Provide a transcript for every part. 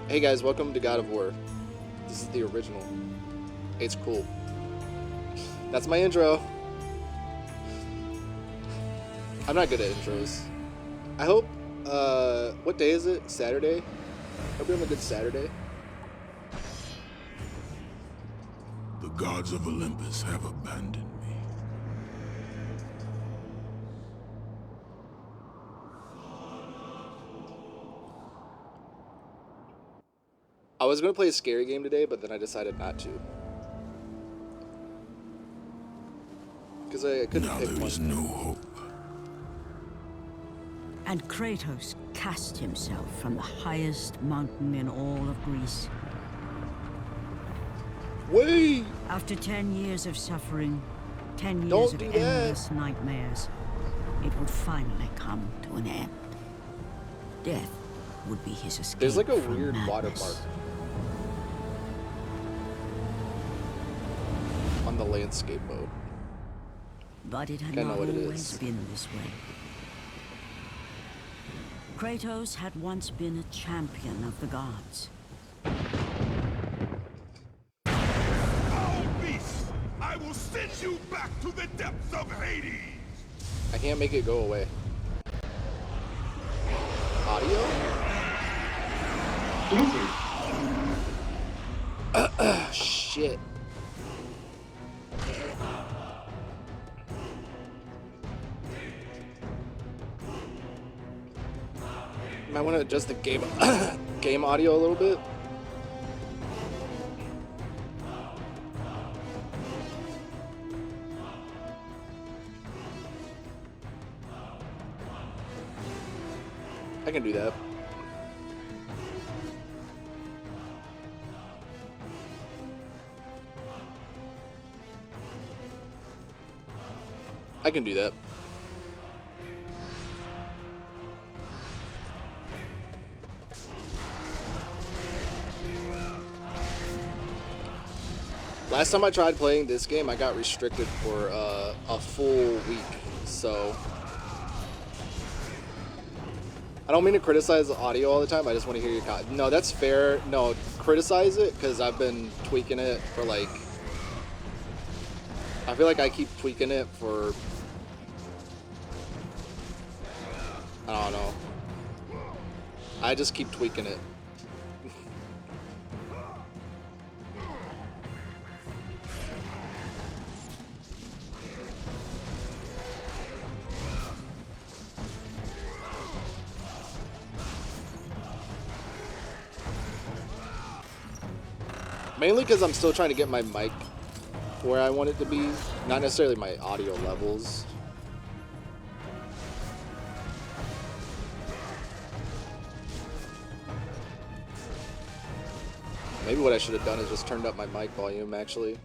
Hey guys, welcome to God of War. This is the original. It's cool. That's my intro. I'm not good at intros. I hope, what day is it? Saturday? Hope you're having a good Saturday. The gods of Olympus have abandoned me. I was going to play a scary game today, but then I decided not to. Because I couldn't Now pick there one. is no hope. And Kratos cast himself from the highest mountain in all of Greece. Wait! After 10 years of suffering, 10 years Don't of do that. endless nightmares, it would finally come to an end. Death would be his escape. There's like a from weird madness. watermark on the landscape mode. But it had Kinda not what it always is. been this way. Kratos had once been a champion of the gods. Foul beast! I will send you back to the depths of Hades! I can't make it go away. Audio? Shit. Might want to adjust the game game audio a little bit. I can do that. I can do that. Last time I tried playing this game, I got restricted for a full week, so I don't mean to criticize the audio all the time. I just want to hear your comment. No, that's fair. No, criticize it, because I've been tweaking it for like, I feel like I keep tweaking it for, I don't know. I just keep tweaking it. Mainly because I'm still trying to get my mic where I want it to be, not necessarily my audio levels. Maybe what I should have done is just turned up my mic volume, actually.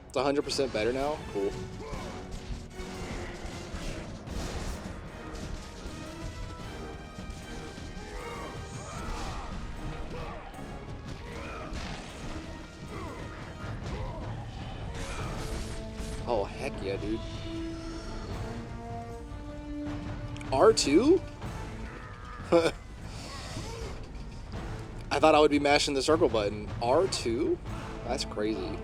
It's 100% better now? Cool. Oh, heck yeah, dude. R2? I thought I would be mashing the circle button. R2? That's crazy.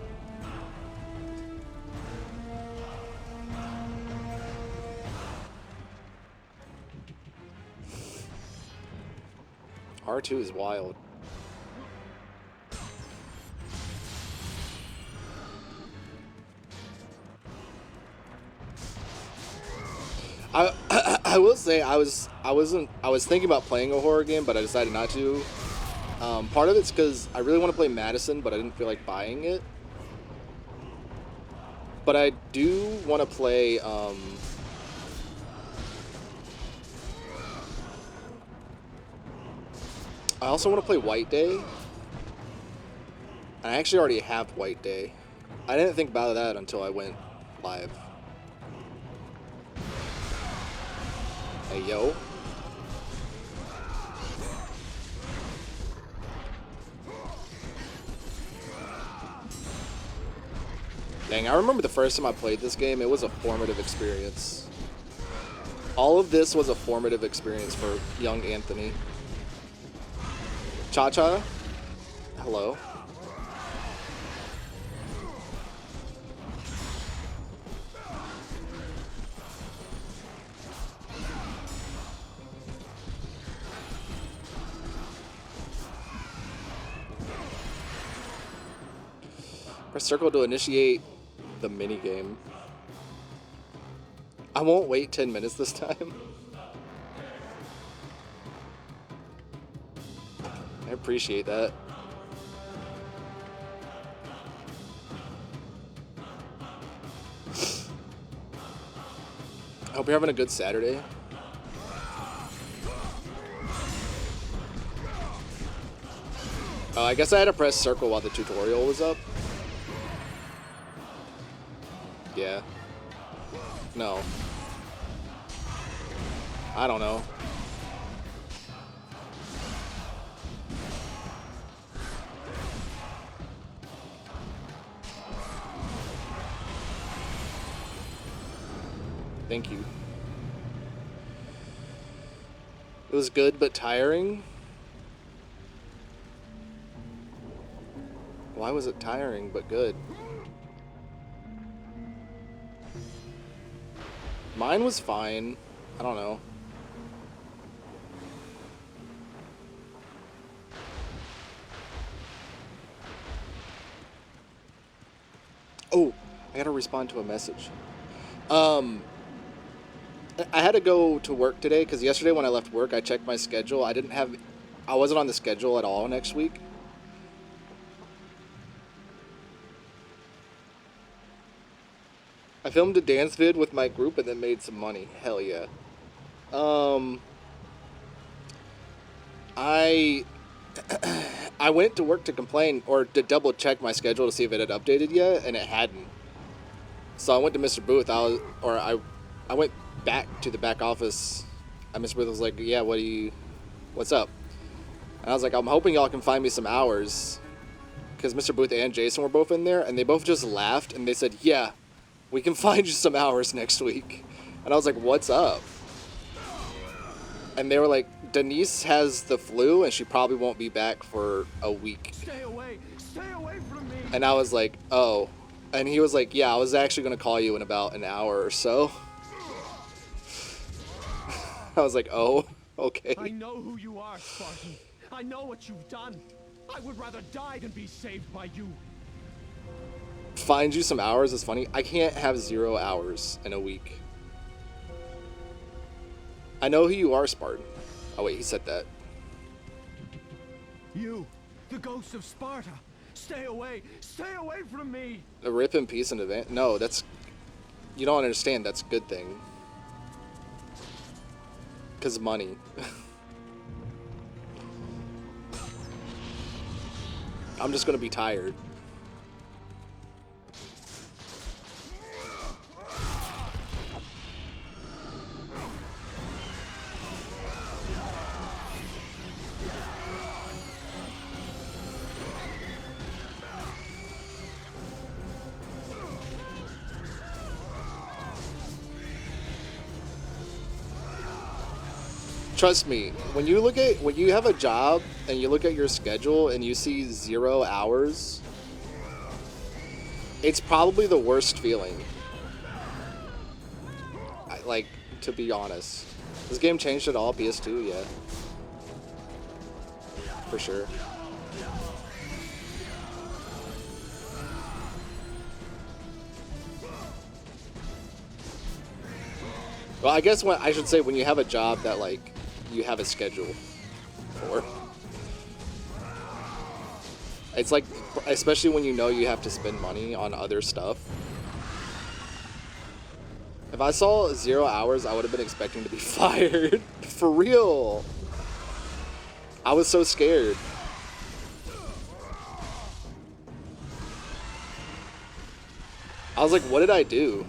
R2 is wild. I will say I was thinking about playing a horror game, but I decided not to. Part of it's because I really want to play Madison, but I didn't feel like buying it. But I do want to play. I also want to play White Day. I actually already have White Day. I didn't think about that until I went live. Hey, yo. Dang, I remember the first time I played this game, it was a formative experience. All of this was a formative experience for young Anthony. Cha-Cha? Hello. Press circle to initiate the minigame. I won't wait 10 minutes this time. I appreciate that. I hope you're having a good Saturday. I guess I had to press circle while the tutorial was up. Yeah. No. I don't know. Thank you. It was good but tiring. Why was it tiring but good? Mine was fine. I don't know. Oh, I gotta respond to a message. I had to go to work today because yesterday when I left work, I checked my schedule. I wasn't on the schedule at all next week. I filmed a dance vid with my group and then made some money. Hell yeah. I went to work to complain or to double check my schedule to see if it had updated yet, and it hadn't. So I went to Mr. Booth. I went back to the back office, and Mr. Booth was like, "Yeah, what's up?" And I was like, "I'm hoping y'all can find me some hours," because Mr. Booth and Jason were both in there, and they both just laughed and they said, "Yeah, we can find you some hours next week." And I was like, "What's up?" And they were like, "Denise has the flu and she probably won't be back for a week." Stay away from me. And I was like, "Oh." And he was like, "Yeah, I was actually going to call you in about an hour or so." I was like, "Oh, okay." I know who you are, Spartan. I know what you've done. I would rather die than be saved by you. Find you some hours is funny. I can't have 0 hours in a week. I know who you are, Spartan. Oh wait, he said that. You, the ghost of Sparta. Stay away from me. A rip in peace in advance. No, that's... You don't understand. That's a good thing. Because money. I'm just going to be tired. Trust me, when you have a job and you look at your schedule and you see 0 hours, it's probably the worst feeling. Like, to be honest. This game changed at all, PS2, yeah. For sure. Well, I guess I should say when you have a job that, like, you have a schedule for. It's like, especially when you know you have to spend money on other stuff. If I saw 0 hours, I would have been expecting to be fired. For real. I was so scared. I was like, what did I do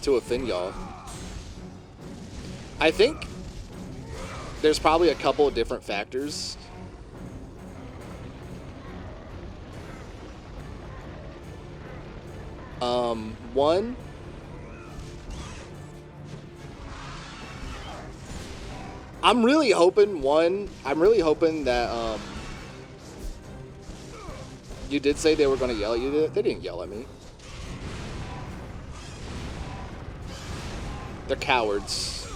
to offend y'all? I think there's probably a couple of different factors. One, I'm really hoping that you did say they were going to yell at you. They didn't yell at me. They're cowards.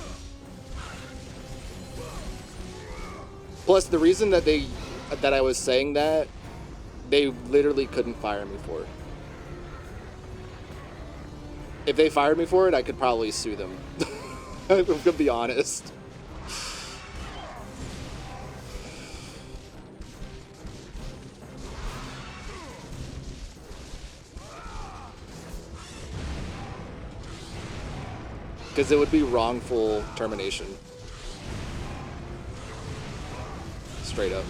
Plus, the reason that I was saying that, they literally couldn't fire me for it. If they fired me for it, I could probably sue them. I'm gonna be honest. Because it would be wrongful termination. Straight up.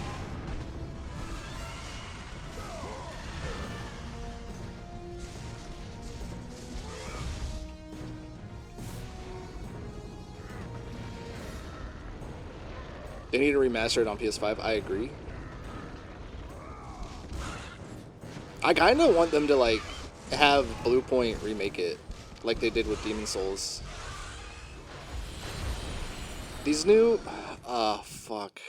They need to remaster it on PS5. I agree. I kind of want them to like have Blue Point remake it, like they did with Demon Souls. These new, fuck.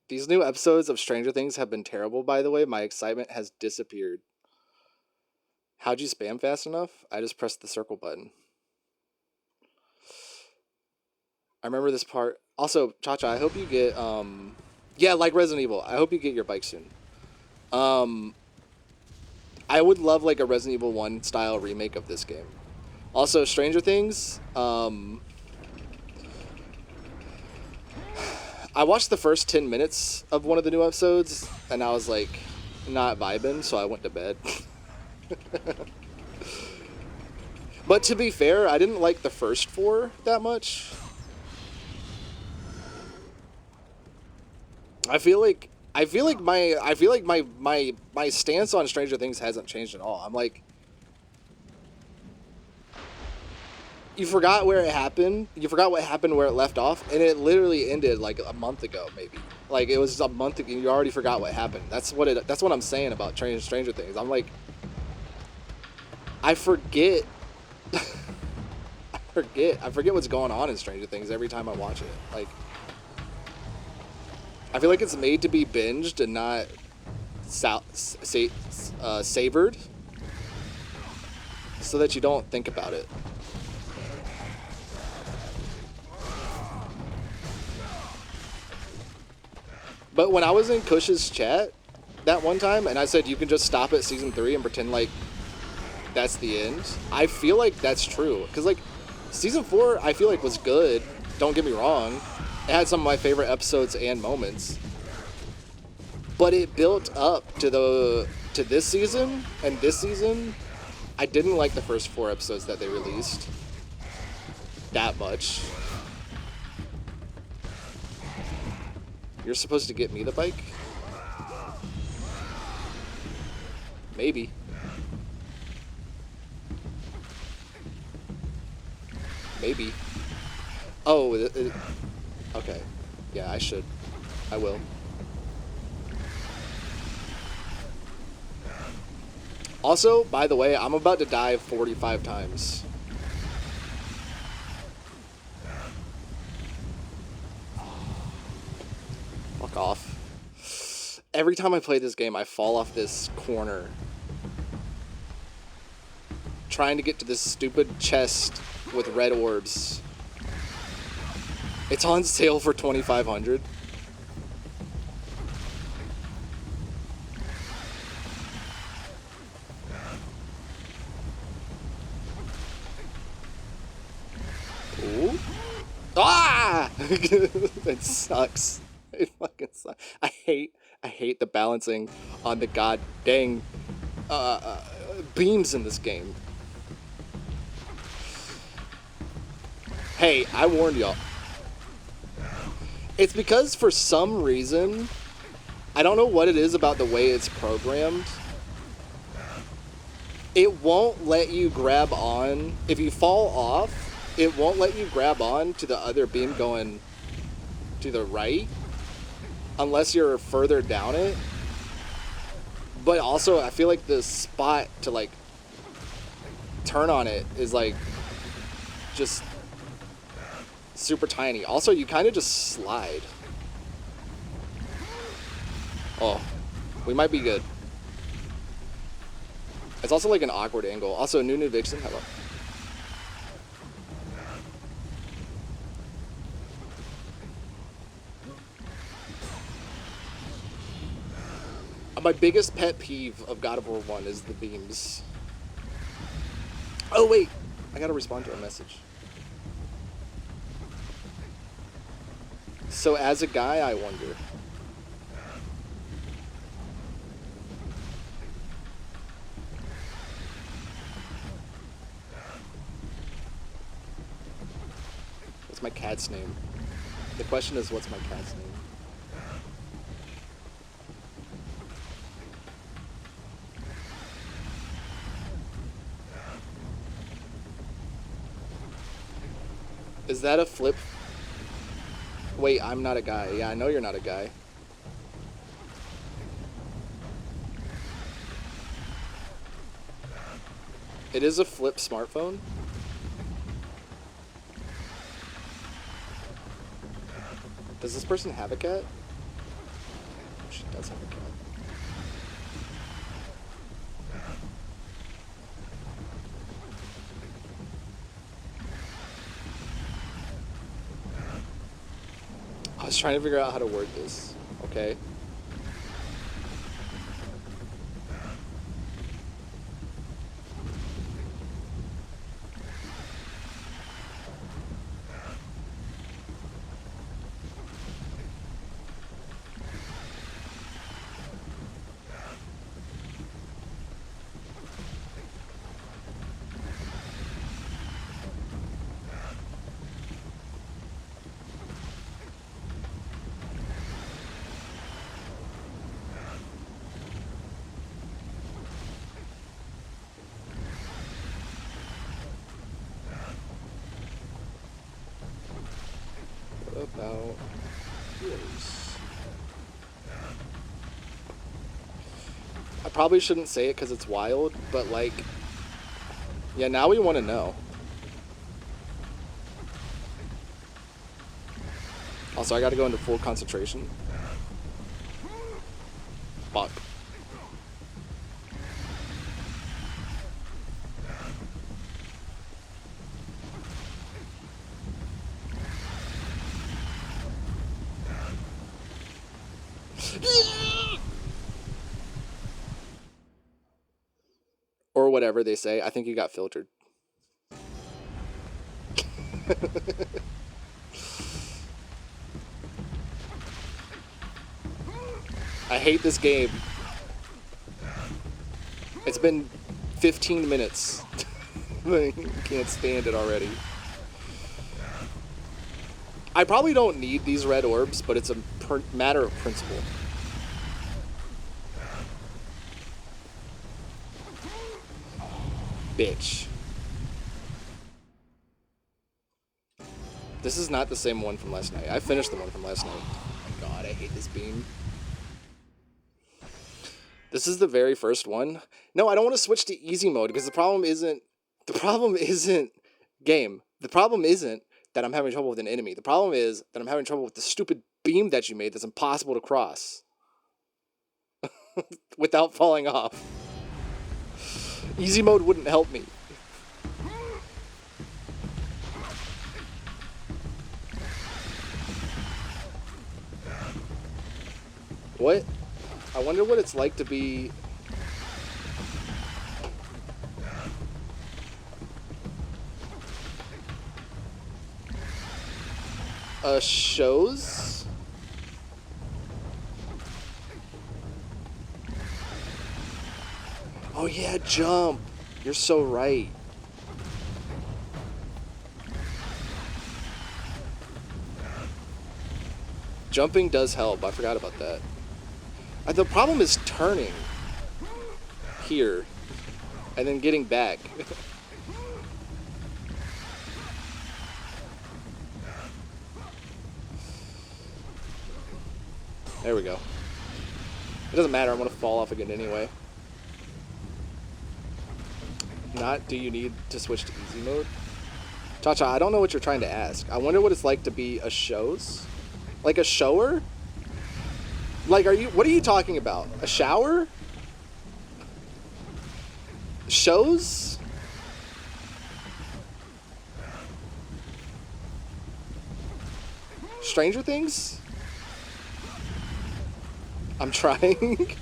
These new episodes of Stranger Things have been terrible. By the way, my excitement has disappeared. How'd you spam fast enough? I just pressed the circle button. I remember this part. Also, Cha-Cha, I hope you get, yeah, like Resident Evil. I hope you get your bike soon. I would love like a Resident Evil 1 style remake of this game. Also, Stranger Things, I watched the first 10 minutes of one of the new episodes, and I was like, not vibing, so I went to bed. But to be fair, I didn't like the first 4 that much. I feel like my stance on Stranger Things hasn't changed at all. I'm like, you forgot where it happened. You forgot what happened where it left off, and it literally ended like a month ago, maybe. Like it was a month ago. You already forgot what happened. That's what I'm saying about Stranger Things. I'm like, I forget. I forget what's going on in Stranger Things every time I watch it. Like, I feel like it's made to be binged and not savored, so that you don't think about it. But when I was in Kush's chat that one time, and I said you can just stop at season 3 and pretend like that's the end, I feel like that's true. Because like season 4, I feel like was good. Don't get me wrong. It had some of my favorite episodes and moments. But it built up to this season, and this season, I didn't like the first 4 episodes that they released that much. You're supposed to get me the bike? Maybe. Maybe. Oh, okay. Yeah, I should. I will. Also, by the way, I'm about to die 45 times. Fuck off. Every time I play this game, I fall off this corner. Trying to get to this stupid chest with red orbs. It's on sale for $2,500. Ooh. Ah! It sucks. It fucking sucks. I hate the balancing on the god dang beams in this game. Hey, I warned y'all. It's because for some reason, I don't know what it is about the way it's programmed. It won't let you grab on. If you fall off, it won't let you grab on to the other beam going to the right unless you're further down it. But also, I feel like the spot to like turn on it is like just super tiny. Also, you kind of just slide. Oh, we might be good. It's also like an awkward angle. Also, Nunu Vixen, hello. My biggest pet peeve of God of War 1 is the beams. Oh, wait. I gotta respond to a message. So, as a guy, I wonder. What's my cat's name? The question is, what's my cat's name? Is that a flip? Wait, I'm not a guy. Yeah, I know you're not a guy. It is a flip smartphone. Does this person have a cat? Oh, she does have a cat. I was trying to figure out how to word this. Okay. About yours. I probably shouldn't say it because it's wild, but like, yeah, now we want to know. Also, I got to go into full concentration. Fuck. Or whatever they say. I think you got filtered. I hate this game. It's been 15 minutes. I can't stand it already. I probably don't need these red orbs, but it's a matter of principle. Bitch. This is not the same one from last night. I finished the one from last night. Oh my god, I hate this beam. This is the very first one. No, I don't want to switch to easy mode because the problem isn't game. The problem isn't that I'm having trouble with an enemy. The problem is that I'm having trouble with the stupid beam that you made that's impossible to cross without falling off. Easy mode wouldn't help me. What? I wonder what it's like to be... shows? Oh yeah, jump! You're so right. Jumping does help. I forgot about that. The problem is turning here and then getting back. There we go. It doesn't matter. I'm going to fall off again anyway. Not do you need to switch to easy mode? Cha-Cha, I don't know what you're trying to ask. I wonder what it's like to be a shows? Like a shower? Like, what are you talking about? A shower? Shows? Stranger Things? I'm trying.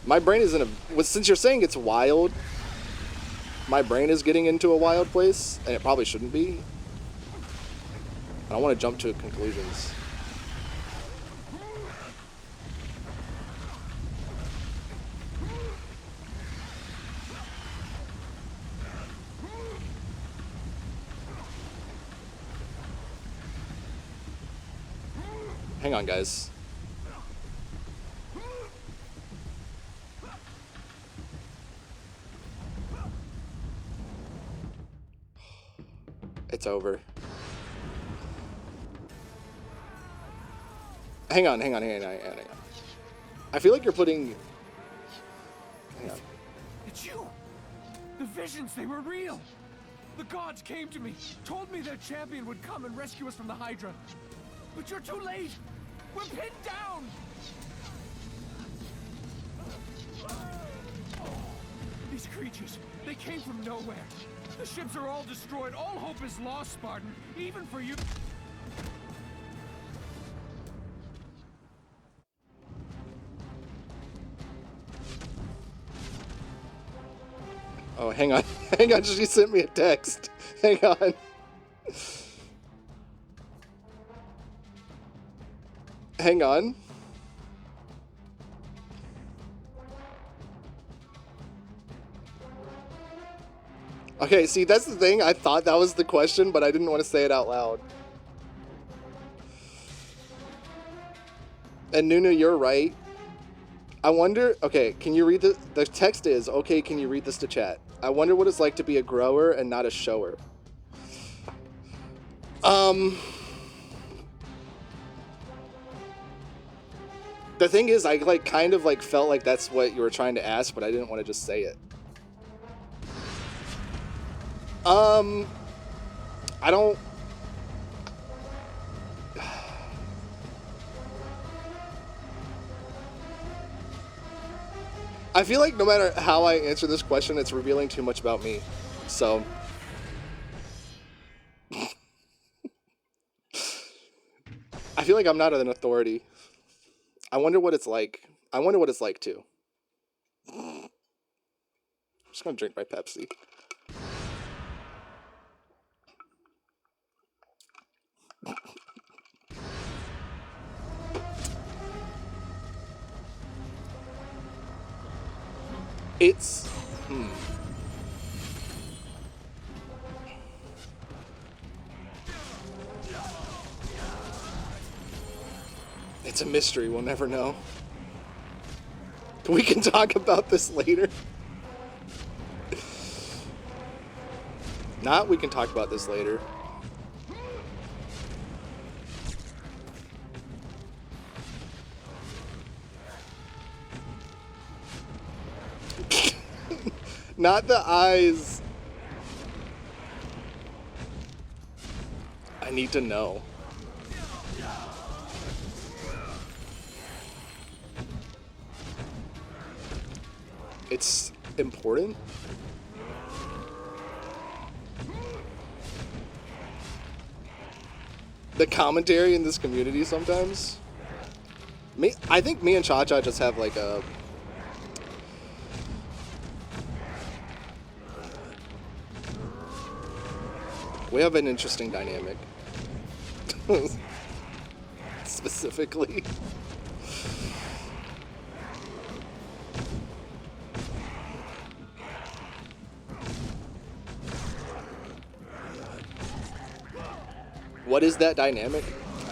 My brain is in a... Well, since you're saying it's wild, my brain is getting into a wild place, and it probably shouldn't be. I don't want to jump to conclusions. Hang on, guys. It's over. Hang on. I feel like you're putting... Hang on. It's you! The visions, they were real! The gods came to me, told me their champion would come and rescue us from the Hydra. But you're too late! We're pinned down! These creatures, they came from nowhere. The ships are all destroyed. All hope is lost, Spartan. Even for you. Oh, hang on. Hang on, she sent me a text. Hang on. Hang on. Okay, see, that's the thing. I thought that was the question, but I didn't want to say it out loud. And Nunu, you're right. I wonder... Okay, can you read the text is, okay, can you read this to chat? I wonder what it's like to be a grower and not a shower. The thing is, I kind of felt like that's what you were trying to ask, but I didn't want to just say it. I don't... I feel like no matter how I answer this question, it's revealing too much about me. So... I feel like I'm not an authority. I wonder what it's like. I wonder what it's like, too. I'm just gonna drink my Pepsi. It's... It's a mystery. We'll never know. We can talk about this later. Not, we can talk about this later. Not the eyes. I need to know. It's important. The commentary in this community sometimes. I think me and Cha-Cha just have like a... We have an interesting dynamic. Specifically. What is that dynamic?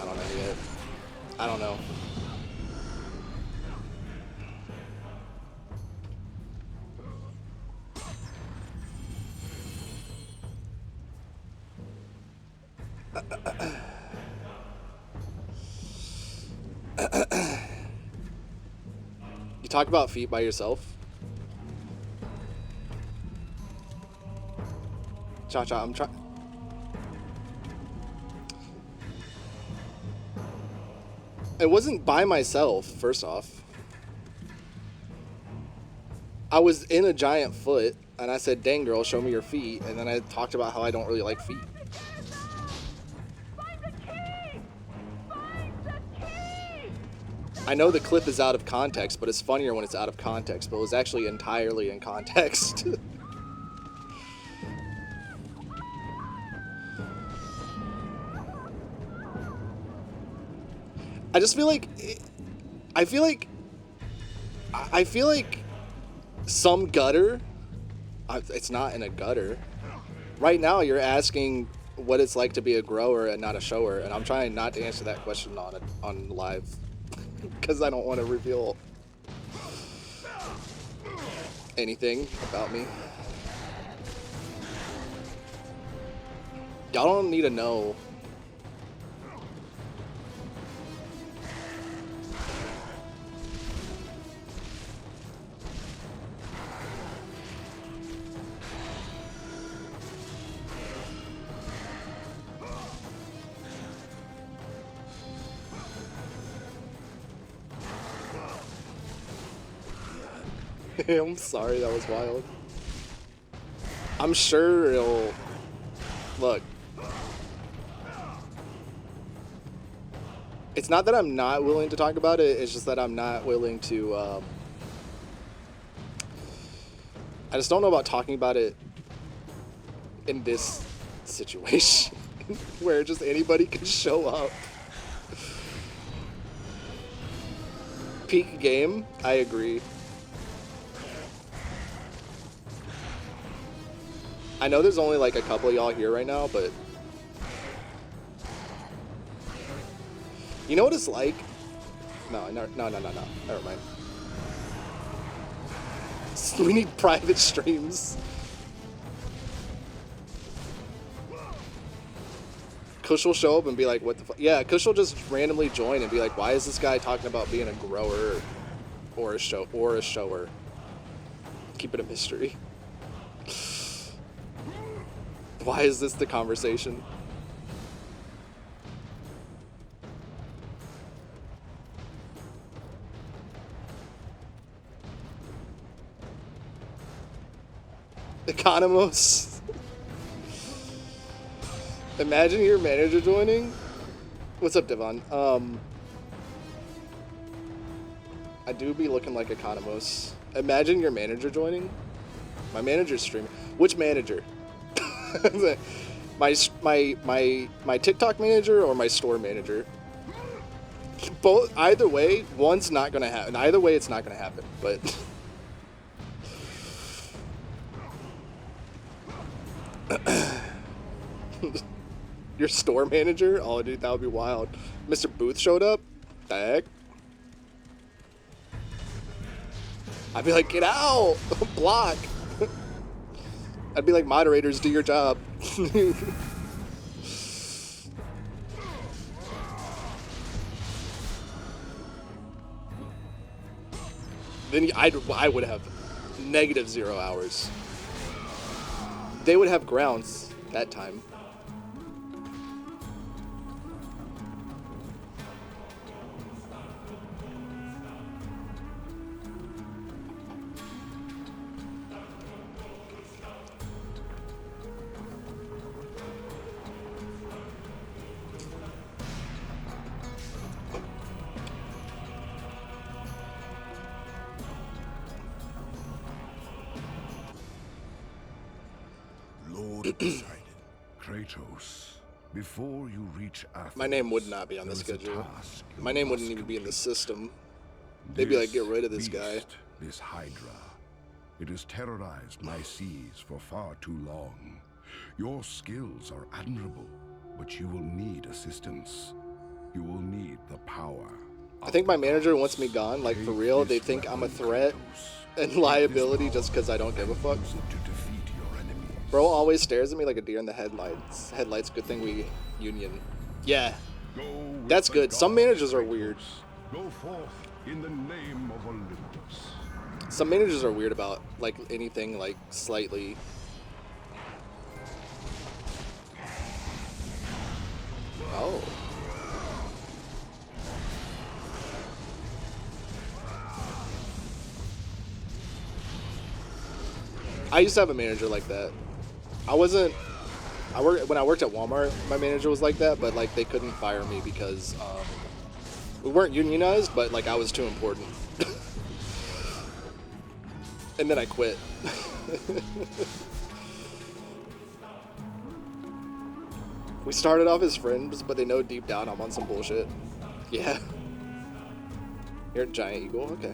I don't know yet. I don't know. You talk about feet by yourself? Cha-cha, I'm trying. It wasn't by myself, first off. I was in a giant foot, and I said, dang girl, show me your feet. And then I talked about how I don't really like feet. Find the key! Find the key! I know the clip is out of context, but it's funnier when it's out of context. But it was actually entirely in context. I just feel like... I feel like some gutter... It's not in a gutter. Right now, you're asking what it's like to be a grower and not a shower, and I'm trying not to answer that question on live. Because I don't want to reveal anything about me. Y'all don't need to know. I'm sorry, that was wild. I'm sure it'll... Look. It's not that I'm not willing to talk about it, it's just that I'm not willing to... I just don't know about talking about it in this situation. Where just anybody can show up. Peak game, I agree. I know there's only like a couple of y'all here right now, but you know what it's like? No, never mind. We need private streams. Kush will show up and be like, what the fuck? Yeah, Kush will just randomly join and be like, why is this guy talking about being a grower or a shower? Keep it a mystery. Why is this the conversation? Economos. Imagine your manager joining. What's up, Devon? I do be looking like Economos. Imagine your manager joining. My manager's streaming. Which manager? my TikTok manager or my store manager? Both. Either way, one's not gonna happen. Either way, it's not gonna happen. But your store manager? Oh, dude, that would be wild. Mr. Booth showed up. The heck? I'd be like, get out! Block! I'd be like, moderators, do your job. Then I would have -0 hours. They would have grounds that time. Decided. Kratos, before you reach Athens, My name would not be on the there is a schedule. task you My name must wouldn't even be in the complete. system. They'd be like, get rid of this beast, guy. This Hydra. It has terrorized my seas for far too long. Your skills are admirable, but you will need assistance. You will need the power. I think my manager wants me gone, like for real. They think I'm a threat and liability just because I don't give a fuck. Use it to defeat your enemies. Bro always stares at me like a deer in the headlights. Headlights, good thing we union. Yeah, Go with that's the good. Some gods, managers are Kratos. weird. Go forth in the name of Olympus. Some managers are weird about like anything like slightly. Oh. I used to have a manager like that. When I worked at Walmart, my manager was like that, but like they couldn't fire me because we weren't unionized, but like I was too important. And then I quit. We started off as friends, but they know deep down I'm on some bullshit. Yeah. You're a giant eagle? Okay.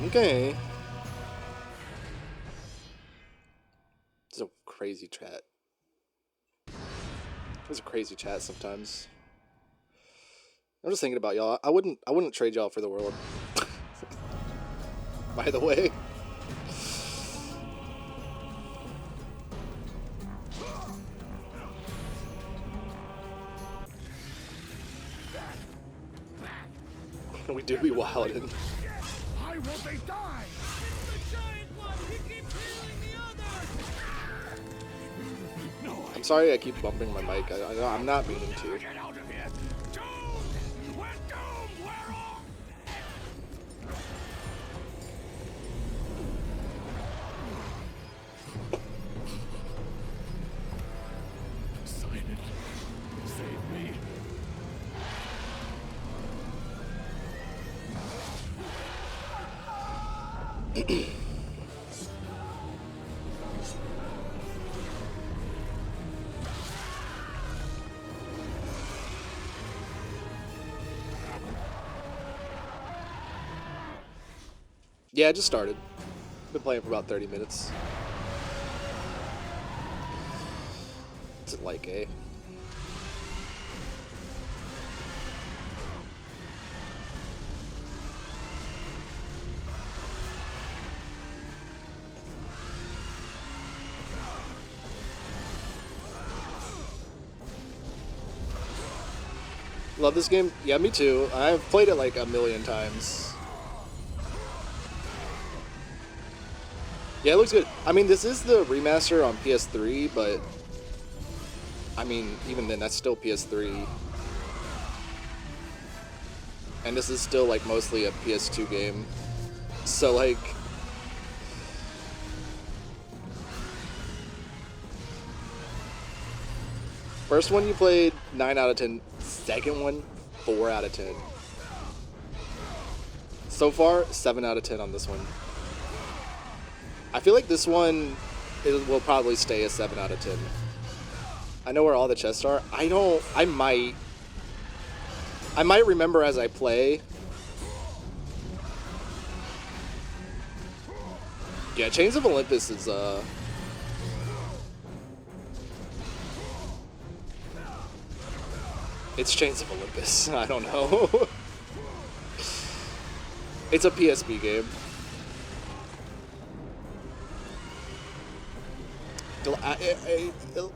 Okay. It's a crazy chat. It's a crazy chat sometimes. I'm just thinking about y'all. I wouldn't trade y'all for the world. By the way. We do be wildin'. Why won't they die? The giant one! He keeps healing the others! I'm sorry I keep bumping my mic. I'm not meaning to. Get out of here! Doomed! We're doomed! We're all... Sign it. Save me. Yeah, I just started. Been playing for about 30 minutes. It's like a... Love this game? Yeah, me too. I've played it like a million times. Yeah, it looks good. I mean, this is the remaster on PS3, but... I mean, even then, that's still PS3. And this is still, like, mostly a PS2 game. So, like... First one you played, 9 out of 10. Second one, 4 out of 10. So far, 7 out of 10 on this one. I feel like this one will probably stay a 7 out of 10. I know where all the chests are. I might remember as I play. Yeah, Chains of Olympus is, It's Chains of Olympus. I don't know. It's a PSP game.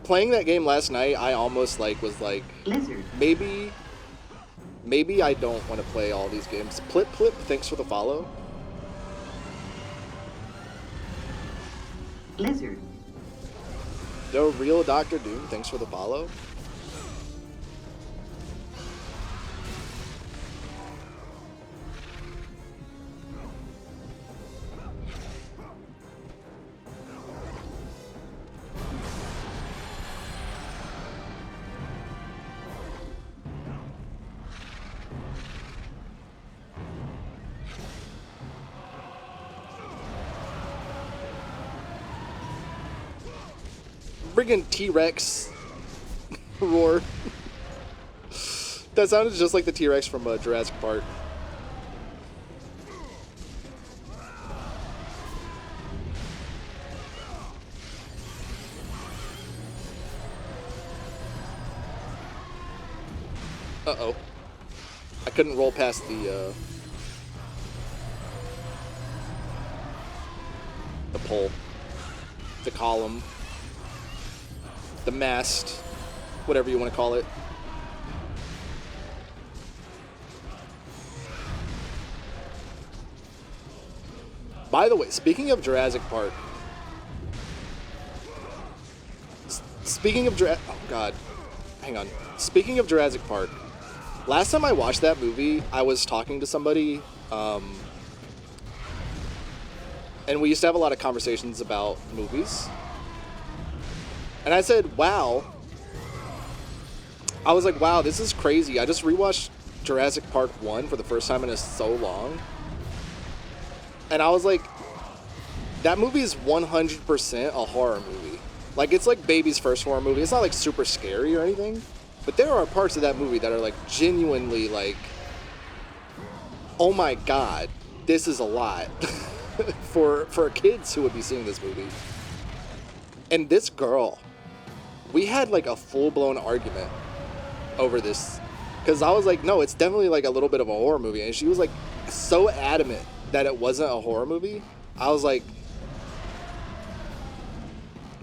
Playing that game last night, I almost was like, maybe I don't want to play all these games. Plip, thanks for the follow. Blizzard. No real Dr. Doom, thanks for the follow. Friggin' T-Rex roar. That sounded just like the T-Rex from Jurassic Park. Uh-oh. I couldn't roll past the, the pole, the column, the mast, whatever you want to call it. By the way, speaking of Jurassic Park, oh god, hang on. Speaking of Jurassic Park, last time I watched that movie, I was talking to somebody, and we used to have a lot of conversations about movies. And I said, wow. I was like, wow, this is crazy. I just rewatched Jurassic Park 1 for the first time in so long. And I was like, that movie is 100% a horror movie. Like, it's like baby's first horror movie. It's not like super scary or anything. But there are parts of that movie that are like genuinely like, oh my god, this is a lot for kids who would be seeing this movie. And this girl, we had like a full-blown argument over this, because I was like, no, it's definitely like a little bit of a horror movie, and she was like so adamant that it wasn't a horror movie. I was like,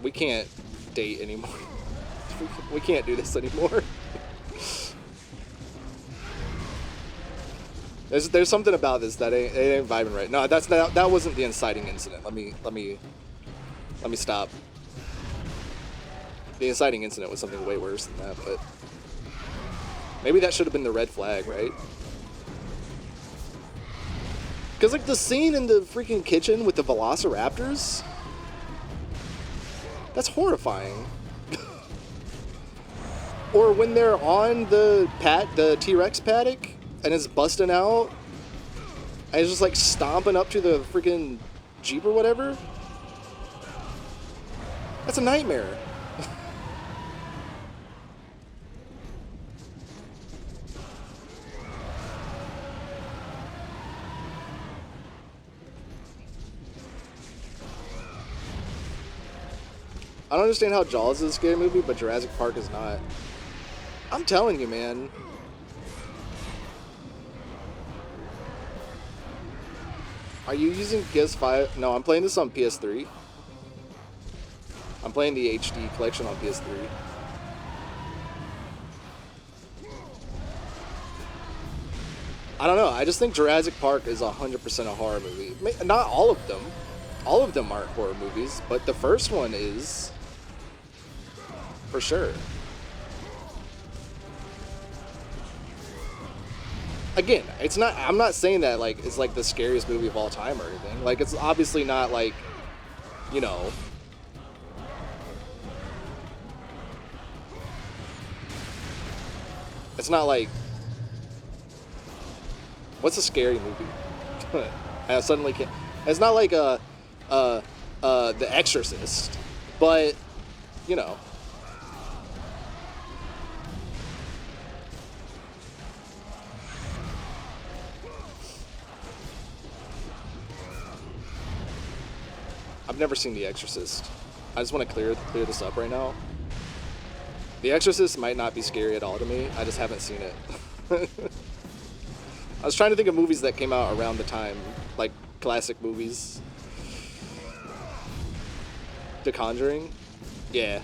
we can't date anymore. We can't do this anymore. There's something about this that it ain't vibing right. No, that wasn't the inciting incident. Let me stop. The inciting incident was something way worse than that, but maybe that should have been the red flag, right? Because like the scene in the freaking kitchen with the velociraptors, that's horrifying. Or when they're on the T-Rex paddock and it's busting out and it's just like stomping up to the freaking Jeep or whatever. That's a nightmare. I don't understand how Jaws is a scary movie, but Jurassic Park is not. I'm telling you, man. Are you using PS5? No, I'm playing this on PS3. I'm playing the HD collection on PS3. I don't know. I just think Jurassic Park is 100% a horror movie. Not all of them. All of them aren't horror movies, but the first one is. For sure. Again, it's not. I'm not saying that like it's like the scariest movie of all time or anything. Like it's obviously not like, you know. It's not like. What's a scary movie? I suddenly can't. It's not like The Exorcist, but you know. I've never seen The Exorcist. I just want to clear this up right now. The Exorcist might not be scary at all to me. I just haven't seen it. I was trying to think of movies that came out around the time, like classic movies. The Conjuring? Yeah.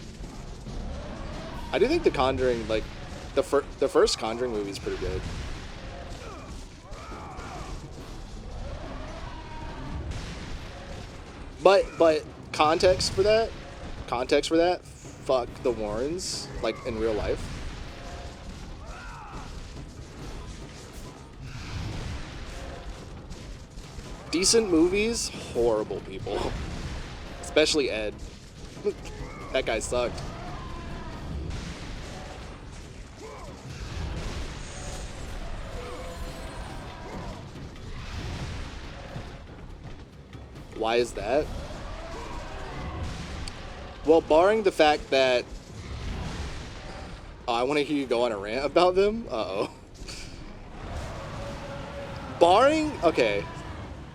I do think The Conjuring, like, the first Conjuring movie is pretty good. But context for that, fuck the Warrens, like, in real life. Decent movies, horrible people. Especially Ed. That guy sucked. Why is that? Well, barring the fact that... Oh, I want to hear you go on a rant about them? Uh-oh. Barring... Okay.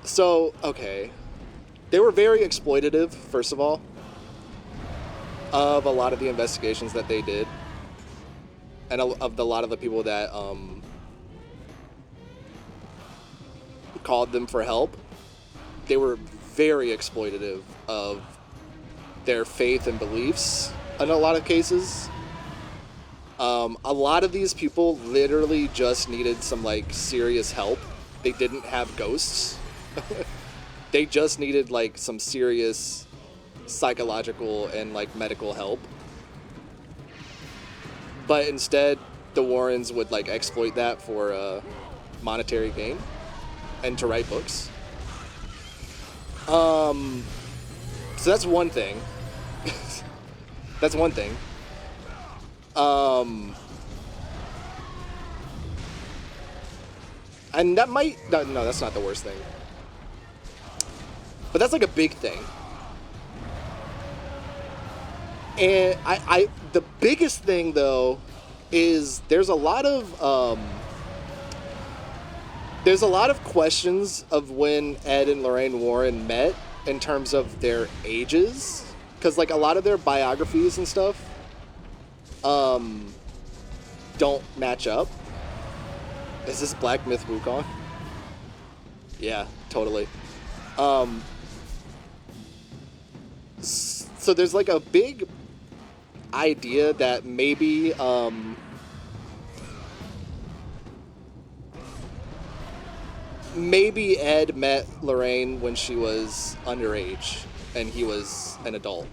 So, okay. They were very exploitative, first of all, of a lot of the investigations that they did. And of a lot of the people that called them for help. They were very exploitative of their faith and beliefs in a lot of cases. A lot of these people literally just needed some like serious help. They didn't have ghosts. They just needed like some serious psychological and like medical help. But instead, the Warrens would like exploit that for monetary gain and to write books. So that's one thing. That's one thing. And that might no, that's not the worst thing. But that's like a big thing. And the biggest thing though is there's a lot of questions of when Ed and Lorraine Warren met in terms of their ages, because like a lot of their biographies and stuff don't match up. Is this Black Myth Wukong? Yeah, totally. So there's like a big idea that maybe maybe Ed met Lorraine when she was underage and he was an adult.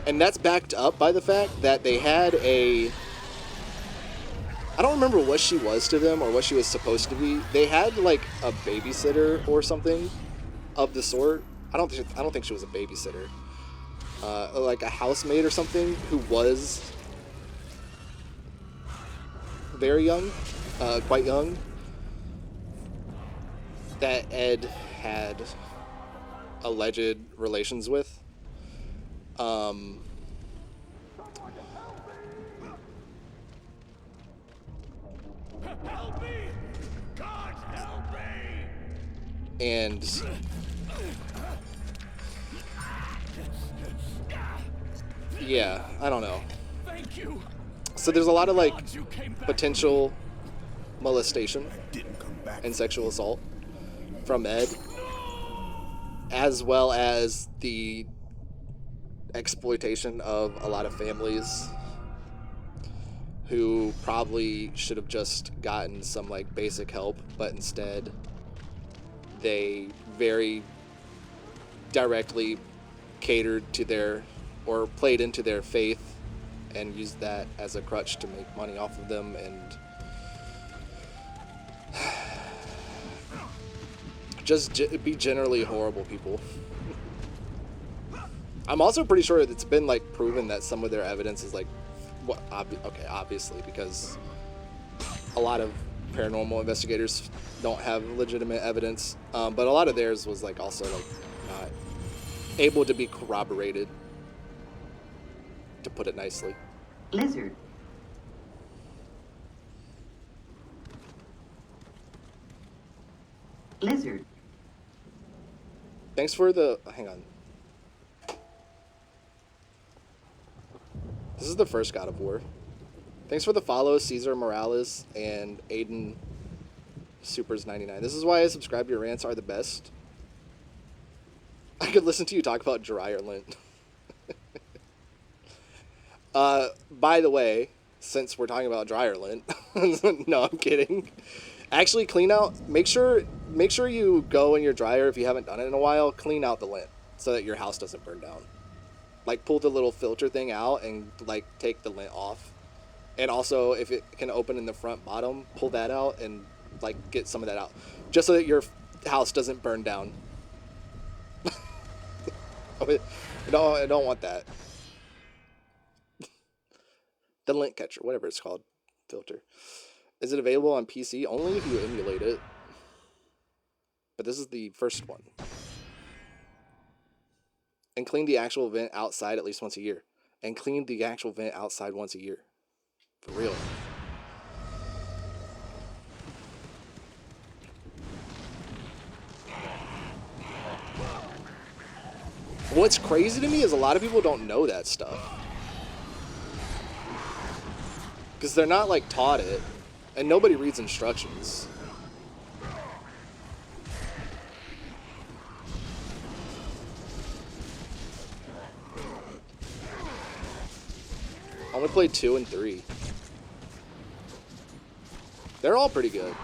And that's backed up by the fact that they had a... I don't remember what she was to them or what she was supposed to be. They had like a babysitter or something of the sort. I don't think she was a babysitter. Like a housemaid or something who was very young, quite young, that Ed had alleged relations with. Help me! God help me! And yeah, I don't know. Thank you. So there's a lot of like potential molestation Didn't come back. and sexual assault from Ed, as well as the exploitation of a lot of families who probably should have just gotten some like basic help, but instead they very directly catered to their, or played into their faith and used that as a crutch to make money off of them, and just be generally horrible people. I'm also pretty sure it's been like proven that some of their evidence is like, okay, obviously, because a lot of paranormal investigators don't have legitimate evidence, but a lot of theirs was like also like not able to be corroborated, to put it nicely. Lizard. Lizard. Thanks for the, hang on. This is the first God of War. Thanks for the follow, Caesar Morales and Aiden Supers 99. This is why I subscribe to your rants are the best. I could listen to you talk about dryer lint. By the way, since we're talking about dryer lint, no, I'm kidding. Actually, clean out. Make sure you go in your dryer if you haven't done it in a while. Clean out the lint so that your house doesn't burn down. Like pull the little filter thing out and like take the lint off. And also, if it can open in the front bottom, pull that out and like get some of that out, just so that your house doesn't burn down. No, I don't want that. The lint catcher, whatever it's called, filter. Is it available on PC? Only if you emulate it. But this is the first one. And clean the actual vent outside at least once a year. And clean the actual vent outside once a year. For real. What's crazy to me is a lot of people don't know that stuff. Because they're not like taught it. And nobody reads instructions. only played 2 and 3. They're all pretty good.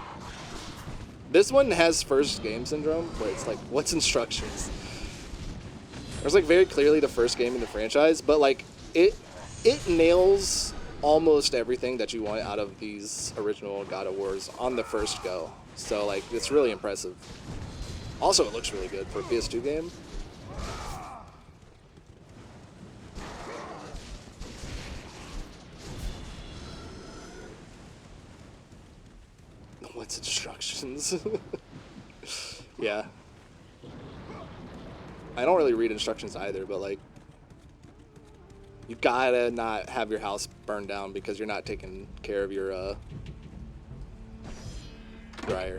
This one has first game syndrome, where it's like, what's instructions? There's like very clearly the first game in the franchise, but like it nails almost everything that you want out of these original God of Wars on the first go. So like it's really impressive. Also, it looks really good for a PS2 game. What's instructions? Yeah. I don't really read instructions either, but like, you gotta not have your house burned down because you're not taking care of your dryer.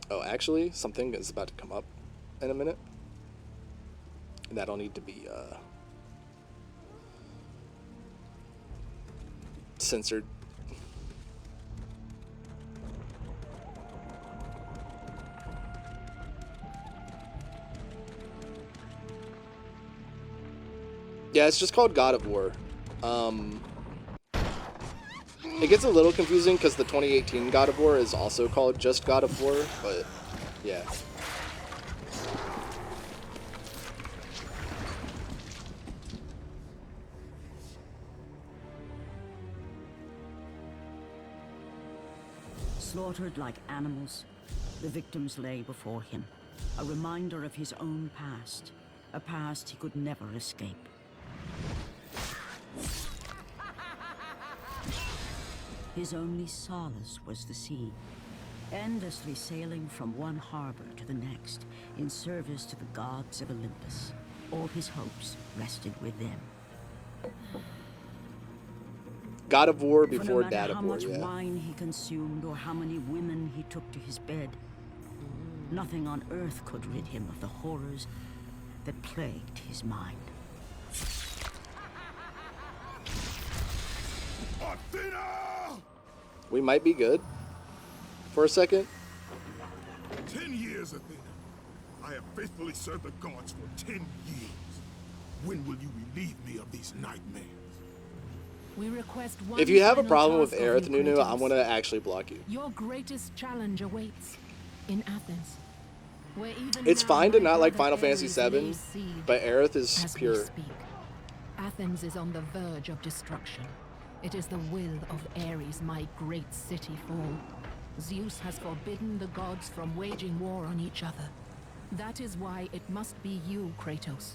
Oh, actually, something is about to come up in a minute. And that'll need to be censored. Yeah, it's just called God of War. It gets a little confusing because the 2018 God of War is also called just God of War, but yeah. Slaughtered like animals, the victims lay before him, a reminder of his own past, a past he could never escape. His only solace was the sea, endlessly sailing from one harbor to the next in service to the gods of Olympus. All his hopes rested with them. God of War For before no Dad matter of how War, much yeah. wine he consumed or how many women he took to his bed, nothing on earth could rid him of the horrors that plagued his mind. We might be good for a second. 10 years, Athena. I have faithfully served the gods for 10 years. When will you relieve me of these nightmares? We request one If you have a final problem with task of Aerith you, Nunu, Kratos. I'm gonna actually block you. Your greatest challenge awaits in Athens. Where even It's now fine to my not like brother Final Fantasy Ares VII, lays siege but Aerith is as we pure. speak. Athens is on the verge of destruction. It is the will of Ares my great city fall. Zeus has forbidden the gods from waging war on each other. That is why it must be you, Kratos.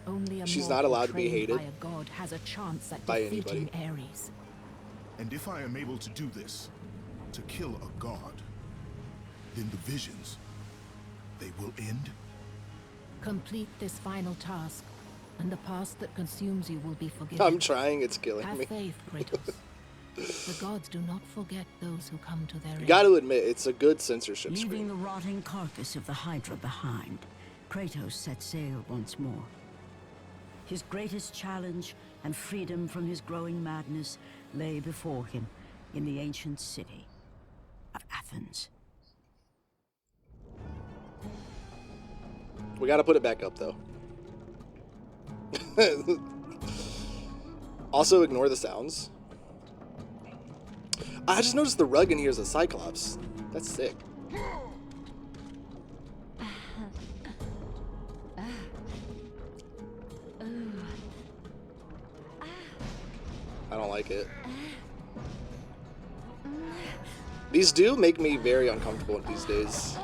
Only a She's mortal not allowed to be trained hated by a god has a chance at by defeating anybody. Ares. And if I am able to do this, to kill a god, then the visions, they will end? Complete this final task, and the past that consumes you will be forgiven. I'm trying, it's killing Have me. faith, Kratos. The gods do not forget those who come to their You aid. gotta admit, it's a good censorship Leaving screen. the rotting carcass of the Hydra behind, Kratos set sail once more. His greatest challenge and freedom from his growing madness lay before him in the ancient city of Athens. We gotta put it back up though. Also, ignore the sounds. I just noticed the rug in here is a Cyclops. That's sick. I don't like it. These do make me very uncomfortable these days.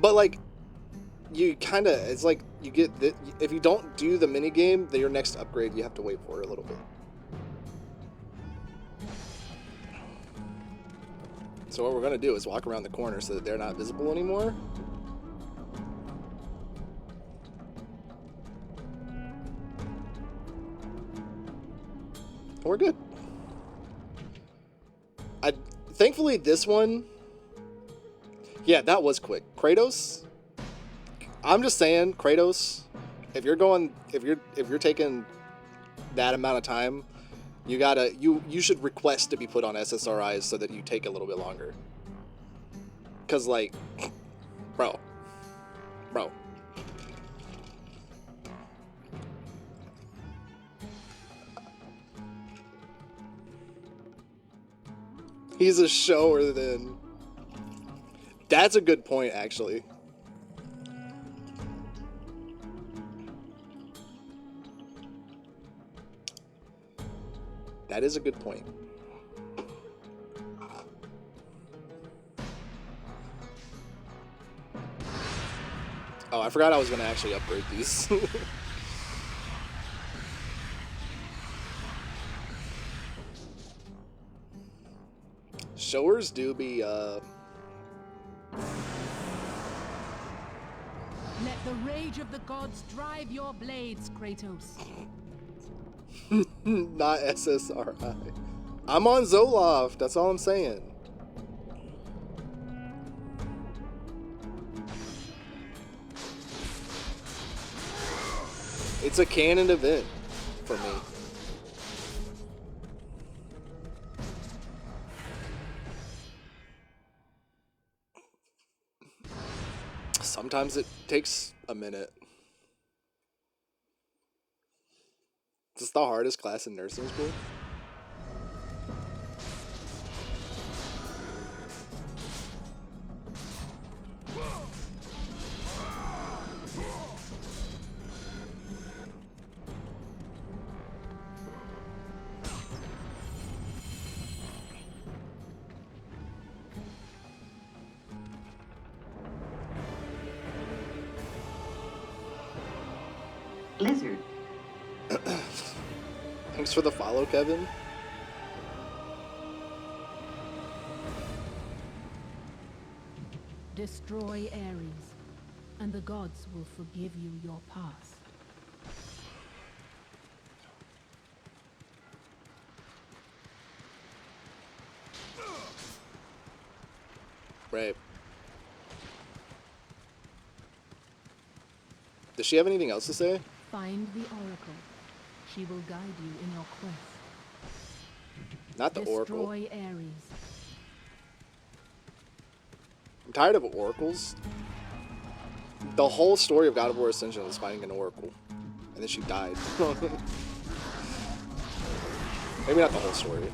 But like, you kind of, it's like you get, if you don't do the mini game, then your next upgrade you have to wait for a little bit. So what we're gonna do is walk around the corner so that they're not visible anymore. We're good. Thankfully this one, yeah, that was quick. Kratos, I'm just saying, Kratos, if you're taking that amount of time, you should request to be put on SSRIs so that you take a little bit longer. Cause like, bro, Bro. He's a shower then. That's a good point, actually. That is a good point. Oh, I forgot I was going to actually upgrade these. Showers do be, Let the rage of the gods drive your blades, Kratos. not SSRI. I'm on Zoloft, that's all I'm saying. It's a canon event for me. Sometimes it takes a minute. Is this the hardest class in nursing school? Lizard. Thanks for the follow, Kevin. Destroy Ares, and the gods will forgive you your past. Right. Does she have anything else to say? Find the Oracle. She will guide you in your quest. Not the Oracle. Destroy Ares. I'm tired of oracles. The whole story of God of War Ascension was finding an oracle. And then she died. Maybe not the whole story.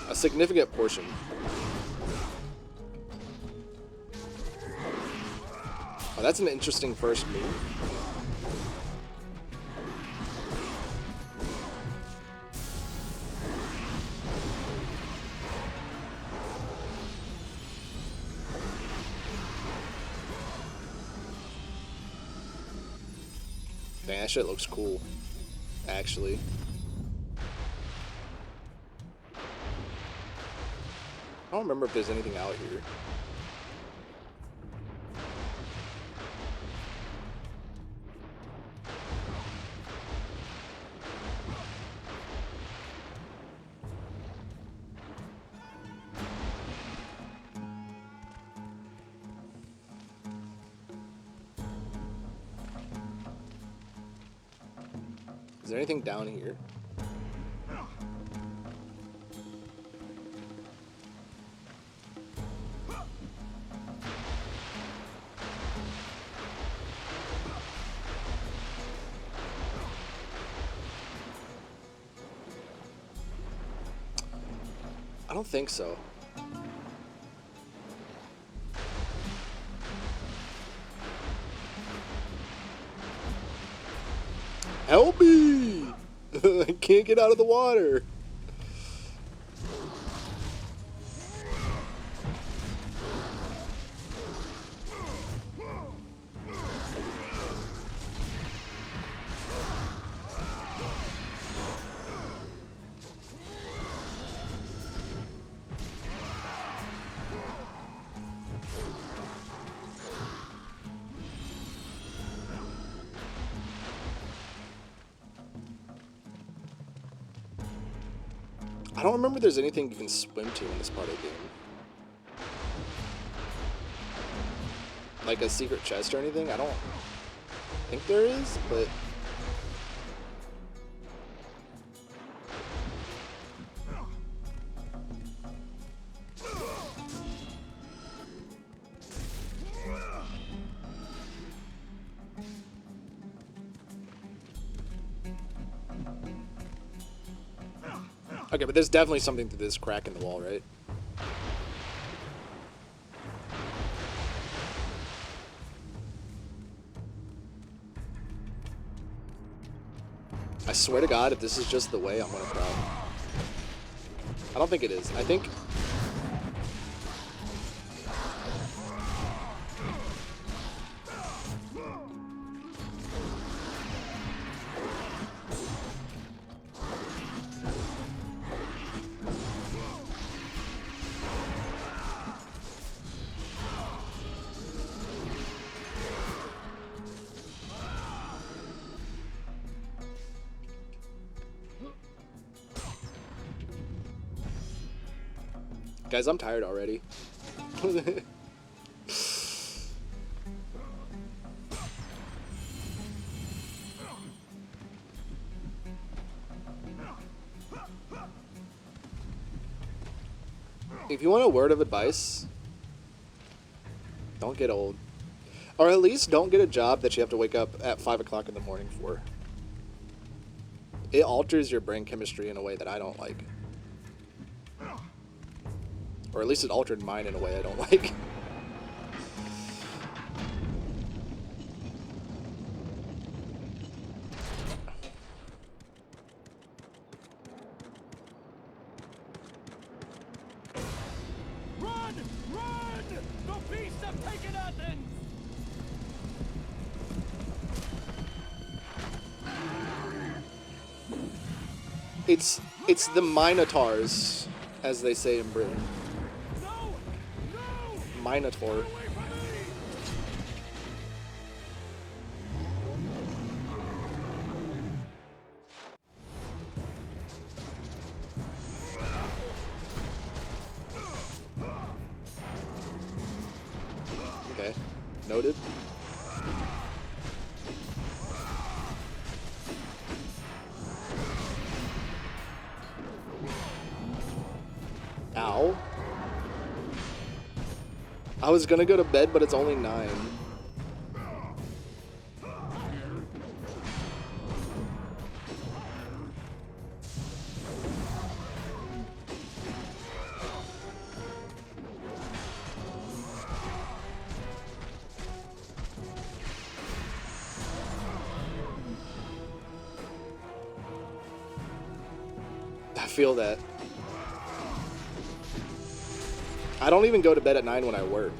A significant portion. Oh, that's an interesting first move. Dang, that shit looks cool, actually. I don't remember if there's anything out here. Is there anything down here? I don't think so. Help me! I can't get out of the water. I don't remember there's anything you can swim to in this part of the game. Like a secret chest or anything? I don't think there is, but... Okay, but there's definitely something to this crack in the wall, right? I swear to God, if this is just the way, I'm gonna cry. I don't think it is. I think... Guys, I'm tired already. If you want a word of advice, don't get old. Or at least don't get a job that you have to wake up at 5 o'clock in the morning for. It alters your brain chemistry in a way that I don't like. Or at least it altered mine in a way I don't like. Run! Run! The beasts have taken Athens! It's the Minotaurs, as they say in Britain. No! No! Minotaur. Away from me! Okay. Noted. Ow. I was gonna go to bed, but it's only 9. I feel that. I don't even go to bed at 9 when I work.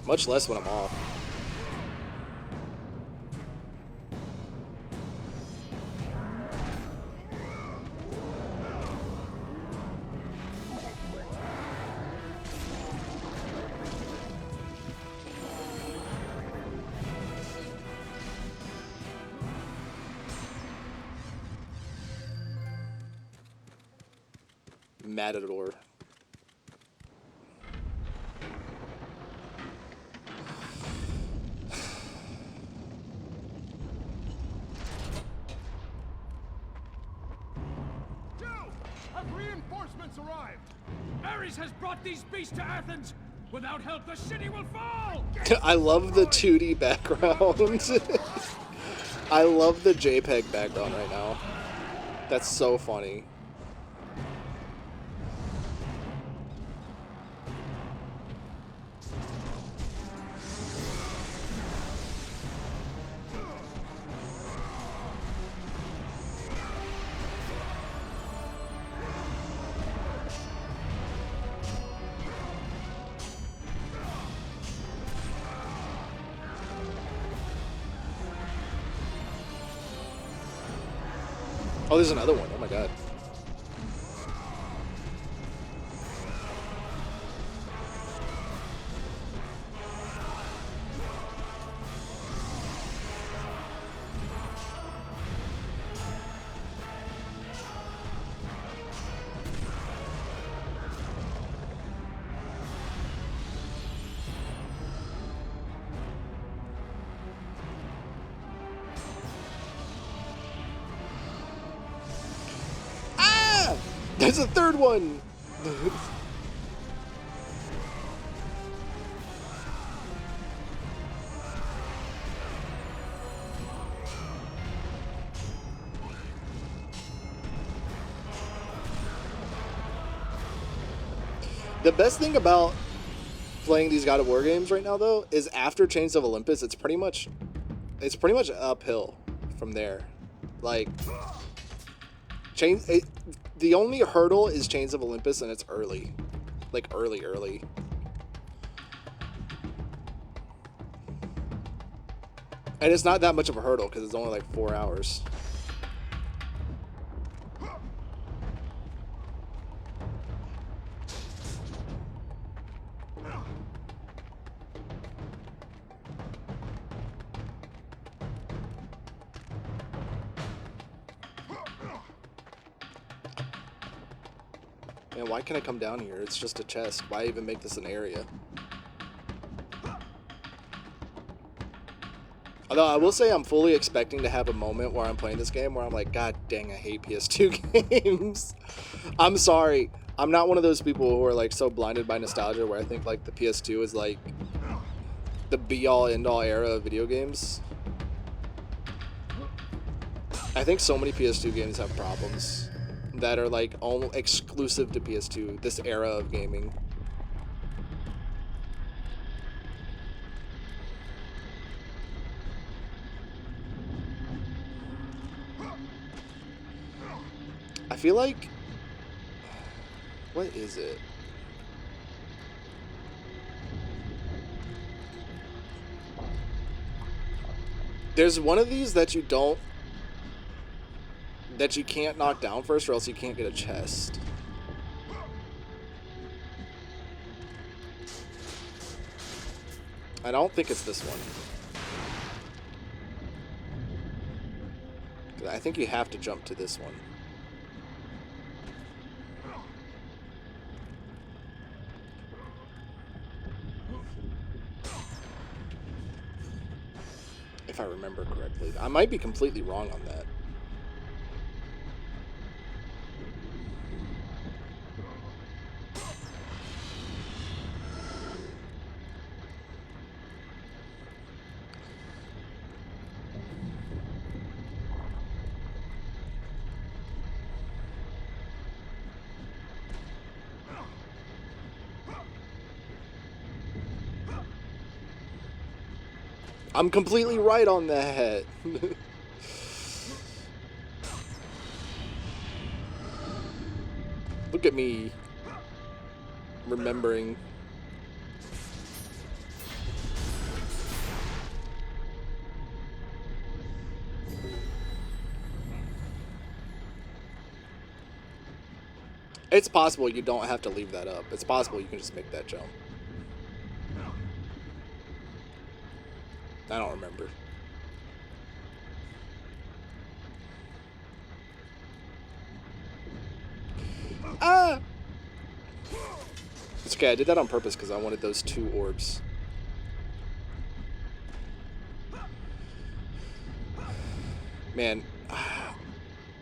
Much less when I'm off. Matador. Joe! Have reinforcements arrived? Ares has brought these beasts to Athens! Without help, the city will fall! I love the 2D background. I love the JPEG background right now. That's so funny. Oh, there's another one. Oh my god. There's a third one! The best thing about playing these God of War games right now, though, is after Chains of Olympus, it's pretty much uphill from there. Like, the only hurdle is Chains of Olympus, and it's early. Like, early. And it's not that much of a hurdle, because it's only like 4 hours. Man, why can't I come down here? It's just a chest. Why even make this an area? Although I will say I'm fully expecting to have a moment where I'm playing this game where I'm like, God dang, I hate PS2 games. I'm sorry. I'm not one of those people who are like so blinded by nostalgia where I think like the PS2 is like the be-all end-all era of video games. I think so many PS2 games have problems that are like all exclusive to PS2, this era of gaming. I feel like, what is it? There's one of these that you can't knock down first, or else you can't get a chest. I don't think it's this one. I think you have to jump to this one. If I remember correctly. I might be completely wrong on that. I'm completely right on that. Look at me remembering. It's possible you don't have to leave that up. It's possible you can just make that jump. I don't remember. Ah! It's okay, I did that on purpose because I wanted those 2 orbs. Man,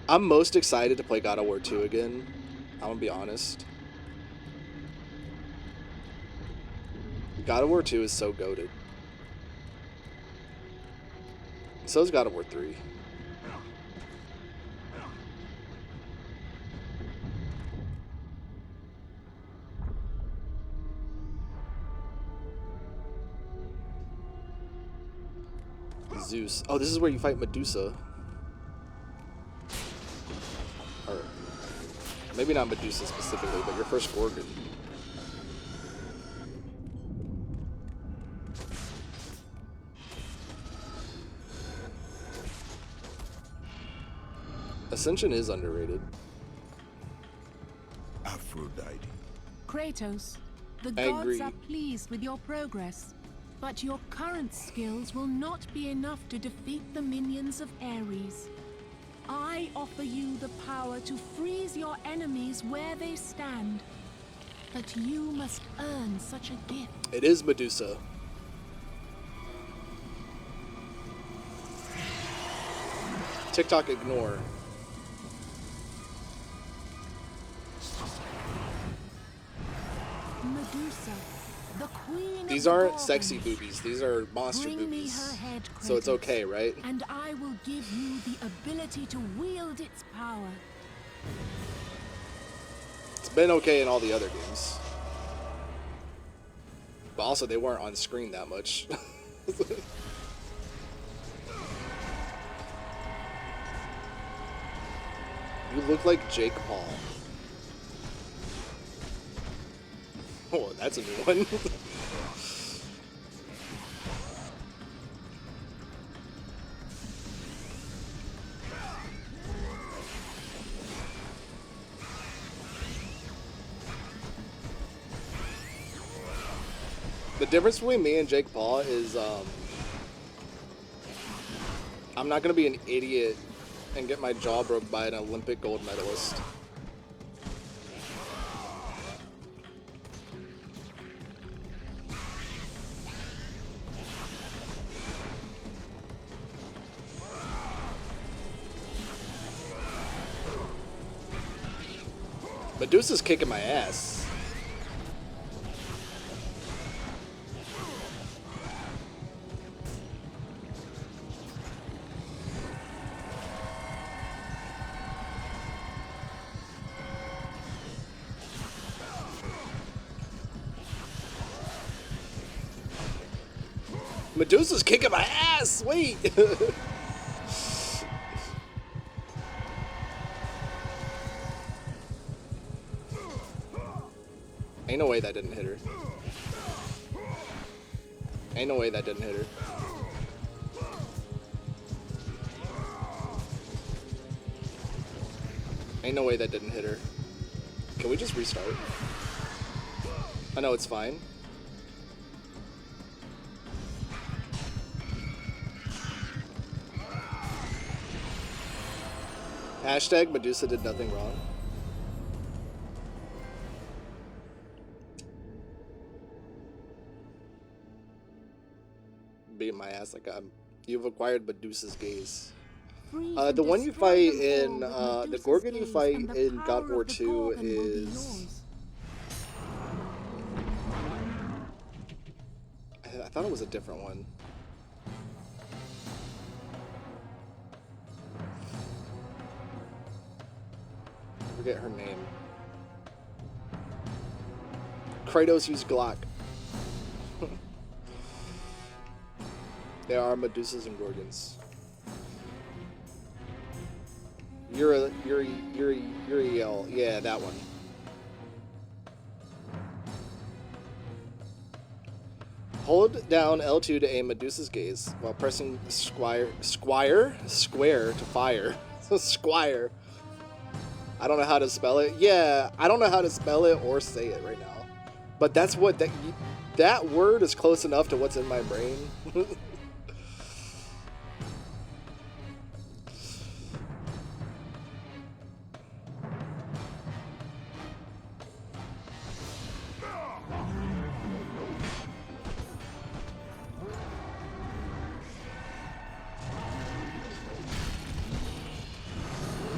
I'm most excited to play God of War 2 again. I'm gonna be honest. God of War 2 is so goated. So is God of War 3. Zeus. Oh, this is where you fight Medusa. Or maybe not Medusa specifically, but your first Gorgon. Ascension is underrated. Aphrodite. Kratos, the I gods agree. are pleased with your progress, but your current skills will not be enough to defeat the minions of Ares. I offer you the power to freeze your enemies where they stand, but you must earn such a gift. It is Medusa. TikTok ignore. Medusa, the queen These of aren't Gorgons. sexy boobies. These are monster Bring me boobies. her head, So it's Kratos, okay, right? And I will give you the ability to wield its power. It's been okay in all the other games. But also, they weren't on screen that much. You look like Jake Paul. Oh, that's a new one. The difference between me and Jake Paul is I'm not gonna be an idiot and get my jaw broke by an Olympic gold medalist. Medusa's kicking my ass. Medusa's kicking my ass! Wait! Ain't no way that didn't hit her. Ain't no way that didn't hit her. Ain't no way that didn't hit her. Can we just restart? I know it's fine. Hashtag Medusa did nothing wrong. Beating my ass like you've acquired Medusa's gaze. The one you fight in, the Gorgon you fight in God of War 2 is... I thought it was a different one. I forget her name. Kratos used Glock. They are Medusas and Gorgons. Uriel. Yeah, that one. Hold down L2 to aim Medusa's gaze while pressing square to fire. Squire. I don't know how to spell it. Yeah, I don't know how to spell it or say it right now. But that's what that word is close enough to what's in my brain.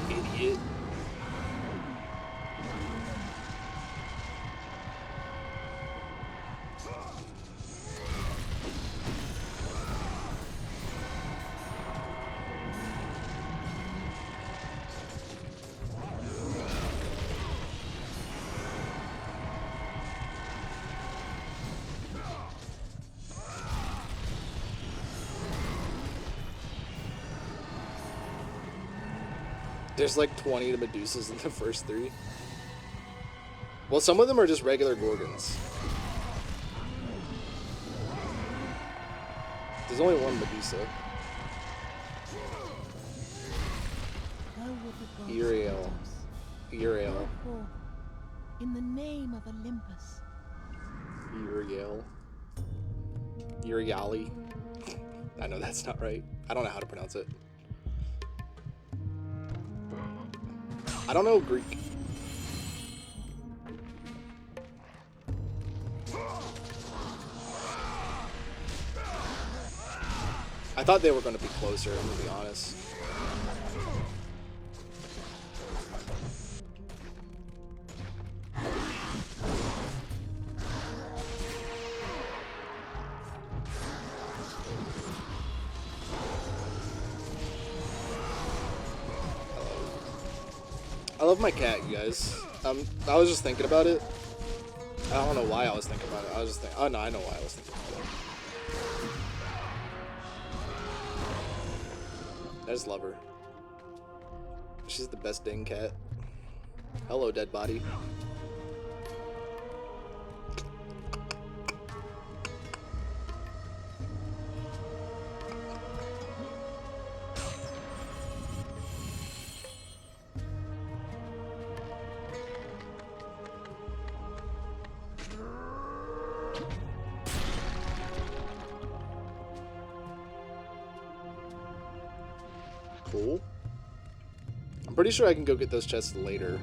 Idiot. There's like 20 Medusas in the first 3. Well, some of them are just regular Gorgons. There's only one Medusa. Uriel. Uriel. In the name of Olympus. Uriel. Uriali. I know that's not right. I don't know how to pronounce it. I don't know Greek. I thought they were going to be closer, to be honest. I love my cat, you guys. I was just thinking about it. I don't know why I was thinking about it. I was just thinking, oh no, I know why I was thinking about it. I just love her. She's the best dang cat. Hello, dead body. Cool. I'm pretty sure I can go get those chests later.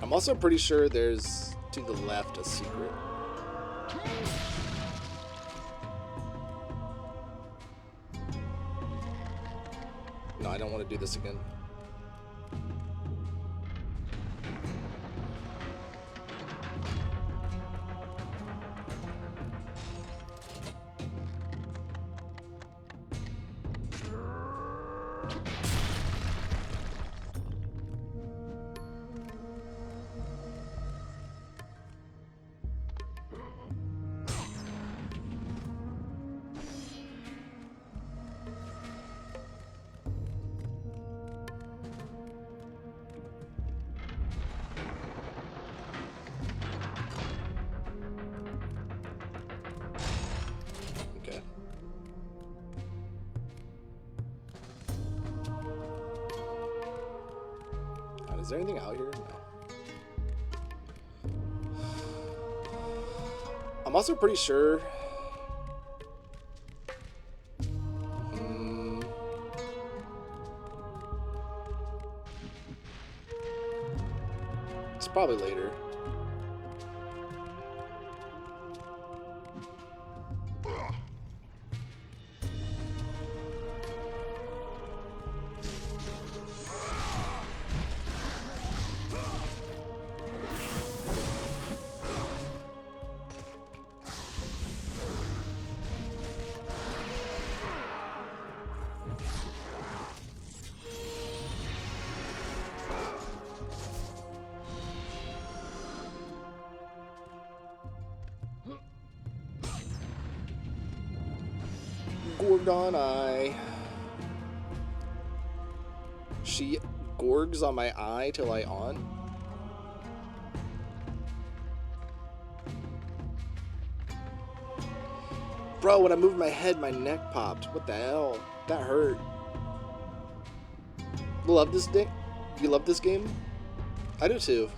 I'm also pretty sure there's, to the left, a secret. No, I don't want to do this again. Okay. Is there anything out here? No. I'm also pretty sure. It's probably later. Gorgon eye. She gorgs on my eye till I on. Bro, when I moved my head, my neck popped. What the hell? That hurt. Love this game? You love this game? I do too.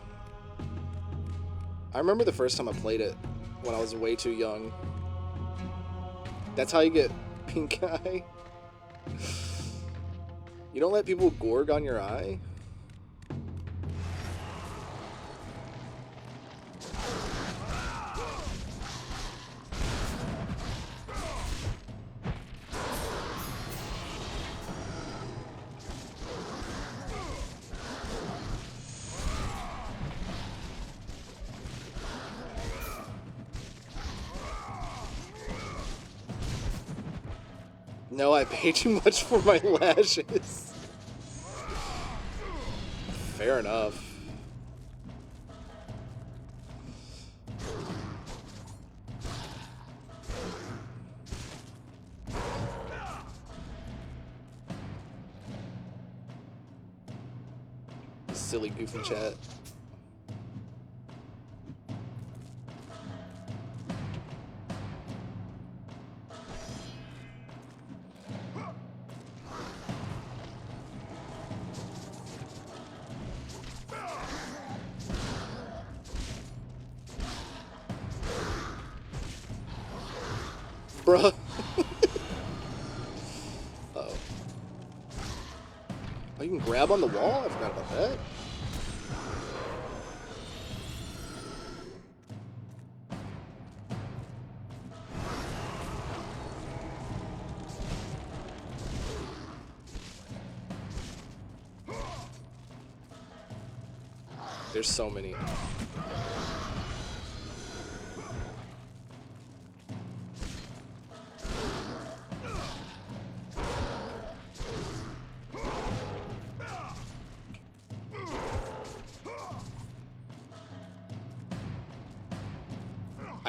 I remember the first time I played it when I was way too young. That's how you get pink eye. You don't let people gorg on your eye? No, I pay too much for my lashes. Fair enough. Silly goofy chat. Bruh. Uh-oh. Oh, you can grab on the wall? I forgot about that. There's so many.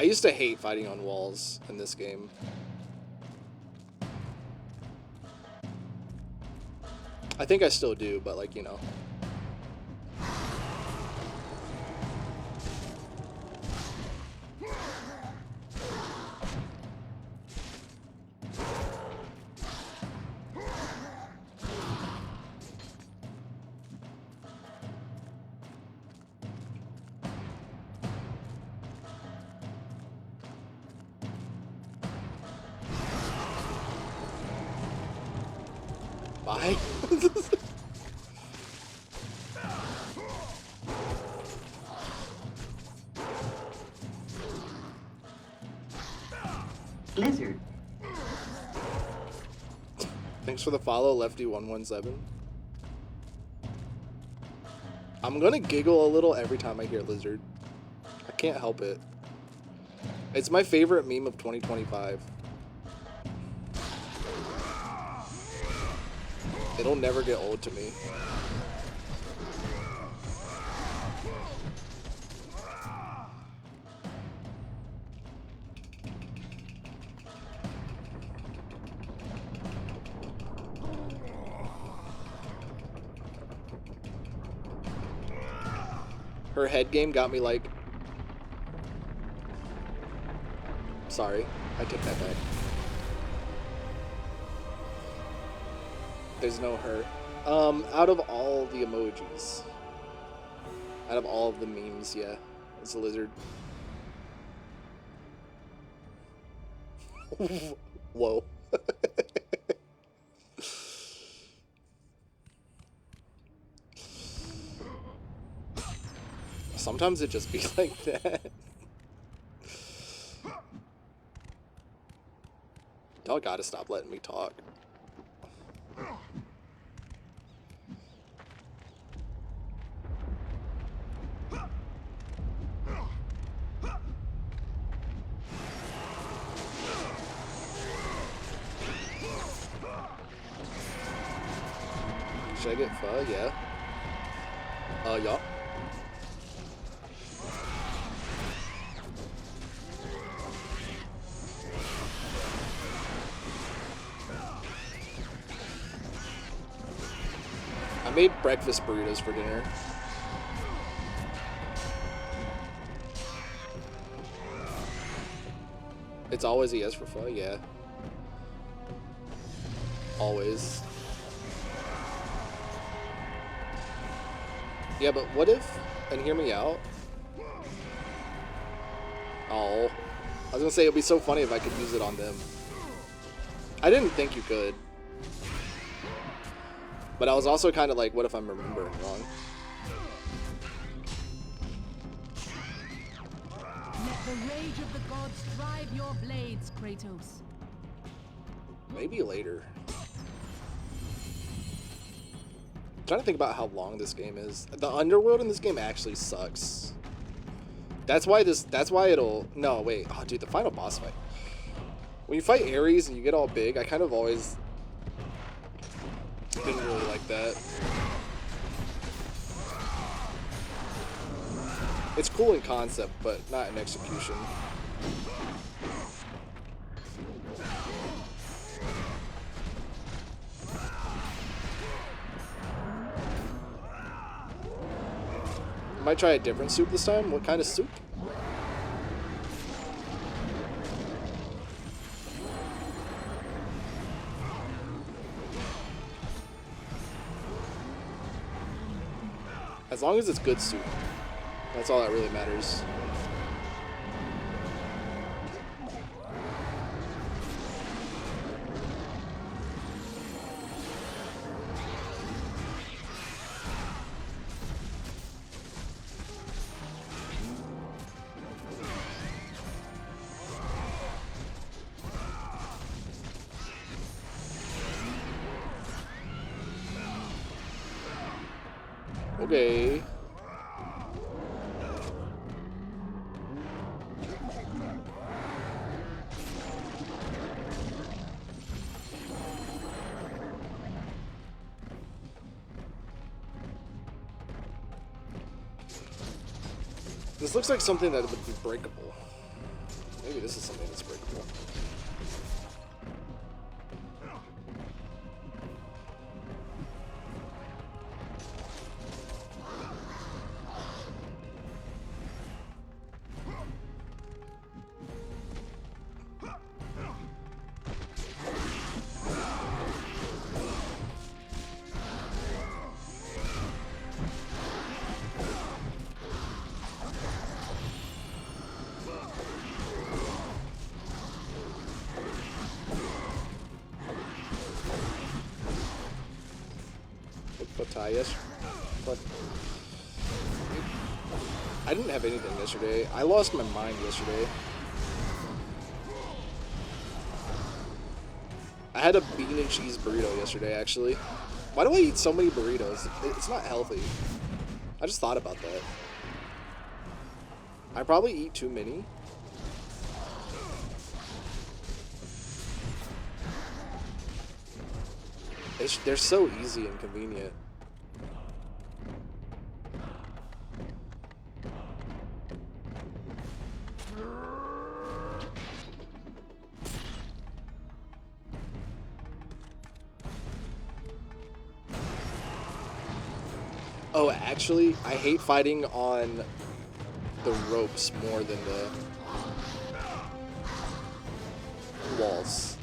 I used to hate fighting on walls in this game. I think I still do, but like, you know. Bye. Lizard. Thanks for the follow, Lefty117. I'm gonna giggle a little every time I hear Lizard. I can't help it. It's my favorite meme of 2025. It'll never get old to me. Her head game got me like... Sorry, I take that back. There's no her. Out of all the emojis, out of all of the memes, yeah, it's a lizard. Whoa. Sometimes it just be like that. Y'all gotta stop letting me talk. Should I get pho? Yeah. Yeah. I made breakfast burritos for dinner. It's always a yes for pho, yeah. Always. Yeah, but what if, and hear me out. Oh, I was gonna say it'd be so funny if I could use it on them. I didn't think you could. But I was also kind of like, what if I'm remembering wrong? Let the rage of the gods drive your blades, Kratos. Maybe later. I'm trying to think about how long this game is. The underworld in this game actually sucks. That's why it'll... No, wait. Oh, dude, the final boss fight. When you fight Ares and you get all big, I kind of always... didn't really like that. It's cool in concept, but not in execution. Might try a different soup this time. What kind of soup? As long as it's good soup. That's all that really matters. Okay. This looks like something that would be breakable. Maybe this is something that's breakable. But I didn't have anything yesterday. I lost my mind yesterday. I had a bean and cheese burrito yesterday, actually. Why do I eat so many burritos? It's not healthy. I just thought about that. I probably eat too many. They're so easy and convenient. Oh, actually, I hate fighting on the ropes more than the walls.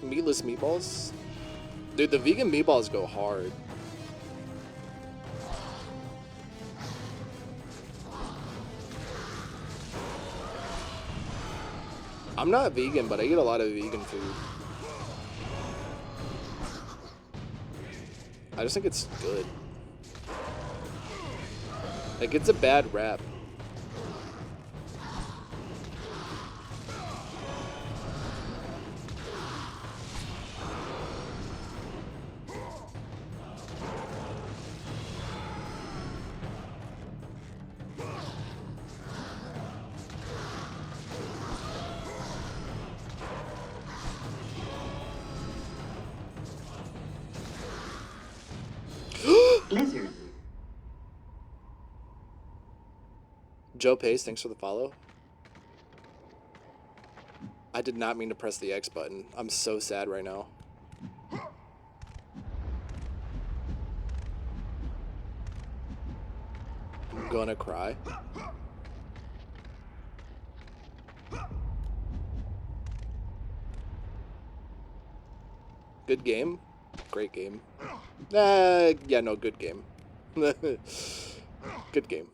Meatless meatballs? Dude, the vegan meatballs go hard. I'm not vegan, but I eat a lot of vegan food. I just think it's good. It gets a bad rap. Blizzard. Joe Pace, thanks for the follow. I did not mean to press the X button. I'm so sad right now. I'm gonna cry. Good game? Great game. Yeah, no, good game. Good game.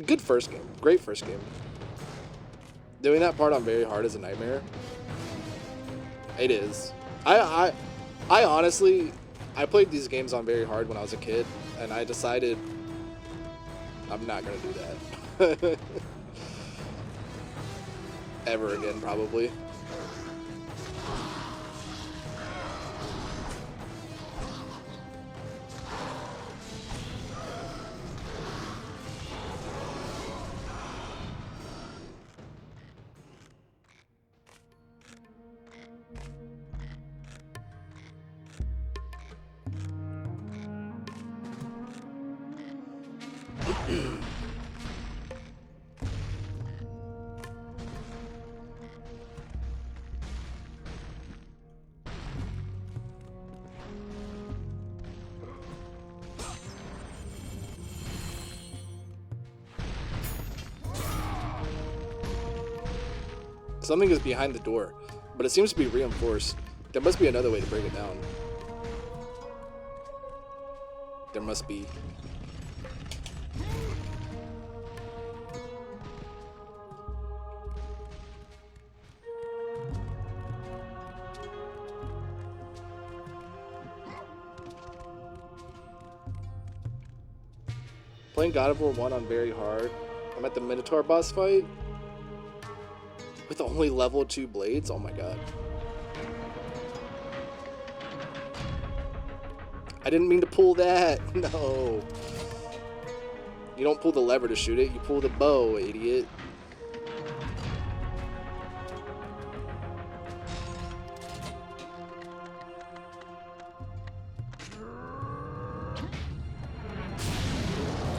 Good first game. Great first game. Doing that part on very hard is a nightmare. It is. I honestly, I played these games on very hard when I was a kid, and I decided I'm not gonna do that. Ever again, probably. Something is behind the door, but it seems to be reinforced. There must be another way to break it down. There must be. Playing God of War 1 on very hard. I'm at the Minotaur boss fight. With only level 2 blades? Oh my god. I didn't mean to pull that. No. You don't pull the lever to shoot it. You pull the bow, idiot.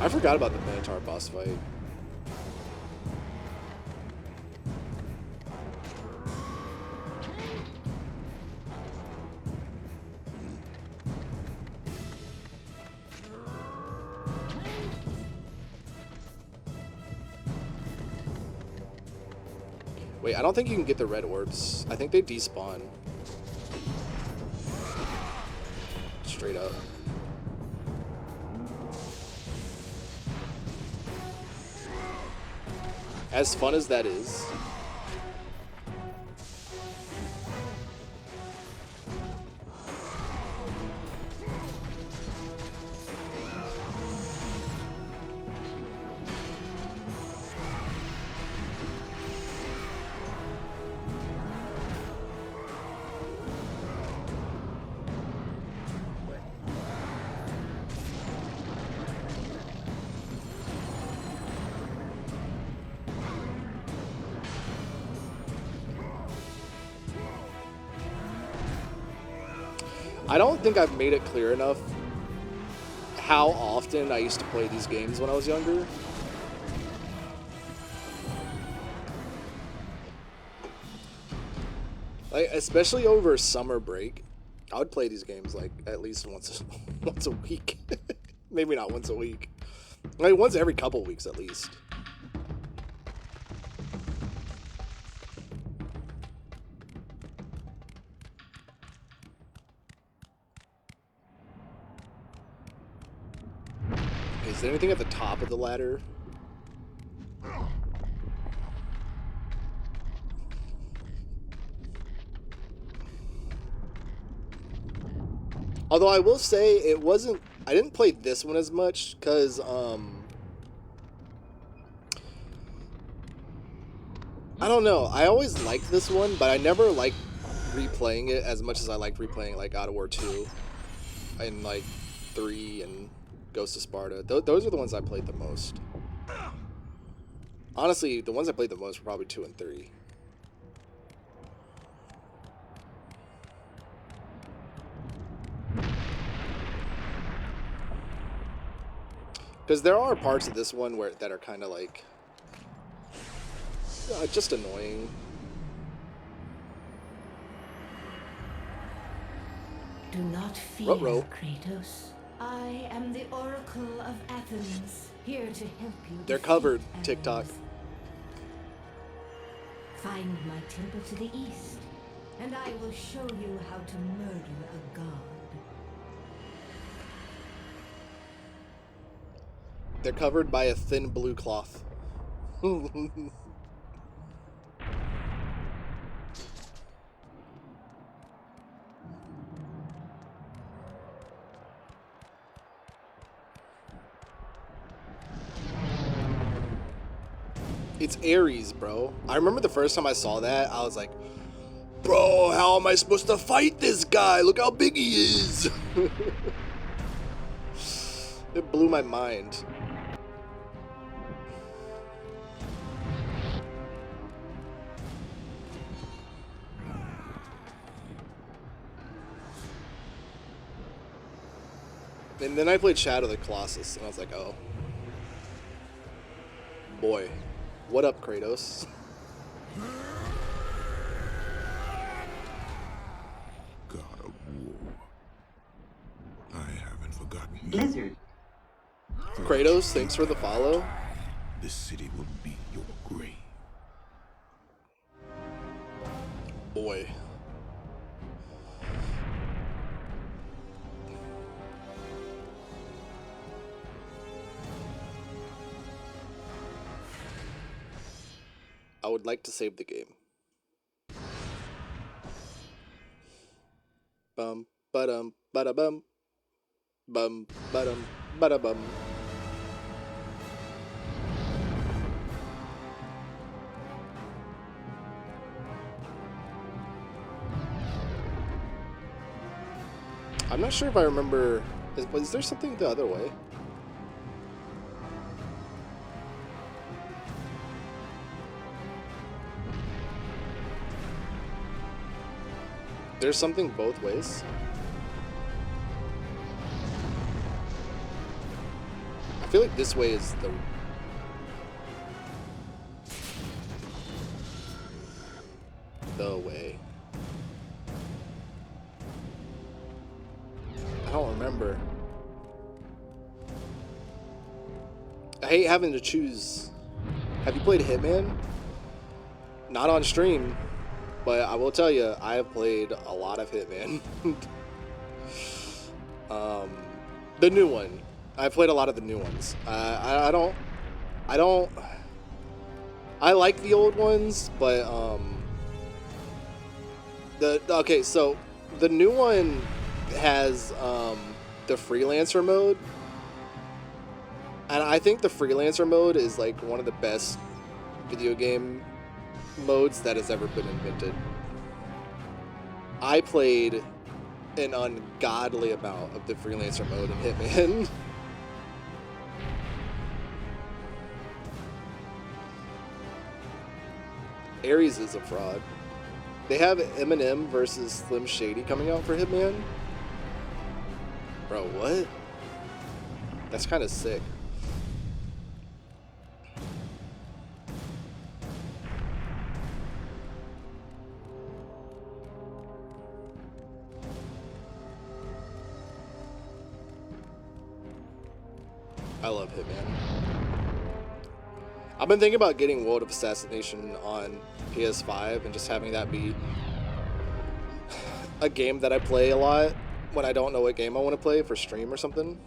I forgot about the Minotaur boss fight. Wait, I don't think you can get the red orbs. I think they despawn. Straight up. As fun as that is, I don't think I've made it clear enough how often I used to play these games when I was younger. Like, especially over summer break, I would play these games like at least once a week. Maybe not once a week. Like once every couple weeks at least. Is there anything at the top of the ladder? Although I will say it wasn't, I didn't play this one as much because I don't know. I always liked this one, but I never liked replaying it as much as I liked replaying like God of War 2 and like 3 and Ghost of Sparta. Those are the ones I played the most. Honestly, the ones I played the most were probably 2 and 3. Because there are parts of this one that are kind of like just annoying. Do not fear, Ruh-roh. Kratos. I am the Oracle of Athens, here to help you. They're defeat covered, Ares. TikTok. Find my temple to the east, and I will show you how to murder a god. They're covered by a thin blue cloth. It's Ares, bro. I remember the first time I saw that, I was like, bro, how am I supposed to fight this guy? Look how big he is. It blew my mind. And then I played Shadow of the Colossus, and I was like, oh. Boy. What up, Kratos? God of War. I haven't forgotten you. Blizzard. Kratos, thanks for the follow. This city will be your grave. Boy. I would like to save the game. Bum, ba-dum, ba-da-bum. Bum, ba-dum, ba-da-bum. I'm not sure if I remember. Was there something the other way? There's something both ways. I feel like this way is the way. I don't remember. I hate having to choose. Have you played Hitman? Not on stream, but I will tell you, I have played a lot of Hitman. The new one. I've played a lot of the new ones. I like the old ones, but okay, so the new one has the freelancer mode, and I think the freelancer mode is like one of the best video game modes that has ever been invented. I played an ungodly amount of the freelancer mode in Hitman. Ares is a fraud. They have Eminem versus Slim Shady coming out for Hitman. Bro, what? That's kind of sick. I love Hitman. I've been thinking about getting World of Assassination on PS5 and just having that be a game that I play a lot when I don't know what game I want to play for stream or something.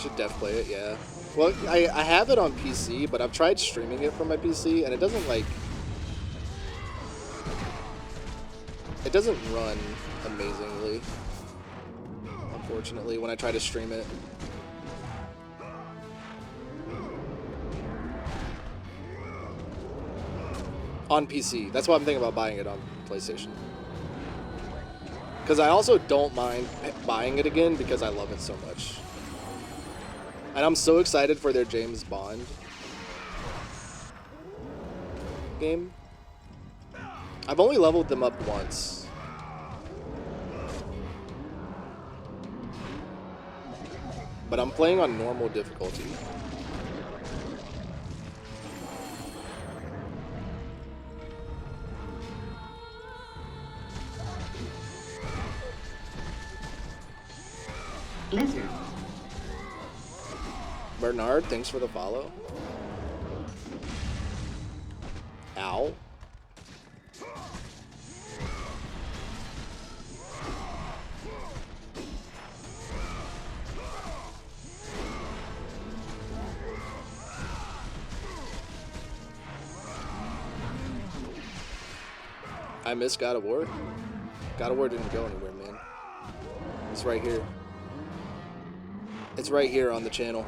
Should def play it, yeah. Well, I have it on PC, but I've tried streaming it from my PC, and it doesn't, like... It doesn't run amazingly, unfortunately, when I try to stream it. On PC. That's why I'm thinking about buying it on PlayStation. Because I also don't mind buying it again because I love it so much. And I'm so excited for their James Bond game. I've only leveled them up once. But I'm playing on normal difficulty. Blizzard. Bernard, thanks for the follow. Ow. I miss God of War. God of War didn't go anywhere, man. It's right here. It's right here on the channel.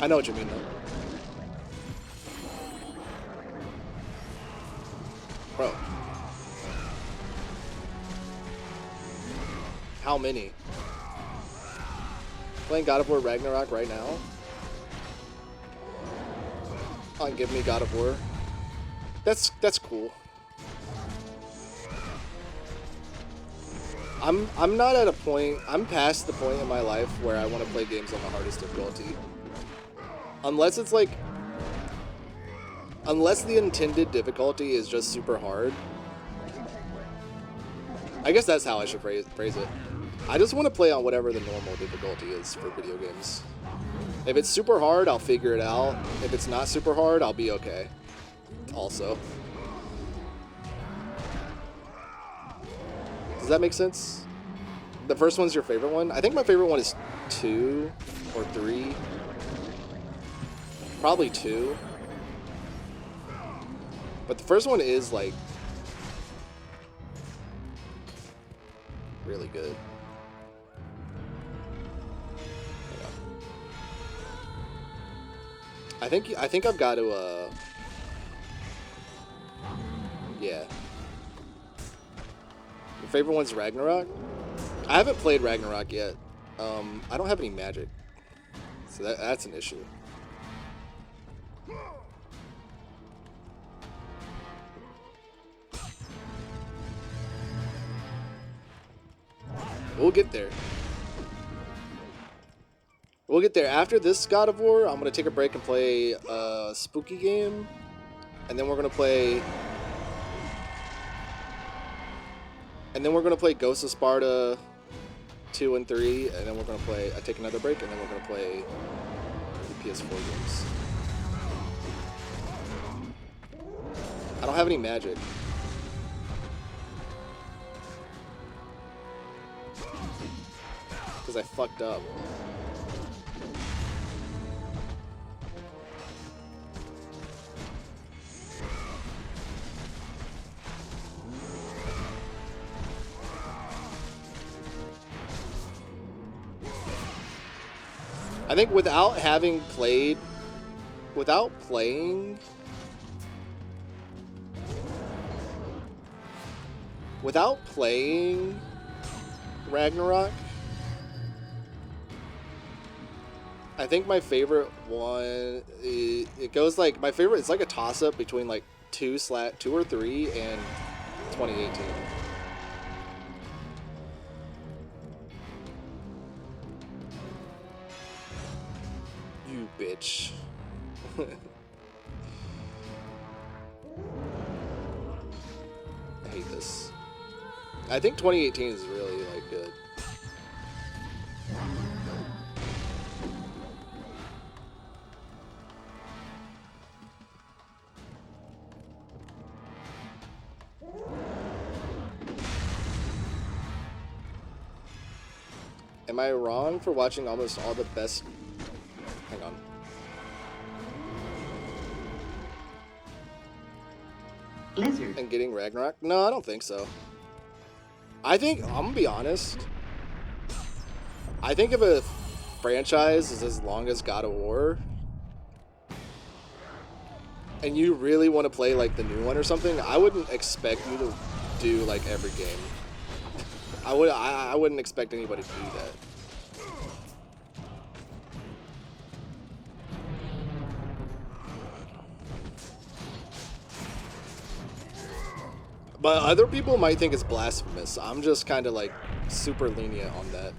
I know what you mean, though. Bro. How many? Playing God of War Ragnarok right now? Give me God of War. That's cool. I'm not at a point, I'm past the point in my life where I want to play games on the hardest difficulty. Unless it's like, unless the intended difficulty is just super hard. I guess that's how I should phrase it. I just want to play on whatever the normal difficulty is for video games. If it's super hard, I'll figure it out. If it's not super hard, I'll be okay. Also. Does that make sense? The first one's your favorite one? I think my favorite one is 2 or 3. Probably 2. But the first one is, like, really good. I think I've got to, yeah. favorite one's Ragnarok. I haven't played Ragnarok yet. I don't have any magic, so that's an issue. We'll get there. We'll get there. After this God of War, I'm going to take a break and play a spooky game. And then we're going to play... And then we're going to play Ghost of Sparta 2 and 3. And then we're going to play... I take another break, and then we're going to play the PS4 games. I don't have any magic. Because I fucked up. I think without playing Ragnarok, I think my favorite one, it goes like, my favorite, it's like a toss-up between like 2 or 3 and 2018. You bitch. I hate this. I think 2018 is really like good. Am I wrong for watching almost all the best... Hang on. Lizard. And getting Ragnarok? No, I don't think so. I think, I'm gonna be honest, I think if a franchise is as long as God of War, and you really want to play like the new one or something, I wouldn't expect you to do like every game. I wouldn't expect anybody to do that. But other people might think it's blasphemous. I'm just kind of like super lenient on that.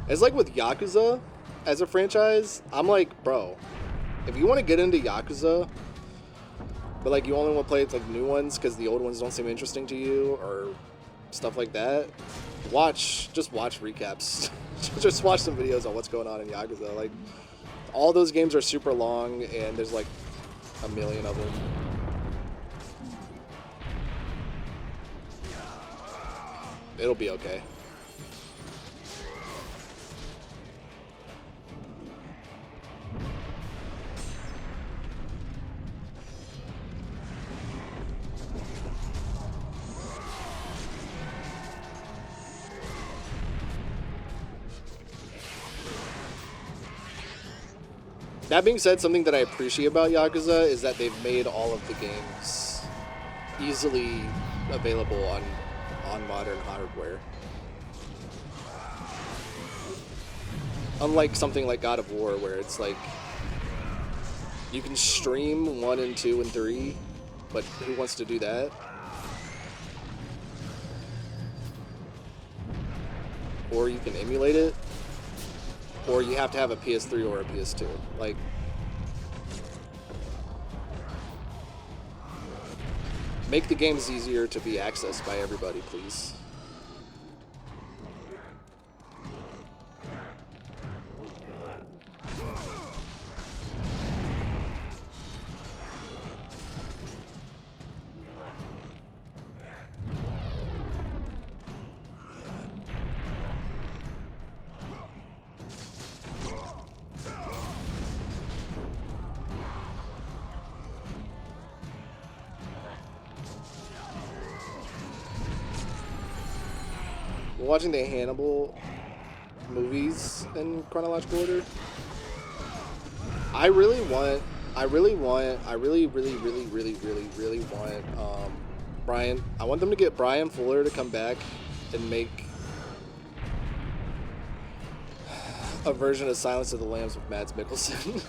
It's like with Yakuza as a franchise, I'm like, bro, if you want to get into Yakuza, but like you only want to play like new ones because the old ones don't seem interesting to you or stuff like that, just watch recaps. Just watch some videos on what's going on in Yakuza. Like, all those games are super long and there's like a million of them. It'll be okay. That being said, something that I appreciate about Yakuza is that they've made all of the games easily available on modern hardware. Unlike something like God of War, where it's like, you can stream 1 and 2 and 3, but who wants to do that? Or you can emulate it, or you have to have a PS3 or a PS2. Like, make the games easier to be accessed by everybody, please. watching the Hannibal movies in chronological order. I really, really want Brian. I want them to get Brian Fuller to come back and make a version of Silence of the Lambs with Mads Mikkelsen.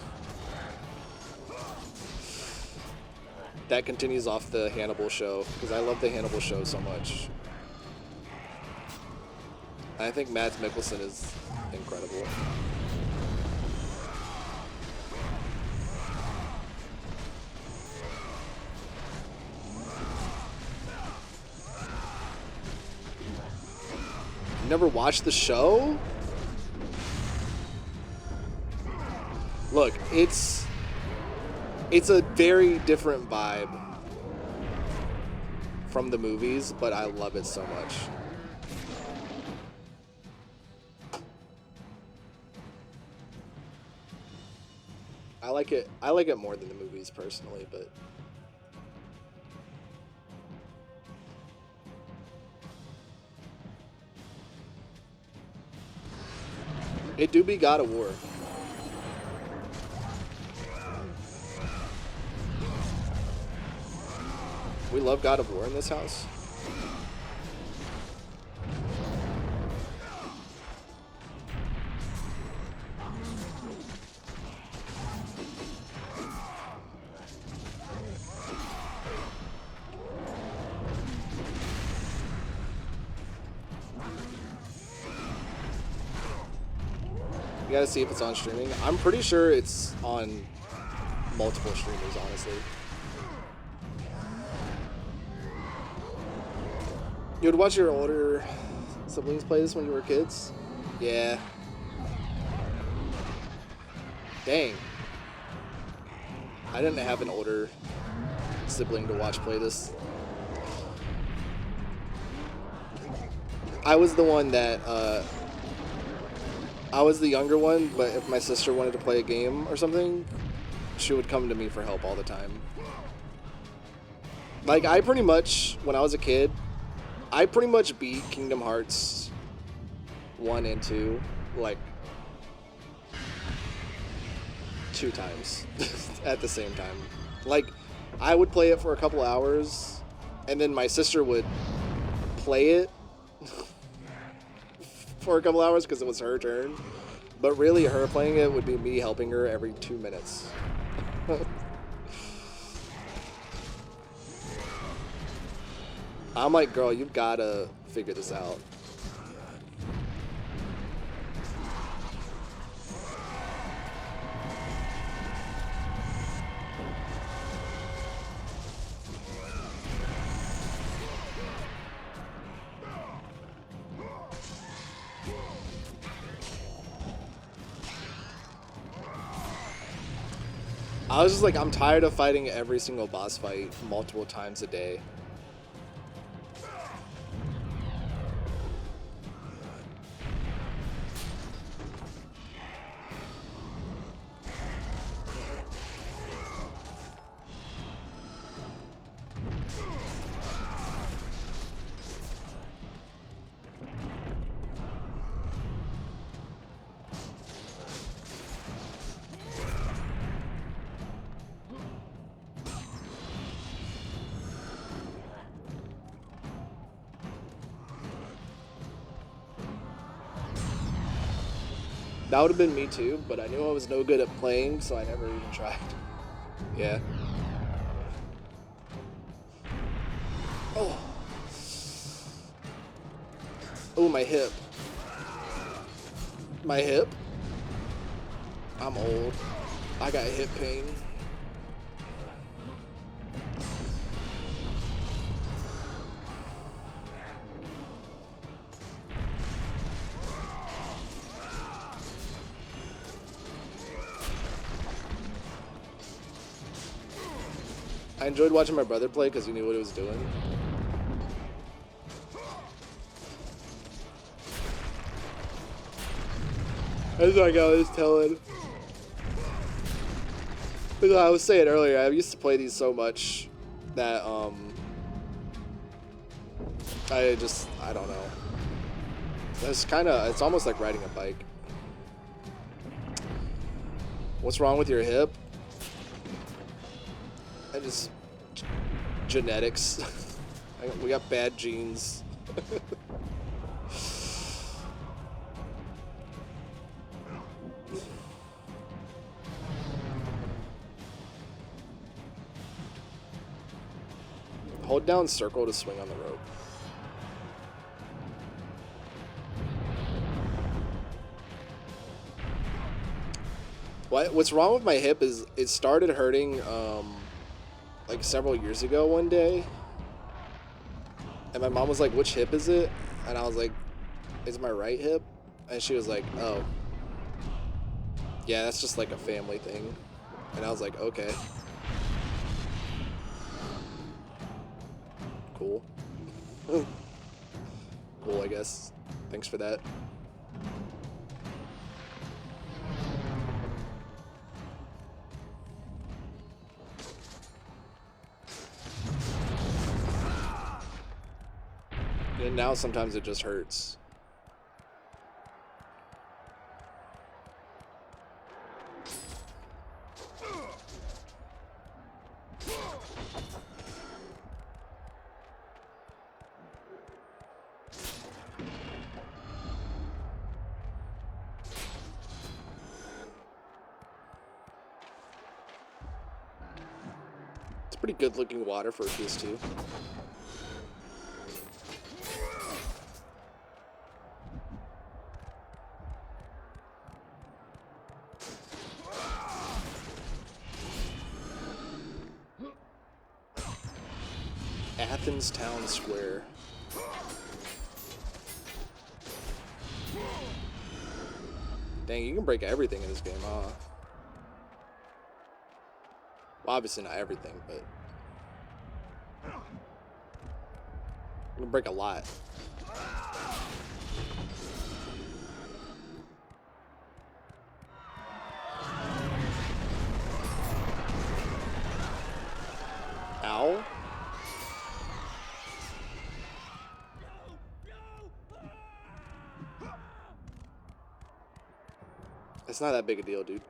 That continues off the Hannibal show, because I love the Hannibal show so much. I think Mads Mikkelsen is incredible. You never watched the show? Look, it's a very different vibe from the movies, but I love it so much. I like it more than the movies personally, but it do be God of War. We love God of War in this house. You gotta see if it's on streaming. I'm pretty sure it's on multiple streamers, honestly. You would watch your older siblings play this when you were kids? Yeah. Dang. I didn't have an older sibling to watch play this. I was the one that, I was the younger one, but if my sister wanted to play a game or something, she would come to me for help all the time. Like, I pretty much, when I was a kid, I pretty much beat Kingdom Hearts 1 and 2, like, 2 times at the same time. Like, I would play it for a couple hours, and then my sister would play it for a couple hours because it was her turn. But really, her playing it would be me helping her every 2 minutes. I'm like, girl, you've gotta figure this out. I was just like, I'm tired of fighting every single boss fight multiple times a day. That would have been me too, but I knew I was no good at playing, so I never even tried. Yeah. Oh. Oh, my hip. My hip? I'm old. I got hip pain. I enjoyed watching my brother play because he knew what he was doing. That's like I was telling. Because I was saying earlier, I used to play these so much that I don't know. It's almost like riding a bike. What's wrong with your hip? I just genetics. We got bad genes. Hold down circle to swing on the rope. What's wrong with my hip is it started hurting like several years ago one day. And my mom was like, "Which hip is it?" And I was like, "It's my right hip." And she was like, "Oh. Yeah, that's just like a family thing." And I was like, "Okay." Cool. Cool, I guess. Thanks for that. And now sometimes it just hurts. It's pretty good looking water for a PS2. Athens Town Square. Dang, you can break everything in this game, huh? Well, obviously not everything, but you can break a lot. Ow. It's not that big a deal, dude.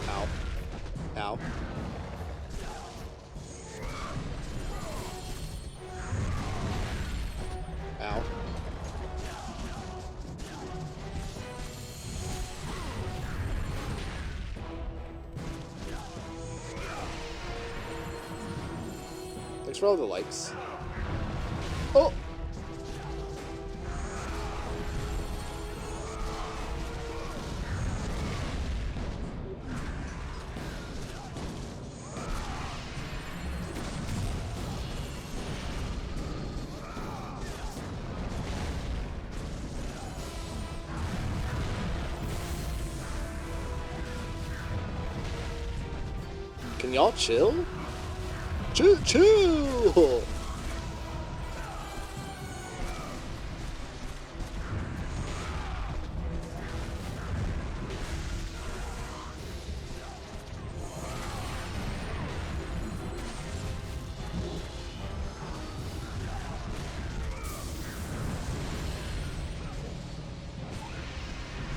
Ow. Ow. Ow. Thanks for all the likes. Oh! Can y'all chill? Chill!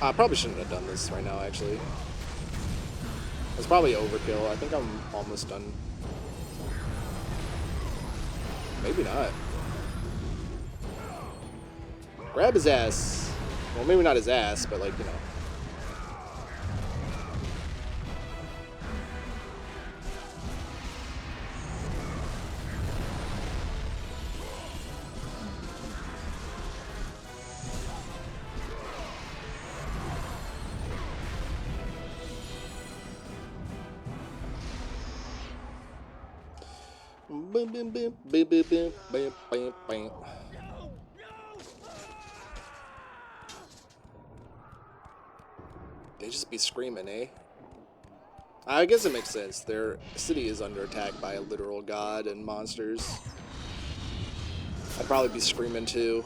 I probably shouldn't have done this right now, actually. It's probably overkill. I think I'm almost done. Maybe not. Grab his ass. Well, maybe not his ass, but like, you know. Boom, boom, boom, boom, boom, boom, bam, bam, bam. They just be screaming, eh? I guess it makes sense. Their city is under attack by a literal god and monsters. I'd probably be screaming too.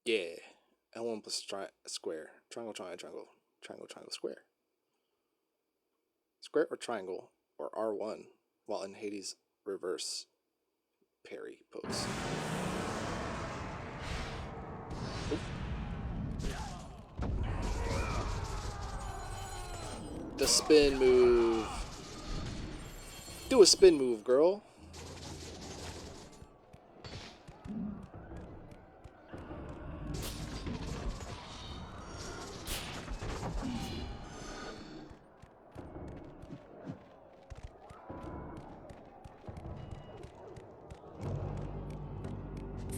Yeah. L1 plus square. Triangle, triangle, triangle. Triangle, triangle, square. Square or triangle or R1 while in Hades reverse parry pose. Oop. The spin move. Do a spin move, girl.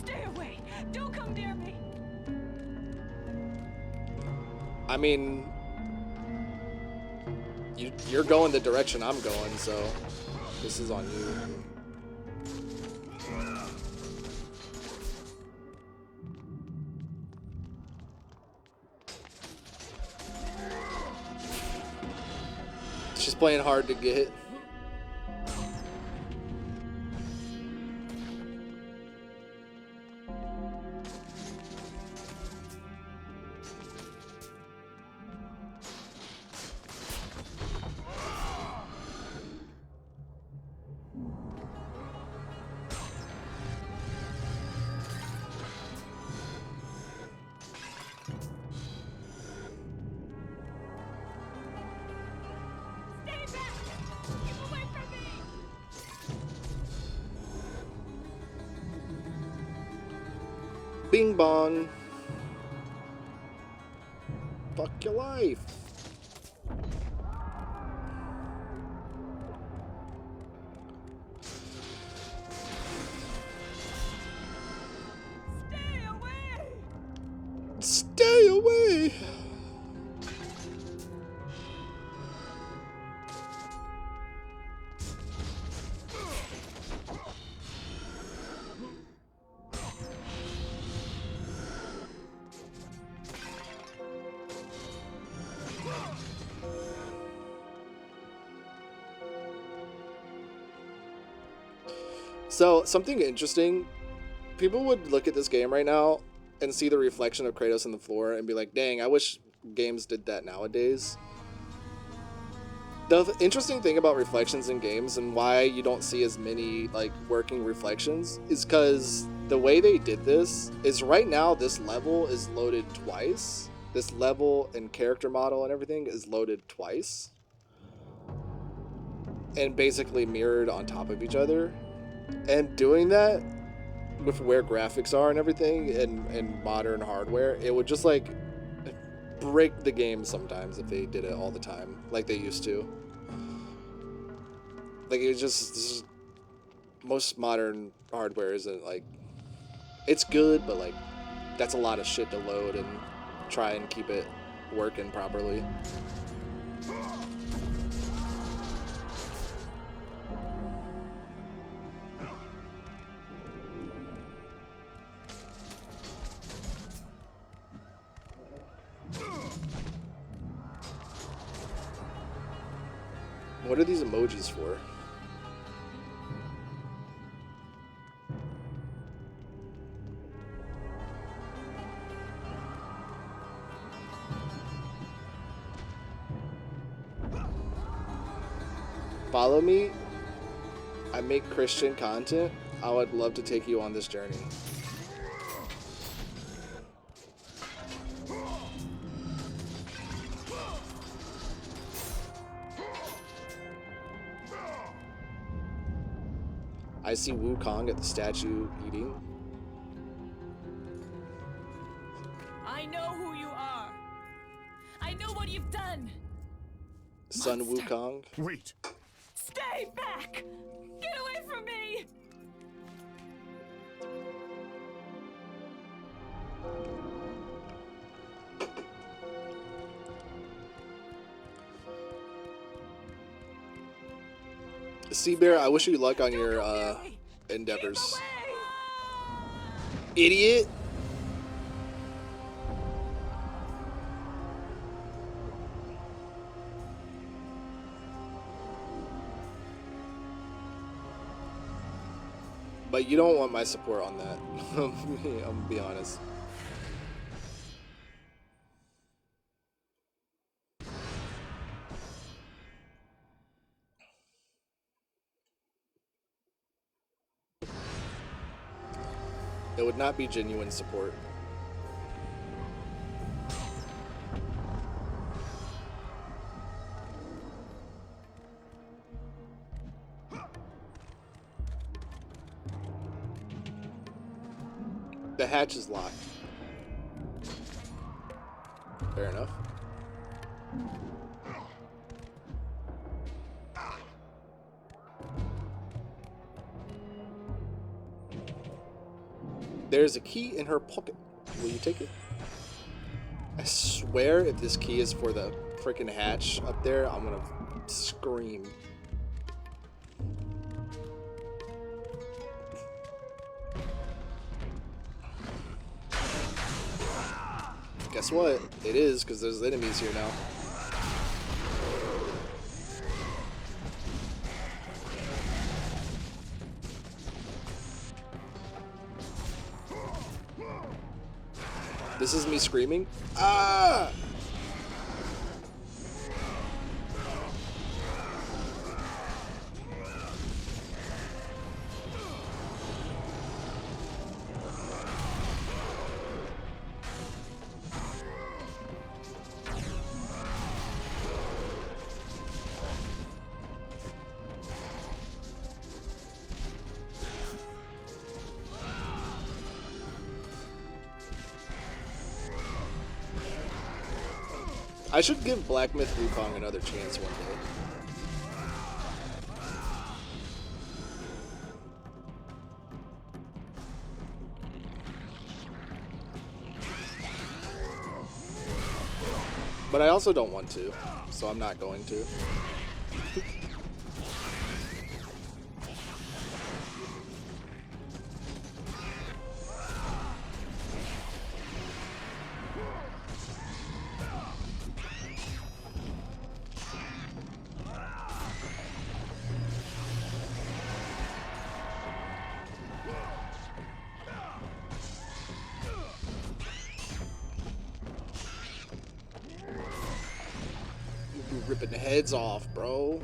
Stay away! Don't come near me! I mean, you're going the direction I'm going, so this is on you. She's playing hard to get. Bing bong. Fuck your life. Stay away! Stay away. So, something interesting, people would look at this game right now and see the reflection of Kratos on the floor and be like, dang, I wish games did that nowadays. The interesting thing about reflections in games and why you don't see as many like working reflections is because the way they did this is right now this level is loaded twice. This level and character model and everything is loaded twice and basically mirrored on top of each other. And doing that with where graphics are and everything and modern hardware, it would just like break the game sometimes if they did it all the time like they used to. Like it's just most modern hardware isn't like, it's good, but like that's a lot of shit to load and try and keep it working properly. What are these emojis for? Follow me. I make Christian content. I would love to take you on this journey. I see Wukong at the statue eating. I know who you are. I know what you've done. Son Monster. Wukong. Wait. Stay back! Get away from me! Sea Bear, I wish you luck on your endeavors. Idiot! But you don't want my support on that. I'm gonna be honest. It would not be genuine support. The hatch is locked. Fair enough. There's a key in her pocket. Will you take it? I swear if this key is for the freaking hatch up there, I'm gonna scream. Guess what? It is, because there's enemies here now. This is me screaming. Ah! I should give Black Myth Wukong another chance one day. But I also don't want to, so I'm not going to. Ripping heads off, bro.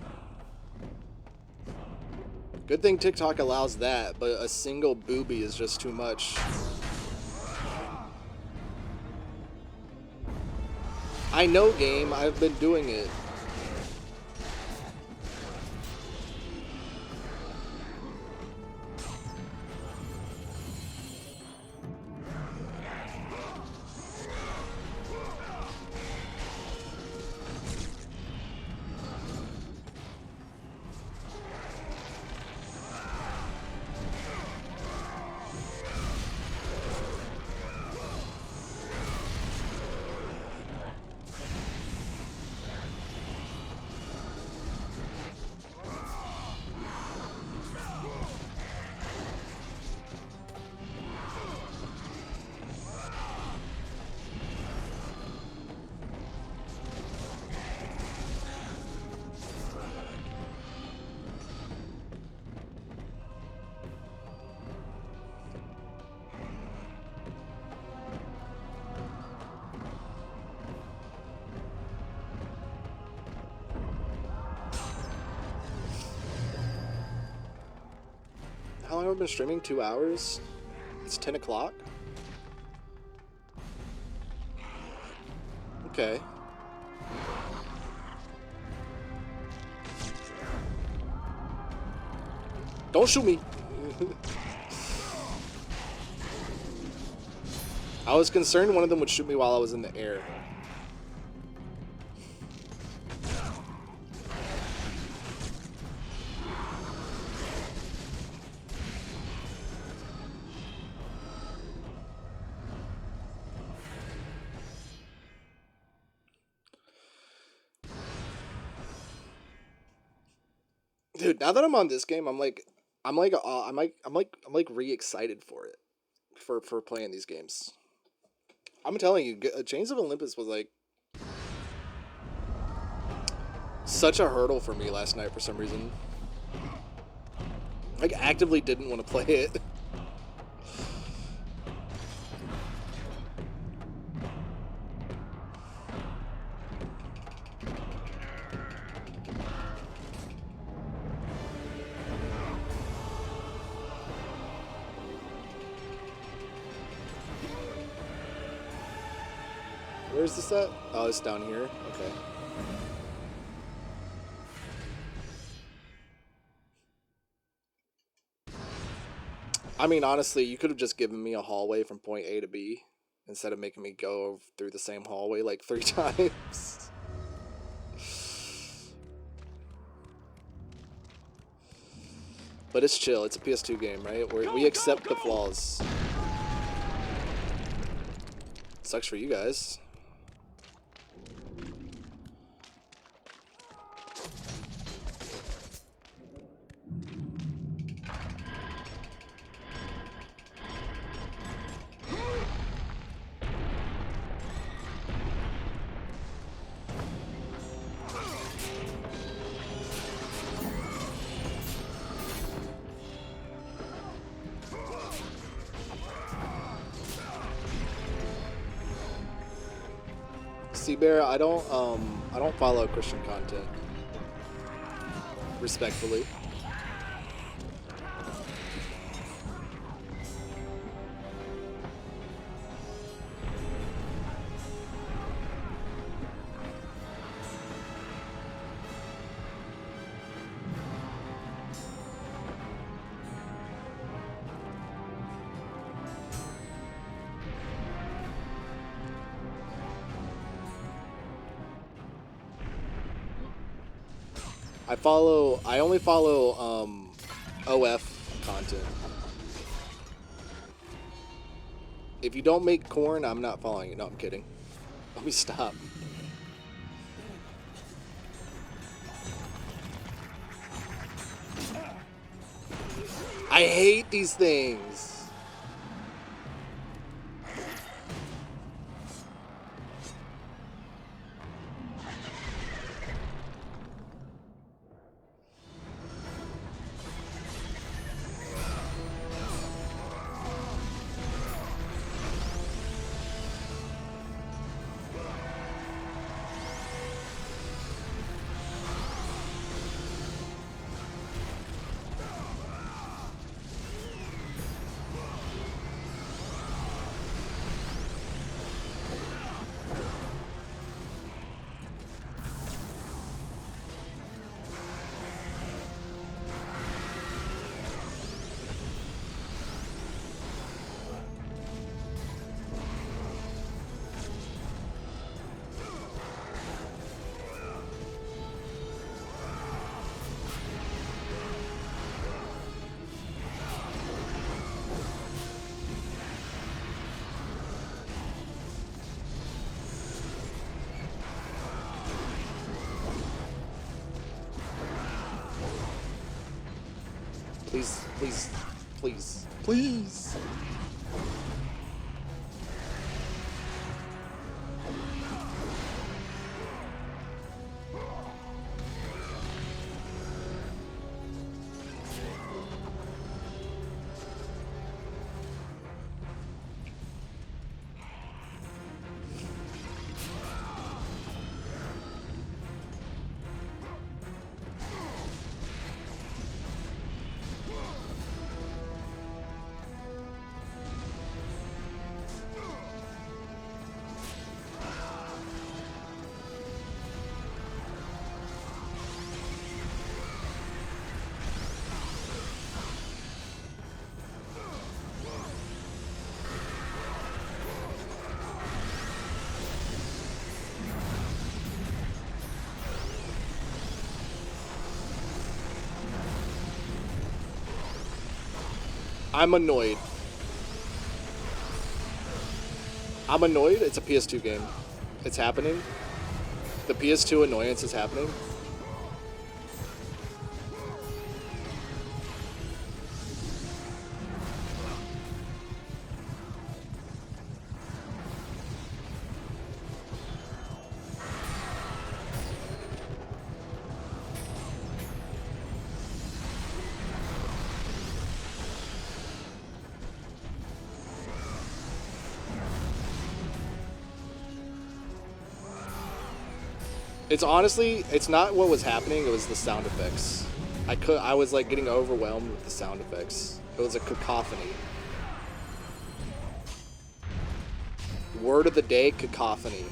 Good thing TikTok allows that, but a single boobie is just too much. I know, game. I've been doing it. How long have I been streaming? 2 hours? It's 10 o'clock? Okay. Don't shoot me! I was concerned one of them would shoot me while I was in the air. Dude, now that I'm on this game, I'm re-excited for it, for playing these games. I'm telling you, Chains of Olympus was like such a hurdle for me last night for some reason. Like, actively didn't want to play it. Where's this at? Oh, it's down here. Okay. I mean, honestly, you could have just given me a hallway from point A to B instead of making me go through the same hallway like 3 times. But it's chill. It's a PS2 game, right? We accept the flaws. Sucks for you guys. Bear, I don't follow Christian content. Respectfully. I only follow OF content. If you don't make corn, I'm not following it. No, I'm kidding. Let me stop. I hate these things. Please, please, please, please. I'm annoyed. I'm annoyed. It's a PS2 game. It's happening. The PS2 annoyance is happening. It's honestly, it's not what was happening, it was the sound effects. I was like getting overwhelmed with the sound effects. It was a cacophony. Word of the day, cacophony.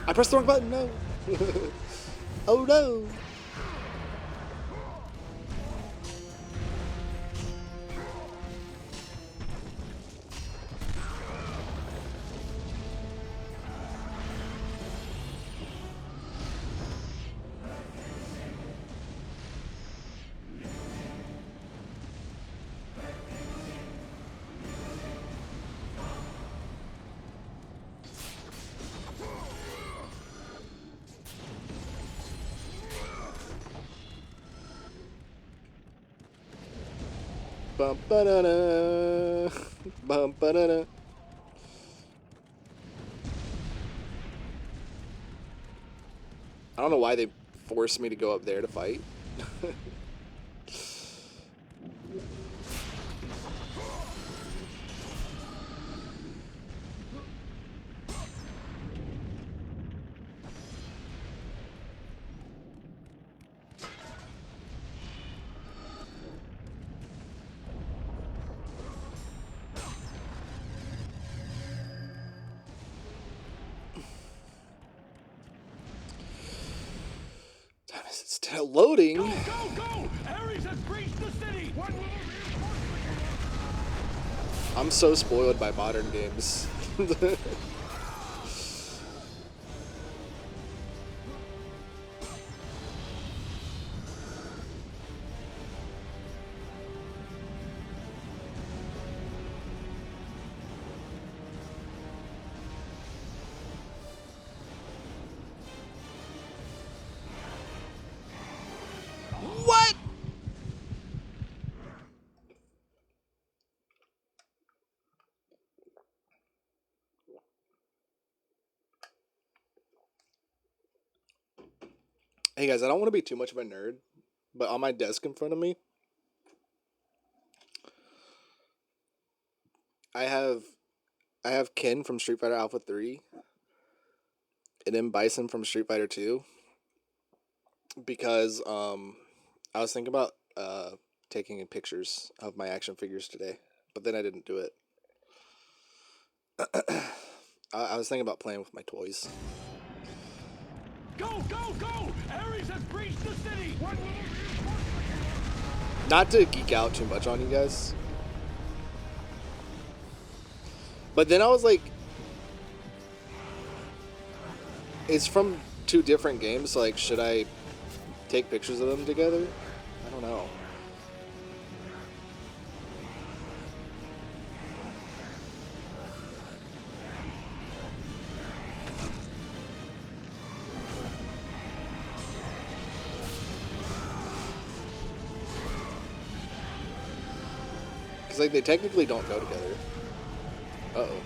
I pressed the wrong button, no. Oh no. Bum ba da da. Bum ba da da. I don't know why they forced me to go up there to fight. Damn, is it still loading? Go, go, go! Ares has breached the city! I'm so spoiled by modern games. What? Hey guys, I don't want to be too much of a nerd, but on my desk in front of me, I have Ken from Street Fighter Alpha 3 and then Bison from Street Fighter 2 because I was thinking about taking pictures of my action figures today, but then I didn't do it. I was thinking about playing with my toys. Go, go, go! Ares has breached the city! Not to geek out too much on you guys, but then I was like, it's from two different games, so like, should I take pictures of them together? I don't know. Because like, they technically don't go together. Uh-oh.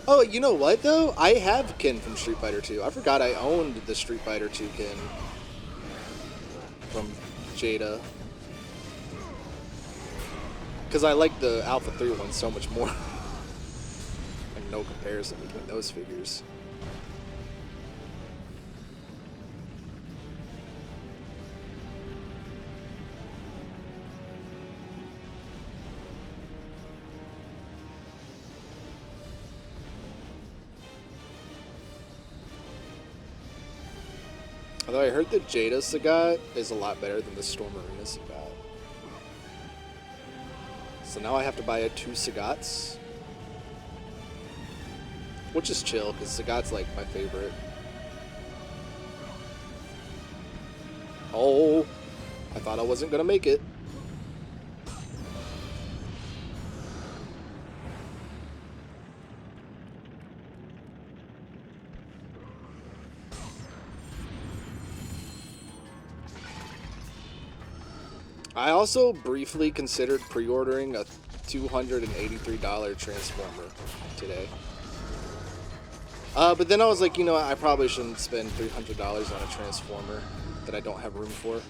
Oh, you know what though? I have Ken from Street Fighter 2. I forgot I owned the Street Fighter 2 Ken from Jada. Because I like the Alpha 3 one so much more. Like, no comparison between those figures. Although I heard the Jada Sagat is a lot better than the Storm Arena Sagat. So now I have to buy 2 Sagats. Which is chill, because Sagat's like my favorite. Oh, I thought I wasn't gonna make it. I also briefly considered pre-ordering a $283 Transformer today. But then I was like, you know, I probably shouldn't spend $300 on a Transformer that I don't have room for.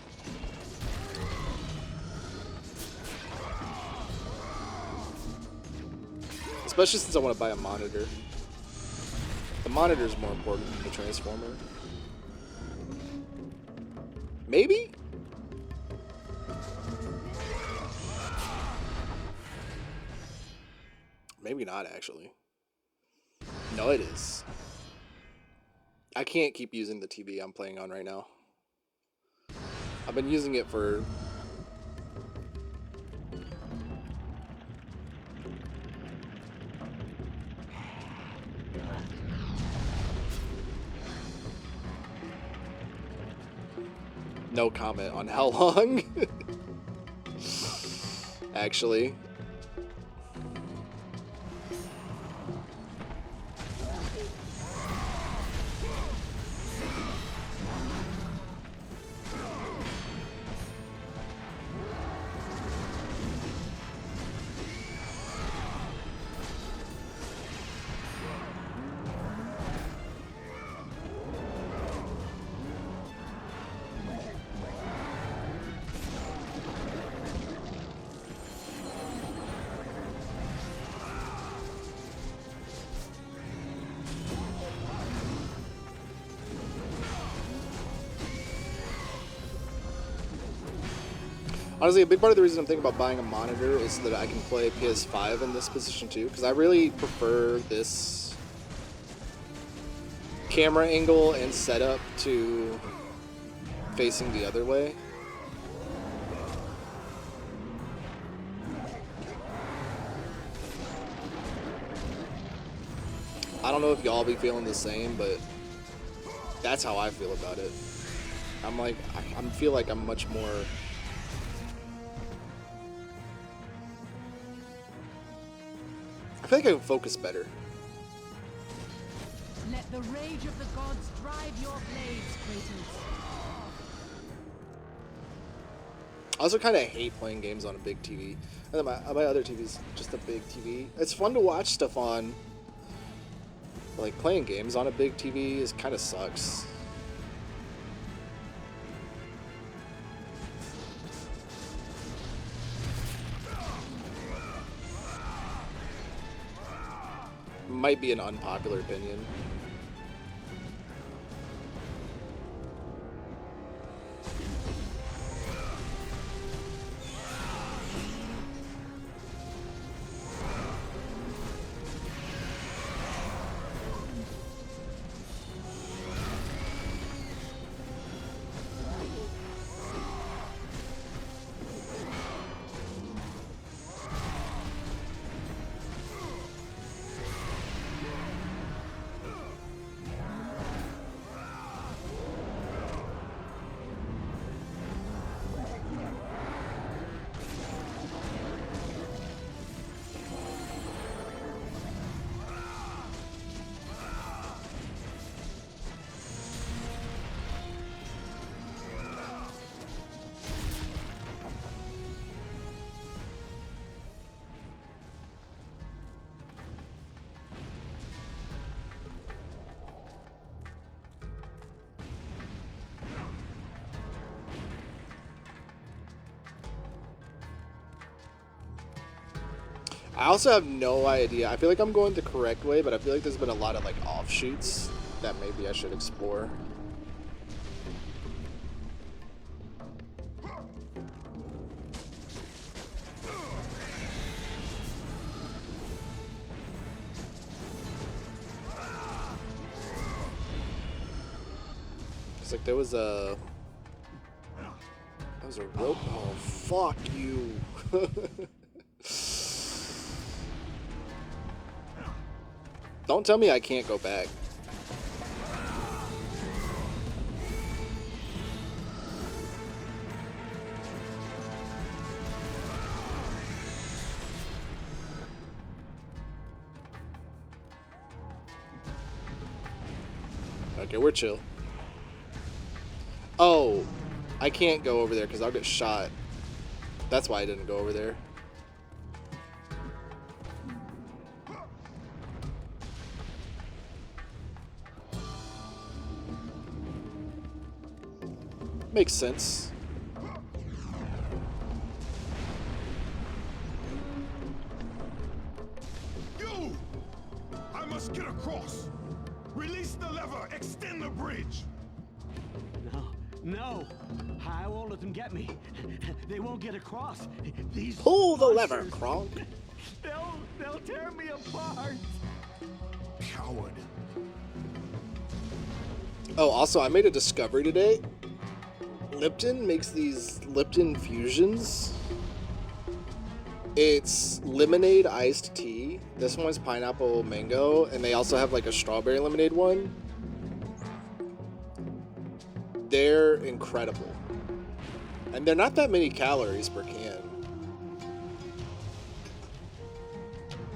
Especially since I want to buy a monitor. The monitor is more important than the Transformer. Maybe? Maybe not, actually. No, it is. I can't keep using the TV I'm playing on right now. I've been using it for... No comment on how long. Actually. Honestly, a big part of the reason I'm thinking about buying a monitor is so that I can play PS5 in this position too, because I really prefer this camera angle and setup to facing the other way. I don't know if y'all be feeling the same, but that's how I feel about it. I'm like, I feel like I'm much more... I feel like I can focus better. Let the rage of the gods drive your blades, Kratos. I also kind of hate playing games on a big TV. And then my other TV's just a big TV. It's fun to watch stuff on. Like, playing games on a big TV is kind of sucks. Might be an unpopular opinion. I also have no idea. I feel like I'm going the correct way, but I feel like there's been a lot of like offshoots that maybe I should explore. Because like there was a... That was a rope. Oh, fuck you. Don't tell me I can't go back. Okay, we're chill. Oh, I can't go over there because I'll get shot. That's why I didn't go over there. Makes sense. You! I must get across. Release the lever. Extend the bridge. No. I won't let them get me. They won't get across. These Pull the lever, monsters, Kronk. They'll tear me apart. Coward. Oh, also, I made a discovery today. Lipton makes these Lipton fusions. It's lemonade iced tea. This one's pineapple mango, and they also have like a strawberry lemonade one. They're incredible. And they're not that many calories per can.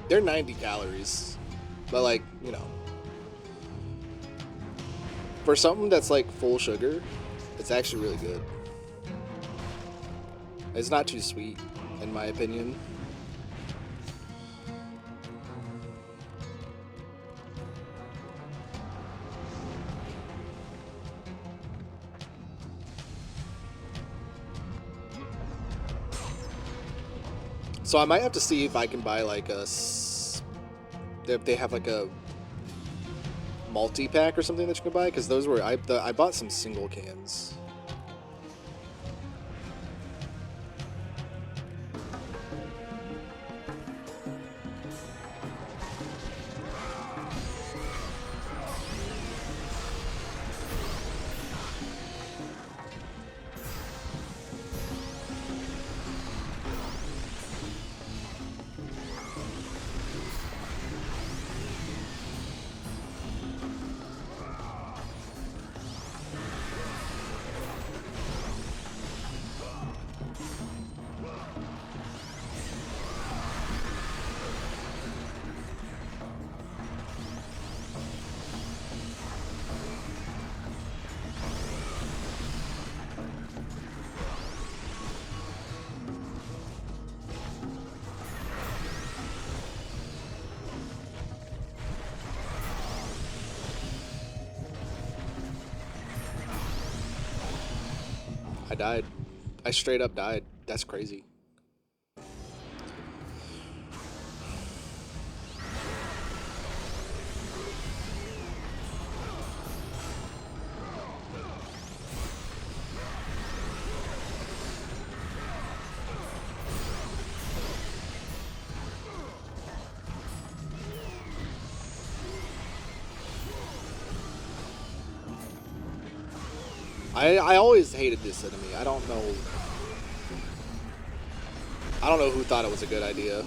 They're 90 calories. But like, you know, for something that's like full sugar, it's actually really good. It's not too sweet, in my opinion. So I might have to see if I can buy like a... If they have like a multi-pack or something that you can buy, because those were... I bought some single cans. I died. I straight up died. That's crazy. I always hated this enemy. I don't know who thought it was a good idea.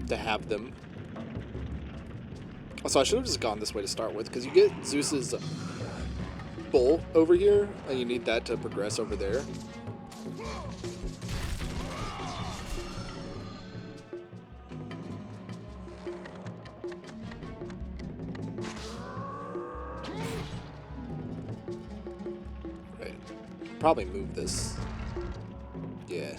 To have them. So I should have just gone this way to start with, because you get Zeus's bolt over here, and you need that to progress over there. Probably move this. Yeah.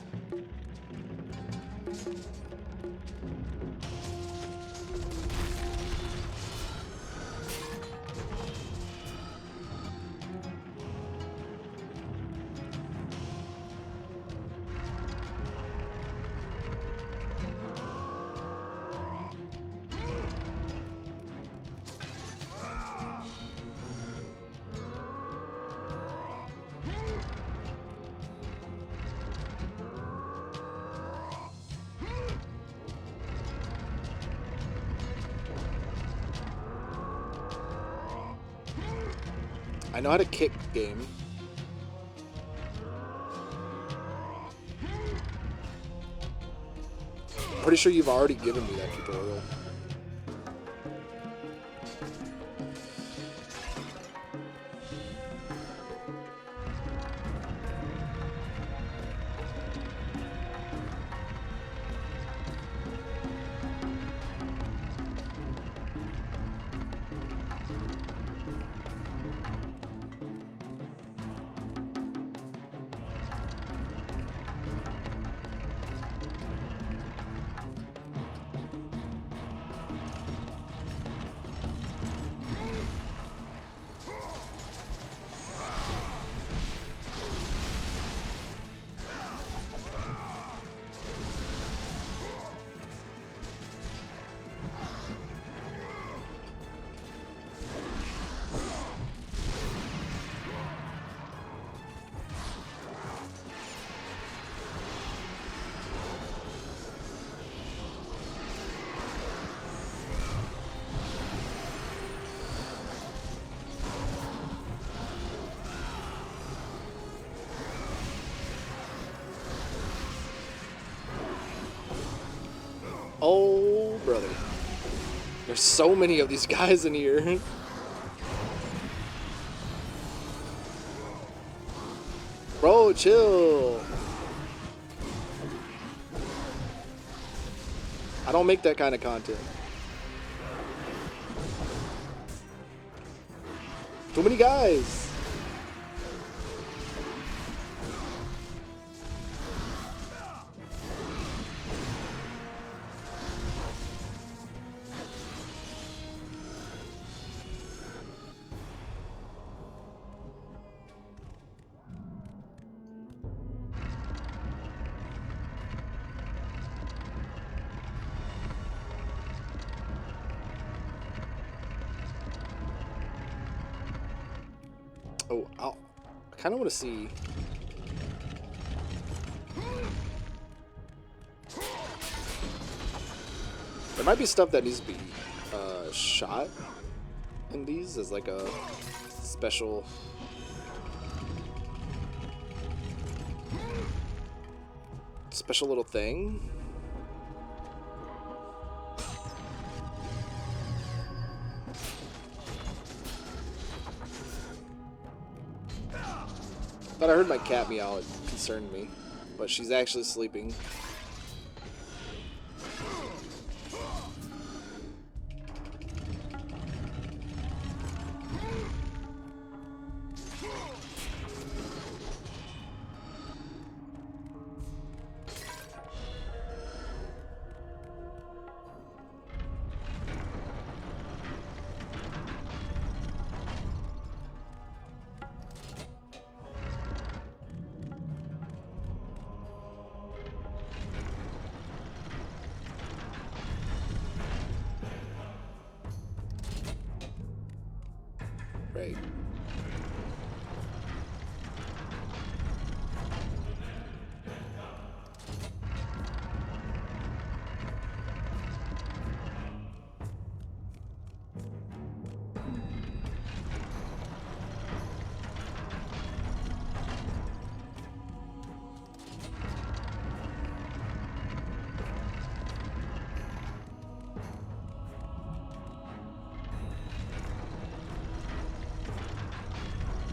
I know how to kick game. Pretty sure you've already given me that tutorial. Oh, brother. There's so many of these guys in here. Bro, chill. I don't make that kind of content. Too many guys. Oh, I kind of want to see. There might be stuff that needs to be shot in these as like a special. Special little thing. Thought I heard my cat meow. It concerned me, but she's actually sleeping. Right.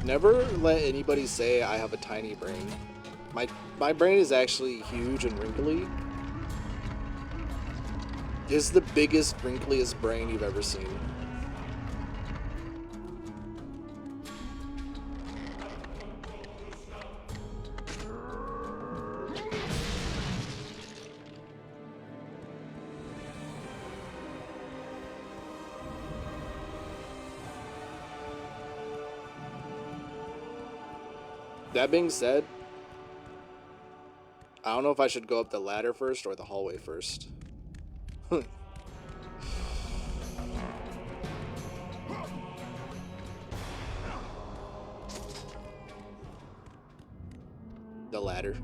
Never let anybody say I have a tiny brain. My brain is actually huge and wrinkly. It's the biggest, wrinkliest brain you've ever seen. That being said, I don't know if I should go up the ladder first or the hallway first. The ladder.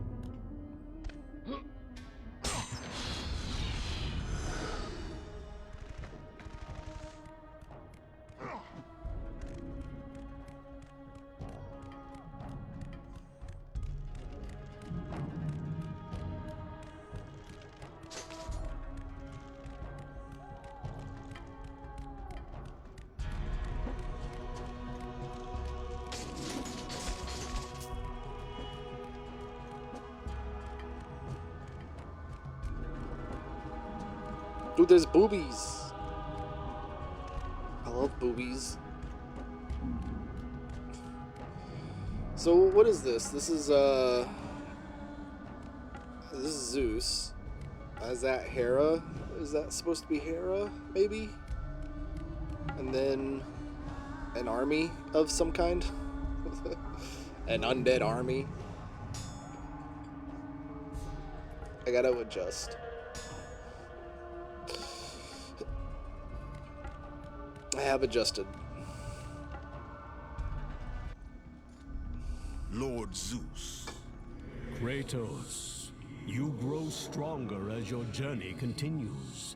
Dude, there's boobies. I love boobies. So what is this? This is Zeus. Is that Hera? Is that supposed to be Hera, maybe? And then an army of some kind? An undead army? I gotta adjust. I have adjusted. Lord Zeus. Kratos, you grow stronger as your journey continues.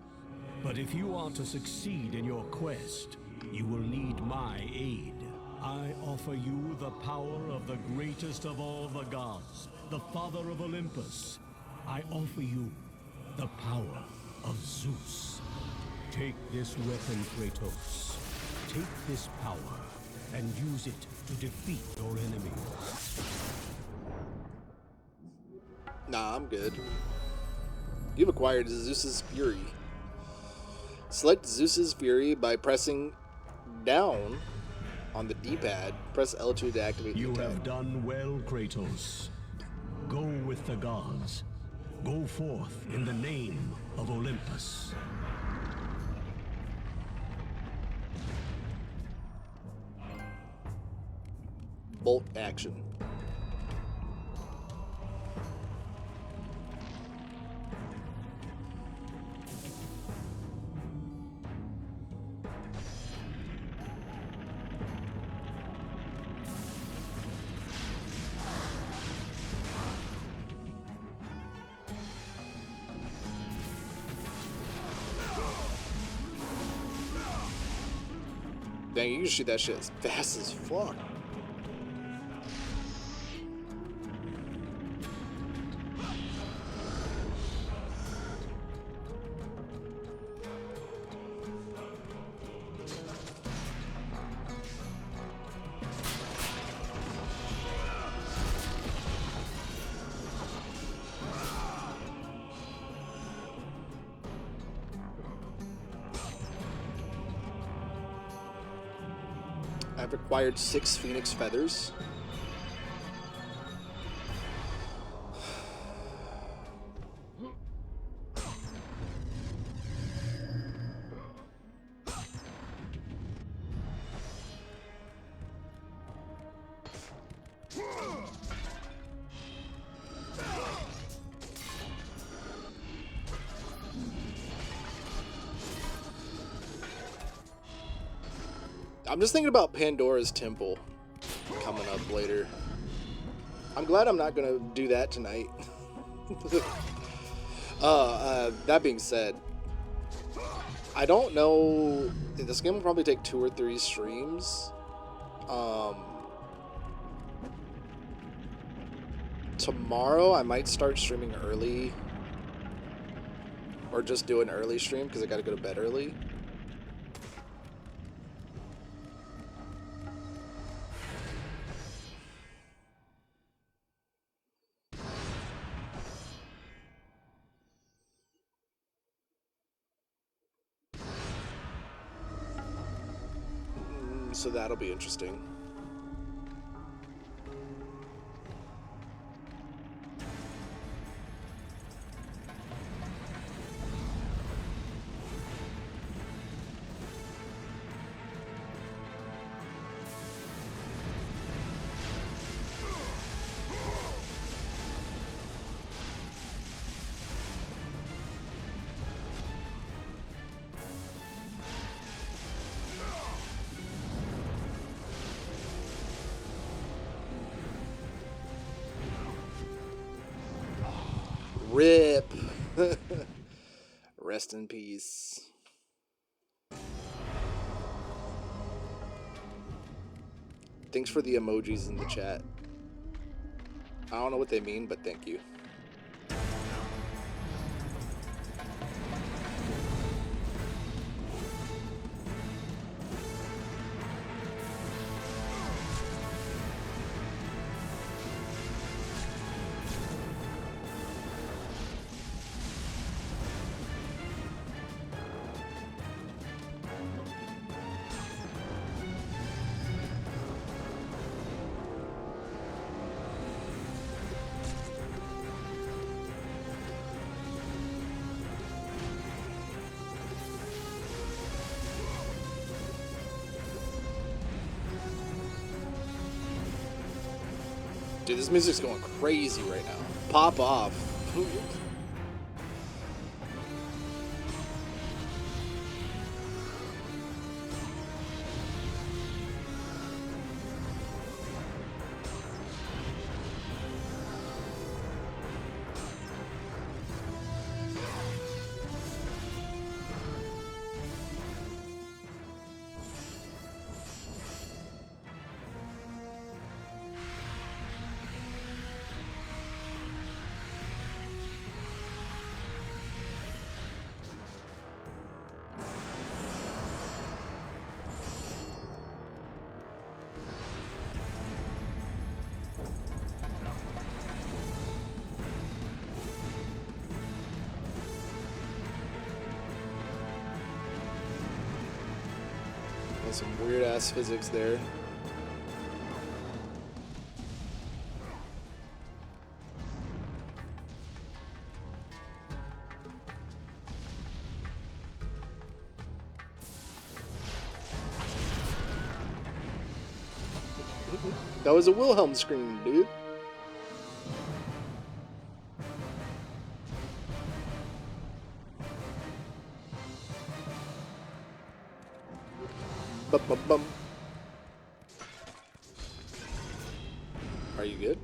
But if you are to succeed in your quest, you will need my aid. I offer you the power of the greatest of all the gods, the father of Olympus. I offer you the power of Zeus. Take this weapon, Kratos. Take this power and use it to defeat your enemies. Nah, I'm good. You've acquired Zeus's Fury. Select Zeus's Fury by pressing down on the D-pad. Press L2 to activate the attack. You have done well, Kratos. Go with the gods. Go forth in the name of Olympus. Bolt action. Dang, you can shoot that shit as fast as fuck. I've acquired 6 Phoenix Feathers. I'm just thinking about Pandora's Temple coming up later. I'm glad I'm not gonna do that tonight. That being said, I don't know. This game will probably take 2 or 3 streams. Tomorrow I might start streaming early, or just do an early stream because I gotta go to bed early. So that'll be interesting. RIP. Rest in peace. Thanks for the emojis in the chat. I don't know what they mean, but thank you. Dude, this music's going crazy right now. Pop off. Some weird ass physics there. That was a Wilhelm scream, dude. Bum, bum, bum. Are you good?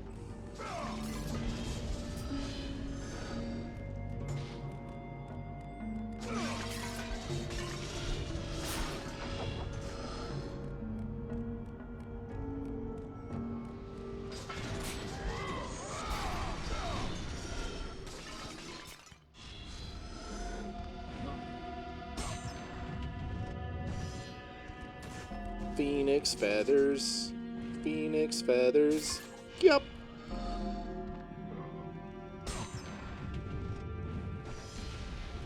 Phoenix feathers. Phoenix feathers. Yep.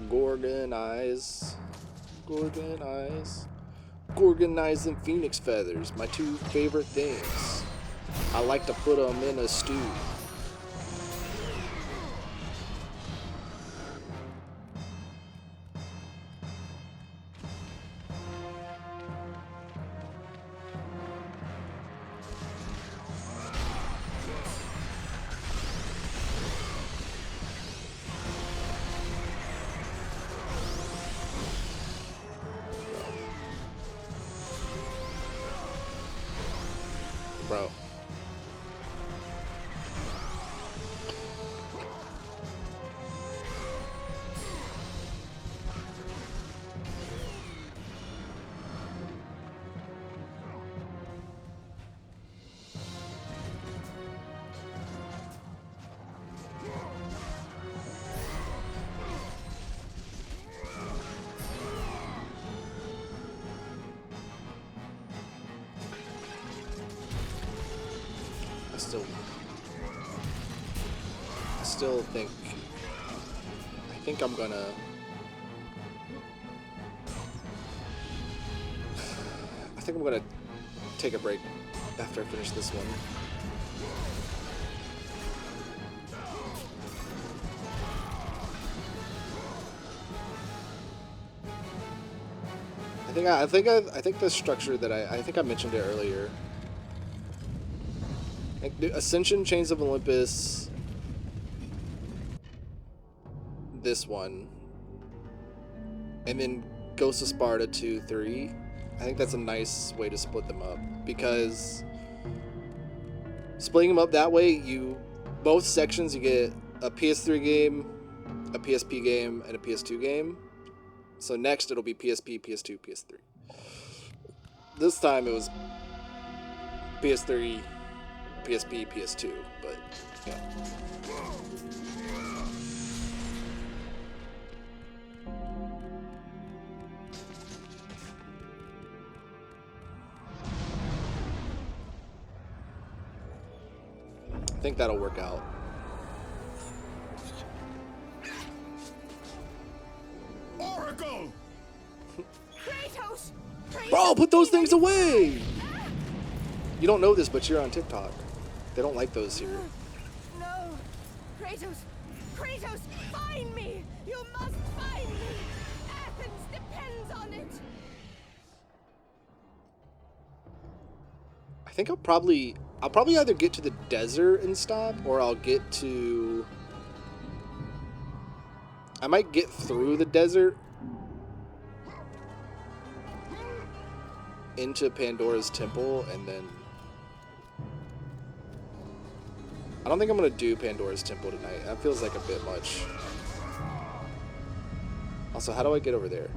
Gorgon eyes. Gorgon eyes. Gorgon eyes and phoenix feathers. My two favorite things. I like to put them in a stew. Bro. I still think I'm gonna take a break after I finish this one. I think the structure that I think I mentioned it earlier. Like the Ascension, Chains of Olympus, this one, and then Ghost of Sparta 2, 3. I think that's a nice way to split them up, because splitting them up that way, both sections you get a PS3 game, a PSP game, and a PS2 game. So next it'll be PSP, PS2, PS3. This time it was PS3, PSP, PS2, but yeah. I think that'll work out. Oracle! Kratos! Bro, put those things away! You don't know this, but you're on TikTok. They don't like those here. No! Kratos! Kratos! Find me! You must find me! Athens depends on it! I think I'll probably either get to the desert and stop, or I'll get to... I might get through the desert into Pandora's Temple, and then... I don't think I'm going to do Pandora's Temple tonight. That feels like a bit much. Also, how do I get over there?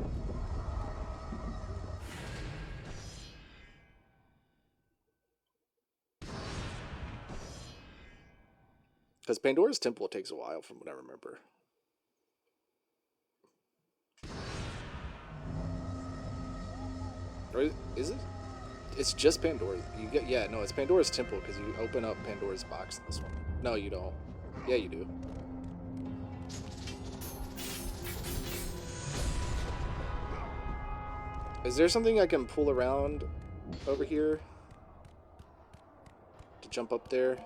Because Pandora's Temple takes a while from what I remember. Or is it? It's just Pandora. You get, yeah, no, it's Pandora's Temple because you open up Pandora's box in this one. No, you don't. Yeah, you do. Is there something I can pull around over here to jump up there?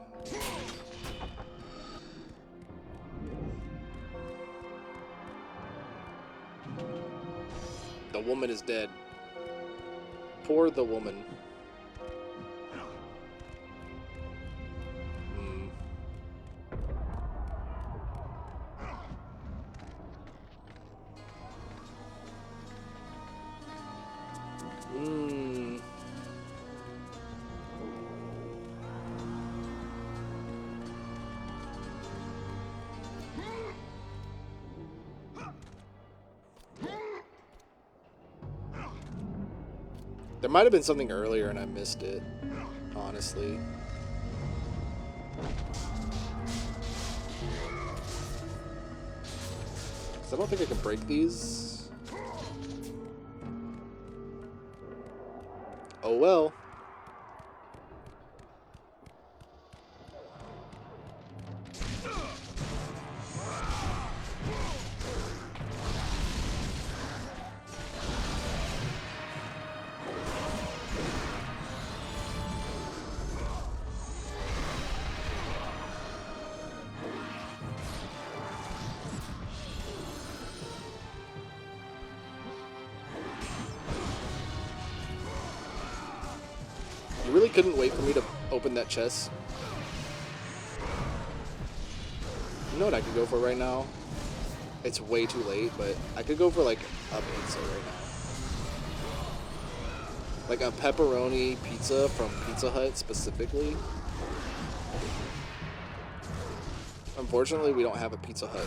The woman is dead. Poor the woman. There might have been something earlier and I missed it, honestly. I don't think I can break these. Oh well. You really couldn't wait for me to open that chest. You know what I could go for right now? It's way too late, but I could go for like a pizza right now. Like a pepperoni pizza from Pizza Hut specifically. Unfortunately, we don't have a Pizza Hut.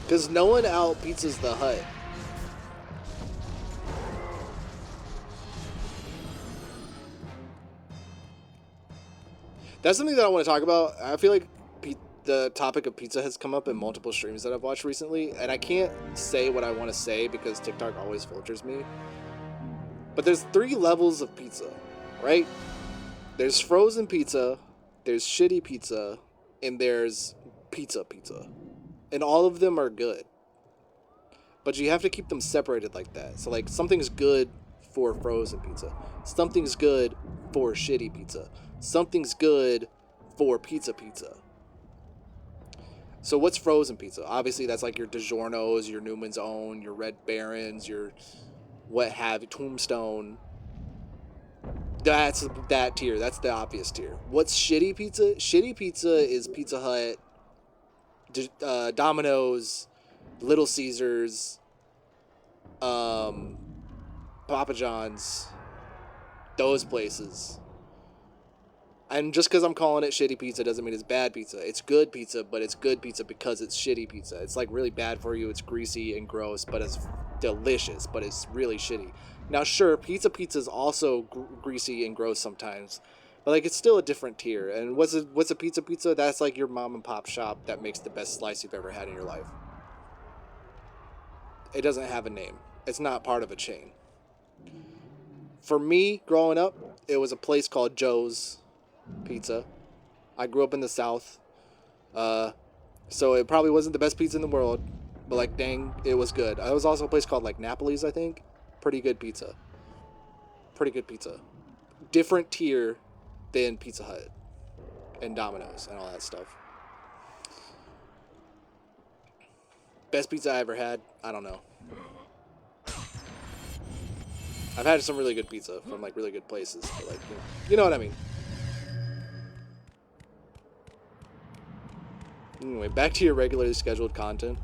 Because no one out pizzas the Hut. That's something that I want to talk about. I feel like the topic of pizza has come up in multiple streams that I've watched recently, and I can't say what I want to say because TikTok always filters me. But there's 3 levels of pizza, right? There's frozen pizza, there's shitty pizza, and there's pizza. And all of them are good. But you have to keep them separated like that. So like something's good for frozen pizza. Something's good for shitty pizza. Something's good for pizza. So what's frozen pizza? Obviously that's like your DiGiorno's, your Newman's Own, your Red Baron's, your what have you, Tombstone. That's that tier. That's the obvious tier. What's shitty pizza? Shitty pizza is Pizza Hut, Domino's, Little Caesars, Papa John's, those places. And just because I'm calling it shitty pizza doesn't mean it's bad pizza. It's good pizza, but it's good pizza because it's shitty pizza. It's like really bad for you. It's greasy and gross, but it's delicious, but it's really shitty. Now, sure, pizza is also greasy and gross sometimes, but like it's still a different tier. And what's a pizza? That's like your mom and pop shop that makes the best slice you've ever had in your life. It doesn't have a name. It's not part of a chain. For me, growing up, it was a place called Joe's Pizza. I grew up in the South, so it probably wasn't the best pizza in the world, but like dang, it was good. There was also a place called like Napoli's, I think. Pretty good pizza. Different tier than Pizza Hut and Domino's and all that stuff. Best pizza I ever had? I don't know. I've had some really good pizza from like really good places, but like you know what I mean. Anyway, back to your regularly scheduled content.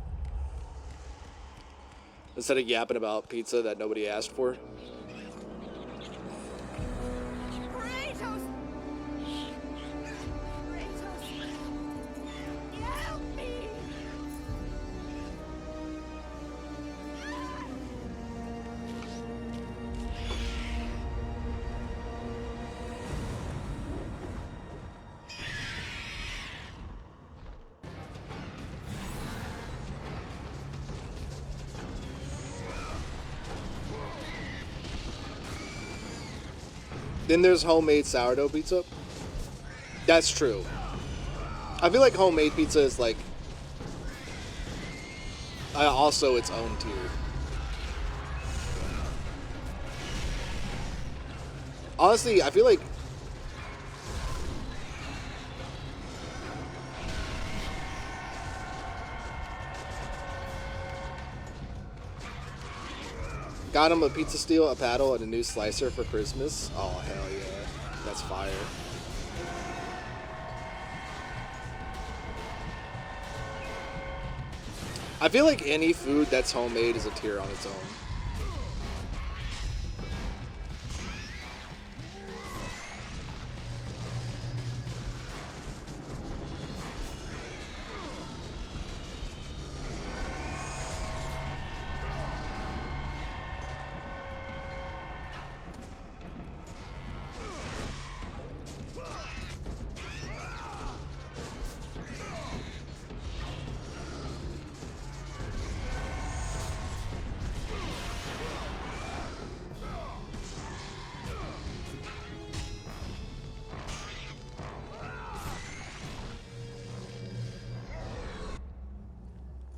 Instead of yapping about pizza that nobody asked for. Kratos! Kratos! Help me! Then there's homemade sourdough pizza. That's true. I feel like homemade pizza is like also its own tier. Honestly, I feel like got him a pizza steel, a paddle, and a new slicer for Christmas. Oh, hell yeah. That's fire. I feel like any food that's homemade is a tier on its own.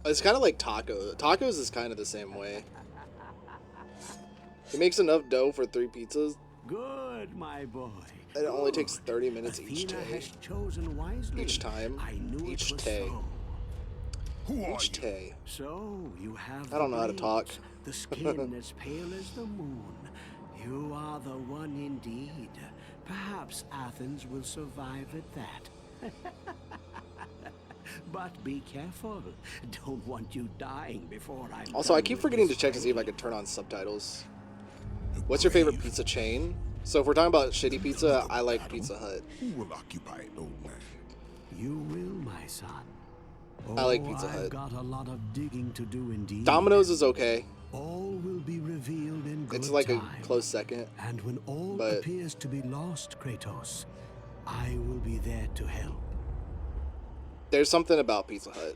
It's kind of like tacos. Tacos is kind of the same way. It makes enough dough for 3 pizzas. Good, my boy. And it only takes 30 minutes each Athena day. has chosen wisely. Each time. I knew Each it was day. so. Who are Each you? day. So you have. I don't know how to talk. The skin as pale as the moon. You are the one indeed. Perhaps Athens will survive at that. But be careful. Don't want you dying before I'm Also, I done keep with forgetting to this check to see if I trade. can turn on subtitles. What's your favorite pizza chain? So if we're talking about shitty pizza, I like Pizza Hut. Who will occupy it, old man? You will, my son. I like Pizza Hut. I've got a lot of digging to do indeed. Domino's is okay. All will be revealed in good It's like time. a close second. And when all but appears to be lost, Kratos, I will be there to help. there's something about Pizza Hut.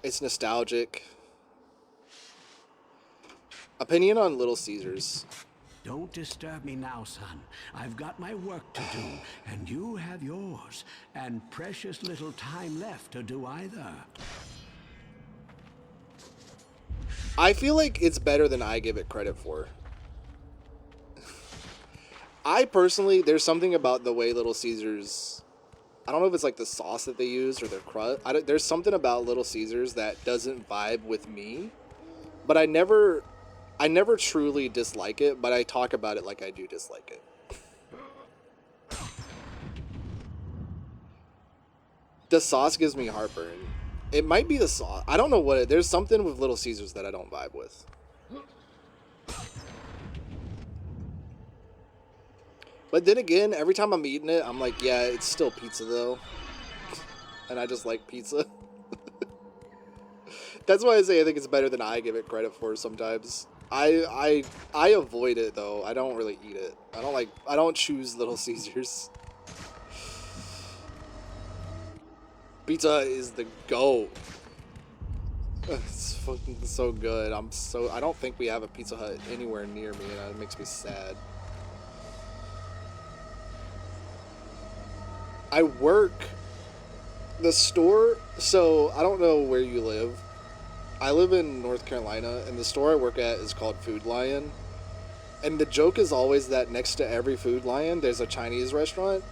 It's nostalgic. Opinion on Little Caesars. Don't disturb me now, son. I've got my work to do, and you have yours, and precious little time left to do either. I feel like it's better than I give it credit for. I personally, there's something about the way Little Caesars, I don't know if it's like the sauce that they use or their crust. There's something about Little Caesars that doesn't vibe with me, but I never truly dislike it, but I talk about it like I do dislike it. The sauce gives me heartburn. It might be the sauce. I don't know what it. There's something with Little Caesars that I don't vibe with. But then again, every time I'm eating it, I'm like, yeah, it's still pizza though. And I just like pizza. That's why I say I think it's better than I give it credit for sometimes. I avoid it though. I don't really eat it. I don't choose Little Caesars. Pizza is the GOAT. It's fucking so good. I don't think we have a Pizza Hut anywhere near me, and it makes me sad. I work the store, so I don't know where you live. I live in North Carolina, and the store I work at is called Food Lion. And the joke is always that next to every Food Lion, there's a Chinese restaurant.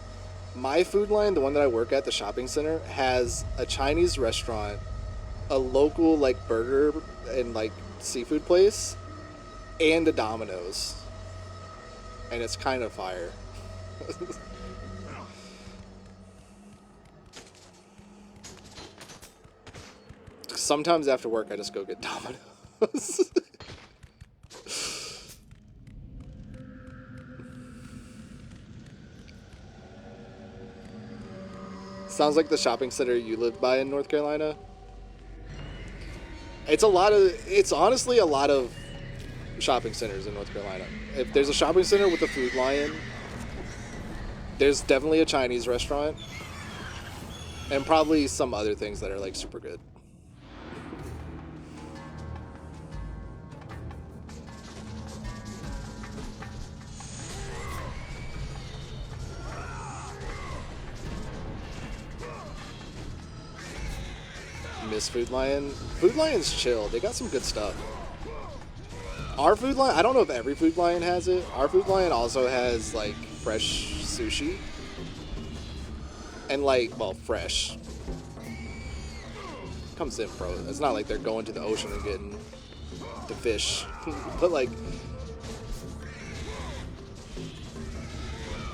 My Food Lion, the one that I work at, the shopping center, has a Chinese restaurant, a local like burger and like seafood place and a Domino's, and it's kind of fire. Sometimes after work I just go get Domino's. Sounds like the shopping center you live by in North Carolina. It's honestly a lot of shopping centers in North Carolina. If there's a shopping center with a Food Lion, there's definitely a Chinese restaurant, and probably some other things that are like super good. Miss Food Lion. Food Lion's chill. They got some good stuff. Our Food Lion, I don't know if every Food Lion has it. Our Food Lion also has like fresh sushi. And like, well, fresh. Comes in, bro. It's not like they're going to the ocean and getting the fish. But like,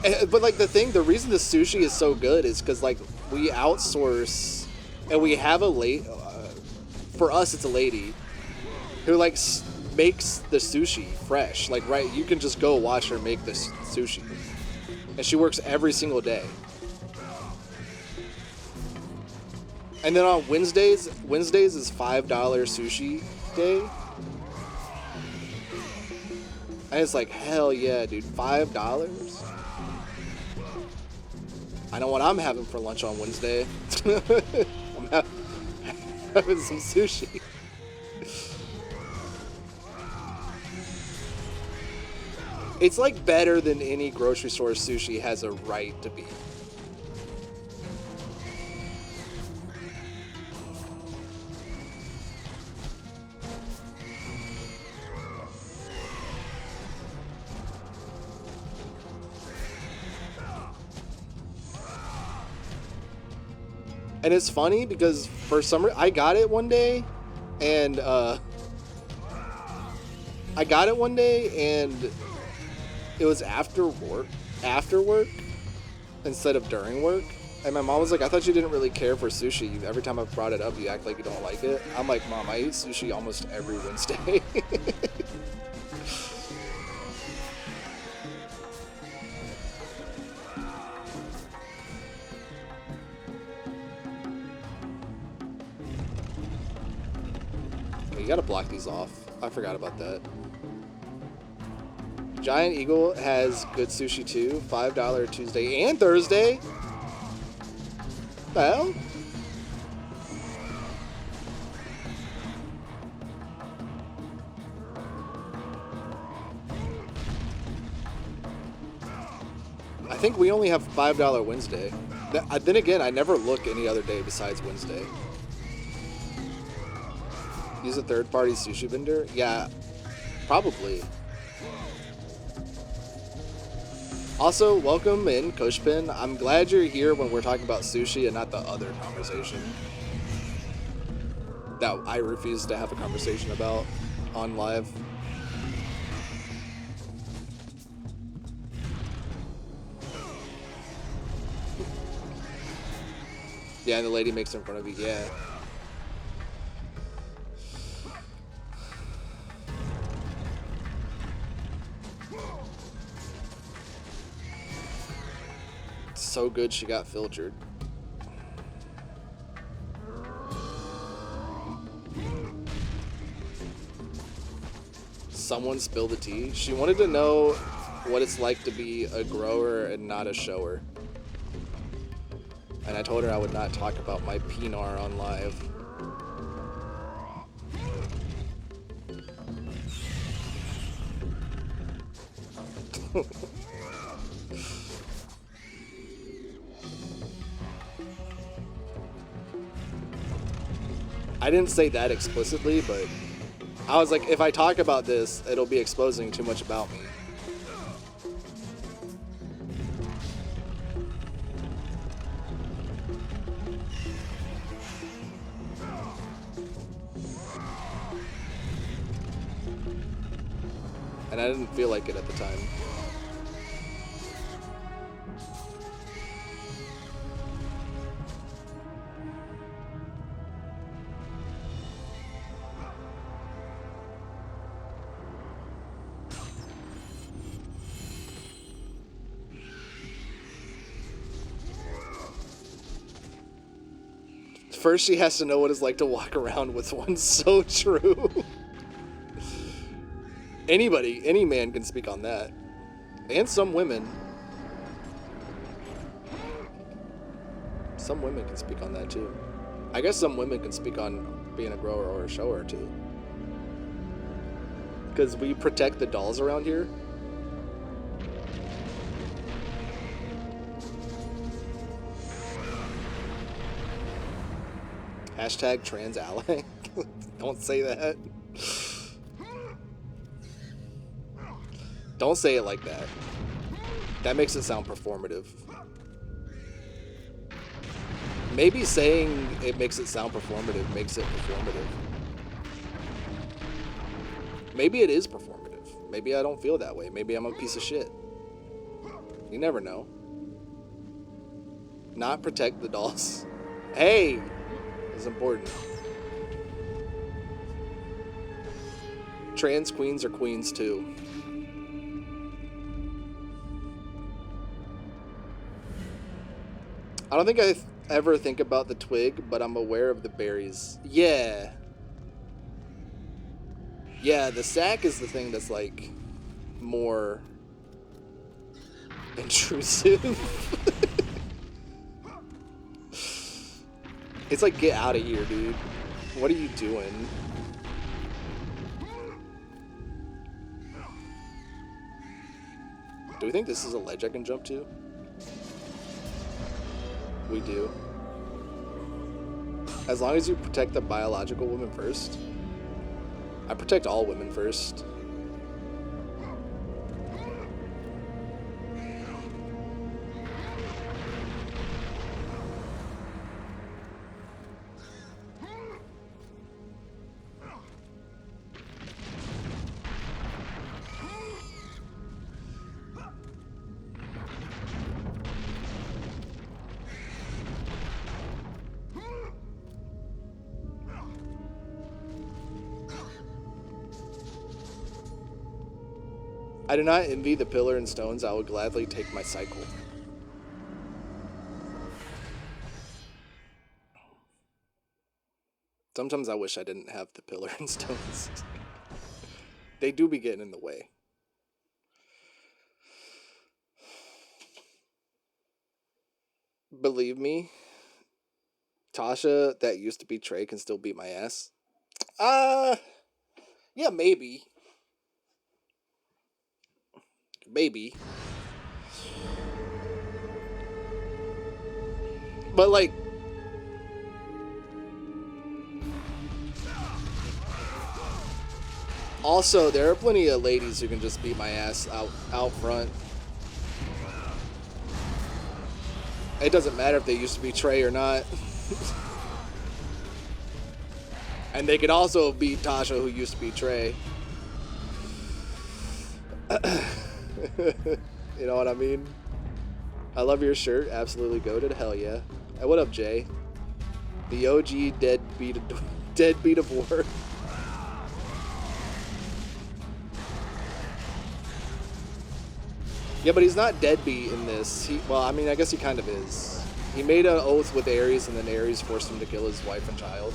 the reason the sushi is so good is because like we outsource. And we have for us it's a lady who like makes the sushi fresh. Like, right, you can just go watch her make this sushi. And she works every single day. And then on Wednesdays is $5 sushi day. And it's like, hell yeah, dude, $5? I know what I'm having for lunch on Wednesday. I'm having some sushi. It's like better than any grocery store sushi has a right to be. And it's funny because for some reason I got it one day and it was after work instead of during work. And my mom was like, I thought you didn't really care for sushi. Every time I've brought it up, you act like you don't like it. I'm like, Mom, I eat sushi almost every Wednesday. You gotta block these off. I forgot about that. Giant Eagle has good sushi too. $5 Tuesday and Thursday. Well, I think we only have $5 Wednesday. Then again, I never look any other day besides Wednesday. Use a third-party sushi vendor? Yeah, probably. Also, welcome in, Koshpin. I'm glad you're here when we're talking about sushi and not the other conversation that I refuse to have a conversation about on live. Yeah, and the lady makes it in front of you, yeah. So good she got filtered. Someone spilled the tea. She wanted to know what it's like to be a grower and not a shower. And I told her I would not talk about my Pinar on live. I didn't say that explicitly, but I was like, if I talk about this, it'll be exposing too much about me. And I didn't feel like it at the time. First, she has to know what it's like to walk around with one. So true. Anybody, any man can speak on that. And some women. Some women can speak on that too. I guess some women can speak on being a grower or a shower too. Because we protect the dolls around here. Hashtag trans ally. Don't say that. Don't say it like that. That makes it sound performative. Maybe saying it makes it sound performative makes it performative. Maybe it is performative. Maybe I don't feel that way. Maybe I'm a piece of shit. You never know. Not protect the dolls. Hey! It's important. Trans queens are queens too. I don't think I ever think about the twig, but I'm aware of the berries. Yeah. Yeah, the sack is the thing that's like more intrusive. It's like, get out of here, dude. What are you doing? Do we think this is a ledge I can jump to? We do. As long as you protect the biological woman first. I protect all women first. I do not envy the pillar and stones. I would gladly take my cycle. Sometimes I wish I didn't have the pillar and stones. They do be getting in the way. Believe me, Tasha, that used to be Trey, can still beat my ass. Yeah, maybe. Maybe. But like, also there are plenty of ladies who can just beat my ass out front. It doesn't matter if they used to be Trey or not. And they could also beat Tasha, who used to be Trey. You know what I mean? I love your shirt. Absolutely goated. Hell yeah. Hey, what up, Jay? The OG deadbeat of war. Yeah, but he's not deadbeat in this. Well, I mean, I guess he kind of is. He made an oath with Ares, and then Ares forced him to kill his wife and child.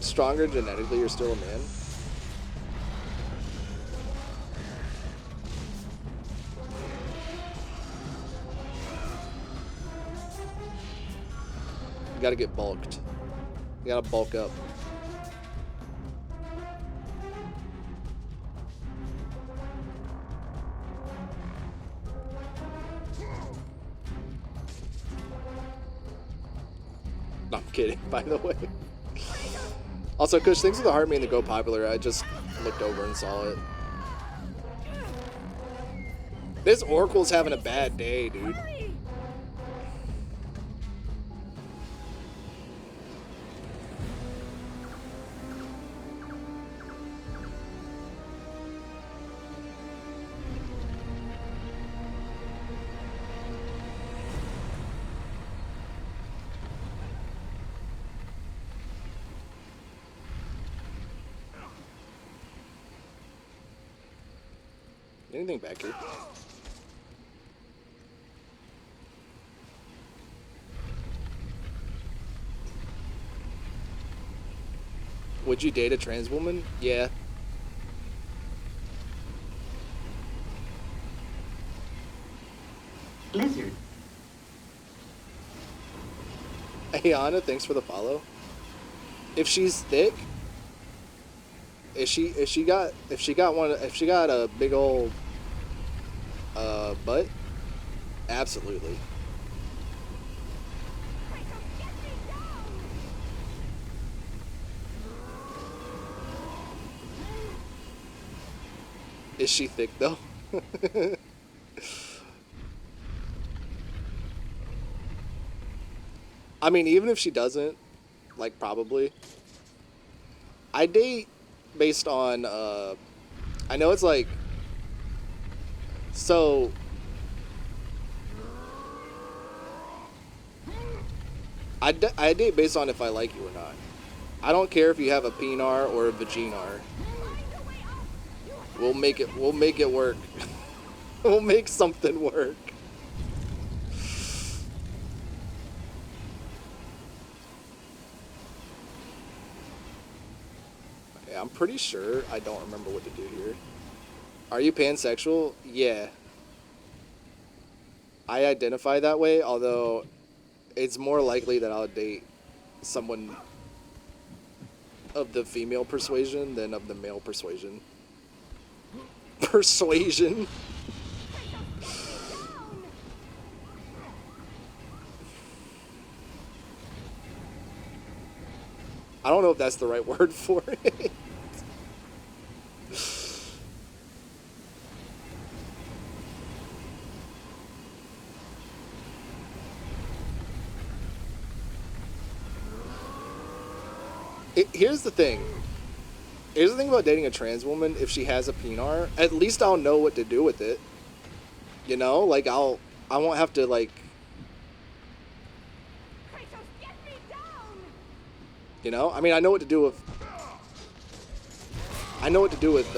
Stronger genetically, you're still a man. You gotta get bulked. You gotta bulk up. Kidding, by the way. Also, Kush, thanks for the heart me and the Go Popular. I just looked over and saw it. This Oracle's having a bad day, dude. Anything back here? Would you date a trans woman? Yeah. Lizard. Hey Anna, thanks for the follow. If she's thick, if she got a big old butt, absolutely. Is she thick though? I mean, even if she doesn't, like, probably. I date based on, I know it's like, so, I date based on if I like you or not. I don't care if you have a penar or a vaginar. We'll make it work. We'll make something work. Okay, I'm pretty sure I don't remember what to do here. Are you pansexual? Yeah. I identify that way, although it's more likely that I'll date someone of the female persuasion than of the male persuasion. Persuasion. I don't know if that's the right word for it. Here's the thing. Here's the thing about dating a trans woman. If she has a penar, at least I'll know what to do with it. You know, like I won't have to like. You know, I mean, I know what to do with. I know what to do with.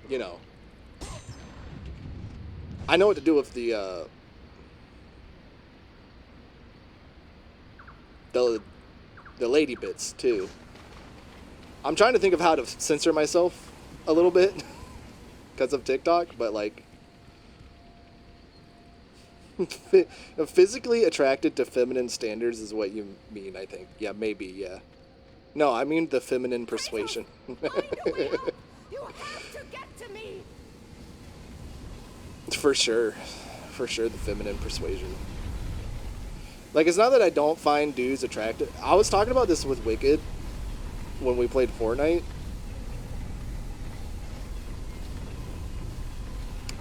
You know. I know what to do with the lady bits too. I'm trying to think of how to censor myself a little bit because of TikTok, but like physically attracted to feminine standards is what you mean, I think. Yeah, maybe, yeah. No, I mean the feminine persuasion. You have to get to me. For sure, the feminine persuasion. Like, it's not that I don't find dudes attractive. I was talking about this with Wicked when we played Fortnite.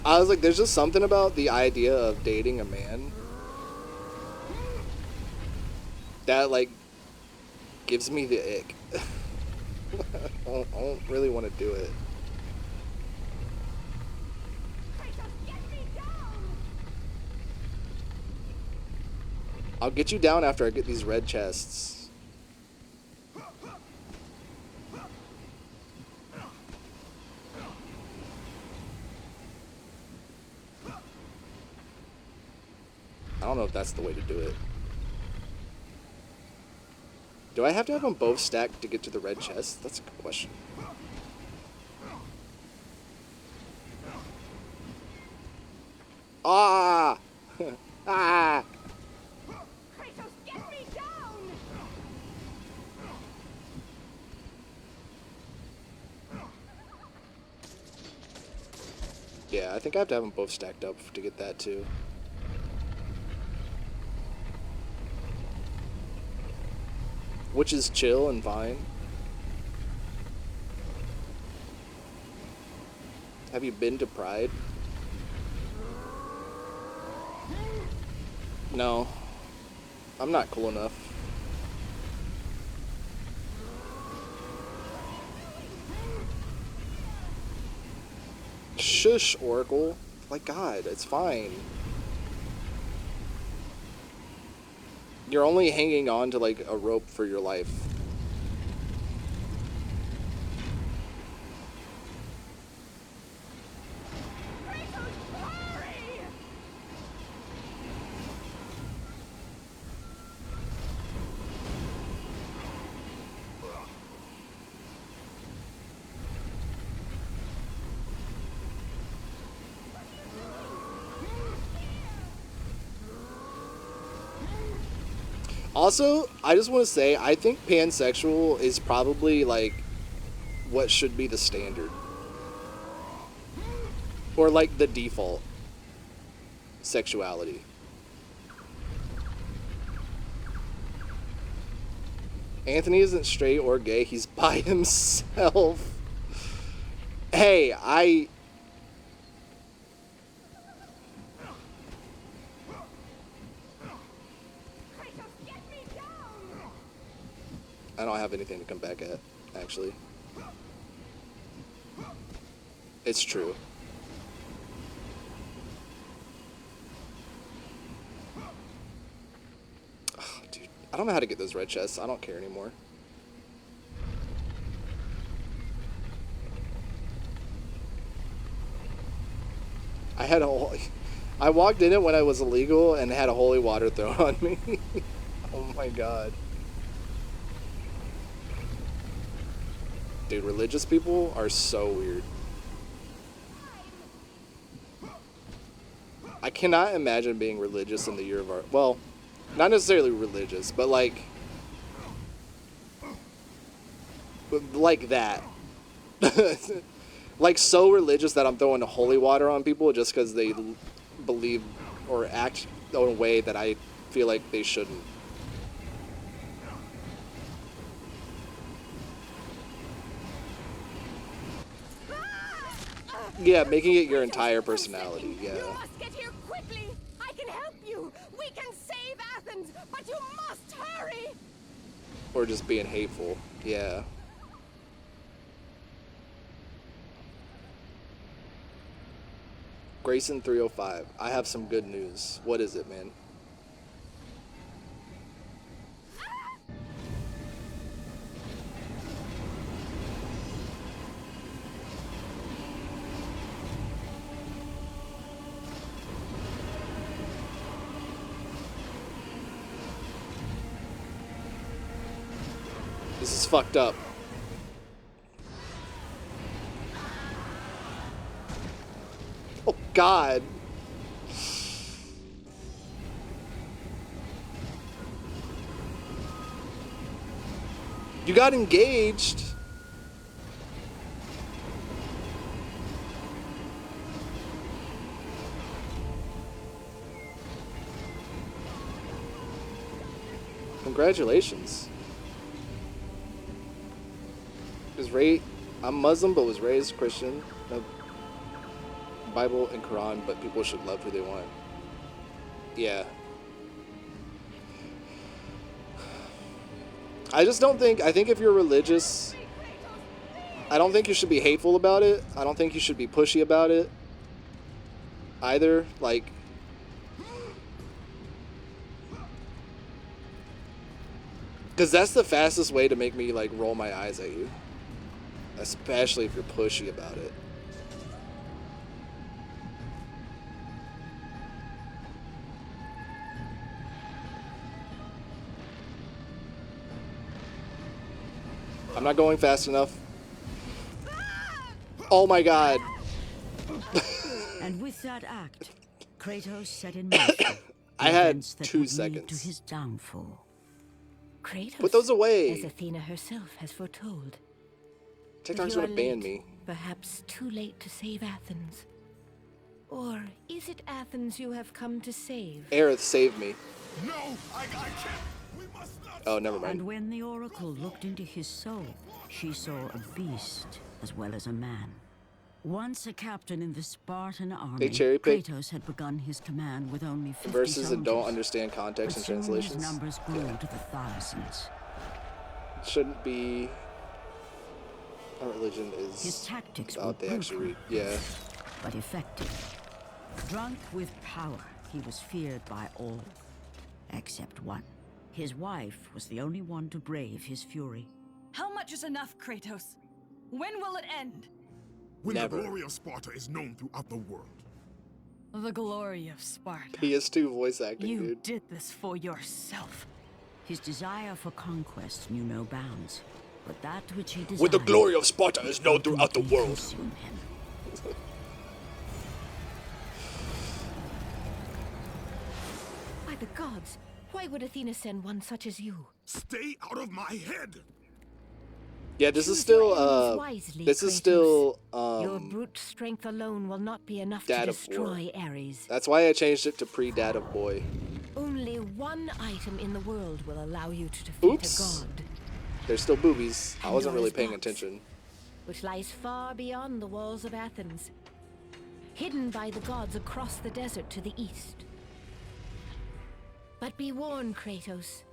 I was like, there's just something about the idea of dating a man that, like, gives me the ick. I don't really want to do it. I'll get you down after I get these red chests. I don't know if that's the way to do it. Do I have to have them both stacked to get to the red chest? That's a good question. Ah! Ah! Get me down. Yeah, I think I have to have them both stacked up to get that too. which is chill and fine. Have you been to Pride? No. I'm not cool enough. Shush, Oracle. Like, God, it's fine. You're only hanging on to, like, a rope for your life. Also, I just want to say, I think pansexual is probably, like, what should be the standard. Or, like, the default sexuality. Anthony isn't straight or gay, he's by himself. Hey, I don't have anything to come back at, actually. It's true. Oh, dude, I don't know how to get those red chests. I don't care anymore. I walked in it when I was illegal and had a holy water thrown on me. Oh my god. Dude, religious people are so weird. I cannot imagine being religious in the year of our... Well, not necessarily religious, but like that. Like so religious that I'm throwing holy water on people just because they believe or act in a way that I feel like they shouldn't. Yeah, making it your entire personality, yeah. You must get here quickly. I can help you. We can save Athens, but you must hurry. Or just being hateful, yeah. Grayson 305, I have some good news. What is it, man? This is fucked up. Oh, God. You got engaged. Congratulations. I'm Muslim but was raised Christian. No Bible and Quran, but people should love who they want. Yeah. I just don't think, I think if you're religious, I don't think you should be hateful about it. I don't think you should be pushy about it either. Like, because that's the fastest way to make me like roll my eyes at you. Especially if you're pushy about it. I'm not going fast enough. Oh my god. And with that act, Kratos set in motion I had events that 2 would lead seconds. to his downfall. Kratos, Put those away. as Athena herself has foretold. TikTok's You gonna are ban late, me. Perhaps too late to save Athens. Or is it Athens you have come to save? Aerith, save me. No, I can't. We must not Oh, never mind. And when the Oracle looked into his soul, she saw a beast as well as a man. Once a captain in the Spartan army, cherry pick Kratos had begun his command with only 50 verses soldiers. that don't understand context But and soon translations. his numbers grew to the thousands. It shouldn't be. Our religion is His tactics about were they actually brutal, read. Yeah. but effective. Drunk with power, he was feared by all, except one. His wife was the only one to brave his fury. How much is enough, Kratos? When will it end? When Never. the glory of Sparta is known throughout the world. The glory of Sparta. PS2 voice acting, You dude. did this for yourself. His desire for conquest knew no bounds, but that which he desired... When the glory of Sparta is known would throughout the ultimately world. consume him. By the gods, why would Athena send one such as you? Stay out of my head! Yeah, this is Choose still your enemies wisely, this is Kratos. still Your brute strength alone will not be enough Dad to of War. destroy Ares. That's why I changed it to pre-Dad of Boy. Only one item in the world will allow you to defeat Oops. a god, There's still boobies. I wasn't really Pandora's paying box. attention. which lies far beyond the walls of Athens, hidden by the gods across the desert to the east. But be warned, Kratos.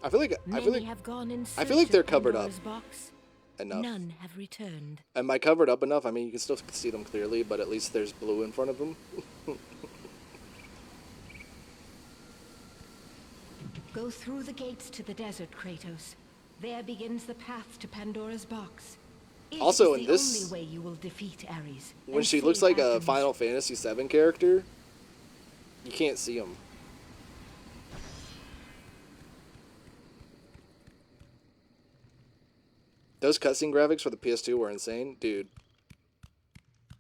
I feel like Many have gone in I feel like search they're of covered up Pandora's box. enough. None have returned. Am I covered up enough? I mean, you can still see them clearly, but at least there's blue in front of them. Go through the gates to the desert, Kratos. There begins the path to Pandora's box. It Also, is in the this- only way you will defeat Ares. When and she looks save like a Athens. Final Fantasy VII character, you can't see them. Those cutscene graphics for the PS2 were insane, dude.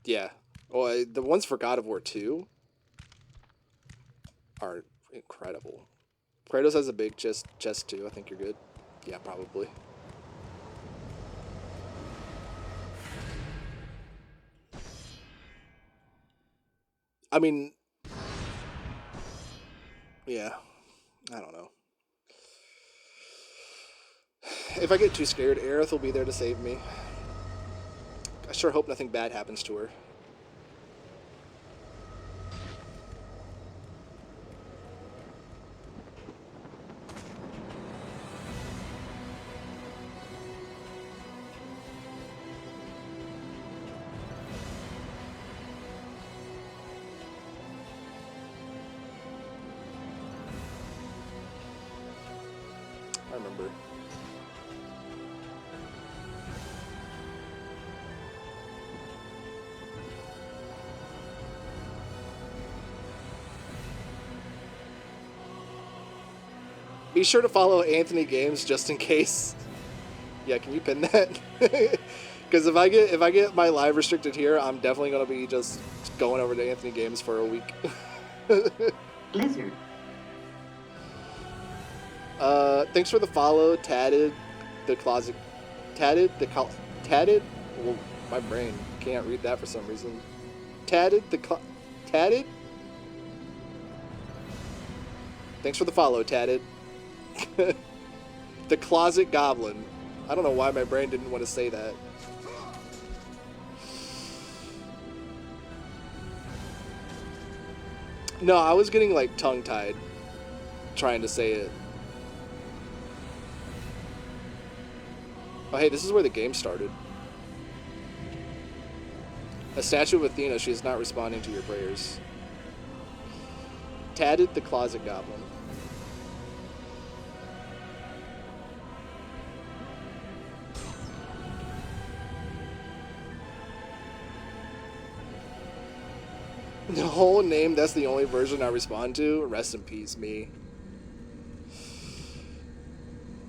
Yeah. Well, the ones for God of War 2 are incredible. Kratos has a big chest too. I think you're good. Yeah, probably. I mean, yeah, I don't know. If I get too scared, Aerith will be there to save me. I sure hope nothing bad happens to her. I remember. Be sure to follow Anthony Games just in case. Yeah, can you pin that? Because if I get my live restricted here, I'm definitely gonna be just going over to Anthony Games for a week. Lizard. Thanks for the follow, Tatted the Closet. Tatted? Well, my brain can't read that for some reason. Tatted? Thanks for the follow, Tatted. The Closet Goblin. I don't know why my brain didn't want to say that. No, I was getting like tongue-tied trying to say it. Oh, hey, this is where the game started. A statue of Athena, she is not responding to your prayers. Tatted the Closet Goblin. The whole name, that's the only version I respond to. Rest in peace, me.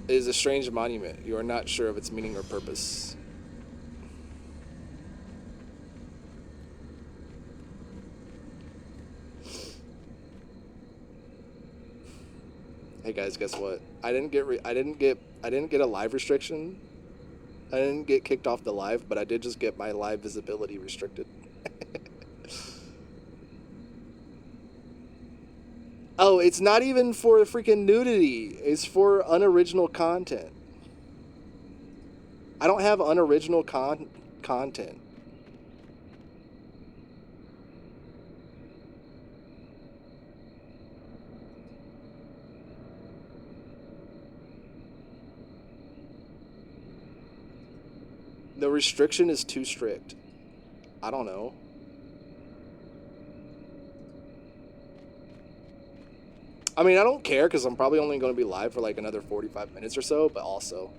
It is a strange monument. You are not sure of its meaning or purpose. Hey guys, guess what? I didn't get a live restriction. I didn't get kicked off the live, but I did just get my live visibility restricted. Oh, it's not even for freaking nudity. It's for unoriginal content. I don't have unoriginal content. The restriction is too strict. I don't know. I mean, I don't care because I'm probably only going to be live for like another 45 minutes or so, but also.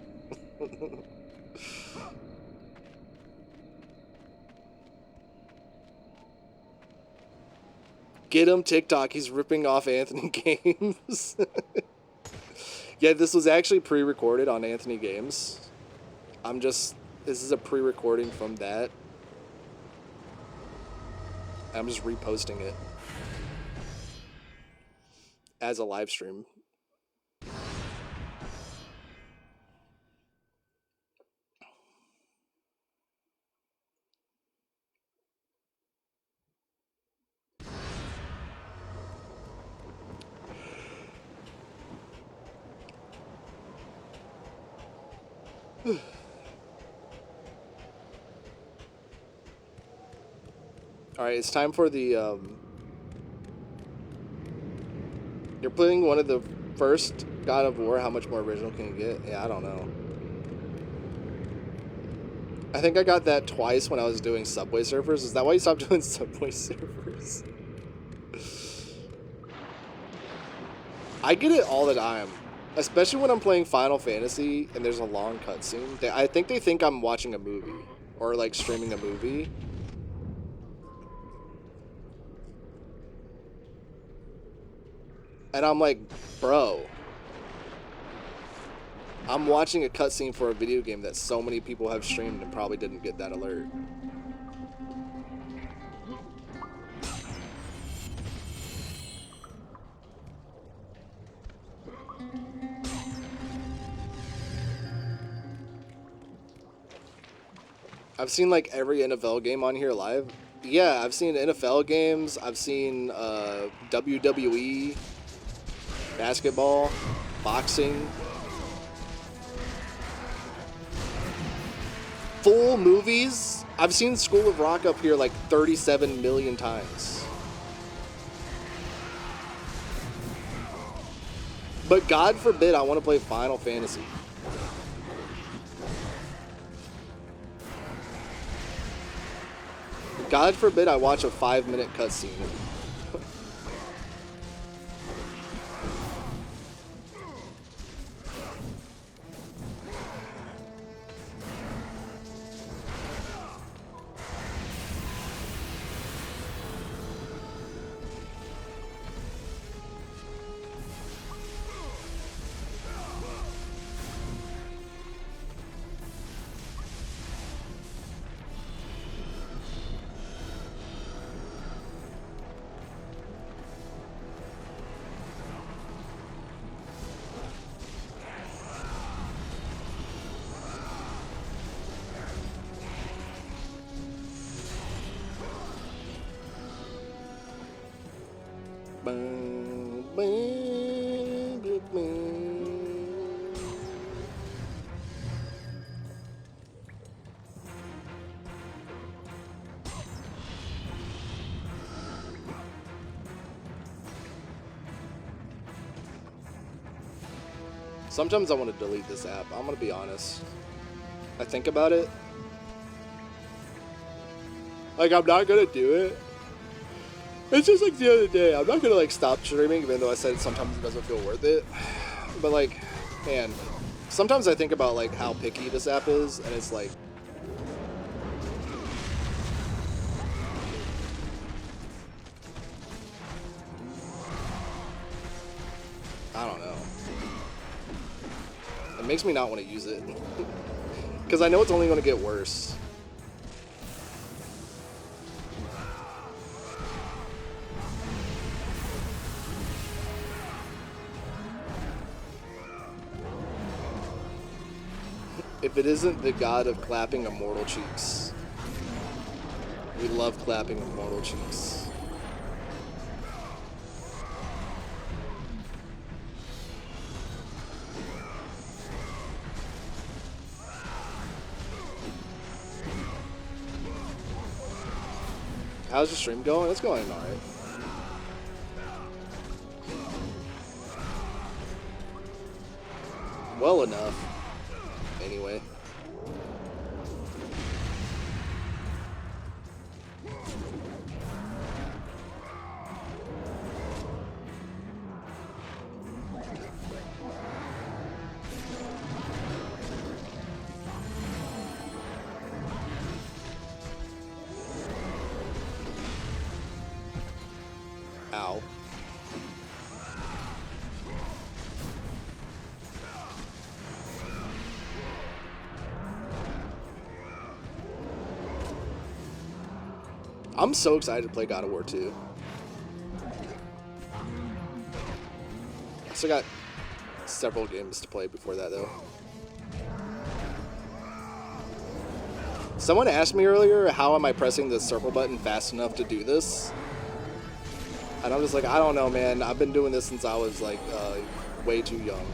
Get him, TikTok. He's ripping off Anthony Games. Yeah, this was actually pre-recorded on Anthony Games. This is a pre-recording from that. I'm just reposting it as a live stream. Alright, it's time for the, You're playing one of the first God of War. How much more original can you get? Yeah, I don't know. I think I got that twice when I was doing Subway Surfers. Is that why you stopped doing Subway Surfers? I get it all the time. Especially when I'm playing Final Fantasy and there's a long cutscene. I think they think I'm watching a movie. Or like streaming a movie. And I'm like, bro. I'm watching a cutscene for a video game that so many people have streamed and probably didn't get that alert. I've seen like every NFL game on here live. Yeah, I've seen NFL games. I've seen WWE, basketball, boxing. Full movies. I've seen School of Rock up here like 37 million times. But God forbid I want to play Final Fantasy. God forbid I watch a 5-minute cutscene. Sometimes I want to delete this app. I'm going to be honest. I think about it. Like, I'm not going to do it. It's just like the other day. I'm not going to, like, stop streaming, even though I said sometimes it doesn't feel worth it. But, like, man, sometimes I think about, like, how picky this app is, and it's like, I don't know. It makes me not want to use it. Because I know it's only going to get worse. If it isn't the god of clapping immortal cheeks. We love clapping immortal cheeks. How's the stream going? It's going alright. Well enough. Anyway. Ow. I'm so excited to play God of War 2. I still got several games to play before that, though. Someone asked me earlier, how am I pressing the circle button fast enough to do this? And I'm just like, I don't know, man. I've been doing this since I was, like, way too young.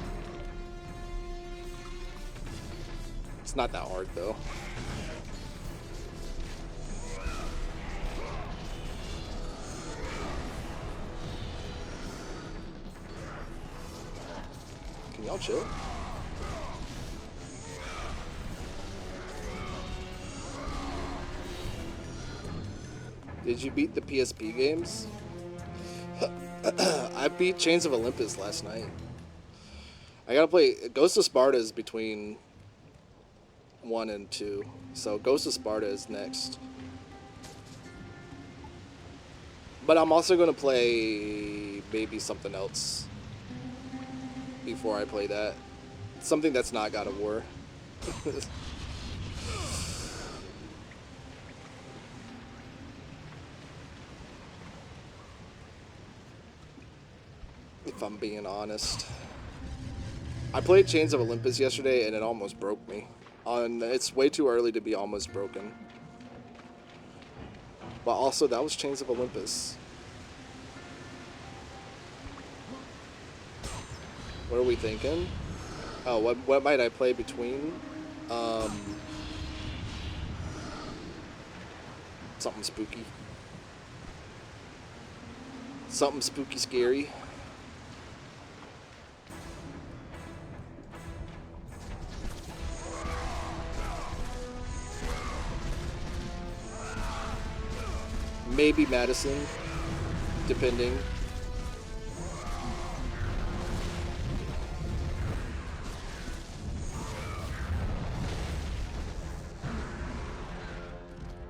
It's not that hard, though. Can y'all chill? Did you beat the PSP games? I beat Chains of Olympus last night. I gotta play Ghost of Sparta is between 1 and 2, so Ghost of Sparta is next. But I'm also gonna play maybe something else before I play that. Something that's not God of War. If I'm being honest. I played Chains of Olympus yesterday and it almost broke me. It's way too early to be almost broken. But also, that was Chains of Olympus. What are we thinking? Oh, what might I play between? Something spooky. Something spooky scary. Maybe Madison, depending.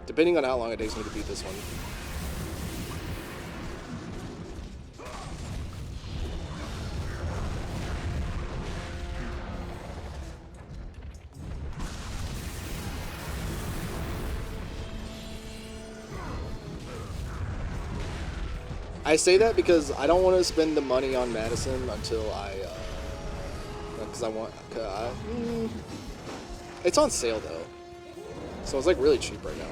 Depending on how long it takes me to beat this one. I say that because I don't want to spend the money on Madison until because I want, it's on sale though, so it's like really cheap right now.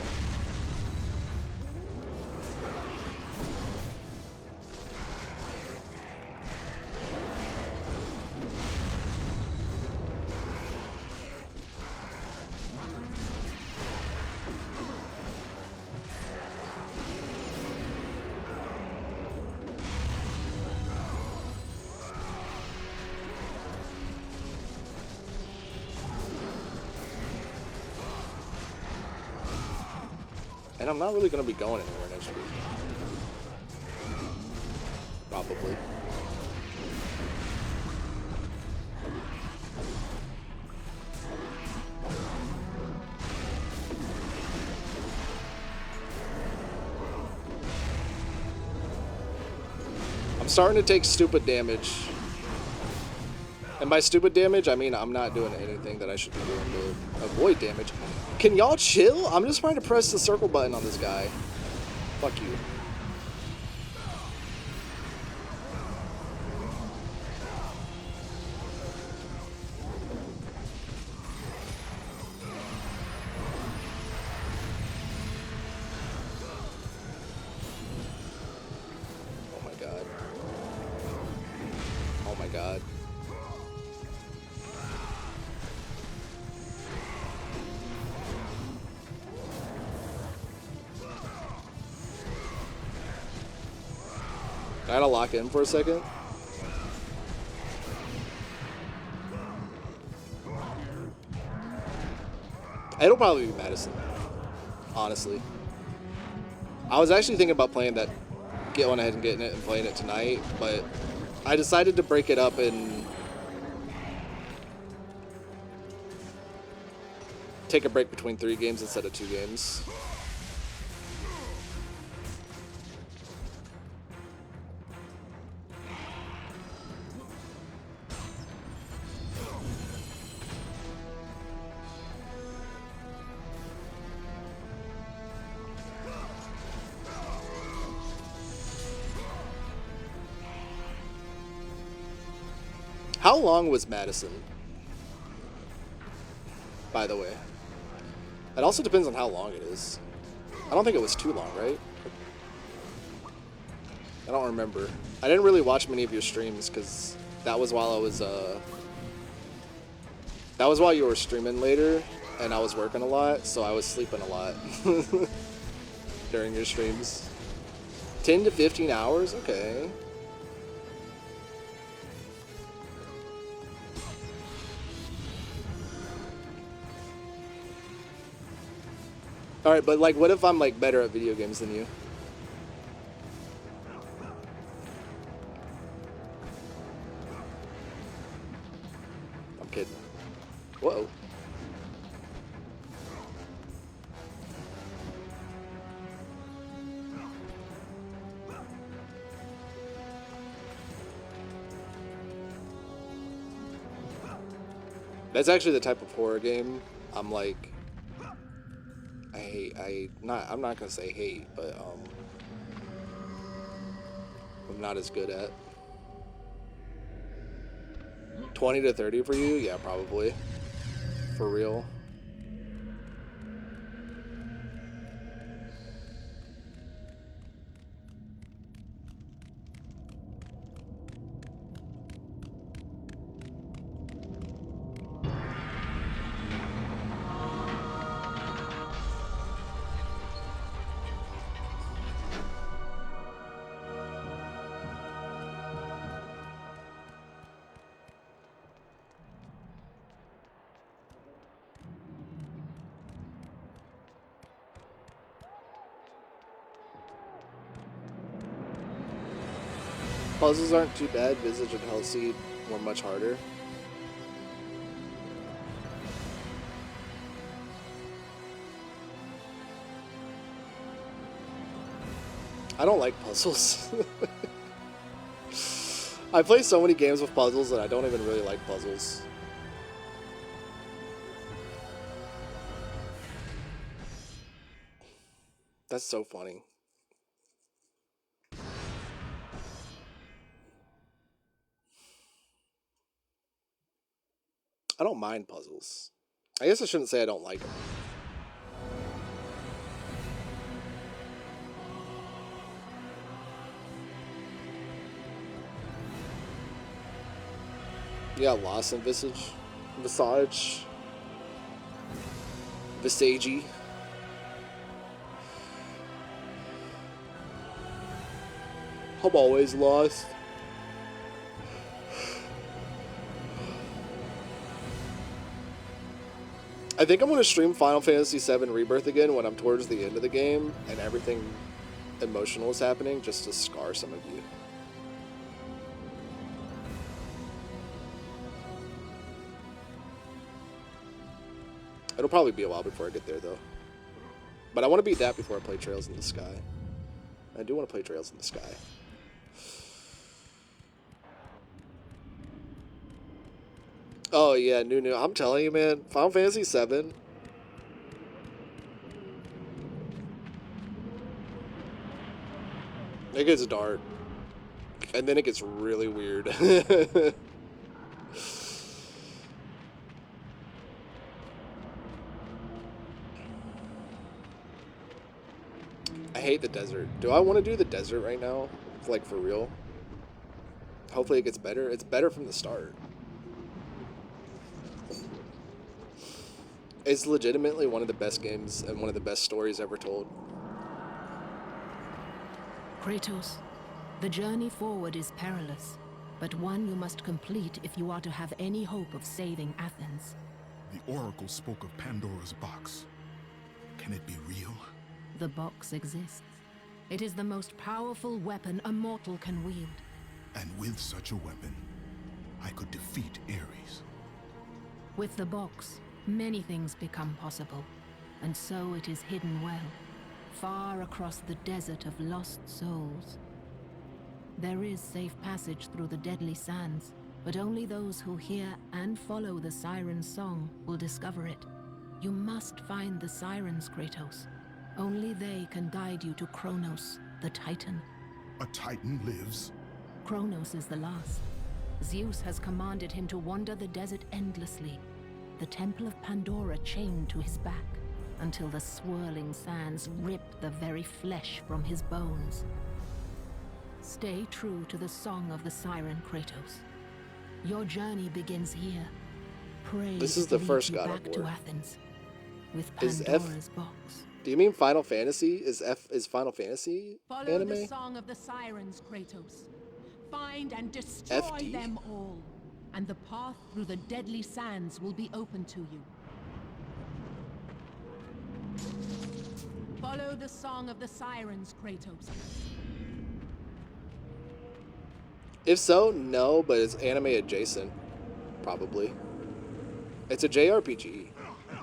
And I'm not really going to be going anywhere next week. Probably. I'm starting to take stupid damage. And by stupid damage, I mean I'm not doing anything that I should be doing to avoid damage. Can y'all chill? I'm just trying to press the circle button on this guy. Fuck you. Oh my god. Oh my god. I gotta lock in for a second. It'll probably be Madison, honestly. I was actually thinking about playing that, going ahead and getting it and playing it tonight, but I decided to break it up and take a break between 3 games instead of 2 games. How long was Madison, by the way? It also depends on how long it is. I don't think it was too long, right? I don't remember. I didn't really watch many of your streams because that was while I was that was while you were streaming later and I was working a lot, so I was sleeping a lot during your streams. 10 to 15 hours? Okay. Alright, but like, what if I'm like better at video games than you? I'm kidding. Whoa. That's actually the type of horror game I'm like, I'm not gonna say hate, but I'm not as good at. 20 to 30 for you? Yeah, probably. For real. Puzzles aren't too bad. Visage and Hellseed were much harder. I don't like puzzles. I play so many games with puzzles that I don't even really like puzzles. That's so funny. I don't mind puzzles. I guess I shouldn't say I don't like them. Yeah, Lost in Visage. Visage. Visage. I'm always lost. I think I'm going to stream Final Fantasy VII Rebirth again when I'm towards the end of the game and everything emotional is happening, just to scar some of you. It'll probably be a while before I get there, though. But I want to beat that before I play Trails in the Sky. I do want to play Trails in the Sky. Oh, yeah, new. I'm telling you, man. Final Fantasy VII. It gets dark. And then it gets really weird. I hate the desert. Do I want to do the desert right now? Like, for real? Hopefully it gets better. It's better from the start. It's legitimately one of the best games and one of the best stories ever told. Kratos, The journey forward is perilous, but one you must complete if you are to have any hope of saving Athens. The Oracle spoke of Pandora's box. Can it be real? The box exists. It is the most powerful weapon a mortal can wield. And with such a weapon, I could defeat Ares. With the box, many things become possible, and so it is hidden well, far across the desert of lost souls. There is safe passage through the deadly sands, but only those who hear and follow the siren's song will discover it. You must find the sirens, Kratos. Only they can guide you to Kronos, the Titan. A Titan lives? Kronos is the last. Zeus has commanded him to wander the desert endlessly, the Temple of Pandora chained to his back, until the swirling sands rip the very flesh from his bones. Stay true to the song of the siren, Kratos. Your journey begins here. Pray This is the lead first you God of back to War. Athens with Is Pandora's box. Do you mean Final Fantasy? Is Final Fantasy Follow anime? the song of the sirens, Kratos. Find and destroy FD? them all, and the path through the deadly sands will be open to you. Follow the song of the sirens, Kratos. If so, no, but it's anime adjacent. Probably. It's a JRPG.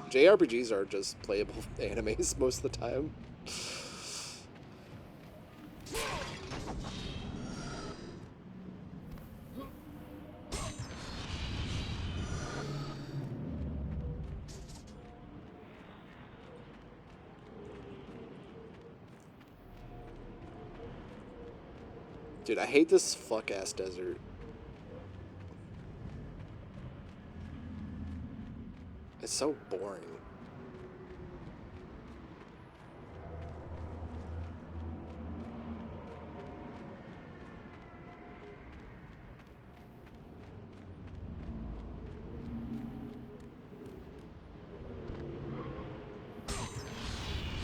JRPGs are just playable animes most of the time. Dude, I hate this fuck-ass desert. It's so boring.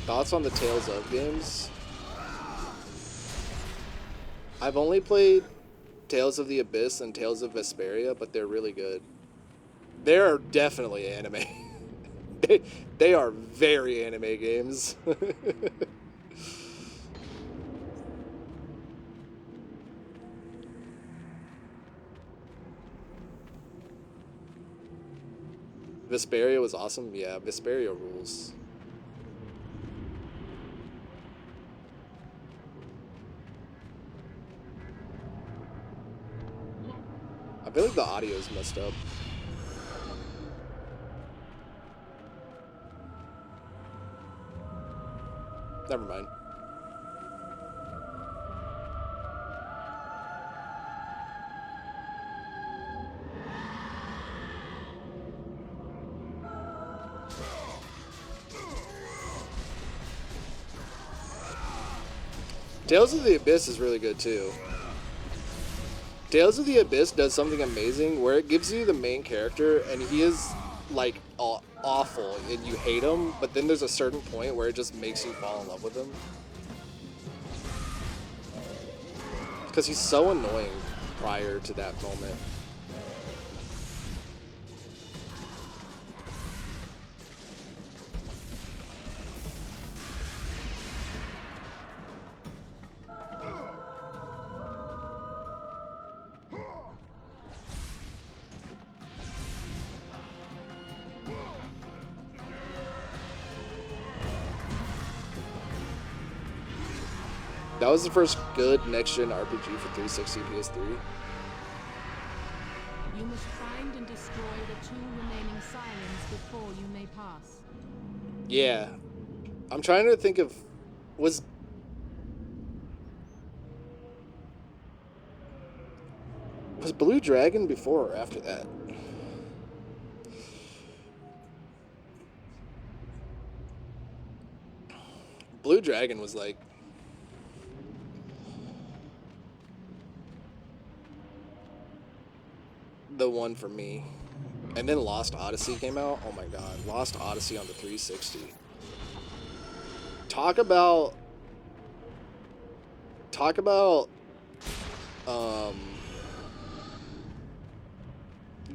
Thoughts on the Tales of games? I've only played Tales of the Abyss and Tales of Vesperia, but they're really good. They're definitely anime. they are very anime games. Vesperia was awesome. Yeah, Vesperia rules. I feel like the audio's messed up. Never mind. Tales of the Abyss is really good too. Tales of the Abyss does something amazing where it gives you the main character and he is like awful and you hate him, but then there's a certain point where it just makes you fall in love with him. Because he's so annoying prior to that moment. That was the first good next-gen RPG for 360 PS3. You must find and destroy the two remaining sirens before you may pass. Yeah. I'm trying to think of... Was Blue Dragon before or after that? Blue Dragon was like... the one for me. And then Lost Odyssey came out. Oh my god, Lost Odyssey on the 360. Talk about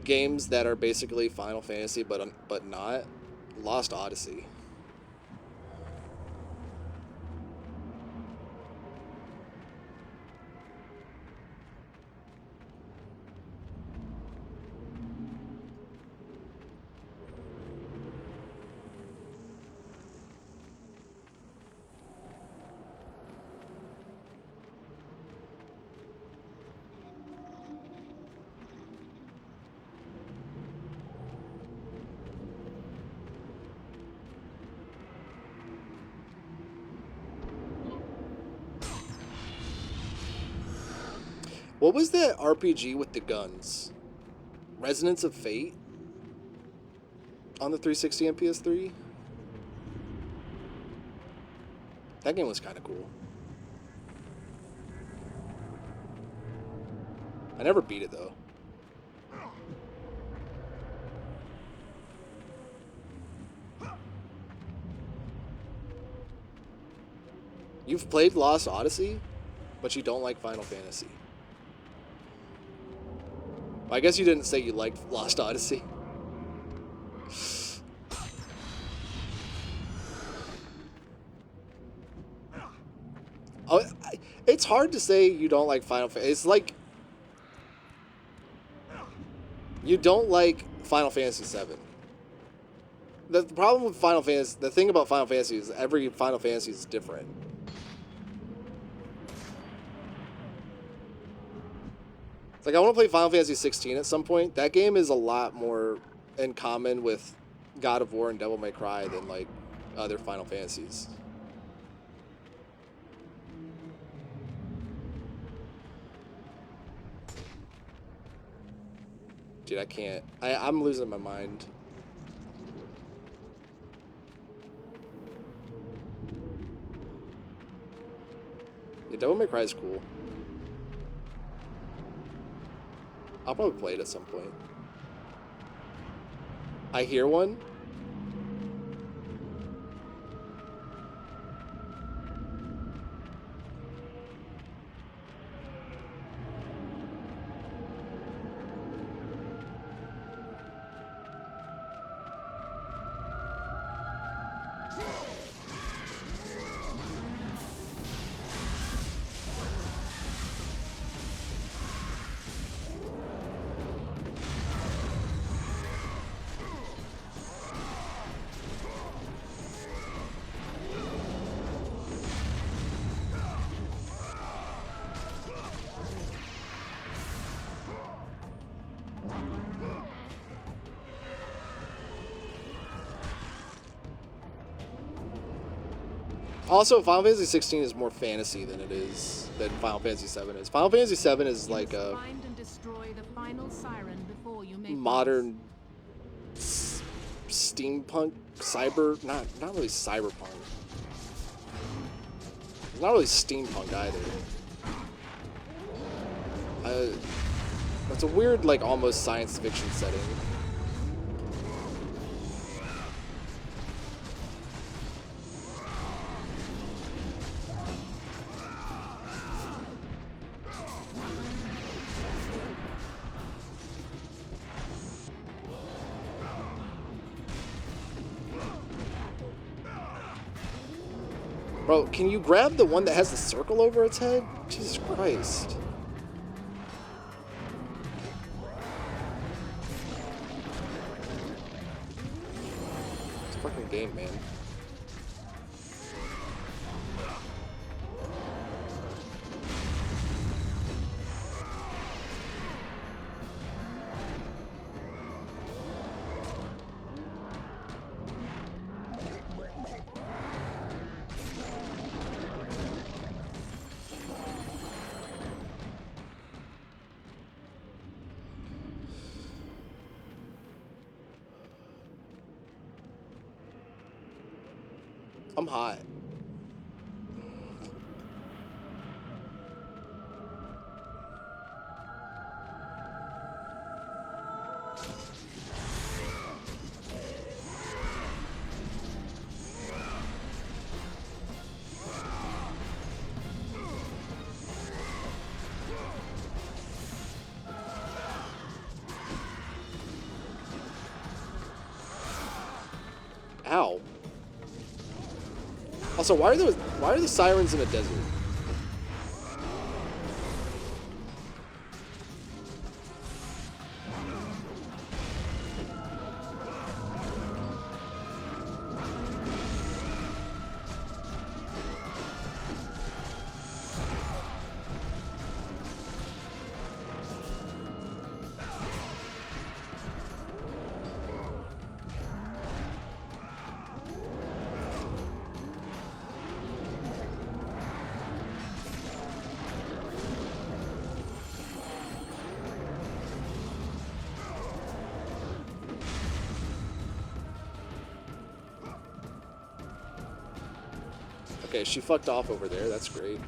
games that are basically Final Fantasy, but not. Lost Odyssey. What was that RPG with the guns? Resonance of Fate? On the 360 and PS3? That game was kind of cool. I never beat it, though. You've played Lost Odyssey, but you don't like Final Fantasy. Well, I guess you didn't say you liked Lost Odyssey. Oh, it's hard to say you don't like Final Fantasy. It's like you don't like Final Fantasy VII. The problem with Final Fantasy, the thing about Final Fantasy is every Final Fantasy is different. It's like I want to play Final Fantasy 16 at some point. That game is a lot more in common with God of War and Devil May Cry than like other Final Fantasies. Dude, I can't. I'm losing my mind. Yeah, Devil May Cry is cool. I'll probably play it at some point. I hear one. Also, Final Fantasy 16 is more fantasy than Final Fantasy 7 is. Final Fantasy 7 is like a Find and destroy the final siren before you make modern steampunk, not really cyberpunk. It's not really steampunk either. It's a weird, like, almost science fiction setting. Bro, can you grab the one that has the circle over its head? Jesus Christ. It's a fucking game, man. I'm hot. Also, why are the sirens in a desert? Okay, she fucked off over there. That's great.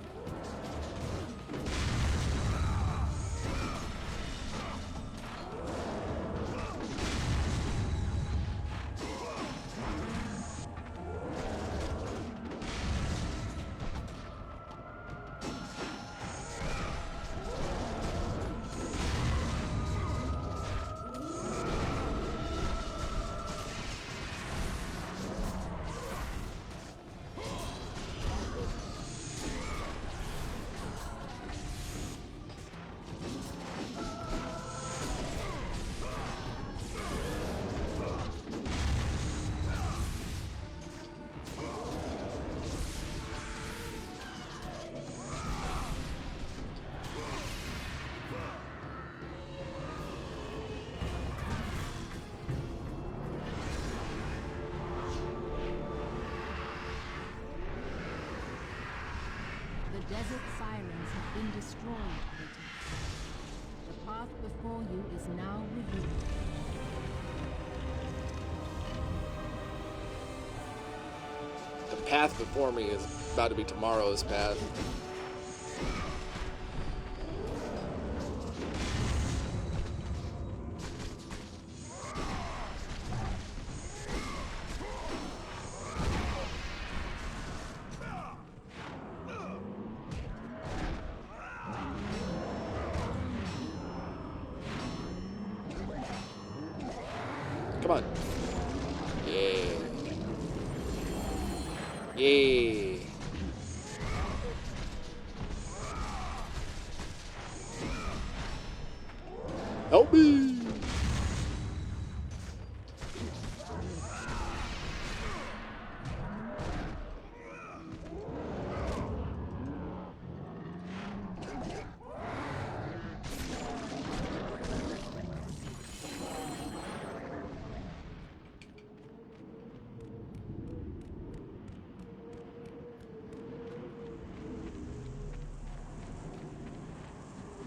The desert sirens have been destroyed, Kratos. The path before you is now revealed. The path before me is about to be tomorrow's path. Come on. Yeah. Yeah. Help me.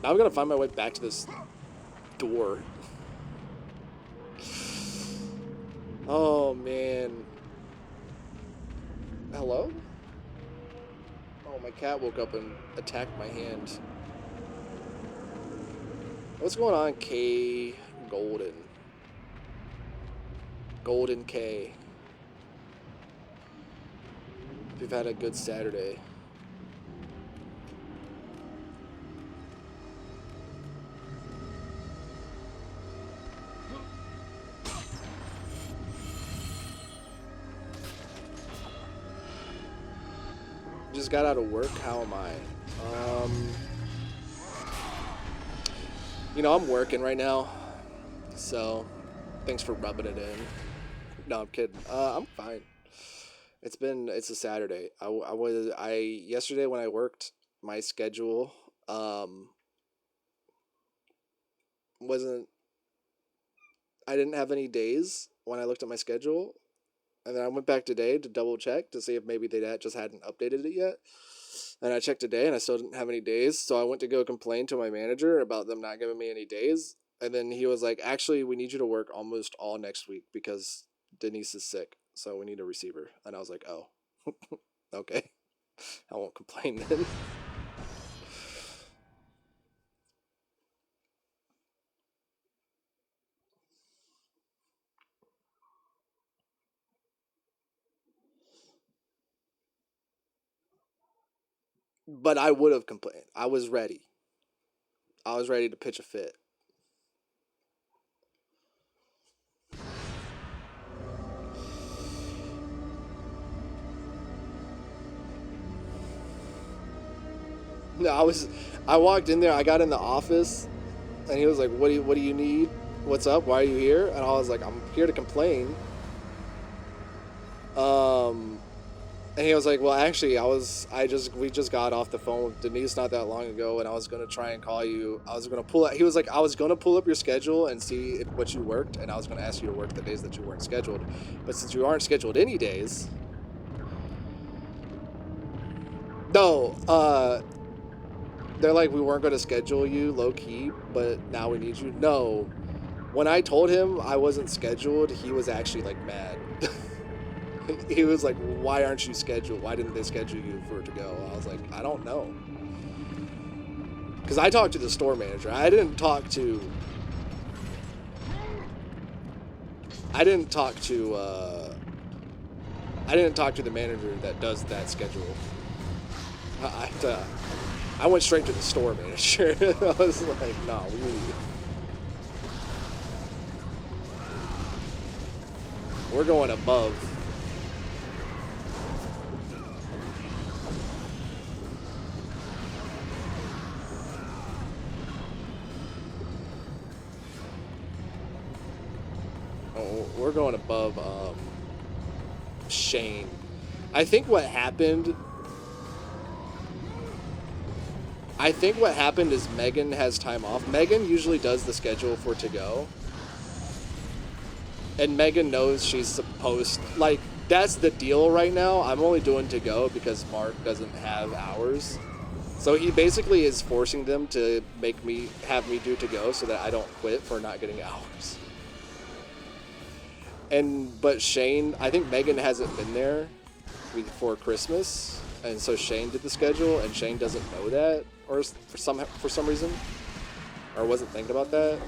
Now I'm gonna find my way back to this door. Oh man. Hello? Oh, my cat woke up and attacked my hand. What's going on, K Golden? Golden K. Hope you've had a good Saturday. Just got out of work. How am I? You know, I'm working right now, so thanks for rubbing it in. No, I'm kidding. I'm fine. It's a Saturday. Yesterday when I worked, my schedule wasn't. I didn't have any days when I looked at my schedule, and then I went back today to double check to see if maybe they just hadn't updated it yet. And I checked today, and I still didn't have any days. So I went to go complain to my manager about them not giving me any days. And then he was like, "Actually, we need you to work almost all next week because Denise is sick, so we need a receiver." And I was like, "Oh, okay, I won't complain then." But I would have complained. I was ready. I was ready to pitch a fit. No, I walked in there. I got in the office, and he was like, what do you need? What's up? Why are you here?" And I was like, "I'm here to complain." And he was like, "Well, actually, we just got off the phone with Denise not that long ago, and I was gonna try and call you. I was gonna pull out." He was like, "I was gonna pull up your schedule and see what you worked, and I was gonna ask you to work the days that you weren't scheduled, but since you aren't scheduled any days, no, they're like, we weren't gonna schedule you low key, but now we need you." No, when I told him I wasn't scheduled, he was actually like mad. He was like, "Why aren't you scheduled? Why didn't they schedule you for it to go?" I was like, "I don't know." Because I talked to the store manager. I didn't talk to the manager that does that schedule. I went straight to the store manager. I was like, "No, we're going above." We're going above Shane. I think what happened is Megan has time off. Megan usually does the schedule for to go. And Megan knows she's supposed, like, that's the deal right now. I'm only doing to go because Mark doesn't have hours. So he basically is forcing them to have me do to go so that I don't quit for not getting hours. But Shane, I think Megan hasn't been there before Christmas, and so Shane did the schedule, and Shane doesn't know that, or for some reason, or wasn't thinking about that,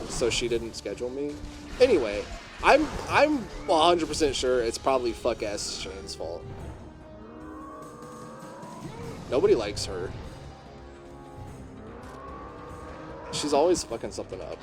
so she didn't schedule me. Anyway, I'm 100% sure it's probably fuck ass Shane's fault. Nobody likes her. She's always fucking something up.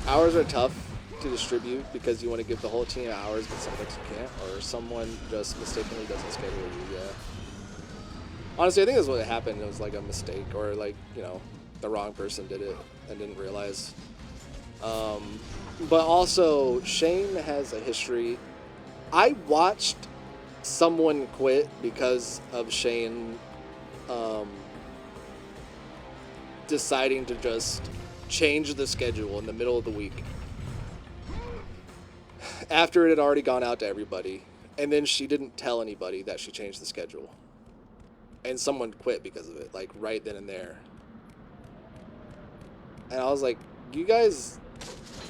Hours are tough to distribute because you want to give the whole team hours, but sometimes you can't, or someone just mistakenly doesn't schedule you. Yeah. Honestly, I think that's what happened. It was like a mistake, or like, you know, the wrong person did it and didn't realize. But also, Shane has a history. I watched someone quit because of Shane deciding to just change the schedule in the middle of the week after it had already gone out to everybody, and then she didn't tell anybody that she changed the schedule, and someone quit because of it, like right then and there. And I was like, you guys,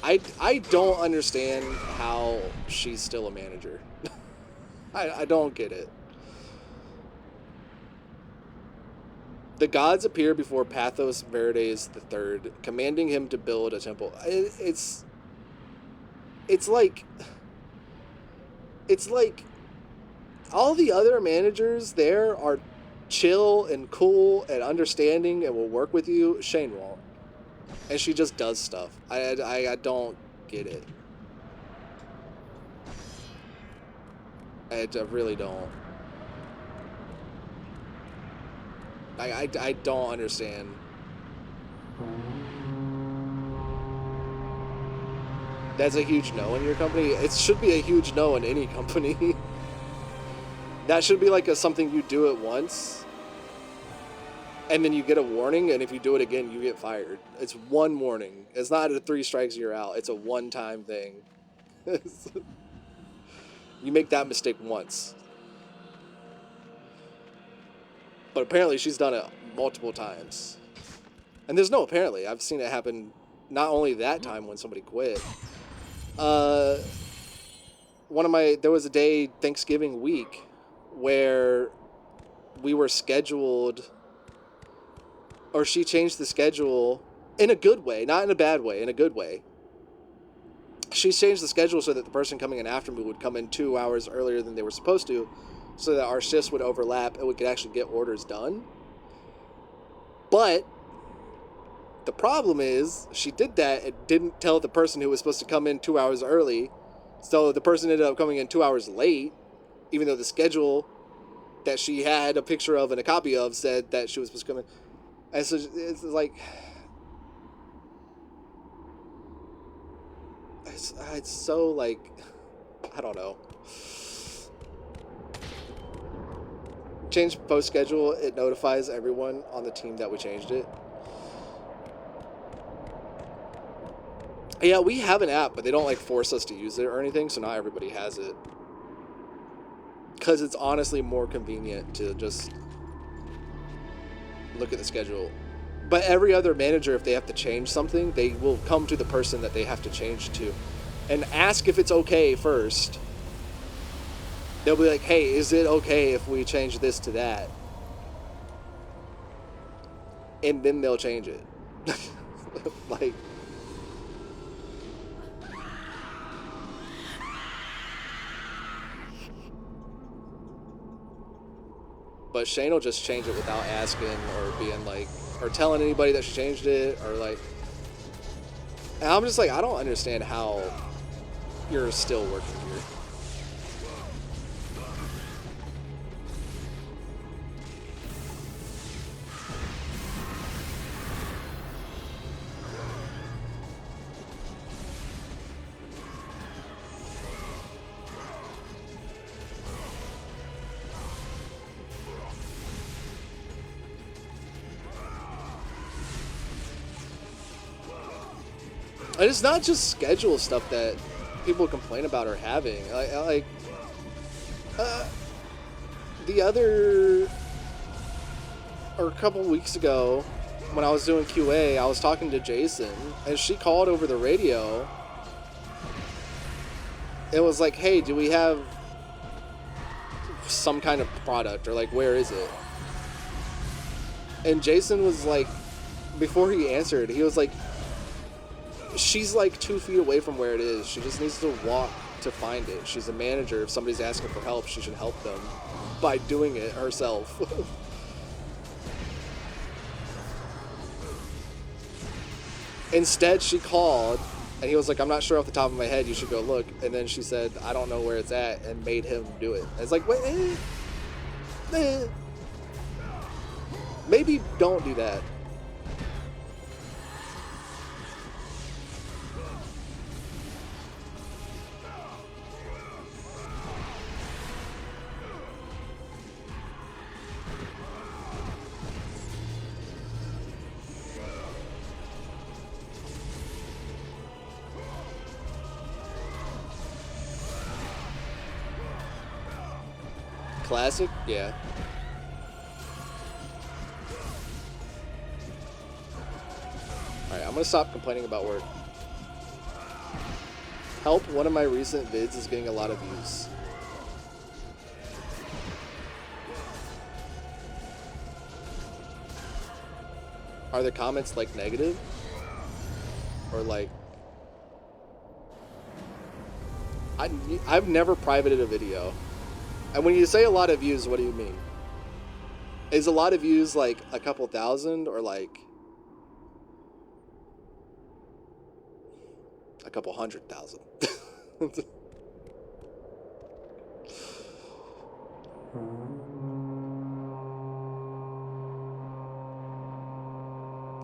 I don't understand how she's still a manager. I don't get it. The gods appear before Pathos Verdes III, commanding him to build a temple. It's like all the other managers there are chill and cool and understanding and will work with you. Shane won't, and she just does stuff. I don't get it. I really don't. I don't understand. That's a huge no in your company. It should be a huge no in any company. That should be like something you do it once, and then you get a warning, and if you do it again, you get fired. It's one warning. It's not a 3 strikes, you're out. It's a one-time thing. You make that mistake once. But apparently she's done it multiple times. And there's no apparently. I've seen it happen not only that time when somebody quit, There was a day Thanksgiving week where we were scheduled, or she changed the schedule in a good way, not in a bad way, in a good way. She changed the schedule so that the person coming in after me would come in 2 hours earlier than they were supposed to, so that our shifts would overlap and we could actually get orders done. But the problem is she did that and didn't tell the person who was supposed to come in 2 hours early. So the person ended up coming in 2 hours late, even though the schedule that she had a picture of and a copy of said that she was supposed to come in. And so it's like, it's so like, I don't know. Change post schedule, it notifies everyone on the team that we changed it. Yeah, we have an app, but they don't like force us to use it or anything, so not everybody has it. Because it's honestly more convenient to just look at the schedule. But every other manager, if they have to change something, they will come to the person that they have to change to and ask if it's okay first. They'll be like, hey, is it okay if we change this to that? And then they'll change it. Like, but Shane will just change it without asking or being like, or telling anybody that she changed it, or like, and I'm just like, I don't understand how you're still working here. And it's not just schedule stuff that people complain about or having. The other, or a couple weeks ago, when I was doing QA, I was talking to Jason, and she called over the radio. It was like, hey, do we have some kind of product, or like, where is it? And Jason was like, before he answered, he was like, she's like 2 feet away from where it is. She just needs to walk to find it. She's a manager. If somebody's asking for help, she should help them by doing it herself. Instead, she called, and he was like, I'm not sure off the top of my head. You should go look. And then she said, I don't know where it's at, and made him do it. And it's like, wait, maybe don't do that. Classic? Yeah. Alright, I'm gonna stop complaining about work. Help, one of my recent vids is getting a lot of views. Are the comments like negative? Or like... I've never privated a video. And when you say a lot of views, what do you mean? Is a lot of views like a couple thousand, or like a couple 100,000?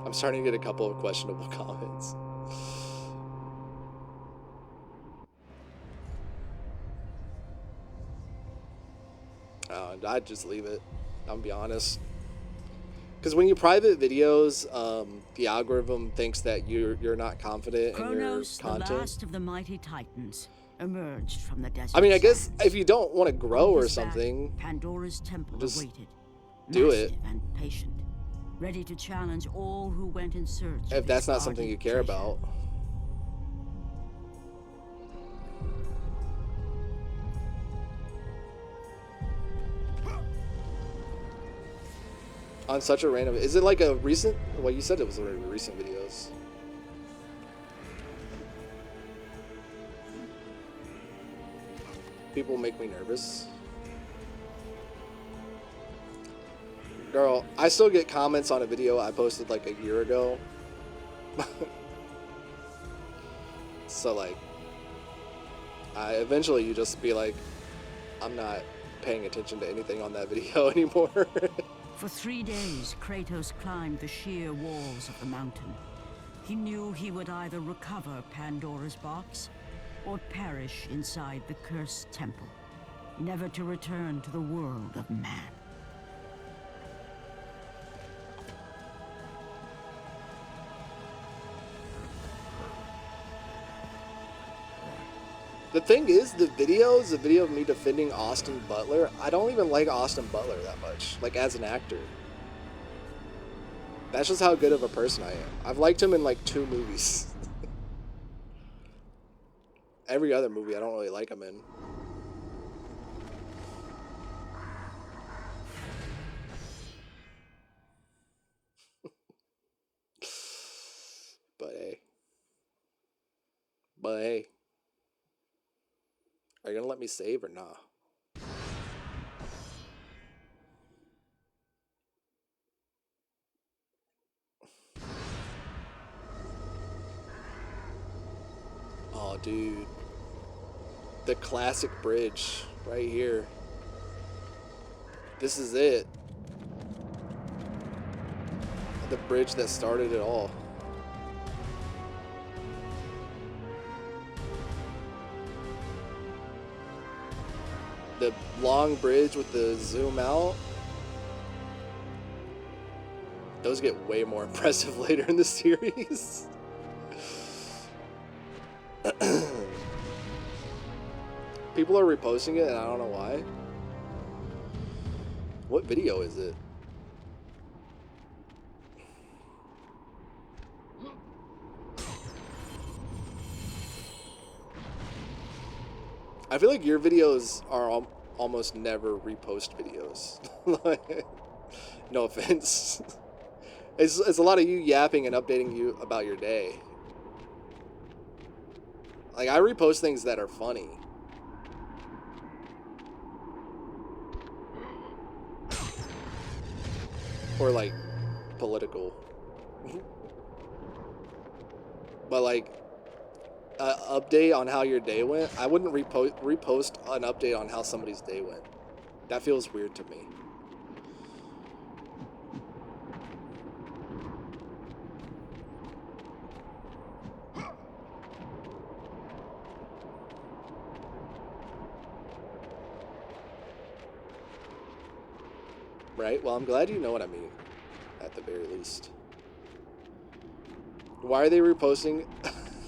I'm starting to get a couple of questionable comments. I'd just leave it. I'll be honest. Because when you private videos, the algorithm thinks that you're not confident in your Kronos, content. the last of the mighty titans, emerged from the desert. I mean, I guess sands. if you don't want to grow On or his back, something, Pandora's temple just awaited, do it. massive and patient, ready to challenge all who went in search. If of that's its not something ardent you care treasure. about. On such a random... Is it like a recent... Well, you said it was already recent videos. People make me nervous. Girl, I still get comments on a video I posted like a year ago. So like, eventually you just be like, I'm not paying attention to anything on that video anymore. For 3 days, Kratos climbed the sheer walls of the mountain. He knew he would either recover Pandora's box or perish inside the cursed temple, never to return to the world of man. The thing is, the video of me defending Austin Butler. I don't even like Austin Butler that much, like as an actor. That's just how good of a person I am. I've liked him in like 2 movies. Every other movie I don't really like him in. But hey. Are you gonna let me save or nah? Oh, dude. The classic bridge right here. This is it. The bridge that started it all. The long bridge with the zoom out. Those get way more impressive later in the series. People are reposting it and I don't know why. What video is it? I feel like your videos are almost never repost videos. No offense. It's a lot of you yapping and updating you about your day. Like, I repost things that are funny. Or, like, political. But, like, update on how your day went, I wouldn't repost an update on how somebody's day went. That feels weird to me. Right? Well, I'm glad you know what I mean, at the very least. Why are they reposting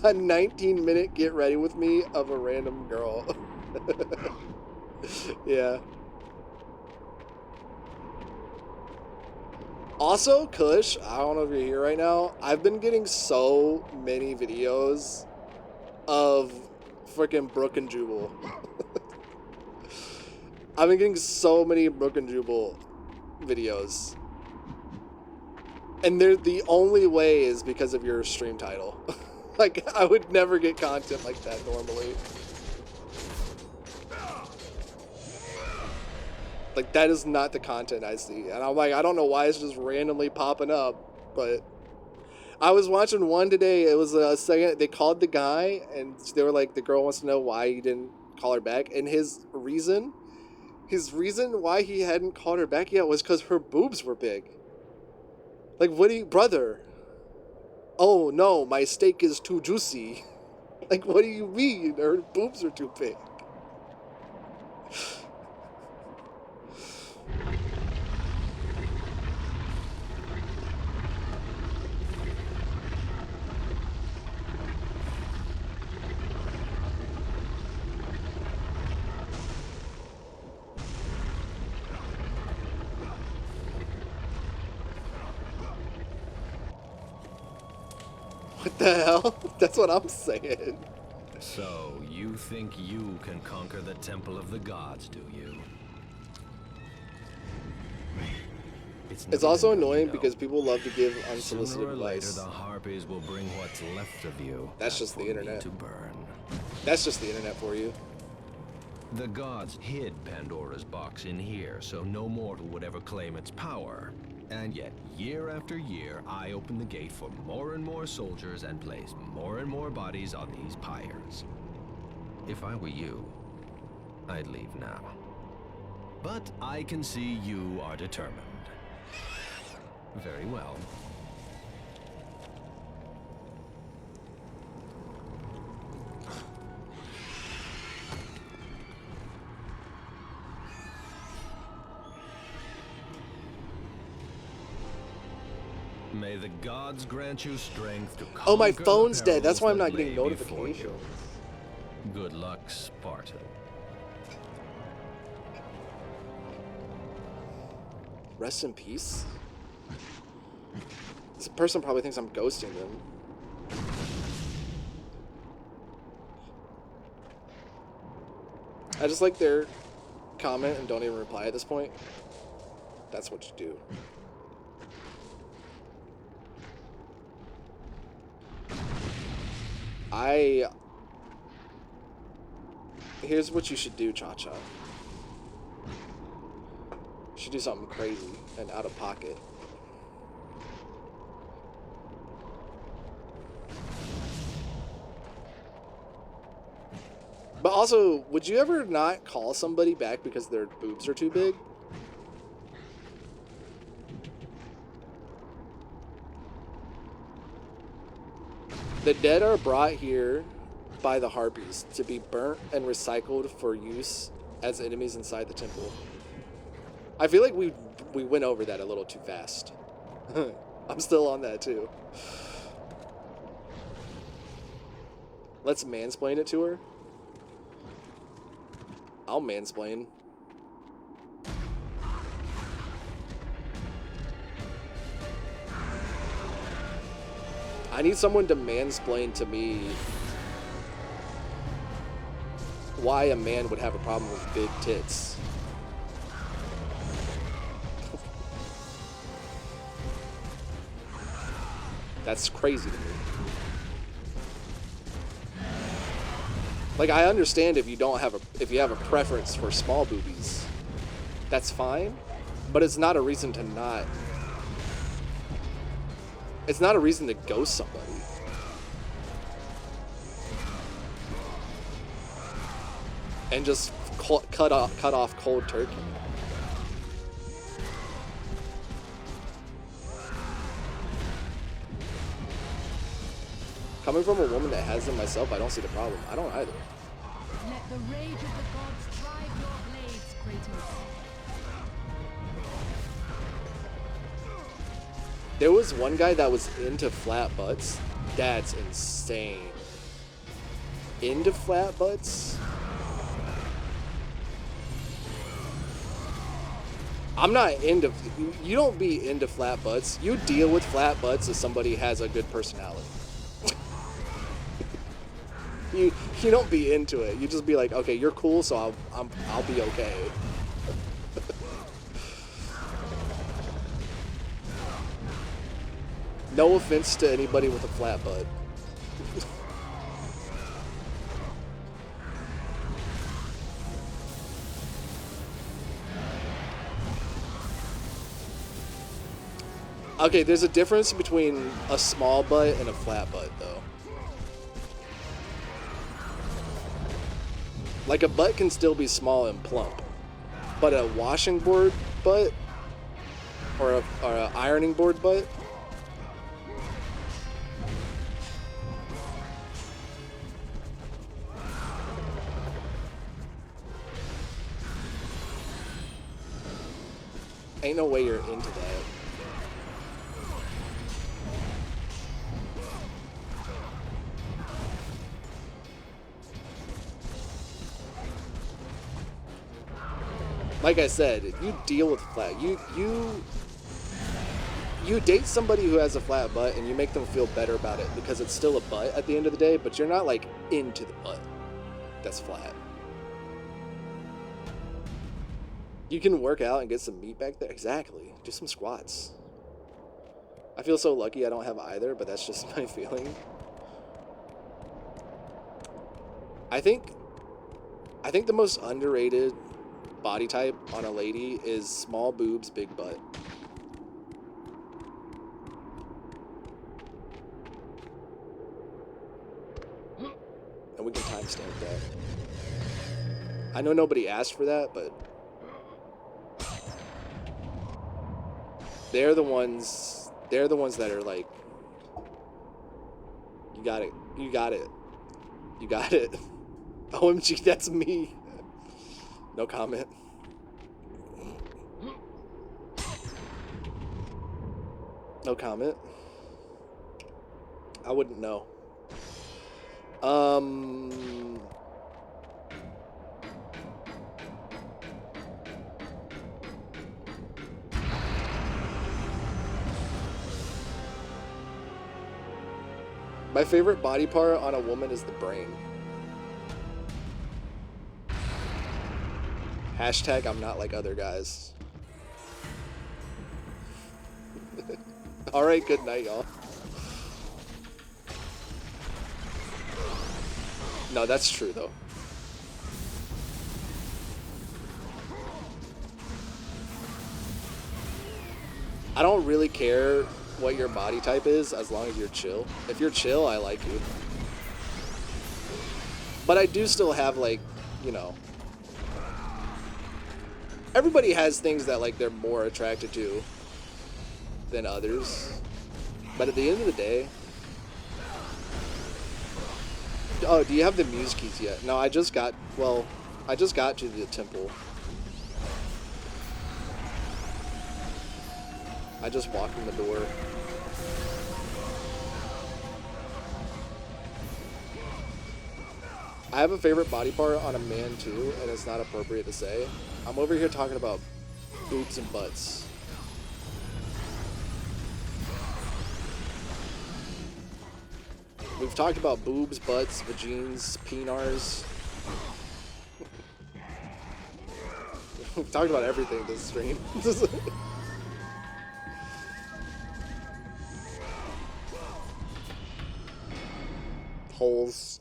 a 19-minute get ready with me of a random girl? Yeah. Also, Kush, I don't know if you're here right now, I've been getting so many videos of freaking Brook and Jubal. I've been getting so many Brook and Jubal videos. And they're the only way is because of your stream title. Like, I would never get content like that normally. Like, that is not the content I see. And I'm like, I don't know why it's just randomly popping up, but I was watching one today. It was a second, they called the guy, and they were like, the girl wants to know why he didn't call her back. And his reason why he hadn't called her back yet was because her boobs were big. Like, what do you, brother? Oh no, my steak is too juicy. Like, what do you mean? Her boobs are too big. What the hell? That's what I'm saying. So, you think you can conquer the Temple of the Gods, do you? It's It's never also been done, annoying you know. because people love to give unsolicited Sooner or later, advice. the harpies will bring what's left of you. That's just for the me internet. to burn. That's just the internet for you. The gods hid Pandora's box in here, so no mortal would ever claim its power. And yet, year after year, I open the gate for more and more soldiers and place more and more bodies on these pyres. If I were you, I'd leave now. But I can see you are determined. Very well. May the gods grant you strength to Oh, my conquer the phone's dead. That's why I'm perils not that getting lay before notifications. you. Good luck, Spartan. Rest in peace? This person probably thinks I'm ghosting them. I just like their comment and don't even reply at this point. That's what you do. Here's what you should do, Cha-Cha. You should do something crazy and out of pocket. But also, would you ever not call somebody back because their boobs are too big? The dead are brought here by the harpies to be burnt and recycled for use as enemies inside the temple. I feel like we went over that a little too fast. I'm still on that too. Let's mansplain it to her. I'll mansplain. I need someone to mansplain to me why a man would have a problem with big tits. That's crazy to me. Like, I understand if you don't have if you have a preference for small boobies, that's fine, but it's not a reason to not. It's not a reason to ghost somebody. And just cut off cold turkey. Coming from a woman that has them myself, I don't see the problem. I don't either. Let the rage of the gods drive your blades, Kratos. There was one guy that was into flat butts. That's insane. Into flat butts? I'm not into... You don't be into flat butts. You deal with flat butts as somebody has a good personality. You don't be into it. You just be like, okay, you're cool, so I'll be okay. No offense to anybody with a flat butt. Okay, there's a difference between a small butt and a flat butt, though. Like, a butt can still be small and plump, but a washing board butt or a ironing board butt, ain't no way you're into that. Like I said, you deal with flat. You date somebody who has a flat butt and you make them feel better about it because it's still a butt at the end of the day, but you're not like into the butt that's flat. You can work out and get some meat back there. Exactly. Do some squats. I feel so lucky I don't have either, but that's just my feeling. I think the most underrated body type on a lady is small boobs, big butt. And we can timestamp that. I know nobody asked for that, but they're the ones that are like, you got it, you got it, you got it. OMG, that's me. No comment. No comment. I wouldn't know. My favorite body part on a woman is the brain. Hashtag I'm not like other guys. Alright, good night, y'all. No, that's true, though. I don't really care what your body type is as long as you're chill. If you're chill, I like you. But I do still have, like, you know, everybody has things that, like, they're more attracted to than others. But at the end of the day... Oh, do you have the muse keys yet? No, I just got... Well, I just got to the temple. I just walked in the door. I have a favorite body part on a man too, and it's not appropriate to say. I'm over here talking about boobs and butts. We've talked about boobs, butts, vagines, penars. We've talked about everything this stream. Holes.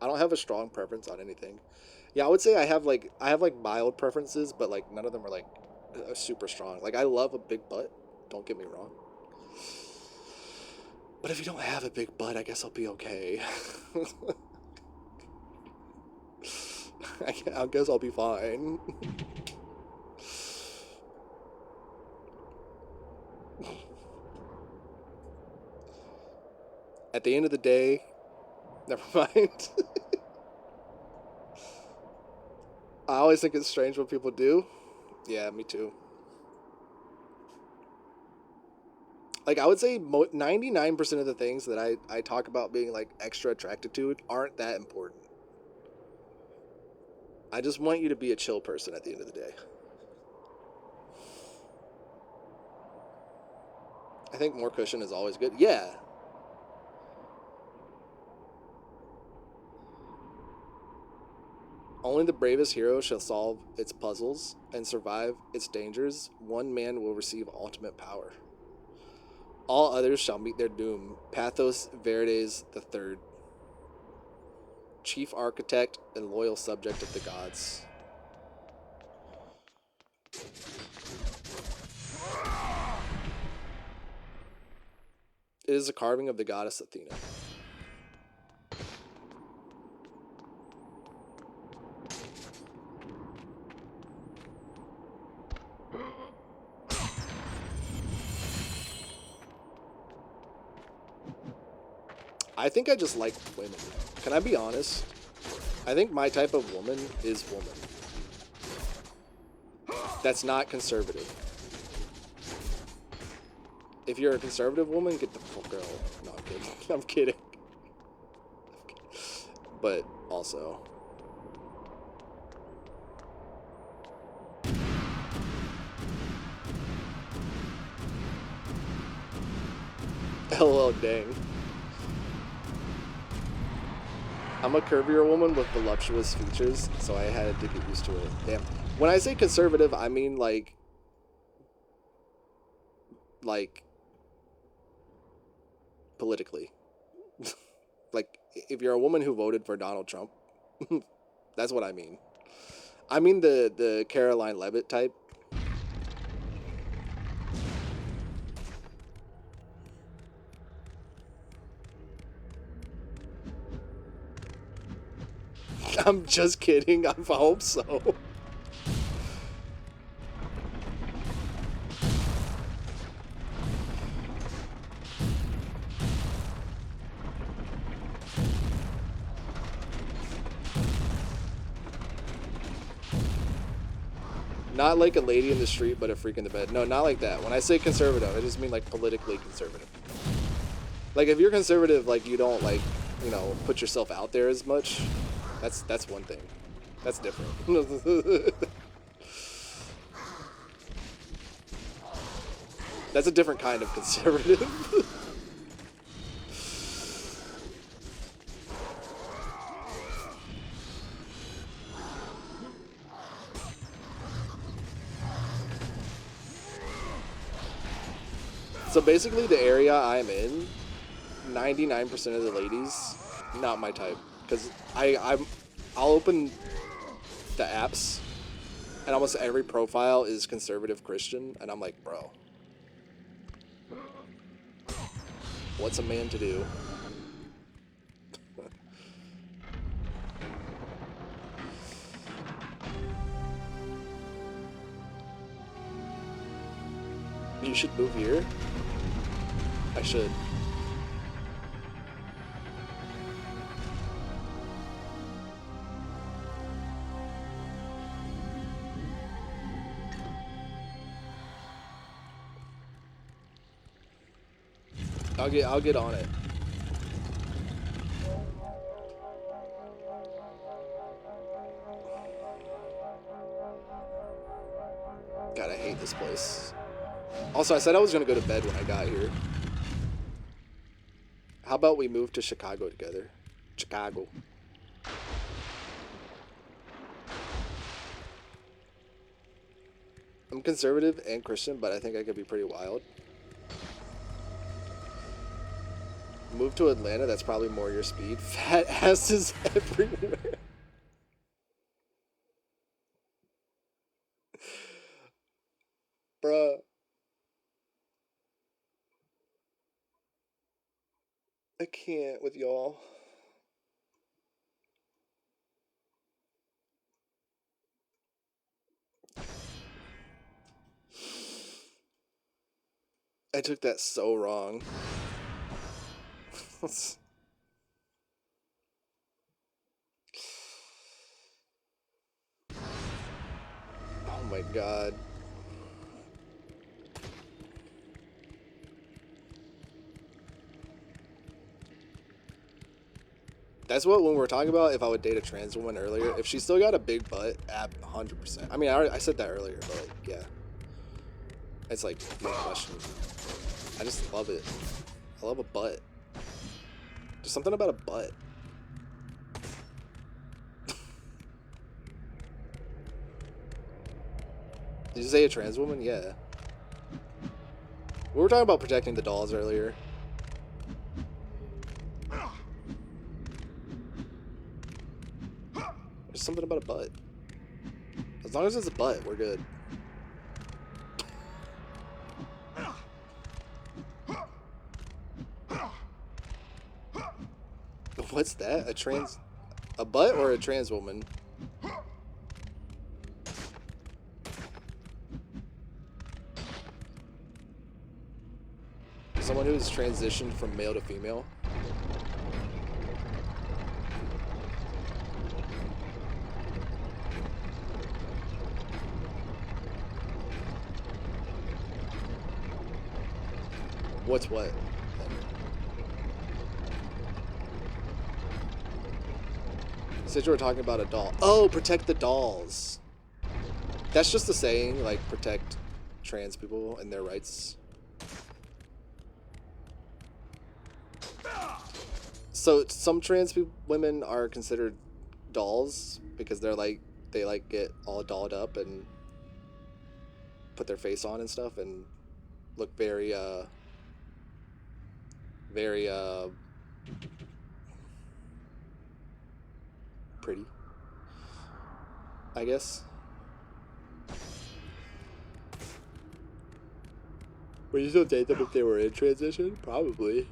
I don't have a strong preference on anything. Yeah, I would say I have like mild preferences, but like none of them are like super strong. Like I love a big butt. Don't get me wrong. But if you don't have a big butt, I guess I'll be okay. I guess I'll be fine. At the end of the day, never mind. I always think it's strange what people do. Yeah, me too. Like, I would say 99% of the things that I talk about being, like, extra attracted to aren't that important. I just want you to be a chill person at the end of the day. I think more cushion is always good. Yeah. Only the bravest hero shall solve its puzzles and survive its dangers. One man will receive ultimate power. All others shall meet their doom. Pathos Verdes III. Chief architect and loyal subject of the gods. It is a carving of the goddess Athena. I think I just like women. Can I be honest? I think my type of woman is woman. That's not conservative. If you're a conservative woman, get the fuck out. No, I'm kidding. I'm kidding. But also... LOL, dang. I'm a curvier woman with voluptuous features, so I had to get used to it. Damn. When I say conservative, I mean like politically. Like if you're a woman who voted for Donald Trump, that's what I mean. I mean the Caroline Levitt type. I'm just kidding. I hope so. Not like a lady in the street, but a freak in the bed. No, not like that. When I say conservative, I just mean like politically conservative. Like if you're conservative, like you don't like, you know, put yourself out there as much. That's one thing. That's different. That's a different kind of conservative. So basically the area I'm in, 99% of the ladies, not my type. Because I'll open the apps and almost every profile is conservative Christian. And I'm like, bro, what's a man to do? You should move here? I should. I'll get on it. God, I hate this place. Also, I said I was gonna go to bed when I got here. How about we move to Chicago together? Chicago. I'm conservative and Christian, but I think I could be pretty wild. Move to Atlanta, that's probably more your speed. Fat asses everywhere. Bruh. I can't with y'all. I took that so wrong. Oh my god. That's what when we were talking about if I would date a trans woman earlier. If she still got a big butt, 100%. I mean, I said that earlier, but like, yeah. It's like, no question. I just love it. I love a butt. There's something about a butt. Did you say a trans woman? Yeah. We were talking about protecting the dolls earlier. There's something about a butt. As long as it's a butt, we're good. What's that? A butt or a trans woman? Someone who's transitioned from male to female. What's what? Said you were talking about a doll. Oh, protect the dolls. That's just a saying, like protect trans people and their rights. So some trans women are considered dolls because they're like they like get all dolled up and put their face on and stuff and look very pretty, I guess. Would you still date them if they were in transition? Probably.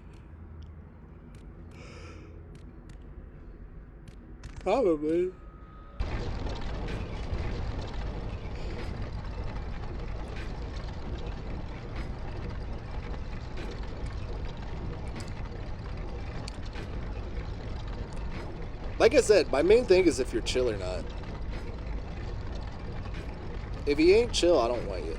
Probably. Like I said, my main thing is if you're chill or not. If you ain't chill, I don't want you.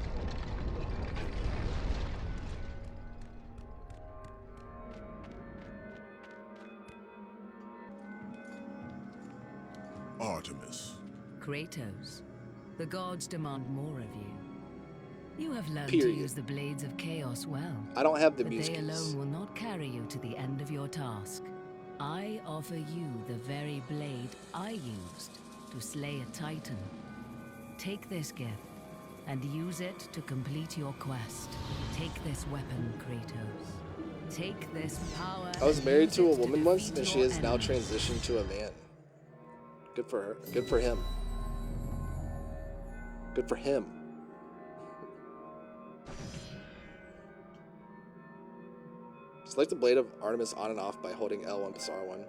Artemis. Kratos, the gods demand more of you. You have learned Period. to use the blades of chaos well. I don't have the but music they keys. alone will not carry you to the end of your task. I offer you the very blade I used to slay a titan. Take this gift and use it to complete your quest. Take this weapon, Kratos. Take this power. I was and married use to a it woman once, defeat and she your is now enemies. transitioned to a man. Good for her. Good for him. Good for him. Select the blade of Artemis on and off by holding L1 plus R1.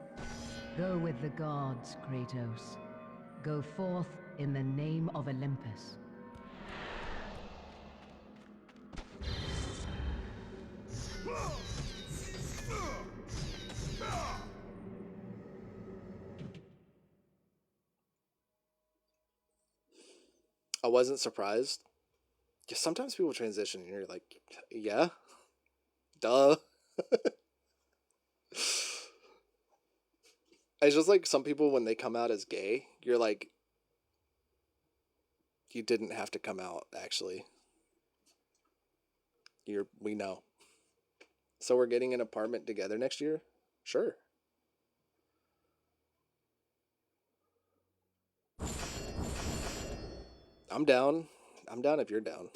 Go with the gods, Kratos. Go forth in the name of Olympus. I wasn't surprised. Yeah, sometimes people transition and you're like, yeah, duh. It's just like some people when they come out as gay, you're like, you didn't have to come out, actually. We know. So we're getting an apartment together next year? Sure. I'm down. I'm down if you're down.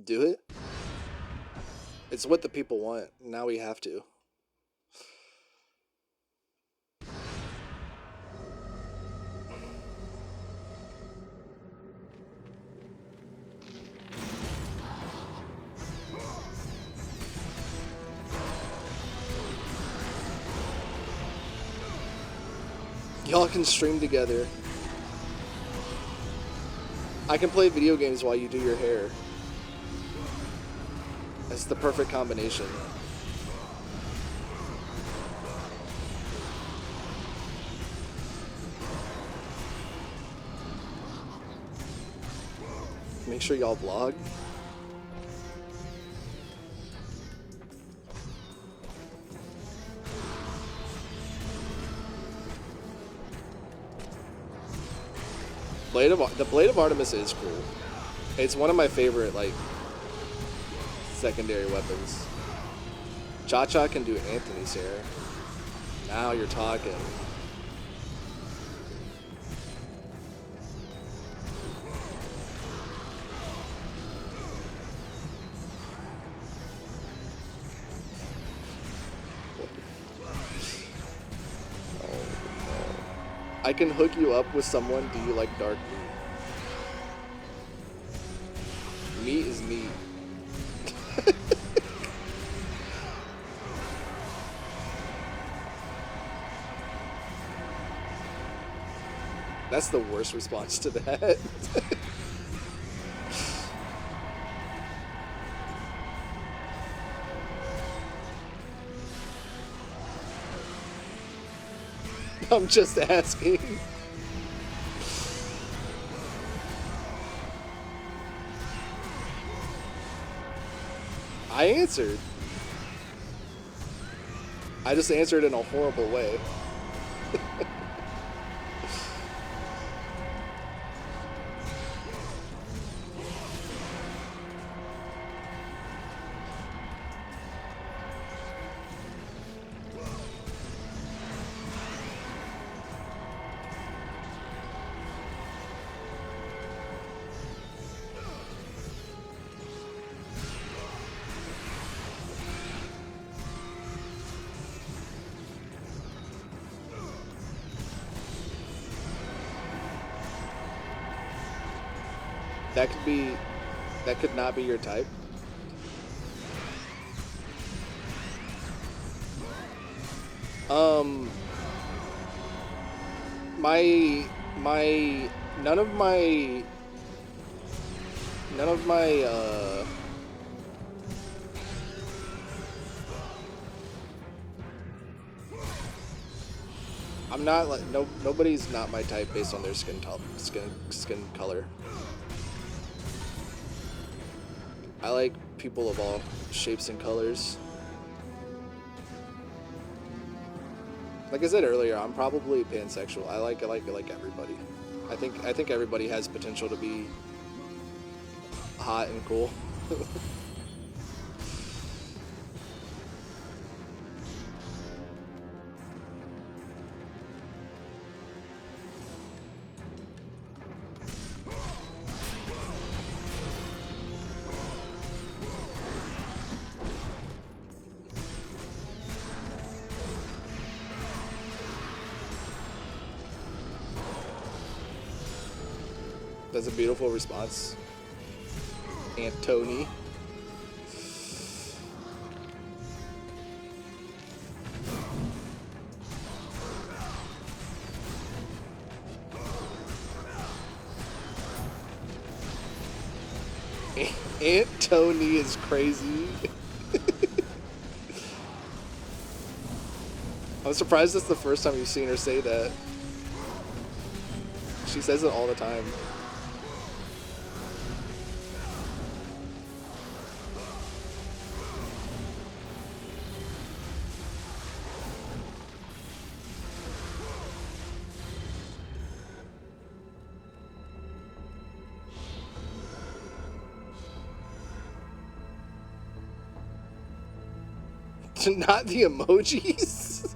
Do it. It's what the people want. Now we have to. Y'all can stream together. I can play video games while you do your hair. That's the perfect combination. Make sure y'all vlog. The Blade of Artemis is cool. It's one of my favorite, like, secondary weapons. Cha-Cha can do Anthony's hair. Now you're talking. I can hook you up with someone. Do you like dark meat? Meat is meat. That's the worst response to that. I'm just asking. I answered. I just answered in a horrible way. That could not be your type. None of my I'm not like nobody's not my type based on their skin color. I like people of all shapes and colors. Like I said earlier, I'm probably pansexual. I like everybody. I think everybody has potential to be hot and cool. That's a beautiful response, Aunt Tony. Aunt Tony is crazy. I'm surprised that's the first time you've seen her say that. She says it all the time. Not the emojis?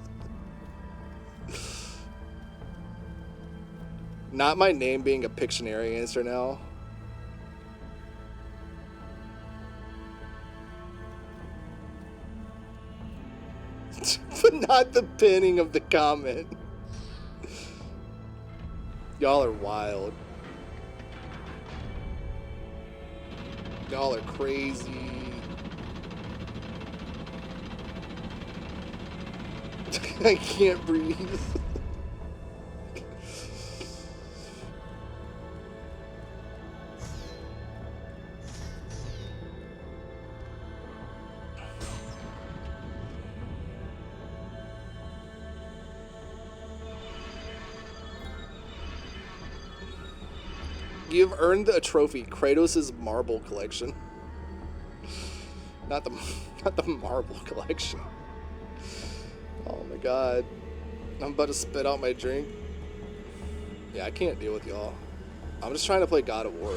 Not my name being a Pictionary answer now. But not the pinning of the comment. Y'all are wild. Y'all are crazy. I can't breathe. You've earned a trophy, Kratos' marble collection. Not the marble collection. Oh my god. I'm about to spit out my drink. Yeah, I can't deal with y'all. I'm just trying to play God of War.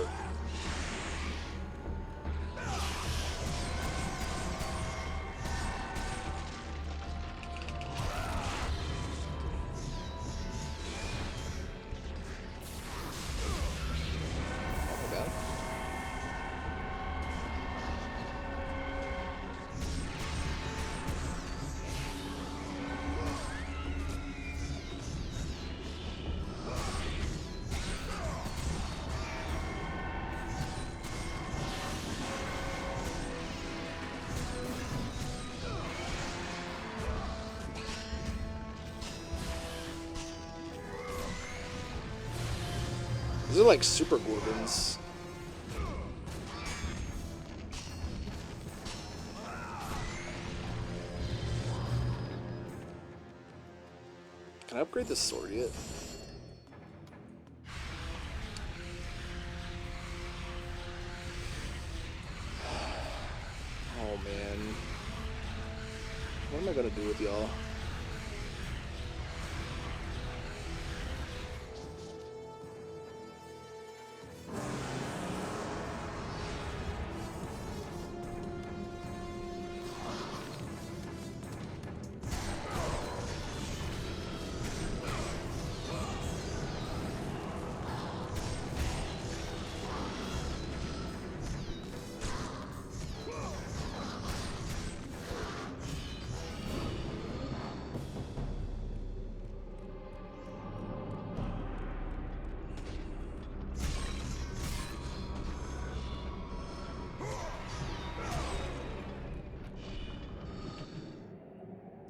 These are like super Gorgons. Can I upgrade this sword yet? Oh man. What am I gonna do with y'all?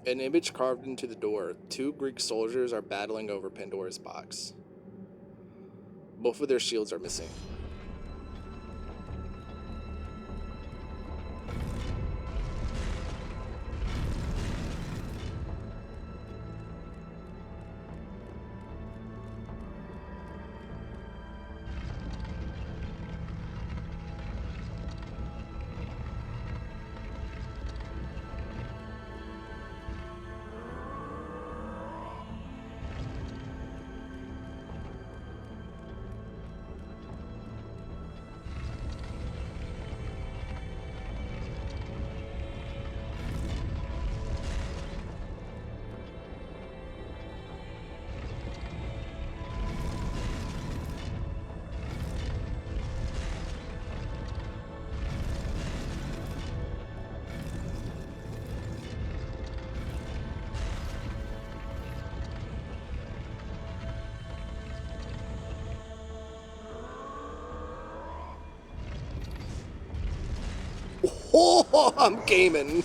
An image carved into the door. 2 Greek soldiers are battling over Pandora's box. Both of their shields are missing. Oh, I'm gaming.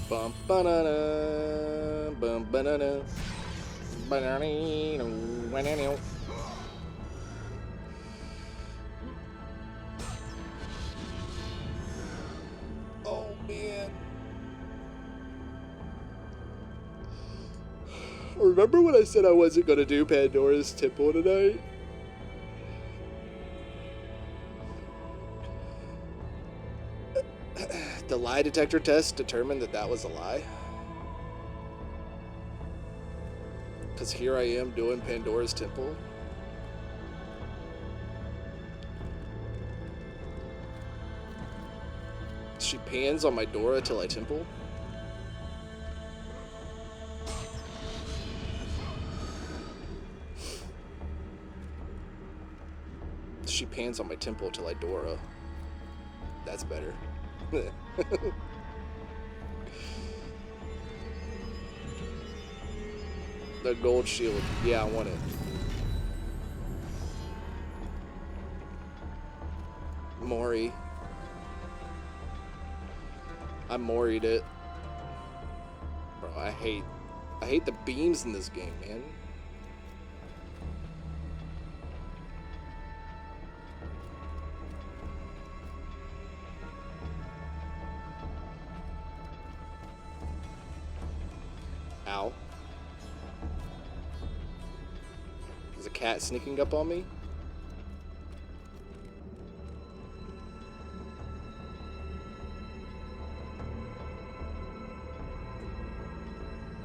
Bum banana, bum banana, banana. Oh man! Remember when I said I wasn't gonna do Pandora's Temple tonight? The lie detector test determined that that was a lie. Because here I am doing Pandora's Temple. She pans on my Dora till I temple. She pans on my temple till I Dora. That's better. The gold shield. Yeah, I want it. Mori. I Mori'd it. Bro, I hate the beams in this game, man. Ow. Is a cat sneaking up on me?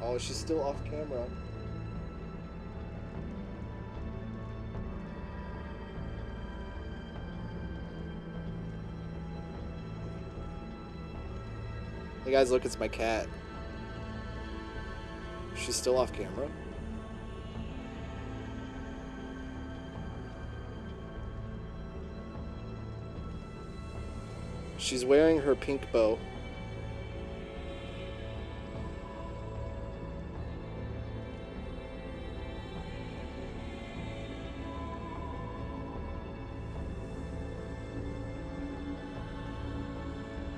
Oh, she's still off camera. Hey guys, look, it's my cat. She's still off camera. She's wearing her pink bow.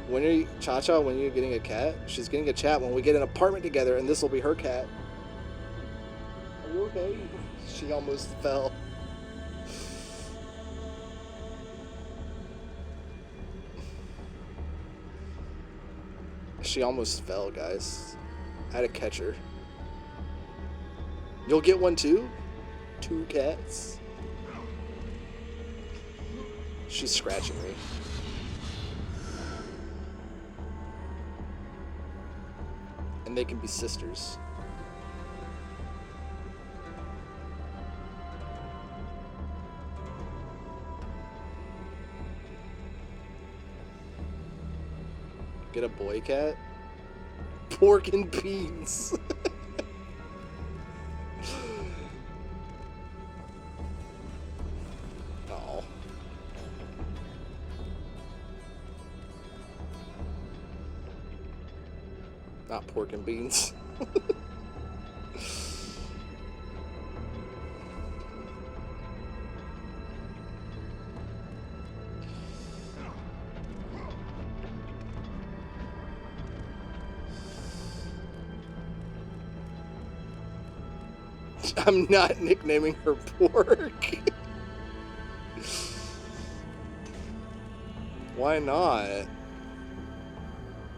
When are you, Cha-Cha, when you're getting a cat? She's getting a cat when we get an apartment together, and this will be her cat. Are you okay? She almost fell. She almost fell, guys. I had to catch her. You'll get one too? 2 cats? She's scratching me. And they can be sisters. Get a boy cat? Pork and beans. Oh. Not pork and beans. I'm not nicknaming her pork. Why not?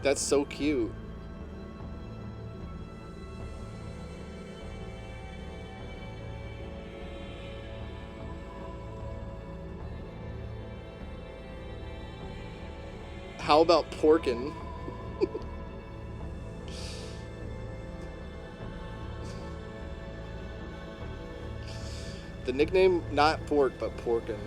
That's so cute. How about porkin'? The nickname, not pork, but porkin'.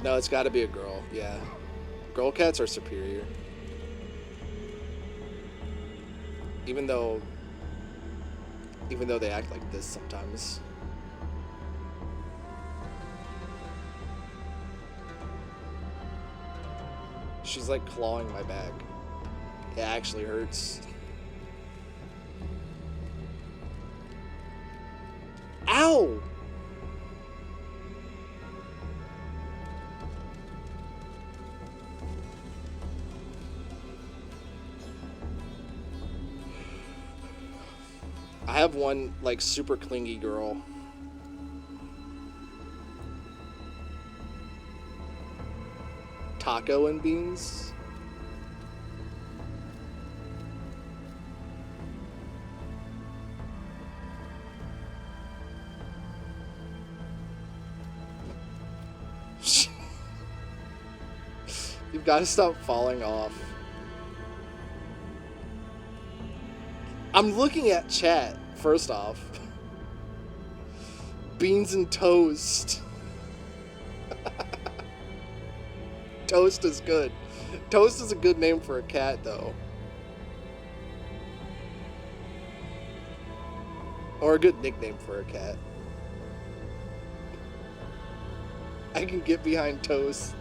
No, it's gotta be a girl, yeah. Girl cats are superior. Even though they act like this sometimes. She's like clawing my back. It actually hurts. Ow! I have one like super clingy girl. Taco and beans. You've got to stop falling off. I'm looking at chat, first off. Beans and toast. Toast is good. Toast is a good name for a cat, though. Or a good nickname for a cat. I can get behind Toast.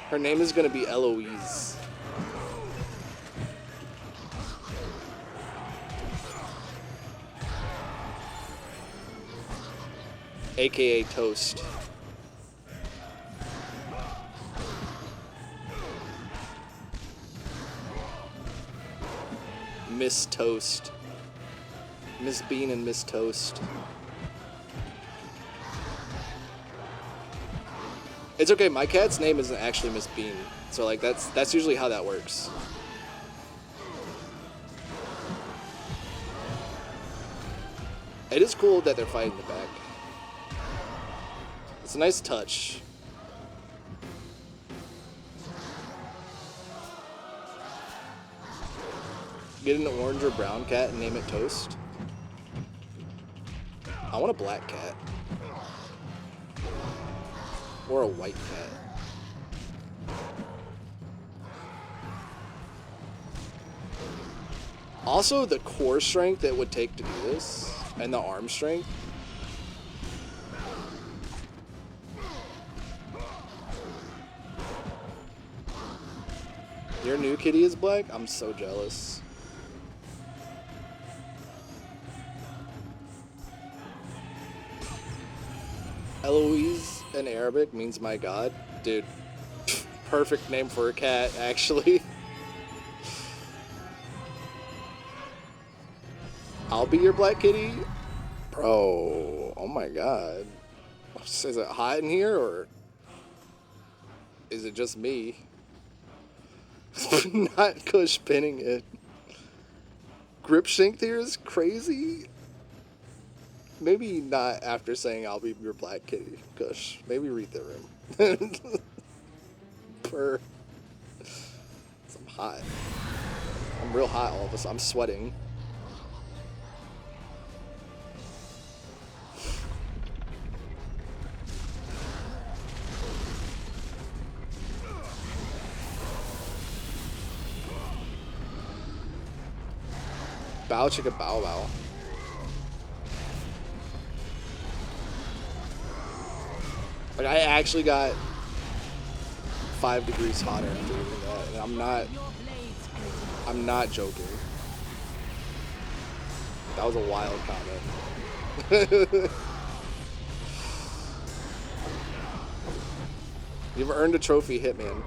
Her name is going to be Eloise. AKA Toast. Miss Toast. Miss Bean and Miss Toast. It's okay, my cat's name isn't actually Miss Bean. So like that's usually how that works. It is cool that they're fighting the back. It's a nice touch. Get an orange or brown cat and name it Toast. I want a black cat. Or a white cat. Also, the core strength it would take to do this, and the arm strength. Your new kitty is black? I'm so jealous. Eloise in Arabic means my god. Dude, perfect name for a cat, actually. I'll be your black kitty? Bro, oh my god. Is it hot in here, or is it just me? Not Kush pinning it. Grip shank here is crazy. Maybe not after saying I'll be your black kitty, Kush. Maybe read the room. Purr. I'm hot. I'm real hot all of a sudden. I'm sweating. Bow chicka bow bow. Like, I actually got 5 degrees hotter after doing that, and I'm not joking. That was a wild comment. You've earned a trophy, Hitman.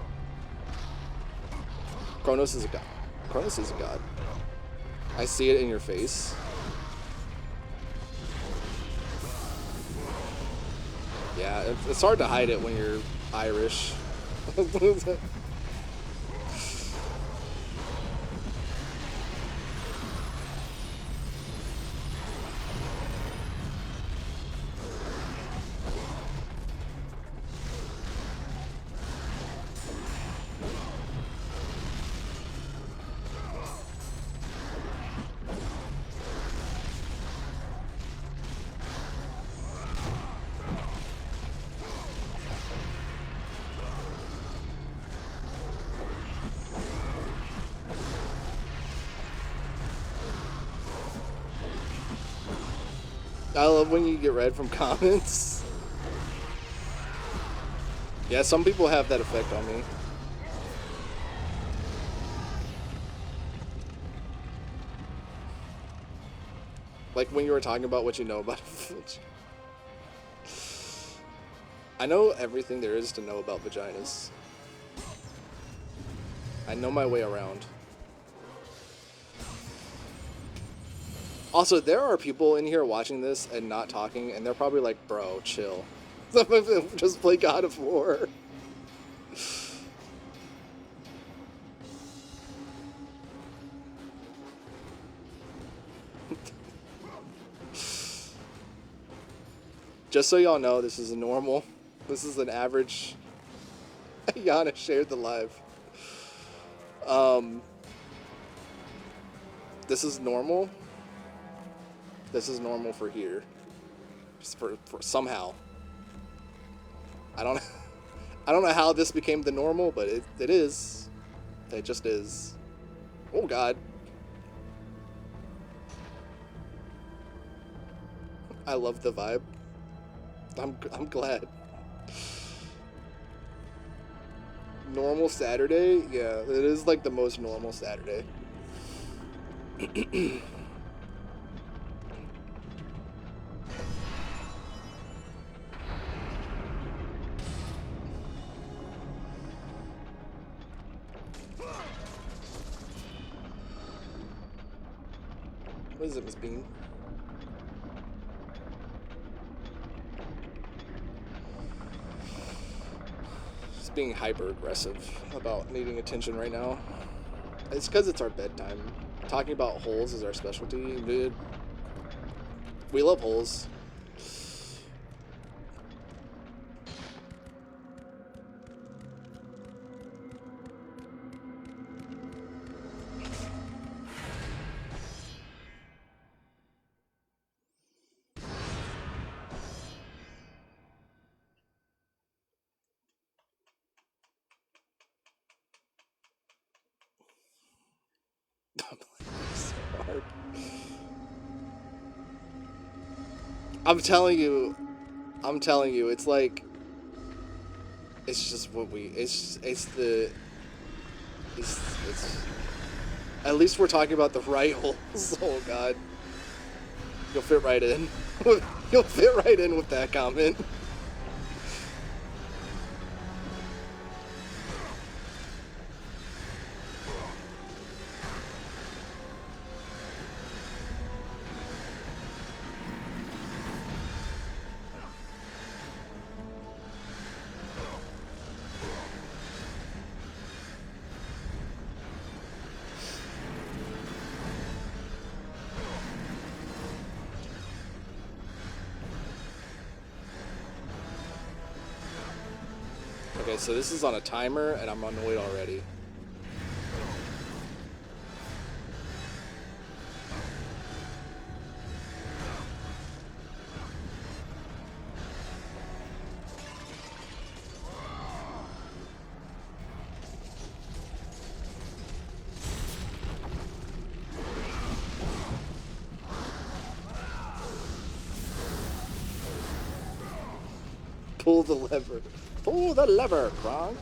Kronos is a god. Kronos is a god. I see it in your face. Yeah, it's hard to hide it when you're Irish. I love when you get read from comments. Yeah, some people have that effect on me. Like when you were talking about what you know about I know everything there is to know about vaginas. I know my way around. Also, there are people in here watching this and not talking, and they're probably like, bro, chill. Just play God of War. Just so y'all know, this is a normal. This is an average. Yana shared the live. This is normal. This is normal for here. Just for somehow. I don't know how this became the normal, but it is. It just is. Oh god. I love the vibe. I'm glad. Normal Saturday? Yeah, it is like the most normal Saturday. What is it, Miss Bean? Just being hyper aggressive about needing attention right now. It's because it's our bedtime. Talking about holes is our specialty, dude. We love holes. I'm telling you, it's like, it's just what we, it's the, It's at least we're talking about the right holes. Oh god. You'll fit right in. You'll fit right in with that comment. Okay, so this is on a timer, and I'm annoyed already. Pull the lever. Pull the lever, Kronk.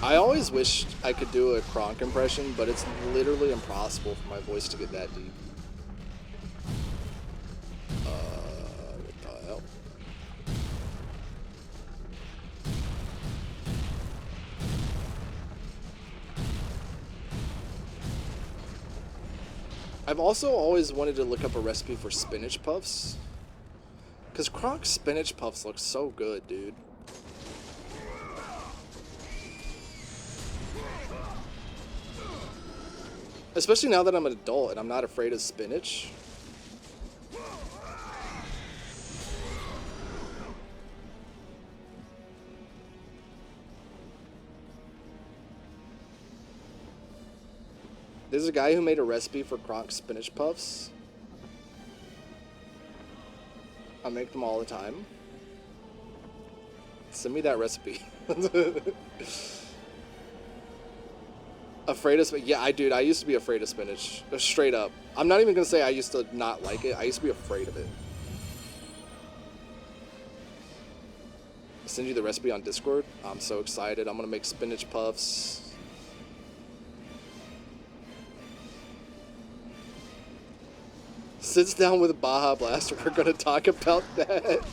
I always wished I could do a Kronk impression, but it's literally impossible for my voice to get that deep. What the hell? I've also always wanted to look up a recipe for spinach puffs. Because Kronk's spinach puffs look so good, dude. Especially now that I'm an adult and I'm not afraid of spinach. There's a guy who made a recipe for Kronk's spinach puffs. I make them all the time. Send me that recipe. Afraid of spinach? Yeah, dude, I used to be afraid of spinach. Straight up. I'm not even gonna say I used to not like it. I used to be afraid of it. I'll send you the recipe on Discord. I'm so excited. I'm gonna make spinach puffs. Sits down with Baja Blast. We're gonna talk about that.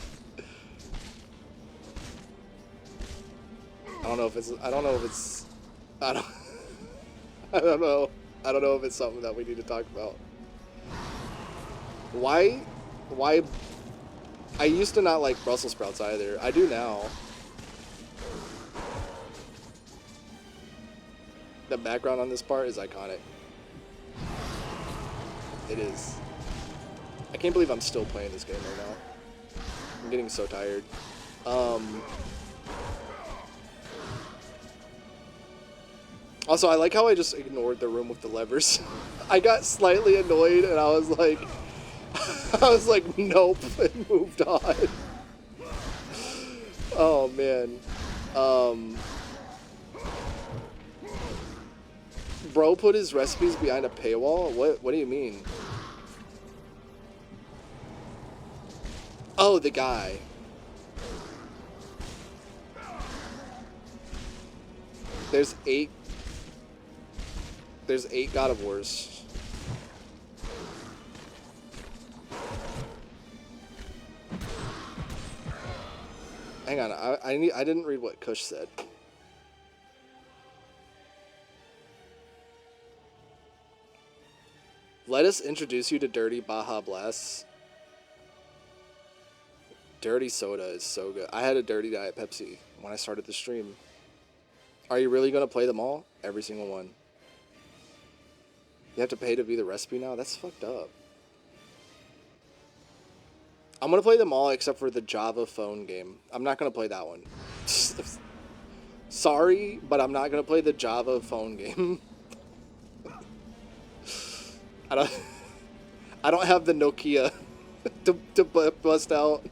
I don't know if it's I don't know if it's something that we need to talk about. Why I used to not like Brussels sprouts either. I do now. The background on this part is iconic. It is. I can't believe I'm still playing this game right now. I'm getting so tired. Also, I like how I just ignored the room with the levers. I got slightly annoyed and I was like, nope, and moved on. Oh man. Bro put his recipes behind a paywall? What do you mean? Oh, the guy. There's 8 God of Wars. Hang on, I didn't read what Kush said. Let us introduce you to Dirty Baja Blast. Dirty soda is so good. I had a Dirty Diet Pepsi when I started the stream. Are you really going to play them all? Every single one. You have to pay to view the recipe now? That's fucked up. I'm going to play them all except for the Java phone game. I'm not going to play that one. Sorry, but I'm not going to play the Java phone game. I don't have the Nokia to bust out.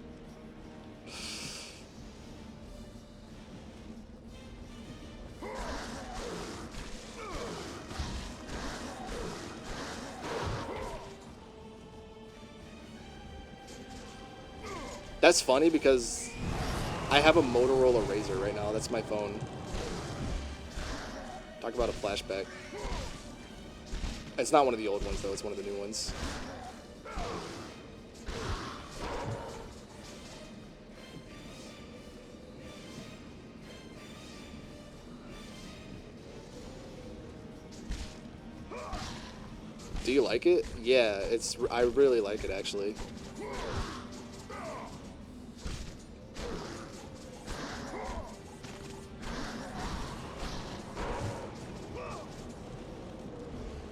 That's funny because I have a Motorola Razr right now. That's my phone. Talk about a flashback. It's not one of the old ones though, it's one of the new ones. Do you like it? Yeah, I really like it actually.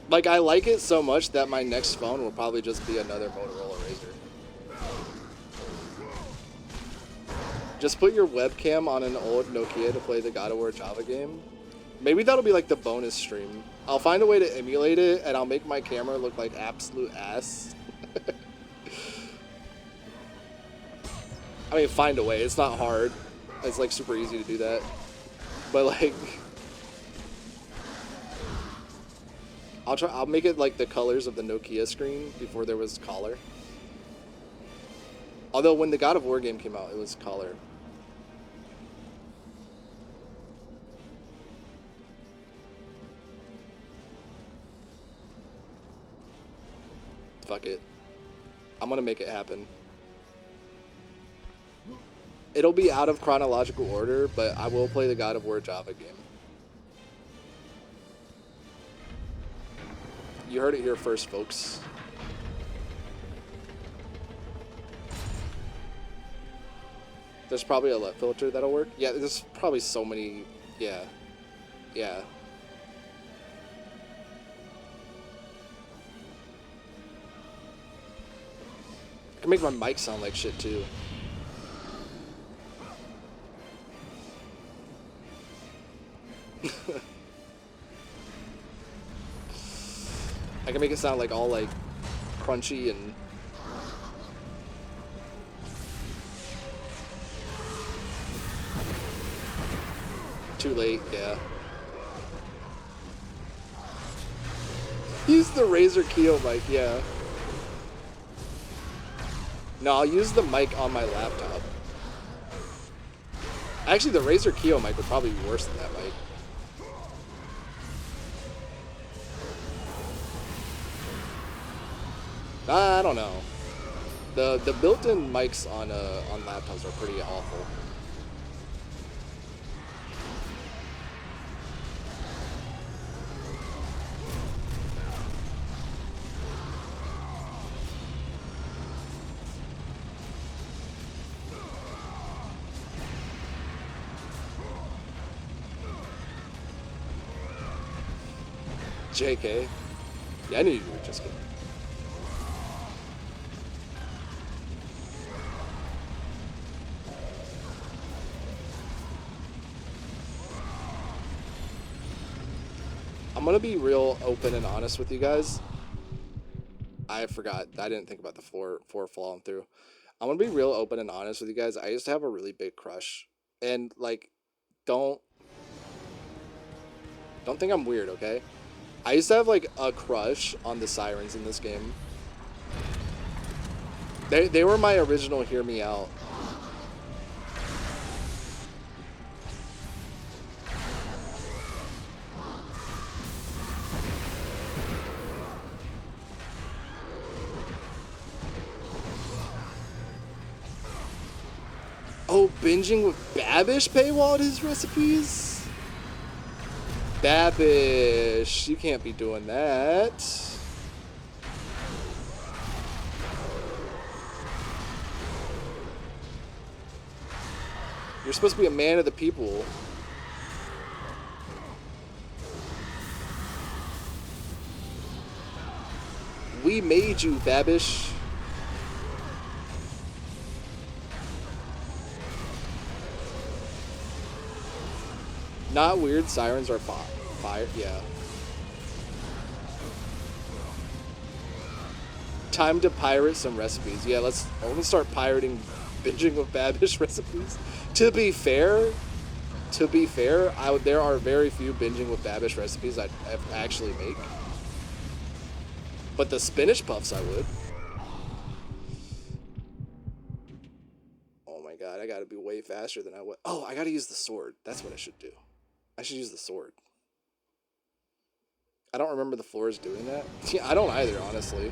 Like, I like it so much that my next phone will probably just be another Motorola Razr. Just put your webcam on an old Nokia to play the God of War Java game. Maybe that'll be like the bonus stream. I'll find a way to emulate it, and I'll make my camera look like absolute ass. I mean, find a way. It's not hard. It's like super easy to do that. But like... I'll make it like the colors of the Nokia screen before there was color. Although when the God of War game came out, it was color. Fuck it. I'm gonna make it happen. It'll be out of chronological order, but I will play the God of War Java game. You heard it here first, folks. There's probably a LUT filter that'll work. Yeah, there's probably so many. Yeah. Yeah. I can make my mic sound like shit too. I can make it sound like all like crunchy and too late, yeah. Use the Razer Keo mic, yeah. No, I'll use the mic on my laptop. Actually, the Razer Keo mic would probably be worse than that mic. I don't know. The built-in mics on laptops are pretty awful. JK. Yeah, I knew you were just kidding. I'm gonna be real open and honest with you guys. I forgot. I didn't think about the four falling through. I'm gonna be real open and honest with you guys. I used to have a really big crush, and like, don't think I'm weird, okay? I used to have like a crush on the sirens in this game. They were my original Hear Me Out. Oh, binging with Babish paywalled his recipes? Babish, you can't be doing that. You're supposed to be a man of the people. We made you, Babish. Not weird, sirens are fire, yeah. Time to pirate some recipes. Yeah, let's start pirating binging with Babish recipes. To be fair, there are very few binging with Babish recipes I'd actually make. But the spinach puffs I would. my god, I gotta be way faster than I was. Oh, I gotta use the sword. That's what I should do. I should use the sword. I don't remember the floors doing that. Yeah, I don't either, honestly.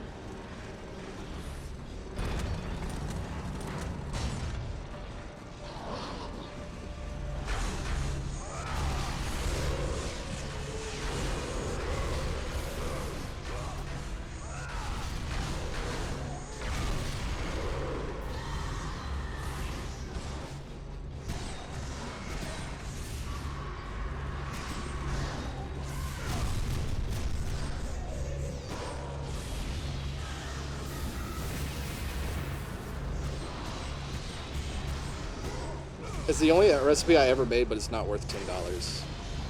It's the only recipe I ever made, but it's not worth $10.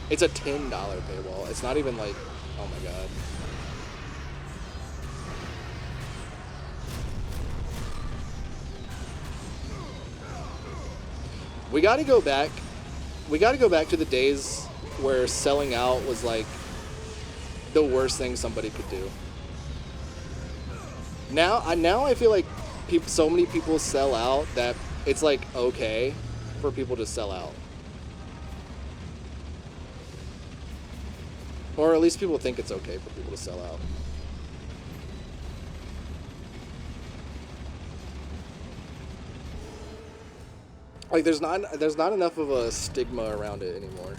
It's a $10 paywall. It's not even like, oh my god. We gotta go back. We gotta go back to the days where selling out was like the worst thing somebody could do. Now I feel like so many people sell out that it's like okay for people to sell out. Or at least people think it's okay for people to sell out. Like there's not enough of a stigma around it anymore.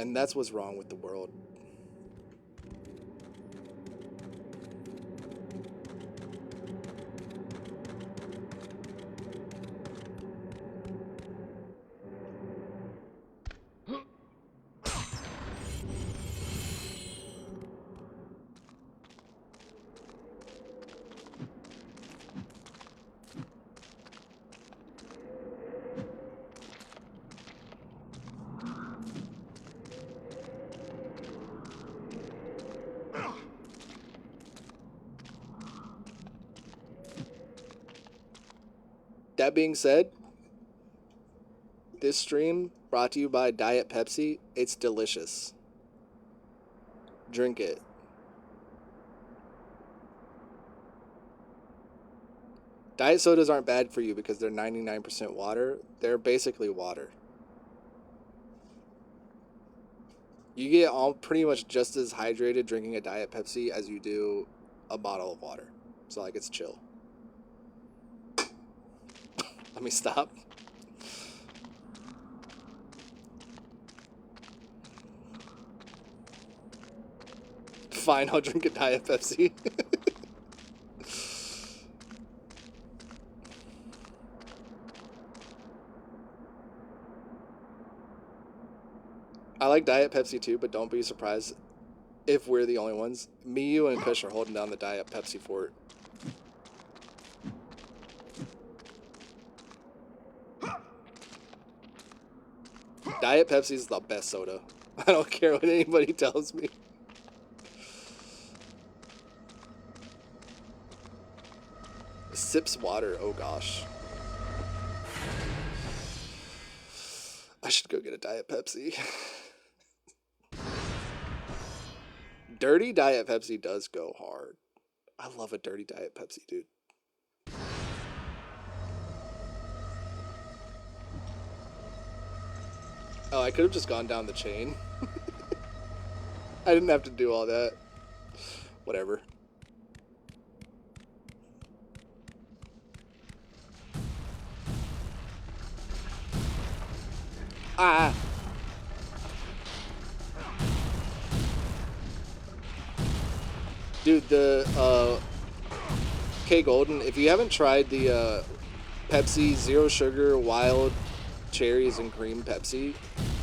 And that's what's wrong with the world. That being said, this stream brought to you by Diet Pepsi. It's delicious. Drink it. Diet sodas aren't bad for you because they're 99% water. They're basically water. You get all pretty much just as hydrated drinking a Diet Pepsi as you do a bottle of water. So like it's chill. Let me stop. Fine, I'll drink a Diet Pepsi. I like Diet Pepsi too, but don't be surprised if we're the only ones. Me, you, and Kush are holding down the Diet Pepsi fort. Diet Pepsi is the best soda. I don't care what anybody tells me. Sips water, oh gosh. I should go get a Diet Pepsi. Dirty Diet Pepsi does go hard. I love a dirty Diet Pepsi, dude. Oh, I could have just gone down the chain. I didn't have to do all that. Whatever. Ah! Dude, the, K Golden, if you haven't tried the, Pepsi Zero Sugar Wild Cherries and Cream Pepsi,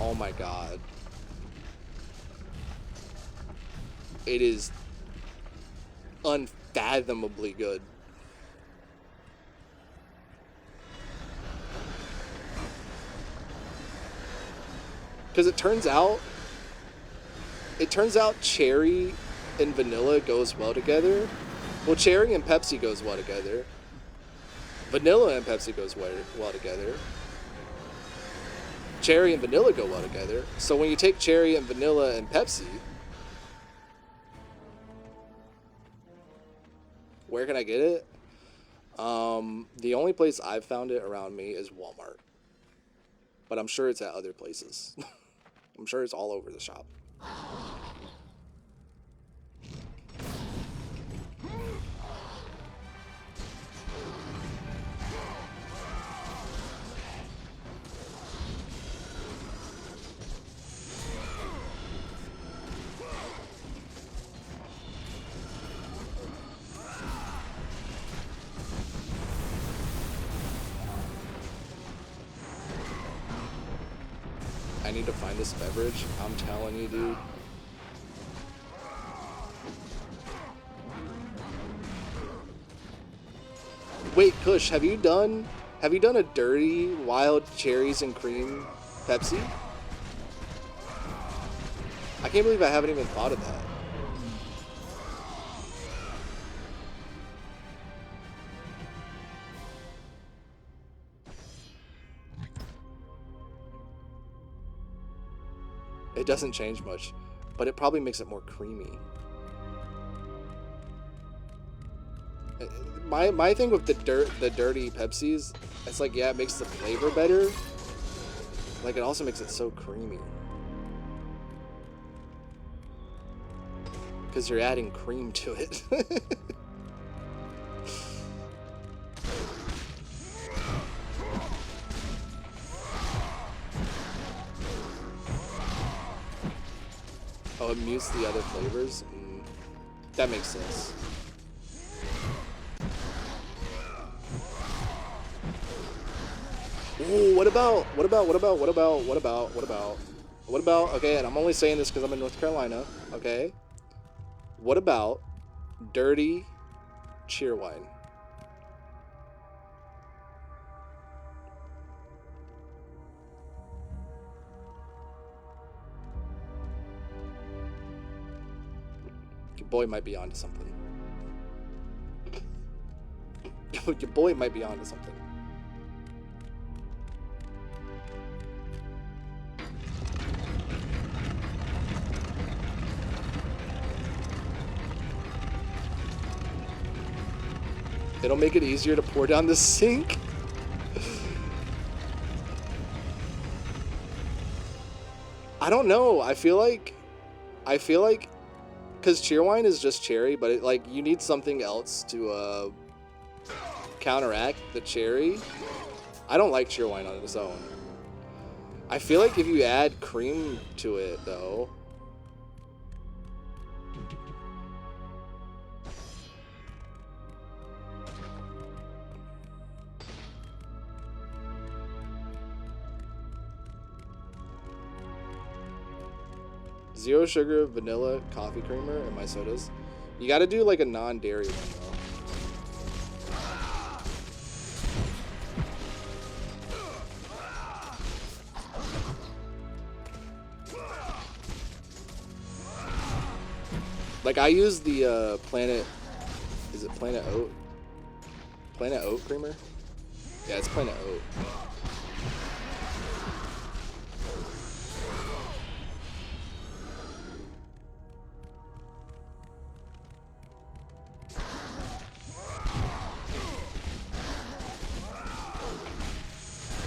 oh my god. It is unfathomably good. Because it turns out cherry and vanilla goes well together. Well, cherry and Pepsi goes well together. Vanilla and Pepsi goes well together. Cherry and vanilla go well together. So when you take cherry and vanilla and Pepsi, where can I get it? The only place I've found it around me is Walmart. But I'm sure it's at other places. I'm sure it's all over the shop. I need to find this beverage. I'm telling you, dude. Wait, Kush, have you done a dirty wild cherries and cream Pepsi? I can't believe I haven't even thought of that. It doesn't change much, but it probably makes it more creamy. My thing with the dirty Pepsis, it's like, yeah, it makes the flavor better. Like, it also makes it so creamy. Because you're adding cream to it. Oh, it mutes the other flavors? That makes sense. Ooh, what about, okay, and I'm only saying this because I'm in North Carolina, okay? What about dirty cheer wine? Your boy might be onto something. Your boy might be onto something. It'll make it easier to pour down the sink. I don't know. I feel like because cheerwine is just cherry, but like you need something else to counteract the cherry. I don't like cheerwine on its own. I feel like if you add cream to it though, zero sugar vanilla coffee creamer in my sodas. You got to do like a non-dairy one though. Like I use the Planet, is it Planet Oat? Planet Oat creamer? Yeah, it's Planet Oat.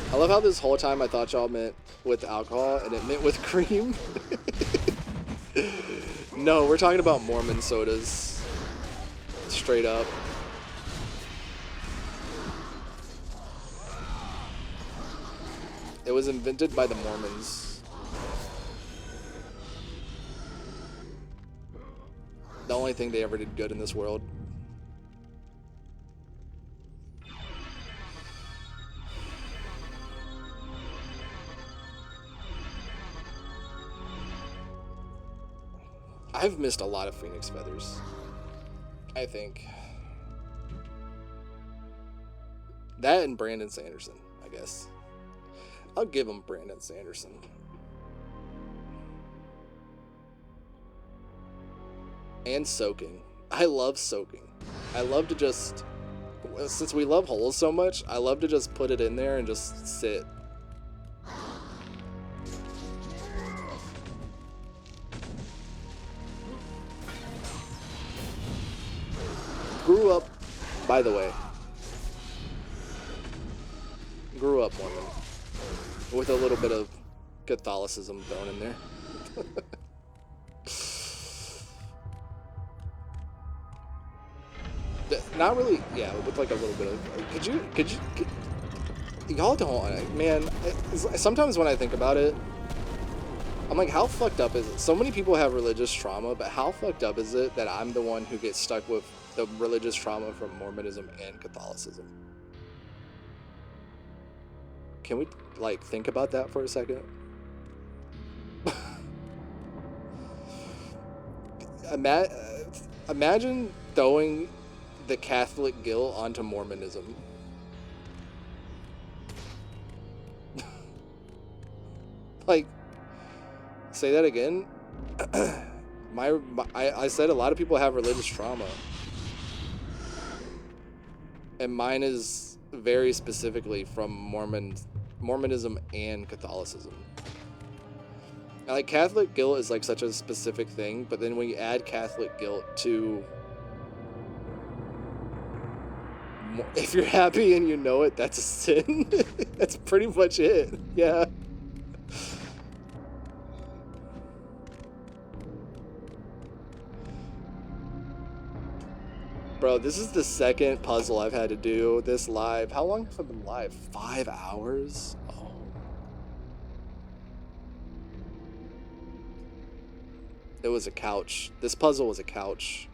I love how this whole time I thought y'all meant with alcohol and it meant with cream. No, we're talking about Mormon sodas. Straight up. It was invented by the Mormons. The only thing they ever did good in this world. I've missed a lot of Phoenix Feathers, I think. That and Brandon Sanderson, I guess. I'll give him Brandon Sanderson. And soaking. I love soaking. I love to just, since we love holes so much, I love to just put it in there and just sit. Grew up By the way, grew up Mormon with a little bit of Catholicism thrown in there. Not really, yeah, with like a little bit of. Y'all don't, man. Sometimes when I think about it, I'm like, how fucked up is it? So many people have religious trauma, but how fucked up is it that I'm the one who gets stuck with the religious trauma from Mormonism and Catholicism? Can we, like, think about that for a second? Imagine throwing the Catholic guilt onto Mormonism. Like, say that again. I said a lot of people have religious trauma, and mine is very specifically from Mormonism and Catholicism. Like, Catholic guilt is like such a specific thing, but then when you add Catholic guilt to, if you're happy and you know it, that's a sin. That's pretty much it. Yeah. Bro, this is the second puzzle I've had to do this live. How long have I been live? 5 hours? Oh. It was a couch. This puzzle was a couch.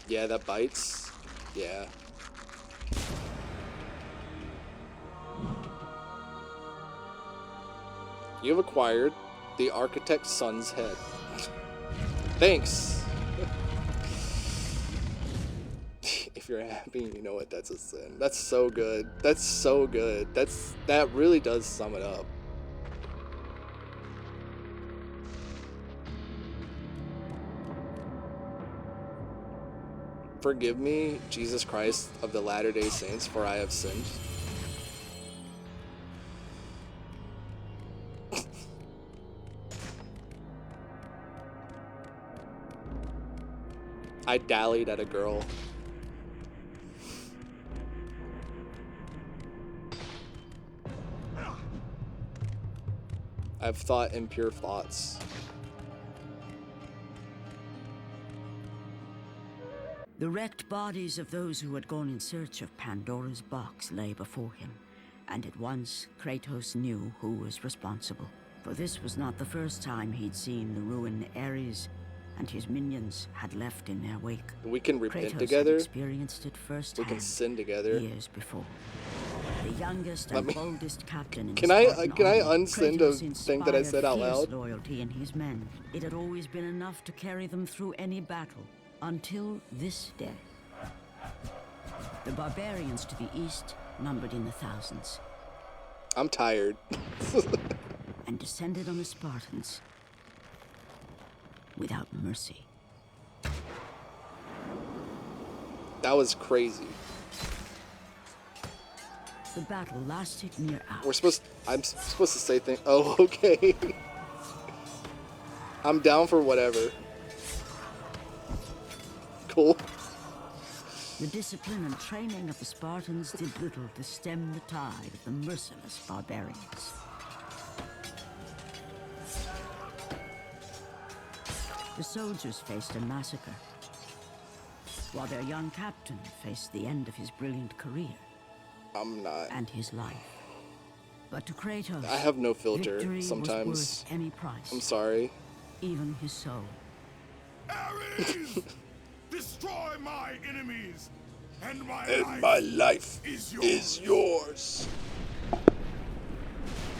Yeah, that bites. Yeah. You've acquired the architect's son's head. Thanks. If you're happy, you know what, that's a sin. That's so good. That's so good. That really does sum it up. Forgive me, Jesus Christ of the Latter-day Saints, for I have sinned. I dallied at a girl. I've thought impure thoughts. The wrecked bodies of those who had gone in search of Pandora's box lay before him, and at once Kratos knew who was responsible. For this was not the first time he'd seen the ruin Ares and his minions had left in their wake. We can repent Kratos together. had experienced it firsthand. We can sin together. Years before. The youngest and boldest captain in Can I unsend a thing that I said out loud? Loyalty in his men. It had always been enough to carry them through any battle. Until this day. The barbarians to the east numbered in the thousands. I'm tired. And descended on the Spartans without mercy. That was crazy. The battle lasted near hours. I'm supposed to say things. Oh, okay. I'm down for whatever. Cool. The discipline and training of the Spartans did little to stem the tide of the merciless barbarians. The soldiers faced a massacre, while their young captain faced the end of his brilliant career. I'm not. And his life. But to Kratos, I have no filter victory sometimes. was worth any price. I'm sorry. Even his soul. Ares! Destroy my enemies, and my life is yours.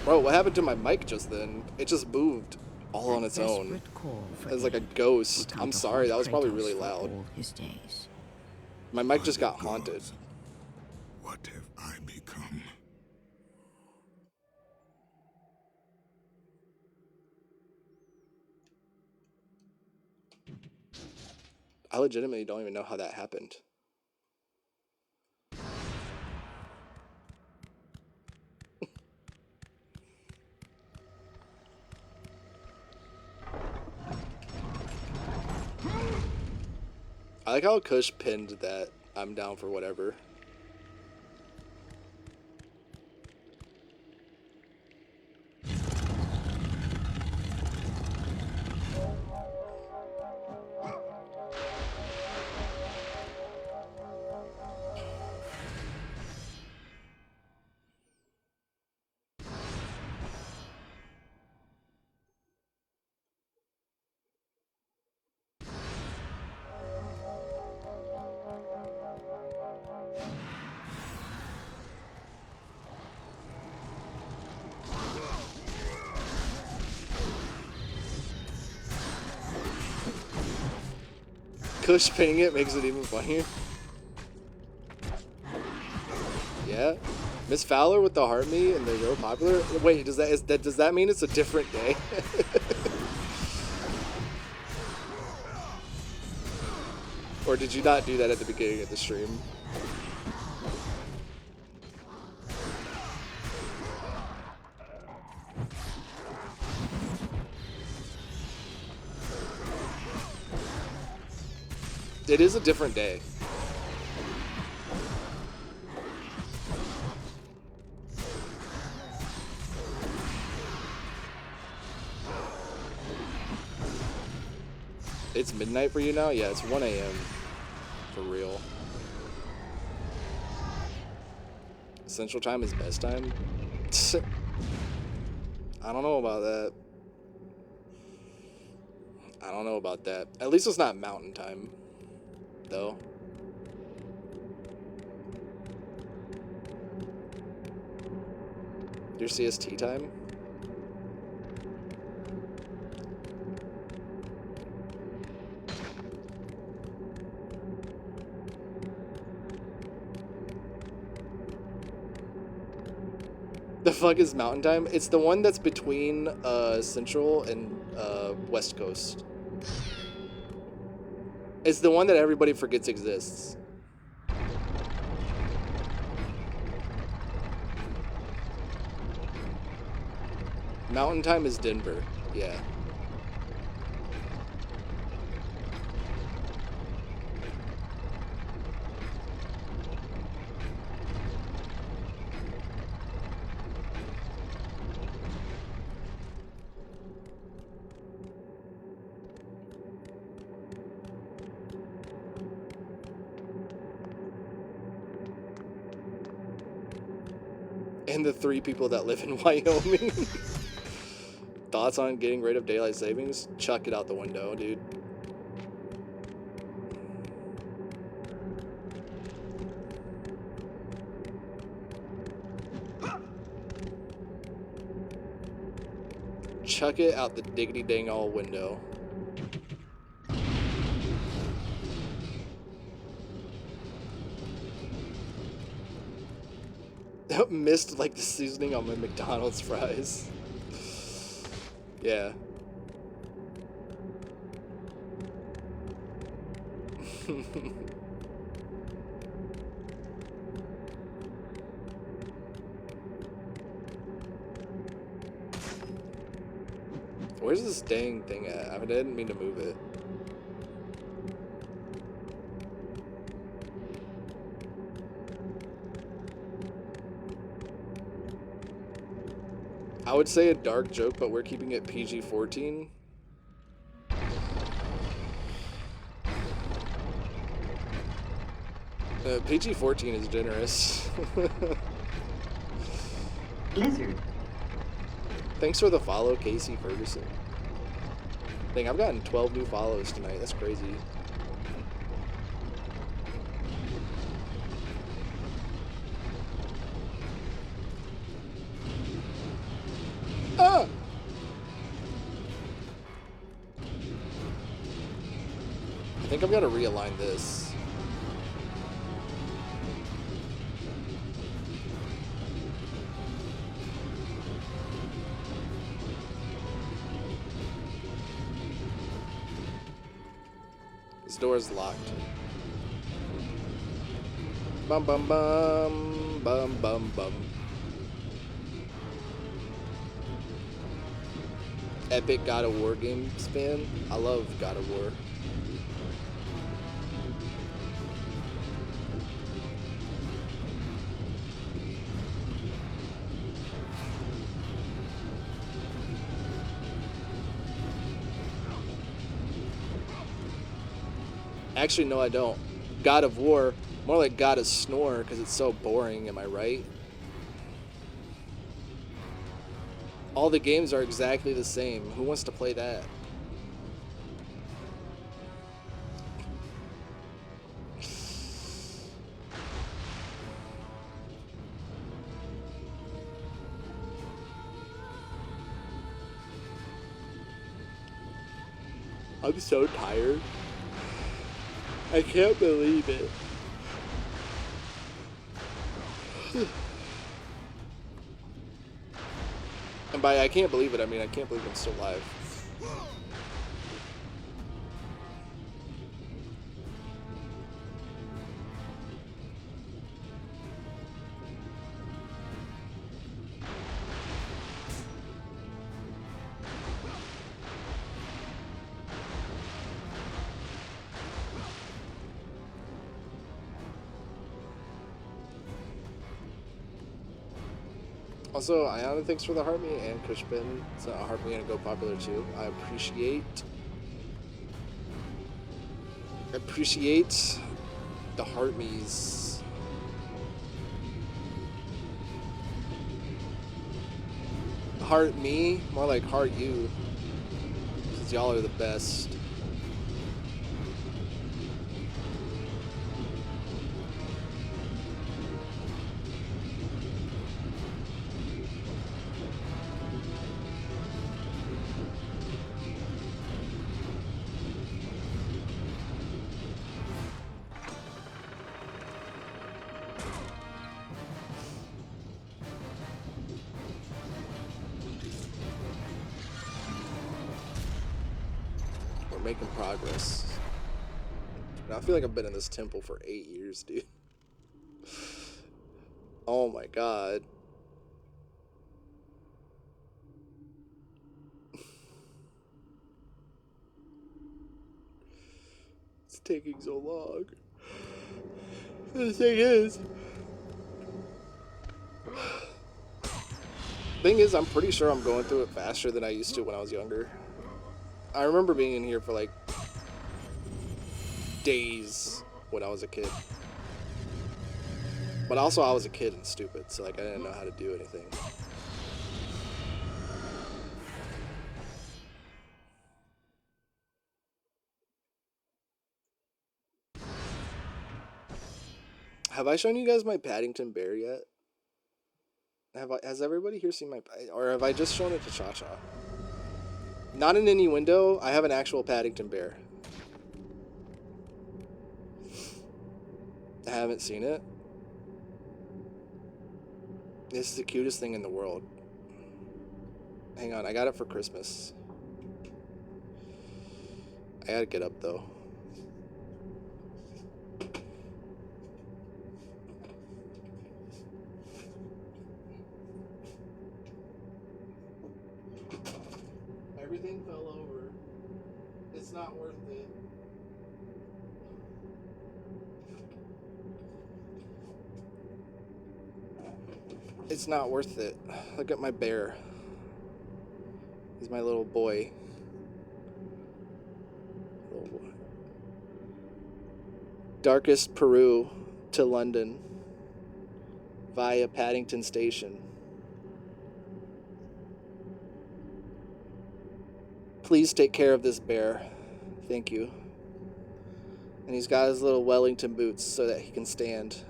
Bro, what happened to my mic just then? It just moved all on its own. As like a ghost. I'm sorry, that was probably really loud. His days. My mic just got haunted. What have I become? I legitimately don't even know how that happened. I like how Kush pinned that I'm down for whatever. Kush pinning it makes it even funnier. Yeah. Miss Fowler with the heart meat and the real popular. Wait, does that mean it's a different day? Or did you not do that at the beginning of the stream? It is a different day. It's midnight for you now? Yeah, it's 1 a.m. For real. Central time is best time? I don't know about that. I don't know about that. At least it's not mountain time, though. Your CST time? The fuck is mountain time? It's the one that's between Central and West Coast. It's the one that everybody forgets exists. Mountain time is Denver. Yeah. And the 3 people that live in Wyoming. Thoughts on getting rid of daylight savings? Chuck it out the window, dude. Chuck it out the diggity dang all window. Missed like the seasoning on my McDonald's fries. Yeah. Where's this dang thing at? I didn't mean to move it. I would say a dark joke, but we're keeping it PG-14. PG-14 is generous. Blizzard. Thanks for the follow, Casey Ferguson. Dang, I've gotten 12 new follows tonight. That's crazy. Ah! I think I'm gonna realign this. This door's locked. Bum bum bum bum bum bum. Epic God of War game span. I love God of War. Actually, no, I don't. God of War, more like God of Snore, because it's so boring, am I right? All the games are exactly the same. Who wants to play that? I'm so tired. I can't believe it. And by I can't believe it, I mean I can't believe I'm still alive. Also, Ayana, thanks for the heart me, and Kushbin, it's a heart me and go popular too. I appreciate the heart me's. Heart me, more like heart you, because y'all are the best. Making progress. Now, I feel like I've been in this temple for 8 years, dude. Oh my god. It's taking so long. The thing is, I'm pretty sure I'm going through it faster than I used to when I was younger. I remember being in here for like days when I was a kid. But also I was a kid and stupid, so like I didn't know how to do anything. Have I shown you guys my Paddington bear yet? Has everybody here seen my, or have I just shown it to Cha-Cha? Not an innuendo, I have an actual Paddington bear. I haven't seen it. It's the cutest thing in the world. Hang on, I got it for Christmas. I gotta get up though. Everything fell over. It's not worth it. It's not worth it. Look at my bear. He's my little boy. Little boy. Darkest Peru to London via Paddington Station. Please take care of this bear. Thank you. And he's got his little Wellington boots so that he can stand.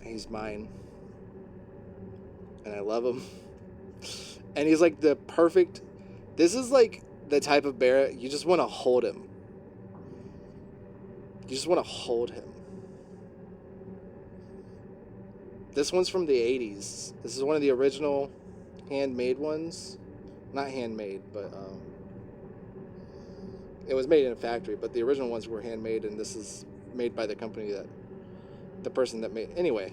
He's mine. And I love him. And he's like the perfect... This is like the type of bear you just want to hold him. You just want to hold him. This one's from the 80s. This is one of the original handmade ones. Not handmade, but It was made in a factory, but the original ones were handmade, and this is made by the company that the person that made. Anyway,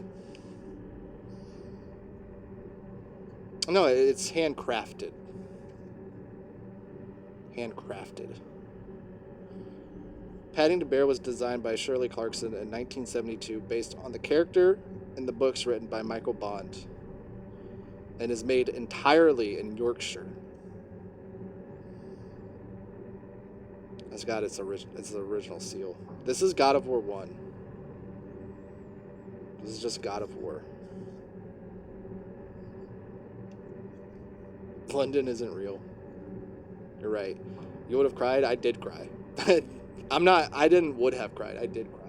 no, it's handcrafted. Handcrafted. Paddington Bear was designed by Shirley Clarkson in 1972 based on the character in the books written by Michael Bond and is made entirely in Yorkshire. It's got its original seal. This is God of War 1. This is just God of War. London isn't real. You're right. You would have cried? I did cry. I didn't would have cried. I did cry.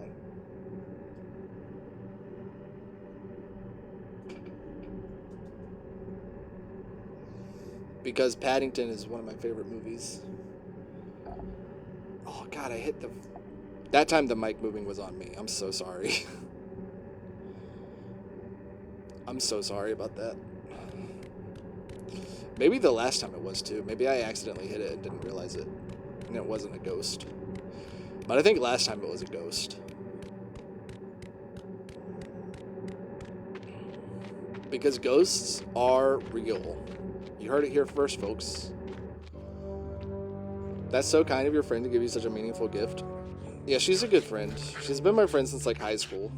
Because Paddington is one of my favorite movies. Oh God, I hit the... That time the mic moving was on me. I'm so sorry. I'm so sorry about that. Maybe the last time it was too. Maybe I accidentally hit it and didn't realize it. And it wasn't a ghost. But I think last time it was a ghost. Because ghosts are real. You heard it here first, folks. That's so kind of your friend to give you such a meaningful gift. Yeah, she's a good friend. She's been my friend since like high school.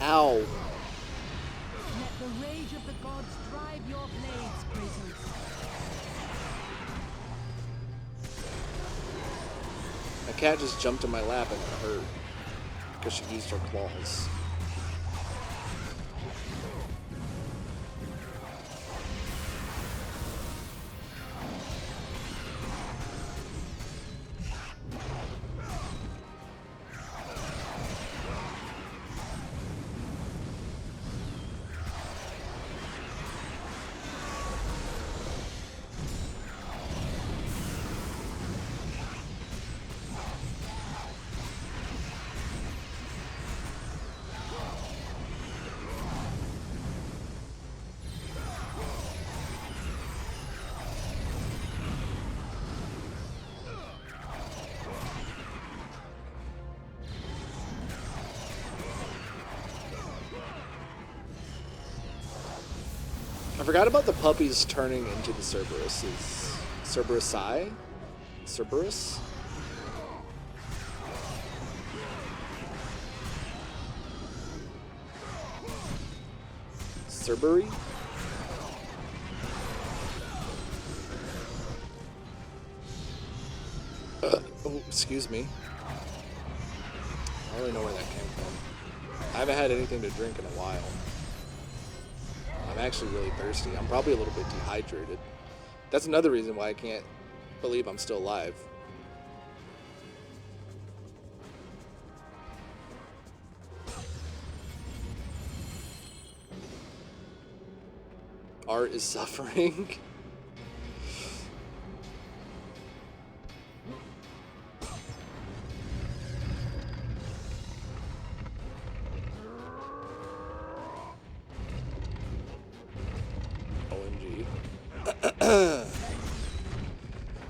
Ow. Let the rage of the gods drive your blades, Kratos. A cat just jumped in my lap and it hurt. Because she used her claws. I forgot about the puppies turning into the Cerberuses. Cerberusi? Cerberus? Cerberi? Oh, excuse me. I don't really know where that came from. I haven't had anything to drink in a while. I'm actually really thirsty. I'm probably a little bit dehydrated. That's another reason why I can't believe I'm still alive. Art is suffering.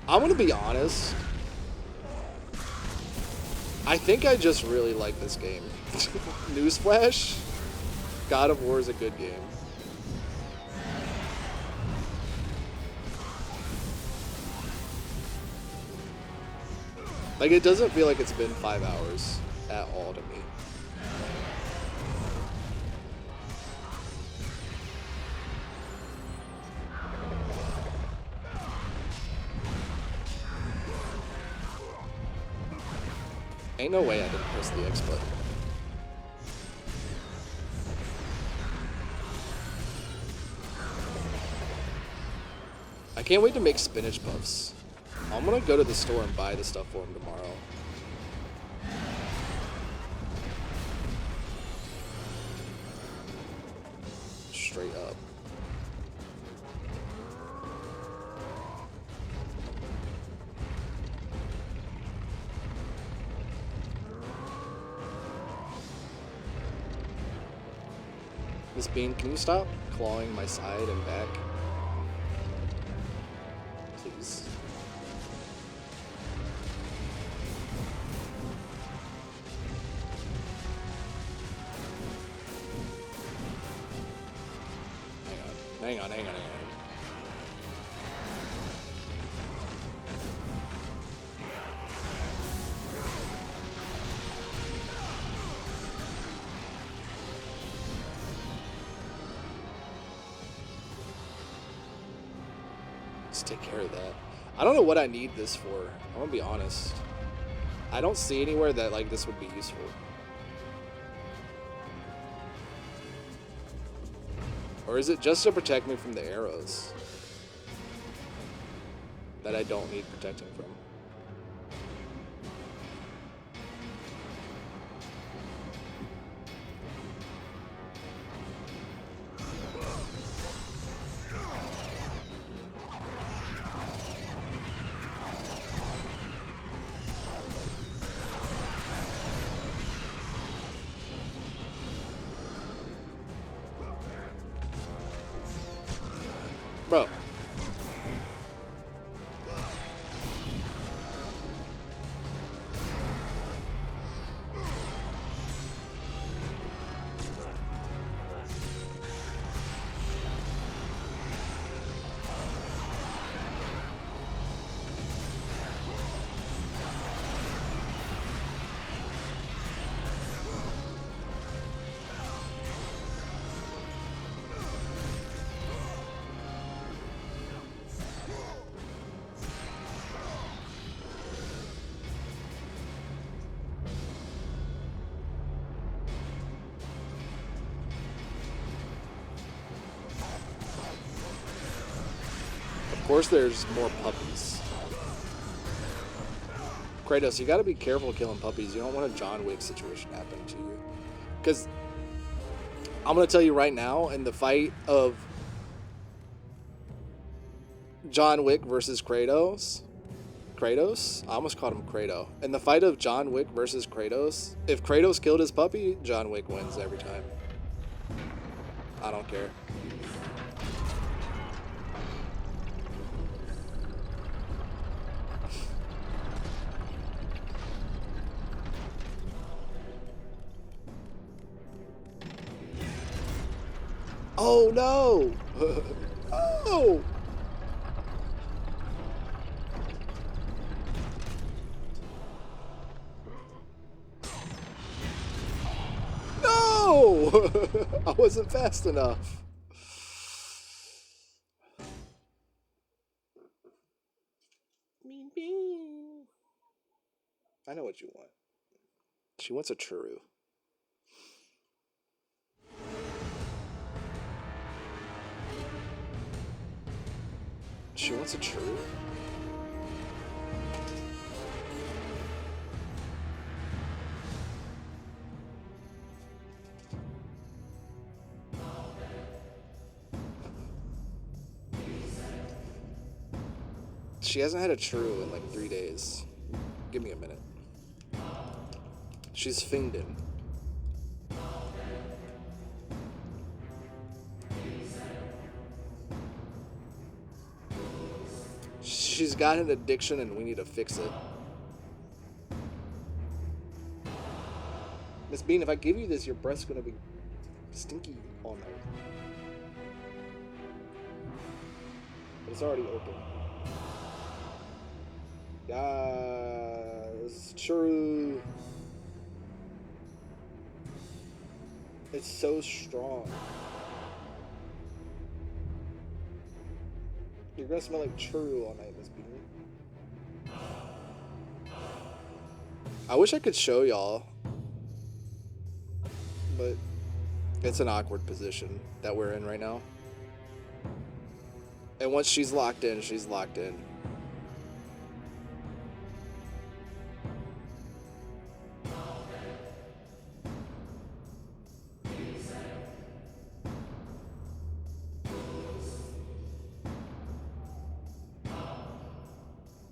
I'm gonna be honest. I think I just really like this game. Newsflash, God of War is a good game. Like, it doesn't feel like it's been 5 hours at all to me. Ain't no way I didn't press the X button. I can't wait to make spinach puffs. I'm gonna go to the store and buy the stuff for him tomorrow. Straight up. Miss Bean, can you stop clawing my side and back? Please. Hang on. Let's take care of that. I don't know what I need this for. I'm gonna be honest. I don't see anywhere that like this would be useful. Or is it just to protect me from the arrows that I don't need protecting from? Bro. Of course there's more puppies. Kratos, you gotta be careful killing puppies. You don't want a John Wick situation happening to you. Because I'm gonna tell you right now, in the fight of John Wick versus Kratos, I almost called him Kratos. In the fight of John Wick versus Kratos, if Kratos killed his puppy, John Wick wins every time. I don't care. Oh no! Oh! No! I wasn't fast enough. I know what you want. She wants a churro. She wants a churro? She hasn't had a churro in like 3 days. Give me a minute. She's fiending. She's got an addiction and we need to fix it. Miss Bean, if I give you this, your breath's gonna be stinky all night. But it's already open. Yes, true. It's so strong. You're gonna smell like churro all night, Miss Bean. I wish I could show y'all, but it's an awkward position that we're in right now. And once she's locked in, she's locked in.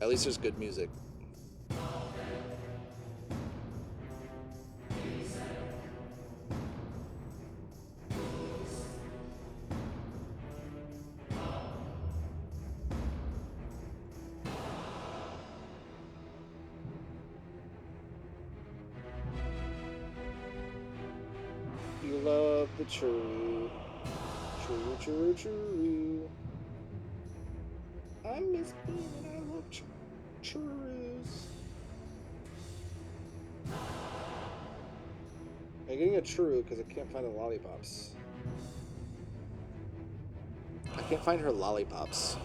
At least there's good music. You love the true. True. I miss being and I love churros. I'm getting a churro because I can't find the lollipops. I can't find her lollipops.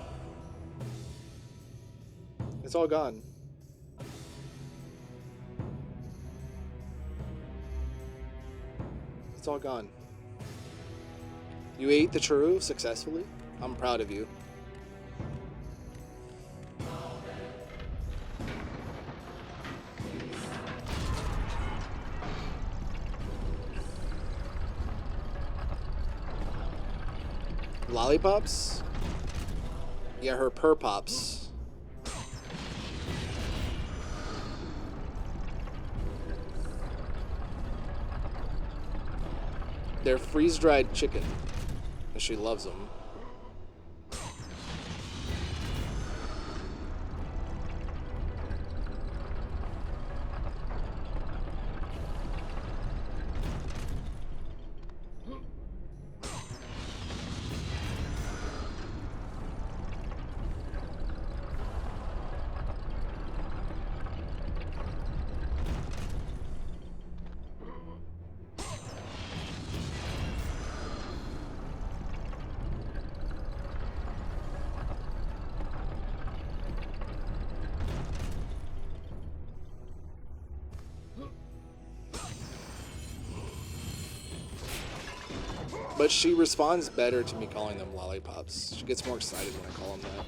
It's all gone. It's all gone. You ate the churro successfully? I'm proud of you. Lollipops? Yeah, her purr pops. They're freeze-dried chicken, and she loves them. But she responds better to me calling them lollipops. She gets more excited when I call them that.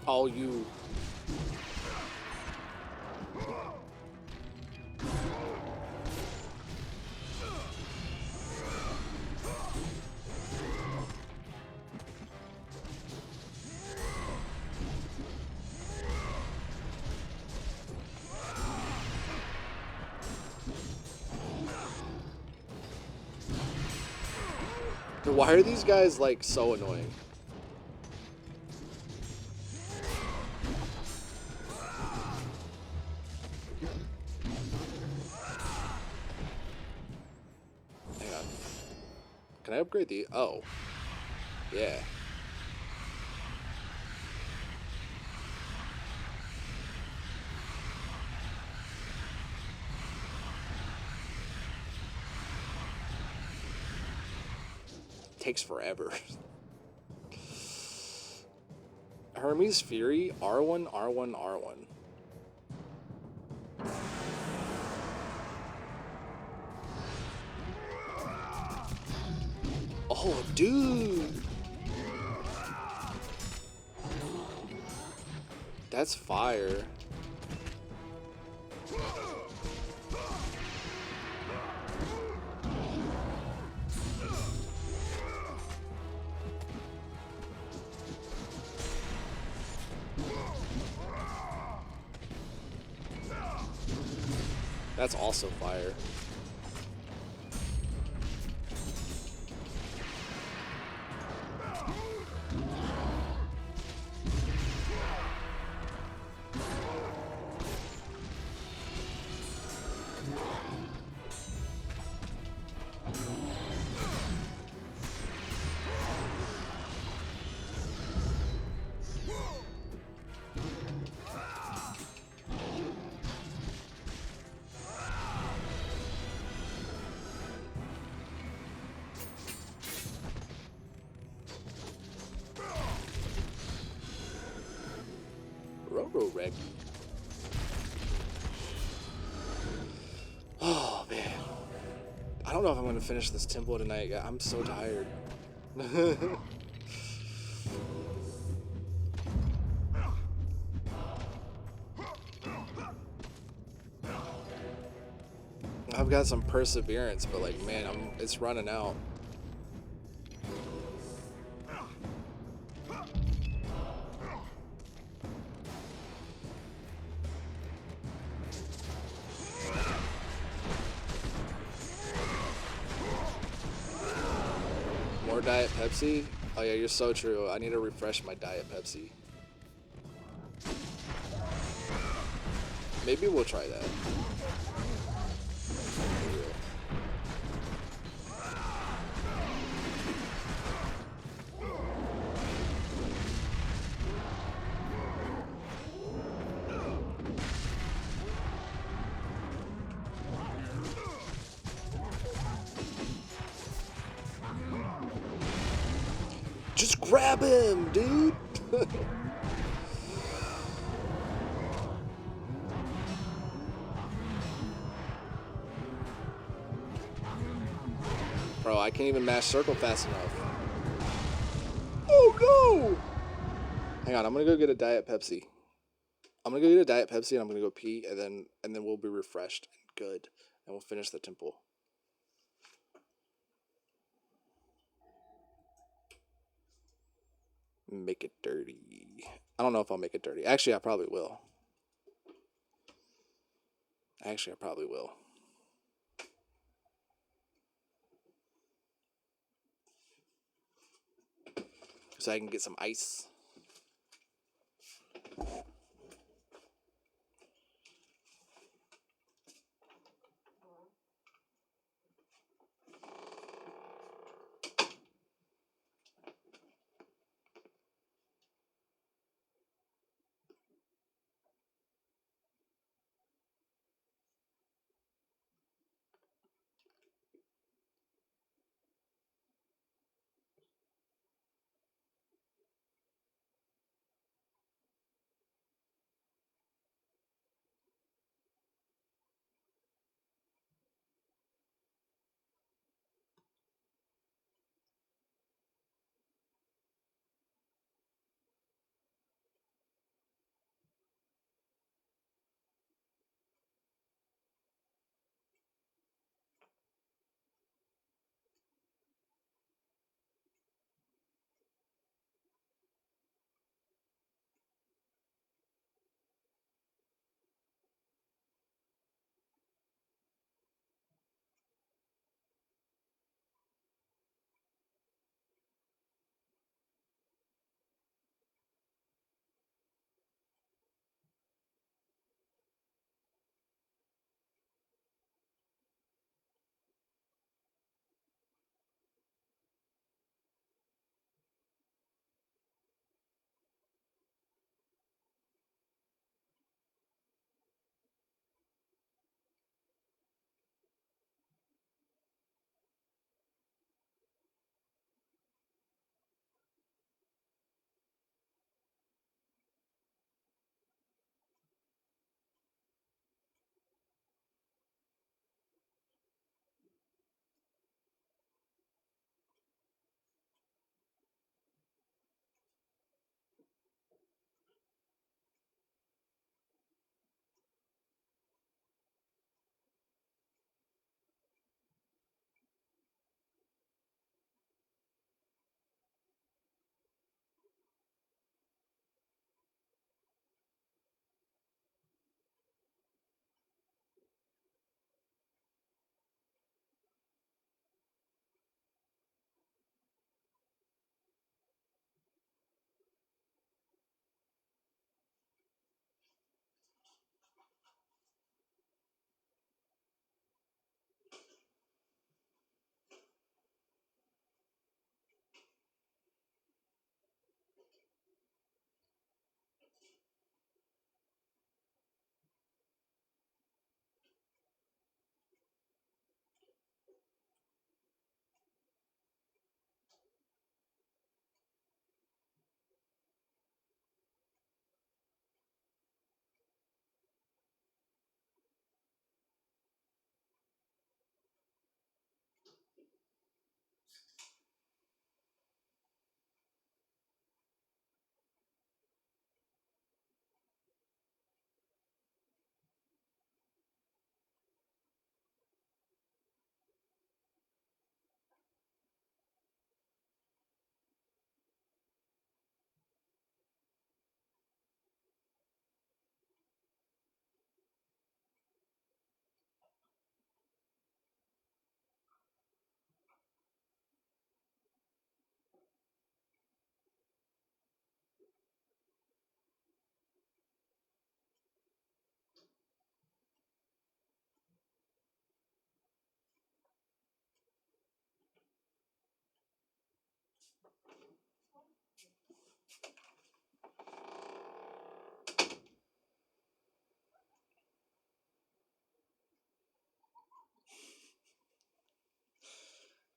All you. Why are these guys like so annoying? Hang on. Can I upgrade the... Oh. Yeah. Takes forever. Hermes Fury, R1, R1, R1. Oh, dude. That's fire. That's also fire. Reg. Oh man, I don't know if I'm gonna finish this temple tonight. I'm so tired. I've got some perseverance, but like, man, it's running out. More Diet Pepsi? Oh yeah, you're so true. I need to refresh my Diet Pepsi. Maybe we'll try that. Just grab him, dude! Bro, I can't even mash circle fast enough. Oh no! Hang on, I'm gonna go get a Diet Pepsi. I'm gonna go get a Diet Pepsi and I'm gonna go pee and then we'll be refreshed and good. And we'll finish the temple. Make it dirty. I don't know if I'll make it dirty. Actually, I probably will. Actually, I probably will. So I can get some ice.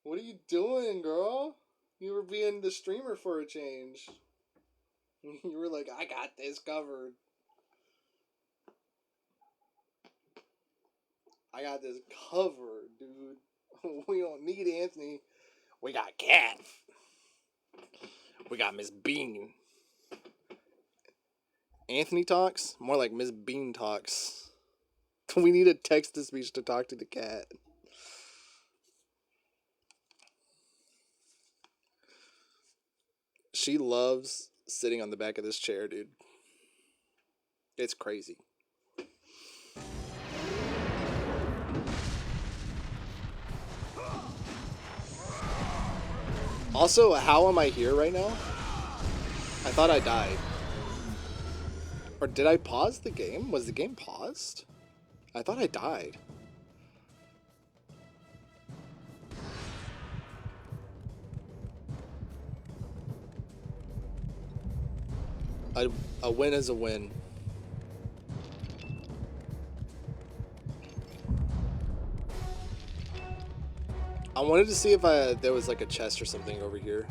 What are you doing, girl? You were being the streamer for a change. You were like, I got this covered. I got this covered, dude. We don't need Anthony. We got Cat. We got Miss Bean. Anthony talks? More like Miss Bean talks. We need a text-to-speech to talk to the cat. She loves sitting on the back of this chair, dude. It's crazy. Also, how am I here right now? I thought I died. Or did I pause the game? Was the game paused? I thought I died. A win is a win. I wanted to see if there was like a chest or something over here.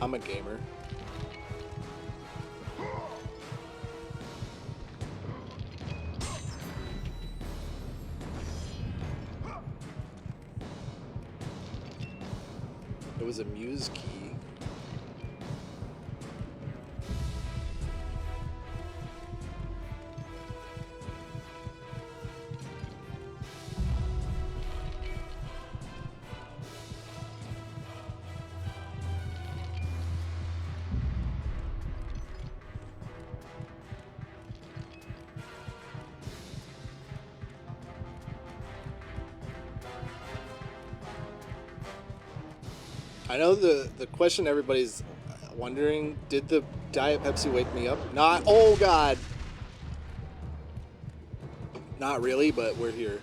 I'm a gamer. It was a muse key. I know the question everybody's wondering, did the Diet Pepsi wake me up? Not, oh god. Not really, but we're here.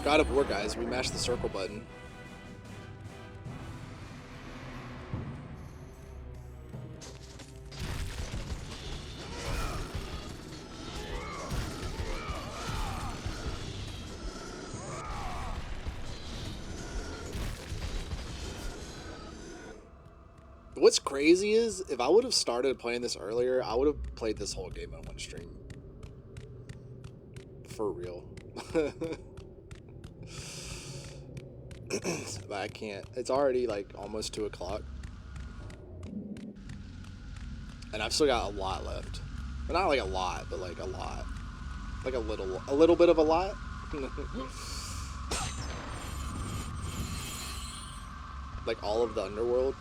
God of War, guys. We mashed the circle button. What's crazy is, if I would have started playing this earlier, I would have played this whole game on one stream. For real. But I can't. It's already like almost 2 o'clock. And I've still got a lot left. Well, not like a lot, but like a lot. Like a little bit of a lot. Like all of the underworld.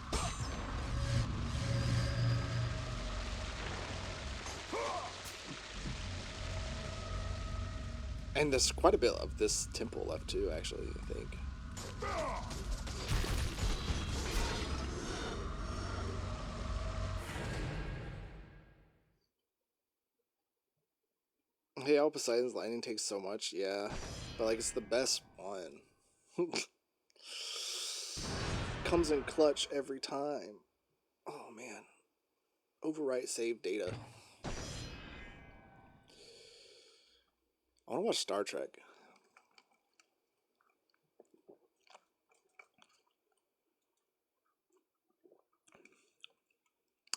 And there's quite a bit of this temple left too, actually, I think. Hey, all Poseidon's lightning takes so much, yeah. But like, it's the best one. Comes in clutch every time. Oh man. Overwrite save data. I want to watch Star Trek.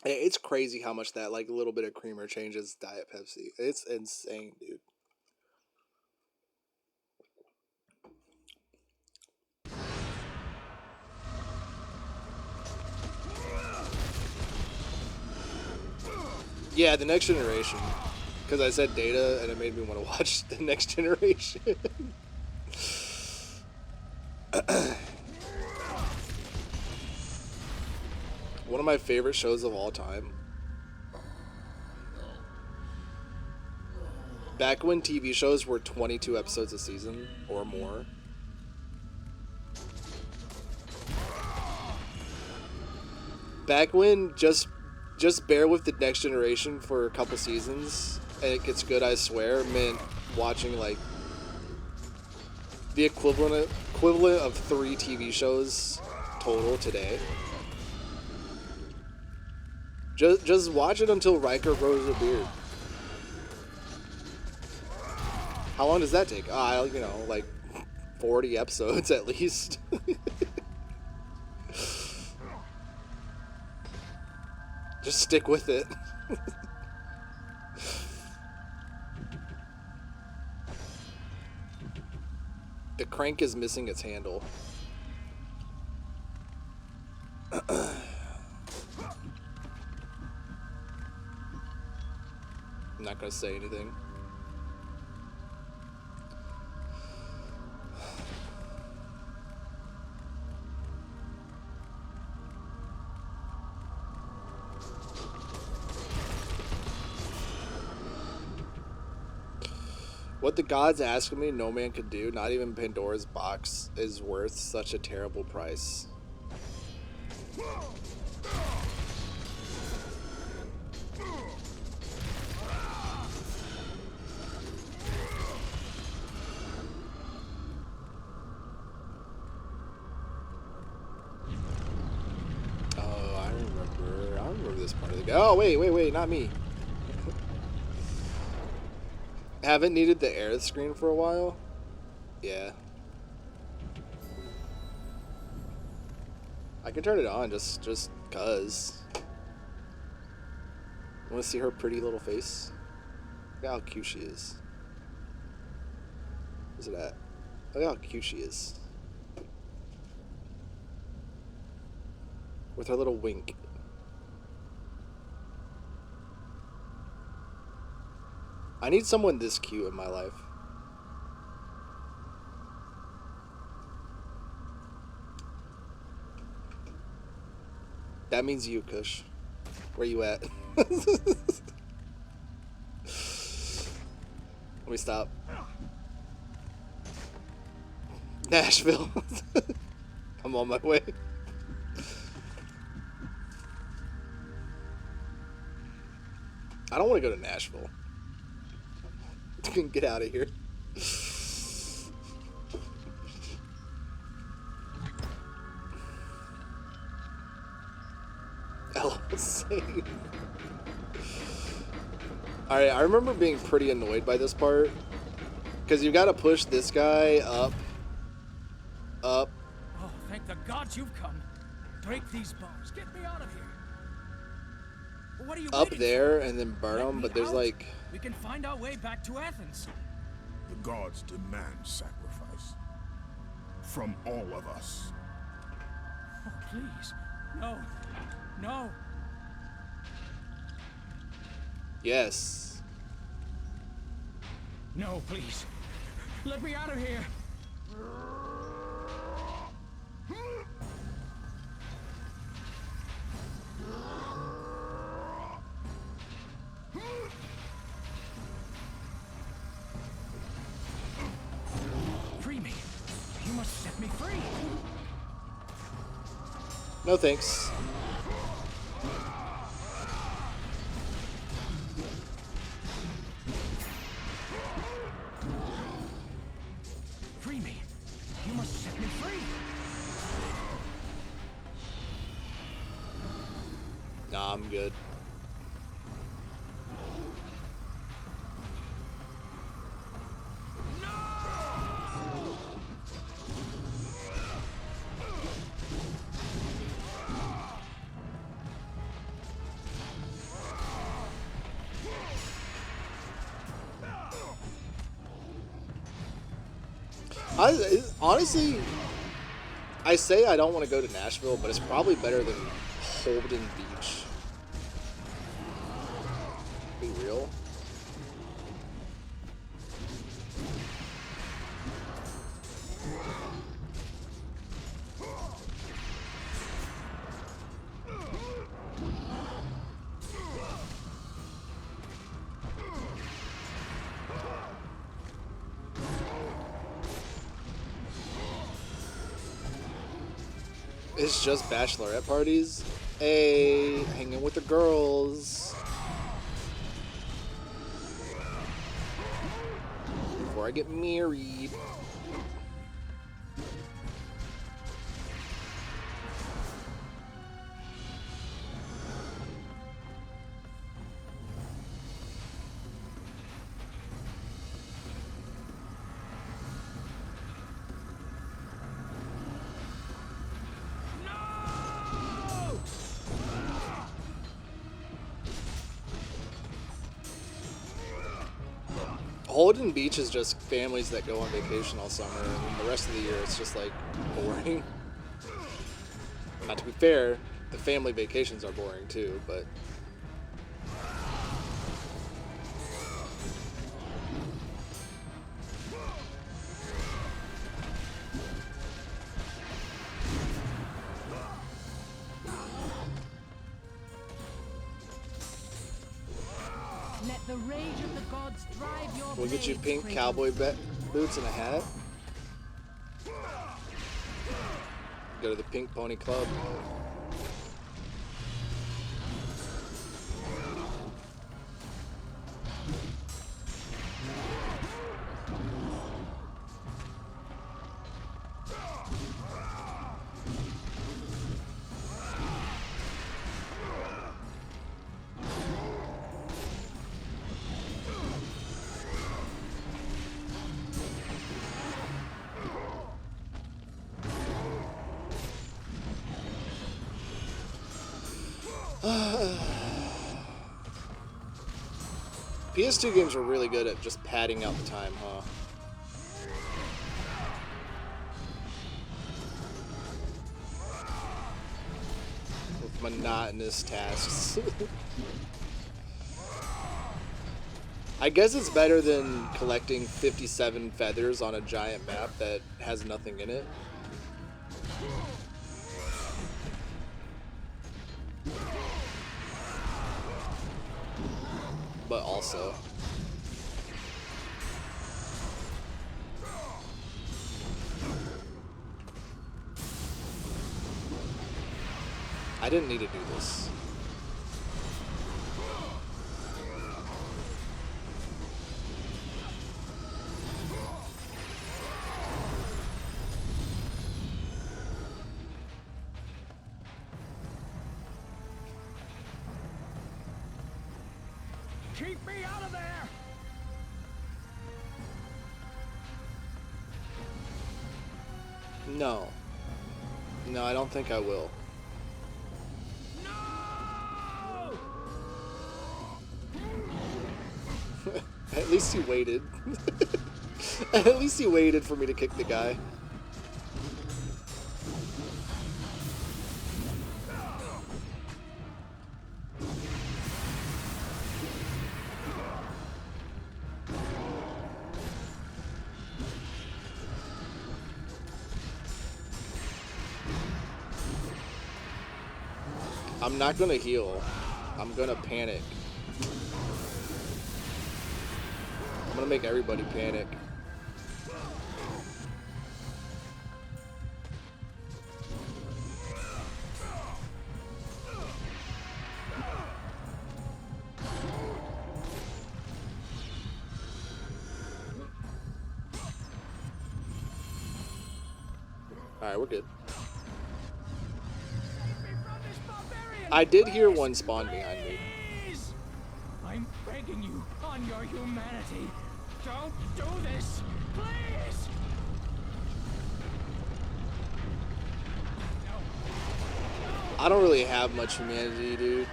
It's crazy how much that like little bit of creamer changes Diet Pepsi. It's insane, dude. Yeah, the Next Generation. Because I said Data, and it made me want to watch the Next Generation. One of my favorite shows of all time. Back when TV shows were 22 episodes a season or more. Back when just bear with the Next Generation for a couple seasons and it gets good, I swear, meant watching like the equivalent of 3 TV shows total today. Just watch it until Riker grows a beard. How long does that take? You know, like 40 episodes at least. Just stick with it. The crank is missing its handle. I'm not gonna say anything. What the gods ask of me, no man could do. Not even Pandora's box is worth such a terrible price. Oh, I remember this part of the game. Oh, wait, not me. Haven't needed the air screen for a while. Yeah. I can turn it on just cuz. Want to see her pretty little face? Look at how cute she is. Where's it at? Look at how cute she is. With her little wink. I need someone this cute in my life. That means you, Kush. Where you at? Let me stop. Nashville. I'm on my way. I don't want to go to Nashville. Get out of here. LLC. Alright, I remember being pretty annoyed by this part. Because you gotta push this guy up. Up. Oh, thank the gods you've come. Break these bones. Get me out of here. What are you Up waiting there for? and then burn Let them, me but there's out. like... We can find our way back to Athens. The gods demand sacrifice. From all of us. Oh, please. No. No. Yes. No, please. Let me out of here. Free me. You must set me free. No thanks. Free me. You must set me free. Nah, I'm good. Honestly, I say I don't want to go to Nashville, but it's probably better than Holden Beach. Be real. It's just bachelorette parties. Hey, hanging with the girls. Before I get married. Holden Beach is just families that go on vacation all summer, and the rest of the year it's just like boring. Not to be fair, the family vacations are boring too, but Let the rage of the gods drive your we'll get you blades, pink Kratos. cowboy boots and a hat. Go to the Pink Pony Club. PS2 games were really good at just padding out the time, huh? With monotonous tasks. I guess it's better than collecting 57 feathers on a giant map that has nothing in it. But also, I didn't need to do this. Keep me out of there! No. No, I don't think I will. No! At least he waited. At least he waited for me to kick the guy. I'm not gonna heal. I'm gonna panic. I'm gonna make everybody panic. Alright, we're good. I did hear one spawn behind me. Please! I'm begging you, on your humanity, don't do this! Please! I don't really have much humanity, dude.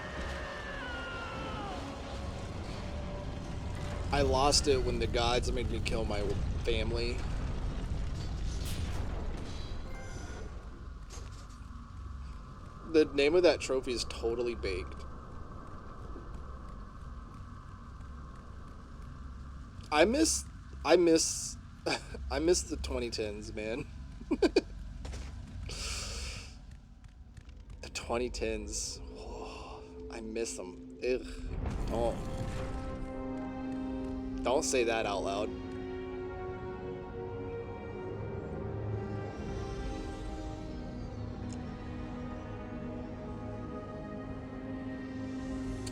I lost it when the gods made me kill my family. The name of that trophy is Totally Baked. I miss I miss I miss the 2010s, man. The 2010s. Oh, I miss them. Ugh. Don't say that out loud.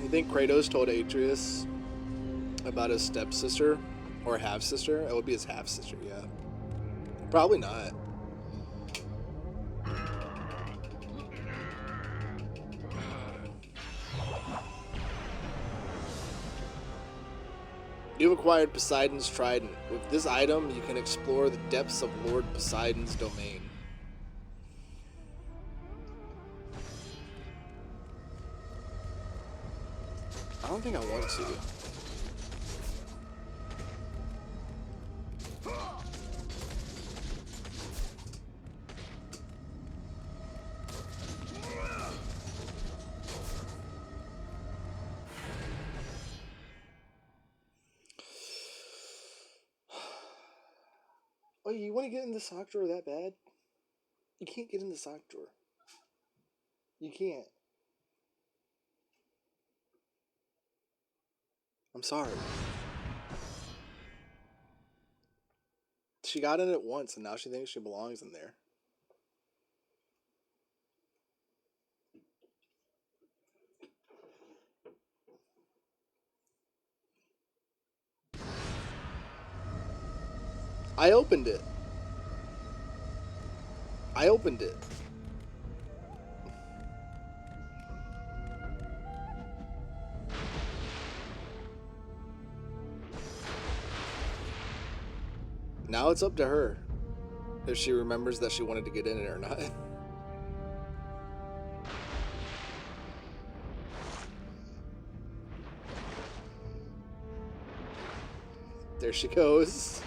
You think Kratos told Atreus about his stepsister or half-sister? It would be his half-sister, yeah. Probably not. You've acquired Poseidon's Trident. With this item, you can explore the depths of Lord Poseidon's domain. I don't think I want to. Oh, you want to get in the sock drawer that bad? You can't get in the sock drawer. You can't. I'm sorry. She got in it once and now she thinks she belongs in there. I opened it. I opened it. Now it's up to her if she remembers that she wanted to get in it or not. There she goes.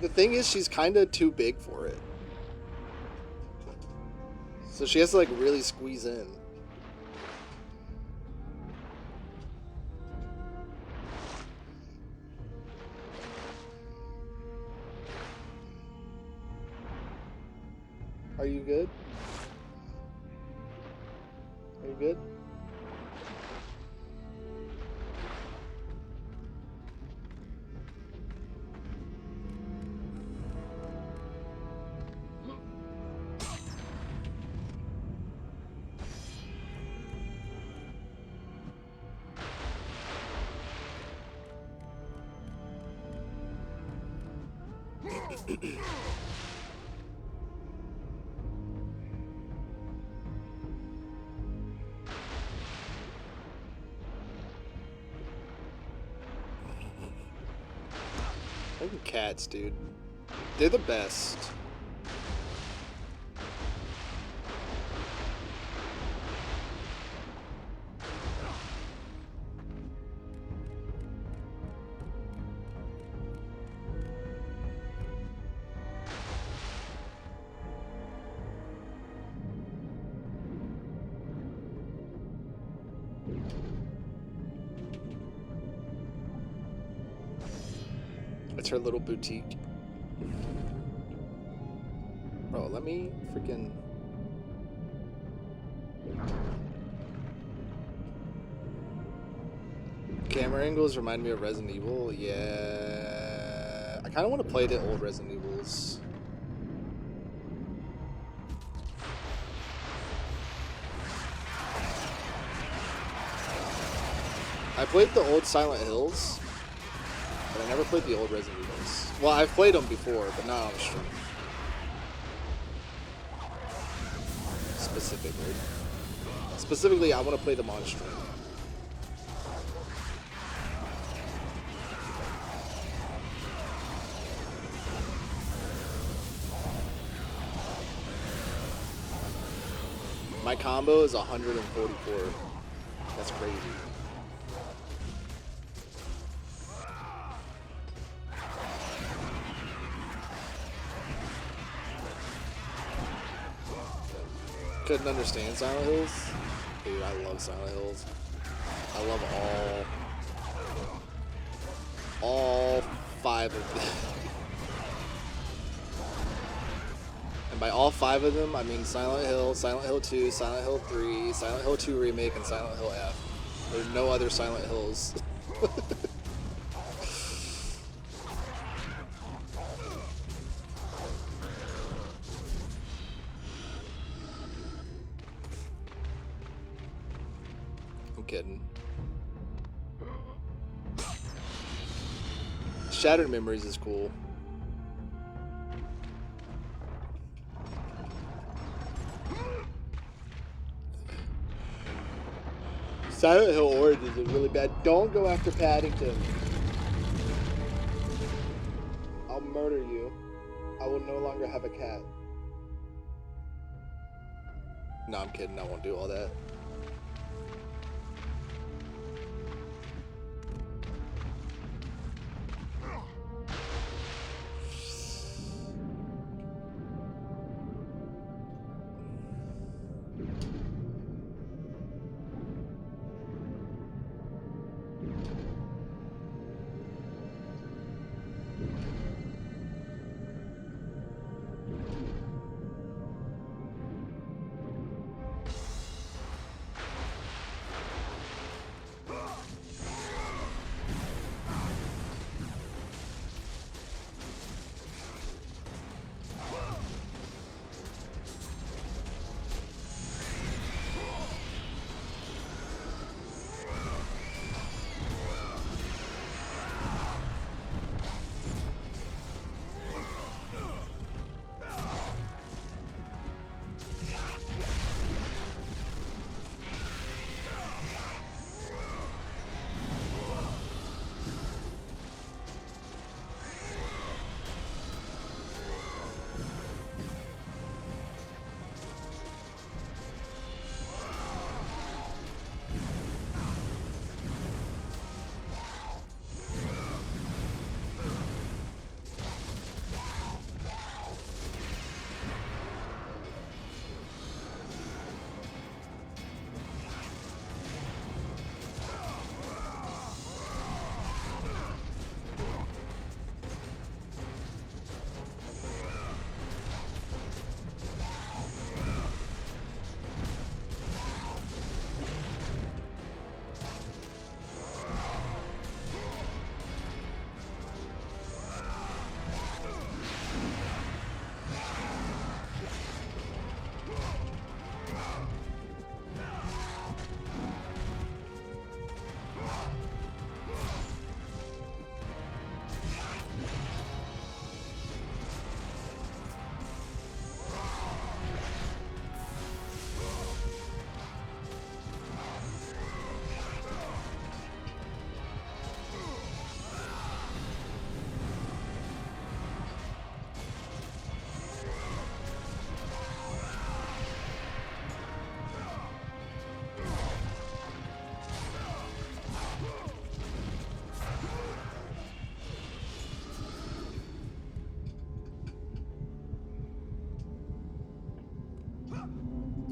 The thing is, she's kind of too big for it. So she has to like really squeeze in. Are you good? Are you good? Fucking cats, dude. They're the best. It's her little boutique. Bro, let me freaking... Camera angles remind me of Resident Evil. Yeah... I kind of want to play the old Resident Evils. I played the old Silent Hills, but I never played the old Resident Evils. Well, I've played them before, but not on stream. Specifically, I want to play them on stream. My combo is 144. That's crazy. Couldn't understand Silent Hills? Dude, I love Silent Hills. I love all all 5 of them. And by all 5 of them, I mean Silent Hill, Silent Hill 2, Silent Hill 3, Silent Hill 2 Remake, and Silent Hill F. There's no other Silent Hills. I'm kidding. Shattered Memories is cool. Silent Hill Origins is really bad. Don't go after Paddington. I'll murder you. I will no longer have a cat. No, I'm kidding. I won't do all that.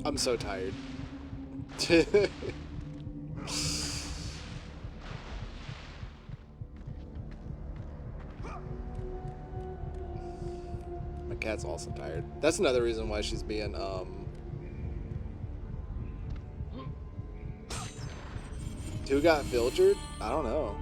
I'm so tired. My cat's also tired. That's another reason why she's being who got filtered? I don't know.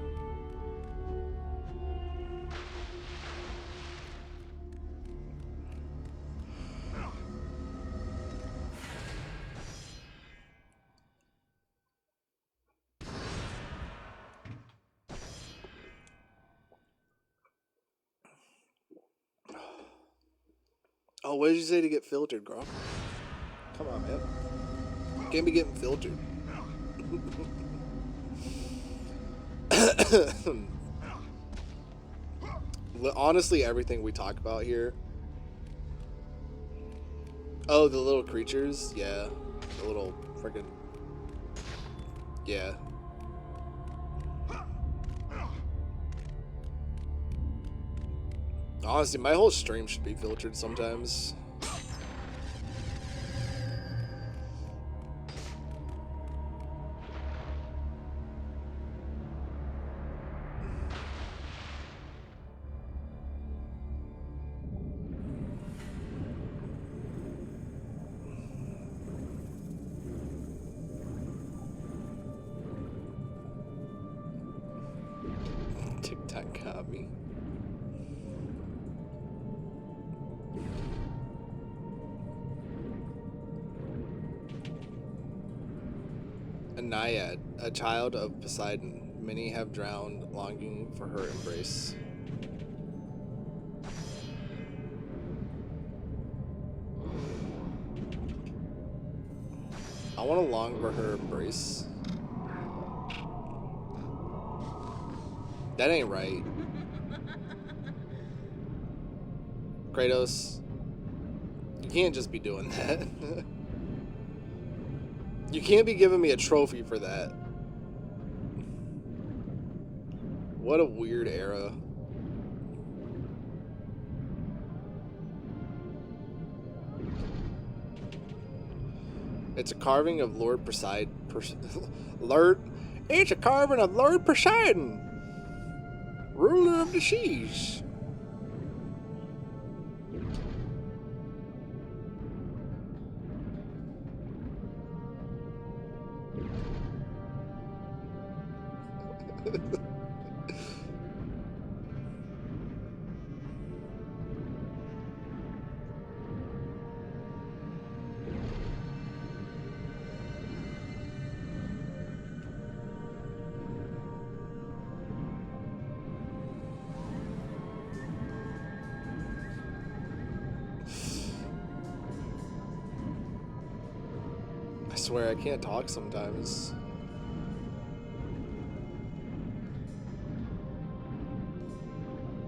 Oh, what did you say to get filtered, girl? Come on, man. You can't be getting filtered. Honestly, everything we talk about here. Oh, the little creatures? Yeah. The little freaking... Yeah. Honestly, my whole stream should be filtered sometimes. me. A naiad, a child of Poseidon. Many have drowned, longing for her embrace. I want to long for her embrace. That ain't right. Kratos, you can't just be doing that. You can't be giving me a trophy for that. What a weird era. It's a carving of Lord Poseidon. It's a carving of Lord Poseidon, ruler of the seas. I swear I can't talk sometimes.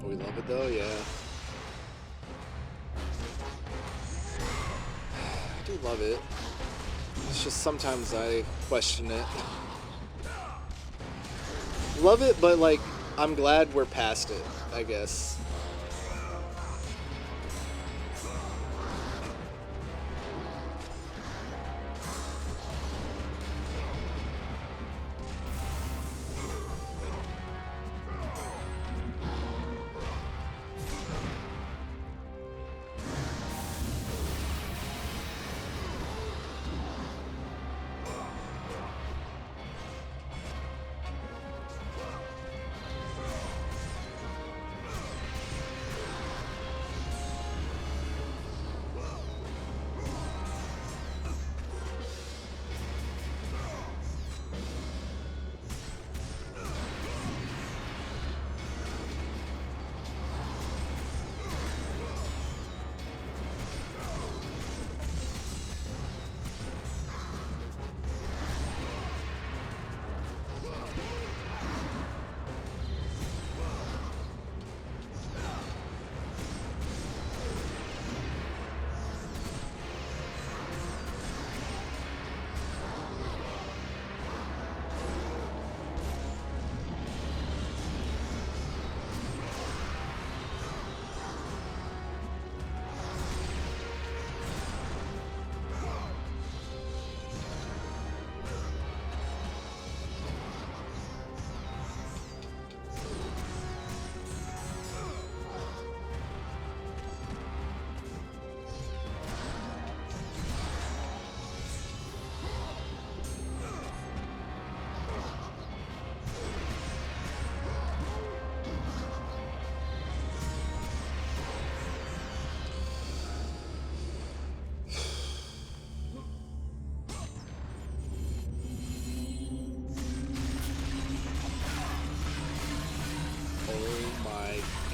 We love it though, yeah. I do love it. It's just sometimes I question it. Love it, but like, I'm glad we're past it, I guess.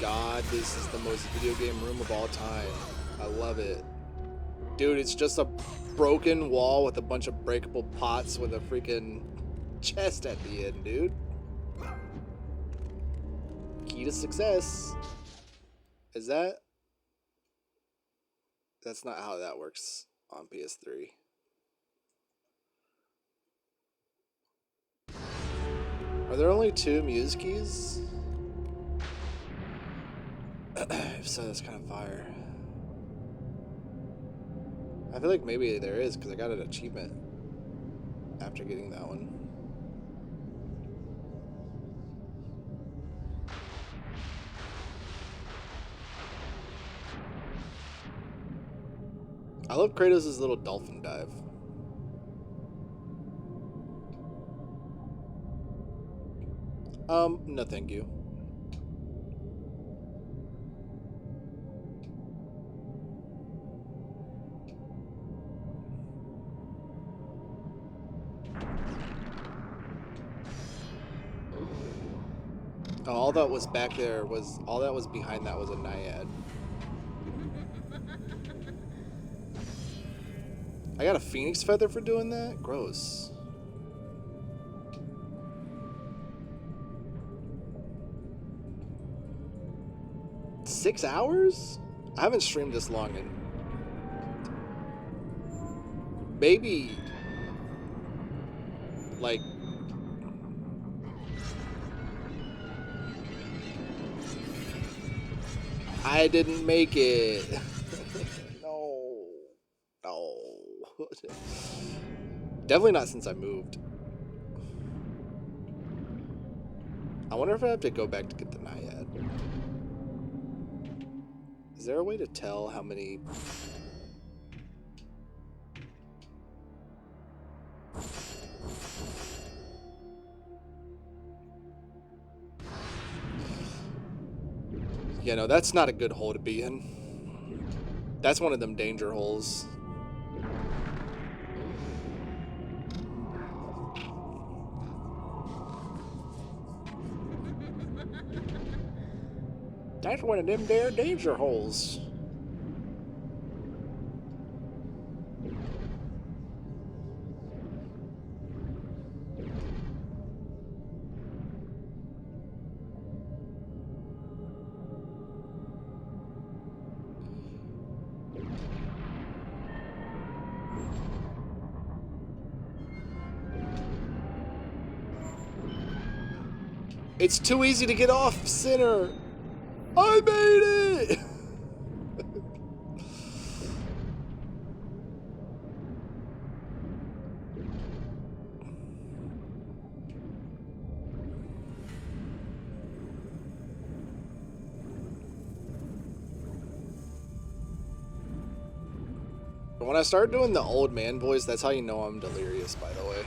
God, this is the most video game room of all time. I love it. Dude, it's just a broken wall with a bunch of breakable pots with a freaking chest at the end, dude. Key to success. Is that? That's not how that works on PS3. Are there only 2 muse keys? If so, that's kind of fire. I feel like maybe there is, because I got an achievement after getting that one. I love Kratos' little dolphin dive. No thank you. Oh, all that was back there was all that was behind that was a naiad. I got a phoenix feather for doing that? Gross. Six hours? I haven't streamed this long in maybe like I didn't make it. No. No. Definitely not since I moved. I wonder if I have to go back to get the naiad. Is there a way to tell how many... Yeah, no, that's not a good hole to be in. That's one of them danger holes. That's one of them there danger holes. It's too easy to get off, Sinner. I made it! When I start doing the old man voice, that's how you know I'm delirious, by the way.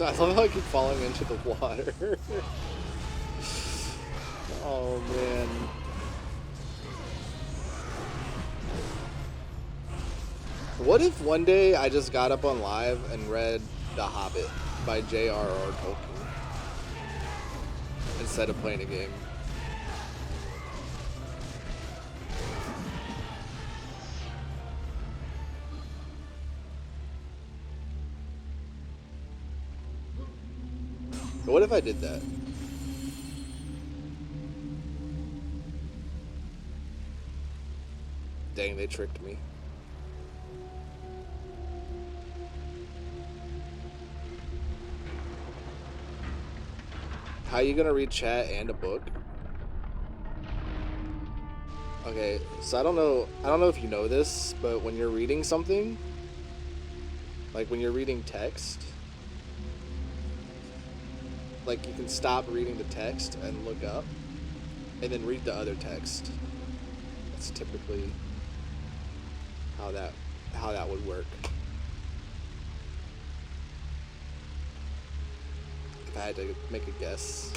I love how I keep falling into the water. Oh man. What if one day I just got up on live and read The Hobbit by J.R.R. Tolkien instead of playing a game? What if I did that? Dang, they tricked me. How you gonna read chat and a book? Okay, so I don't know if you know this, but when you're reading something, like when you're reading text, like you can stop reading the text and look up and then read the other text. That's typically how that would work. If I had to make a guess.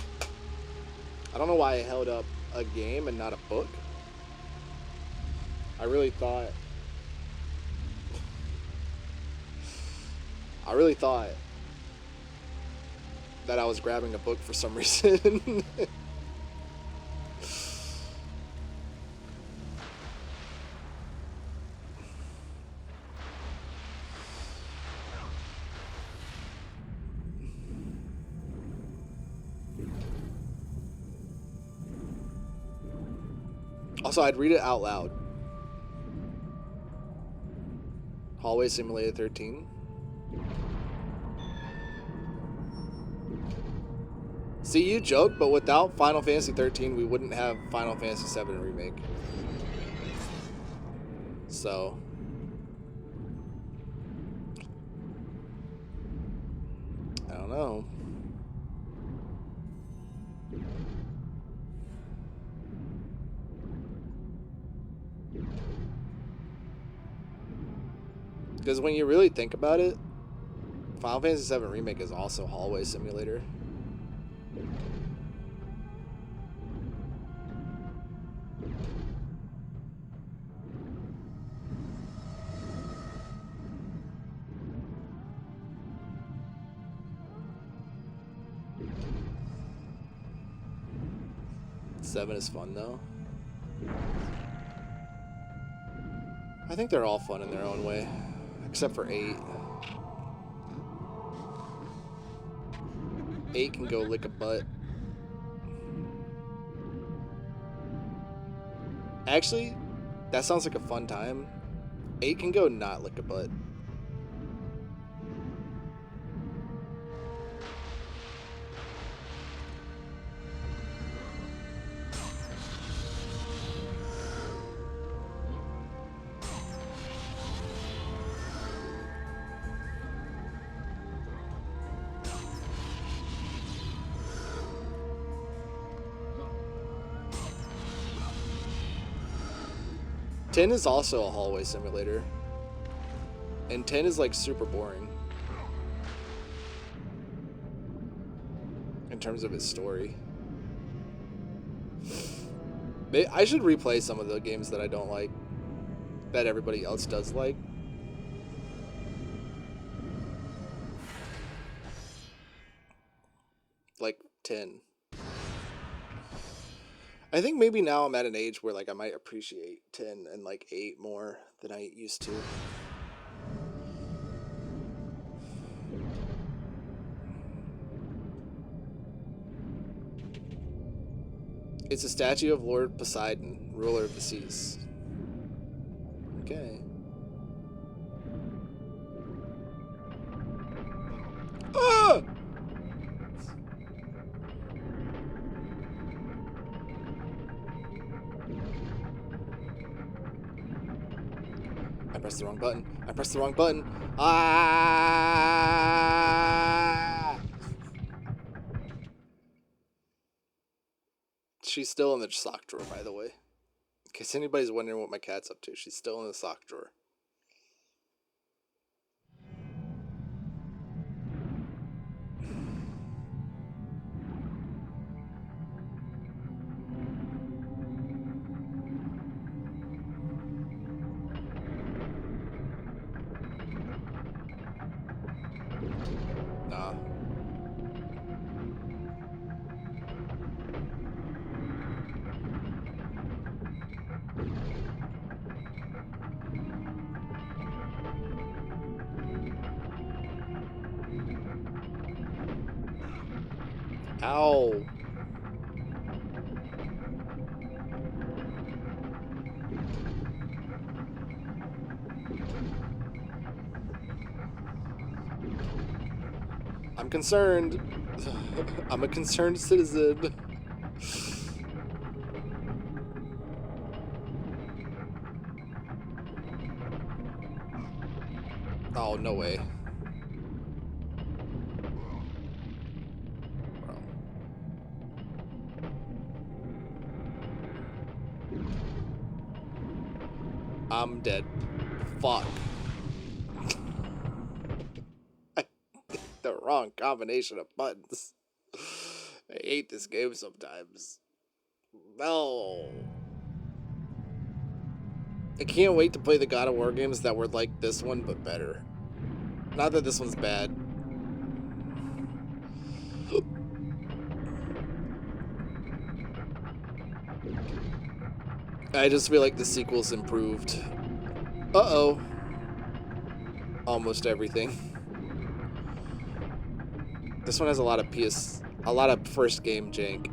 I don't know why I held up a game and not a book. I really thought that I was grabbing a book for some reason. Also, I'd read it out loud. Hallway Simulator 13. See, you joke, but without Final Fantasy 13, we wouldn't have Final Fantasy 7 Remake. So, I don't know. Because when you really think about it, Final Fantasy VII Remake is also Hallway Simulator. Seven is fun though. I think they're all fun in their own way, except for 8. 8 can go lick a butt. Actually, that sounds like a fun time. 8 can go not lick a butt. Ten is also a hallway simulator. And 10 is like super boring. In terms of its story. I should replay some of the games that I don't like. That everybody else does like. Like 10. I think maybe now I'm at an age where like I might appreciate 10 and like 8 more than I used to. It's a statue of Lord Poseidon, ruler of the seas. Okay. Ah! I pressed the wrong button. I pressed the wrong button. Ah! She's still in the sock drawer, by the way. In case anybody's wondering what my cat's up to, she's still in the sock drawer. Nah. Ow. I'm concerned. I'm a concerned citizen. Oh, no way. Bro. I'm dead. Fuck. The wrong combination of buttons. I hate this game sometimes. No. I can't wait to play the God of War games that were like this one, but better. Not that this one's bad. I just feel like the sequel's improved. Uh-oh. Almost everything. This one has a lot of first game jank.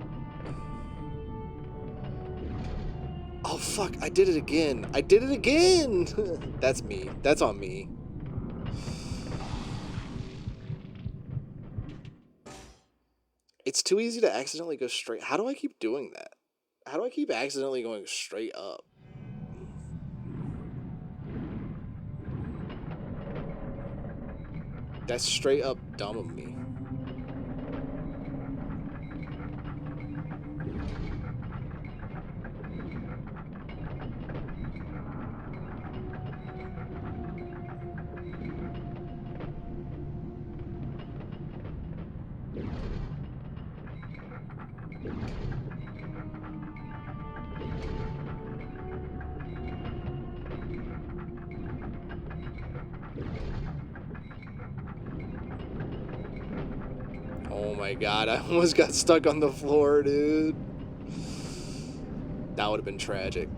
Oh fuck, I did it again. I did it again! That's me. That's on me. It's too easy to accidentally go straight. How do I keep doing that? How do I keep accidentally going straight up? That's straight up dumb of me. Oh my god, I almost got stuck on the floor, dude. That would have been tragic.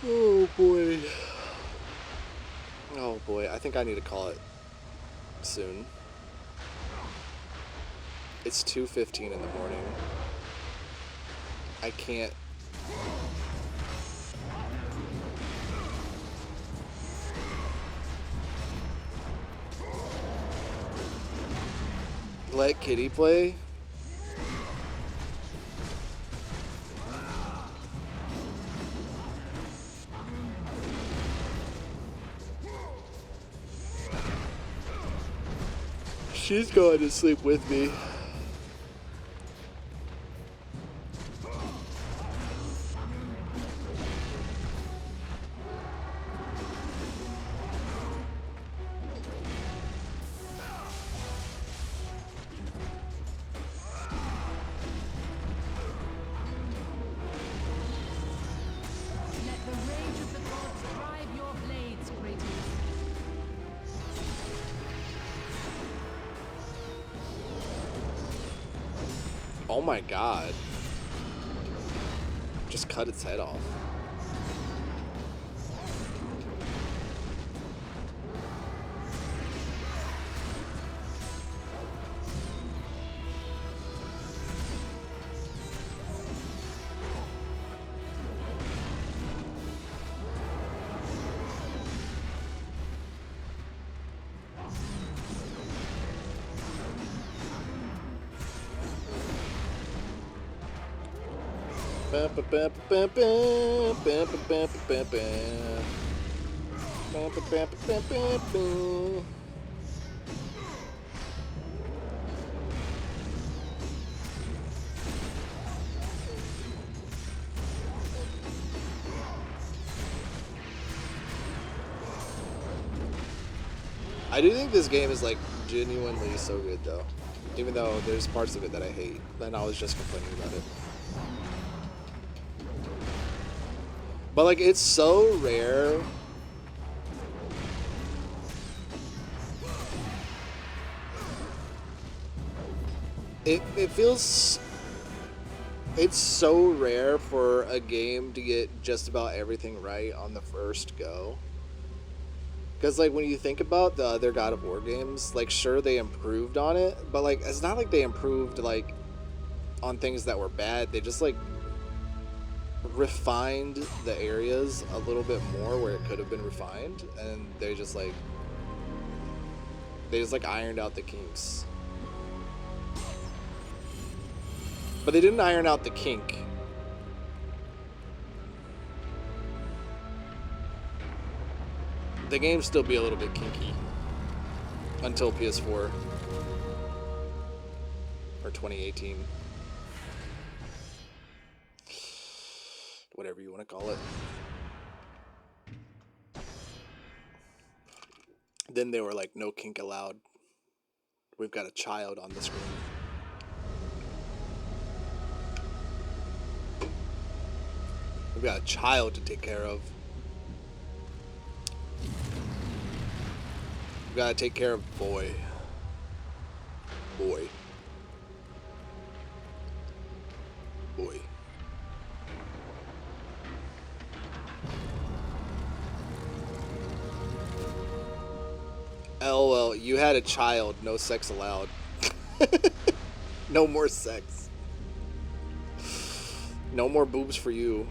Oh boy. Oh boy, I think I need to call it soon. It's 2:15 in the morning. I can't. Let Kitty play? She's going to sleep with me. Let the rage of the gods drive your blades, Kratos. Oh my god. Just cut its head off. I do think this game is like genuinely so good though. Even though there's parts of it that I hate. Then I was just complaining about it. But like it's so rare. It feels it's so rare for a game to get just about everything right on the first go. Because, like, when you think about the other God of War games, like, sure, they improved on it, but, like, it's not like they improved, like, on things that were bad. They just, like, refined the areas a little bit more where it could have been refined, and they just, like, ironed out the kinks. But they didn't iron out the kink. The game still be a little bit kinky. until PS4 or 2018, whatever you want to call it. Then they were like, no kink allowed. We've got a child on the screen. We've got a child to take care of. We've got to take care of boy. Boy. Boy. LOL, you had a child, no sex allowed. No more sex. No more boobs for you.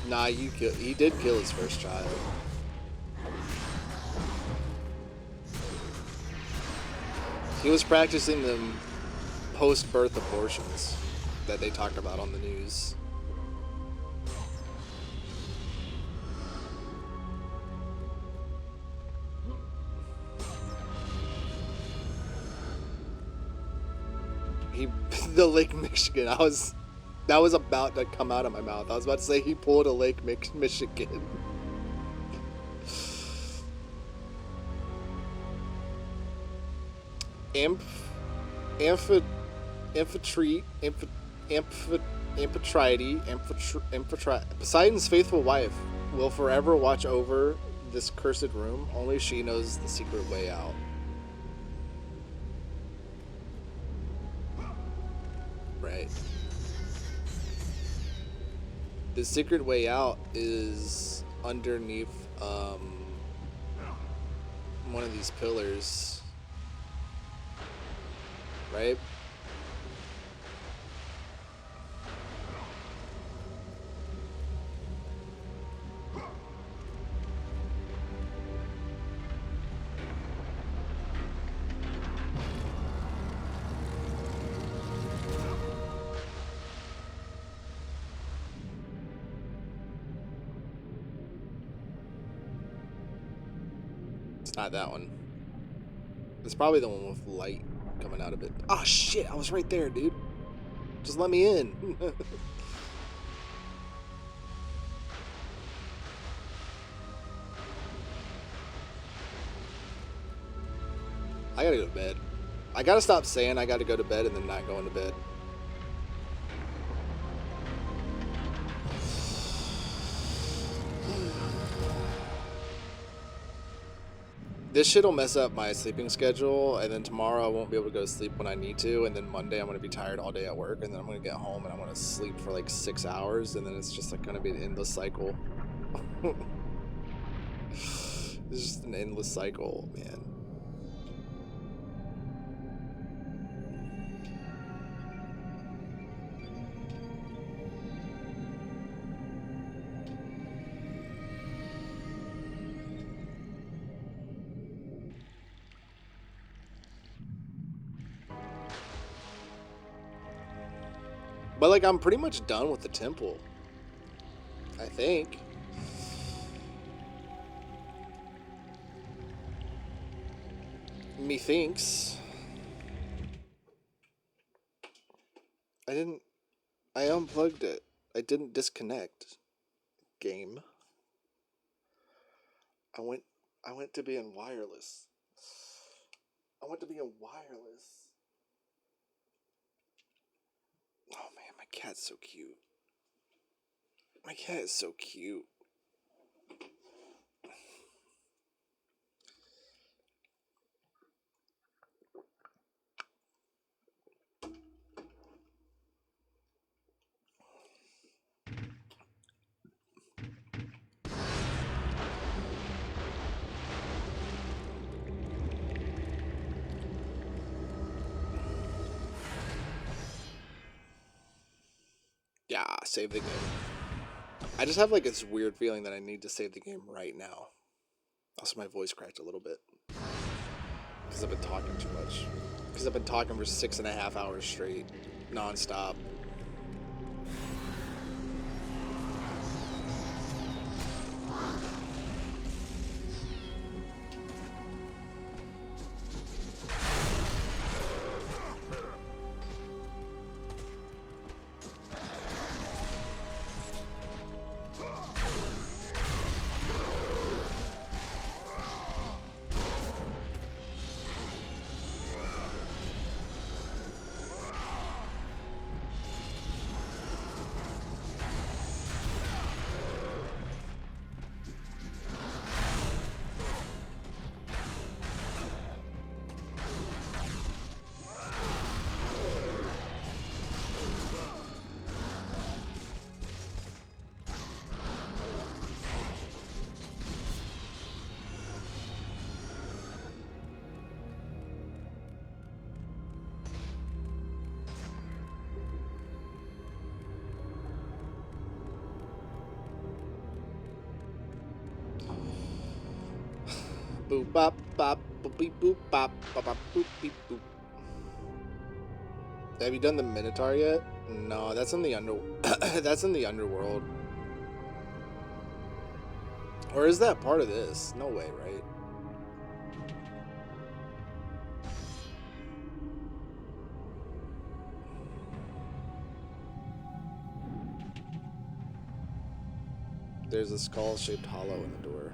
Nah, he did kill his first child. He was practicing the post-birth abortions that they talk about on the news. The Lake Michigan, that was about to come out of my mouth. I was about to say he pulled a Lake Michigan. Poseidon's faithful wife will forever watch over this cursed room. Only she knows the secret way out. Right. The secret way out is underneath one of these pillars, right? It's not that one. It's probably the one with light coming out of it. Oh shit, I was right there, dude. Just let me in. I gotta go to bed. I gotta stop saying I gotta go to bed and then not going to bed. This shit'll mess up my sleeping schedule, and then tomorrow I won't be able to go to sleep when I need to, and then Monday I'm gonna be tired all day at work, and then I'm gonna get home and I'm gonna sleep for like 6 hours, and then it's just like gonna be an endless cycle. It's just an endless cycle, man. But like, I'm pretty much done with the temple, I think. Methinks. I unplugged it. I didn't disconnect. Game. I went to being wireless. I went to being wireless. Oh man, my cat's so cute. My cat is so cute. Yeah, save the game. I just have like this weird feeling that I need to save the game right now. Also, my voice cracked a little bit. Because I've been talking too much. Because I've been talking for 6.5 hours straight. Non-stop. Boop bop bop boop beep boop bop bop bop boop beep boop. Have you done the Minotaur yet? No, that's in the that's in the underworld. Or is that part of this? No way, right? There's a skull-shaped hollow in the door.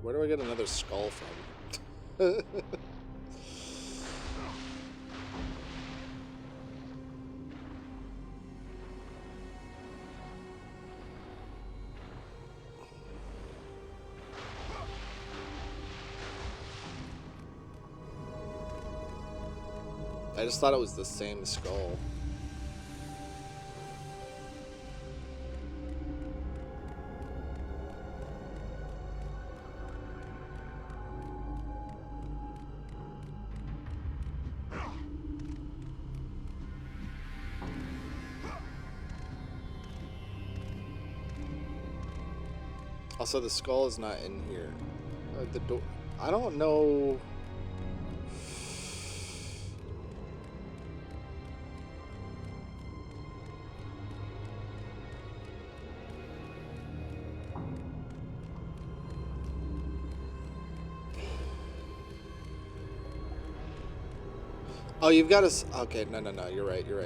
Where do I get another skull from? I just thought it was the same skull. Also, the skull is not in here. The door. I don't know. Oh, you've got to. Okay, no. You're right. You're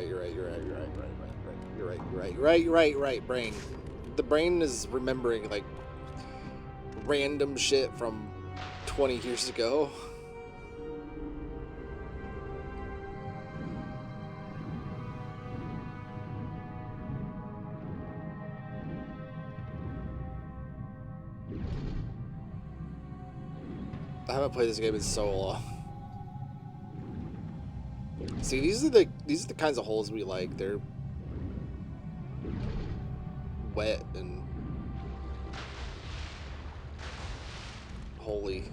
right. Brain. The brain is remembering like random shit from 20 years ago. I haven't played this game in so long. See, these are the kinds of holes we like. They're wet and holy.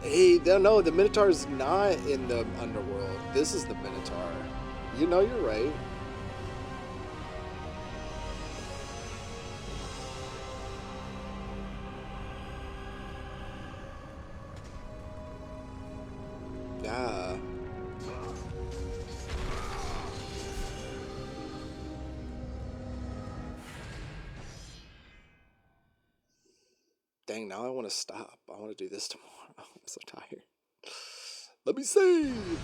Hey, no, the Minotaur's not in the underworld. This is the Minotaur. You know, you're right. Yeah. Dang, now I want to stop. I want to do this tomorrow. I'm so tired. Let me save.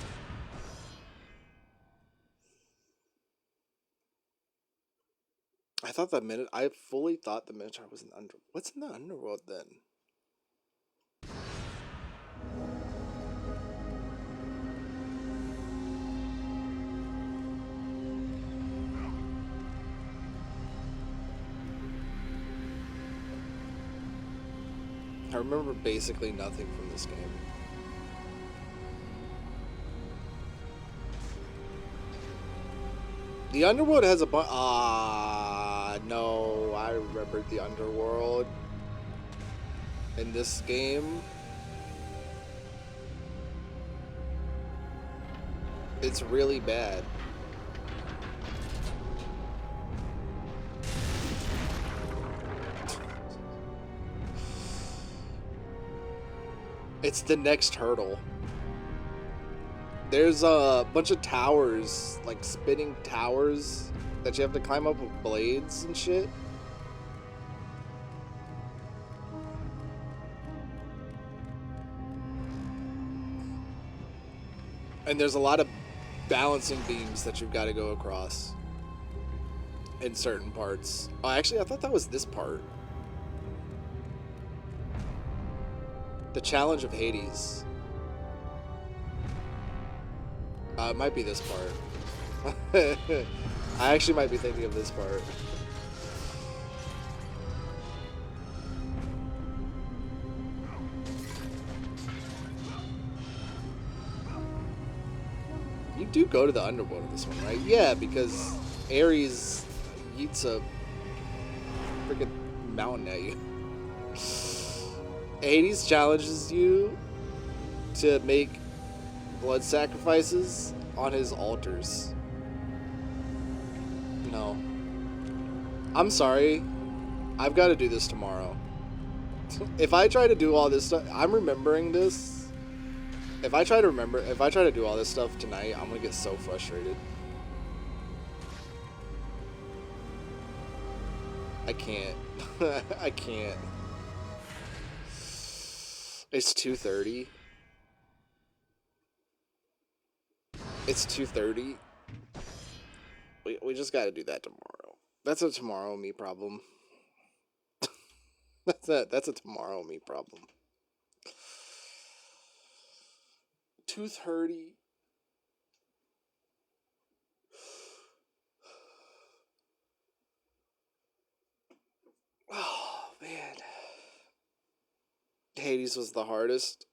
thought I fully thought the Minotaur was in the under. What's in the underworld then? I remember basically nothing from this game. The underworld has a bunch. No, I remembered the underworld in this game. It's really bad. It's the next hurdle. There's a bunch of towers, like spinning towers, that you have to climb up with blades and shit. And there's a lot of balancing beams that you've got to go across in certain parts. Oh, actually, I thought that was this part. The Challenge of Hades. It might be this part. I actually might be thinking of this part. You do go to the underworld of this one, right? Yeah, because Ares yeets a freaking mountain at you. Hades challenges you to make blood sacrifices on his altars. No. I'm sorry. I've got to do this tomorrow. If I try to do all this stuff, I'm remembering this. If I try to do all this stuff tonight, I'm going to get so frustrated. I can't. I can't. It's 2:30. It's 2:30. We just got to do that tomorrow. That's a tomorrow me problem. That's a tomorrow me problem. 2:30. Oh man. Hades was the hardest.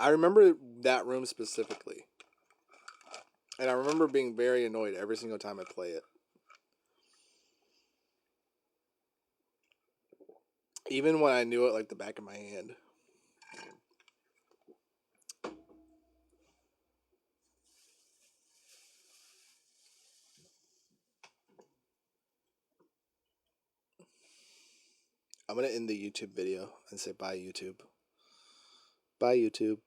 I remember that room specifically. And I remember being very annoyed every single time I play it. Even when I knew it like the back of my hand. I'm going to end the YouTube video and say bye, YouTube. Bye, YouTube.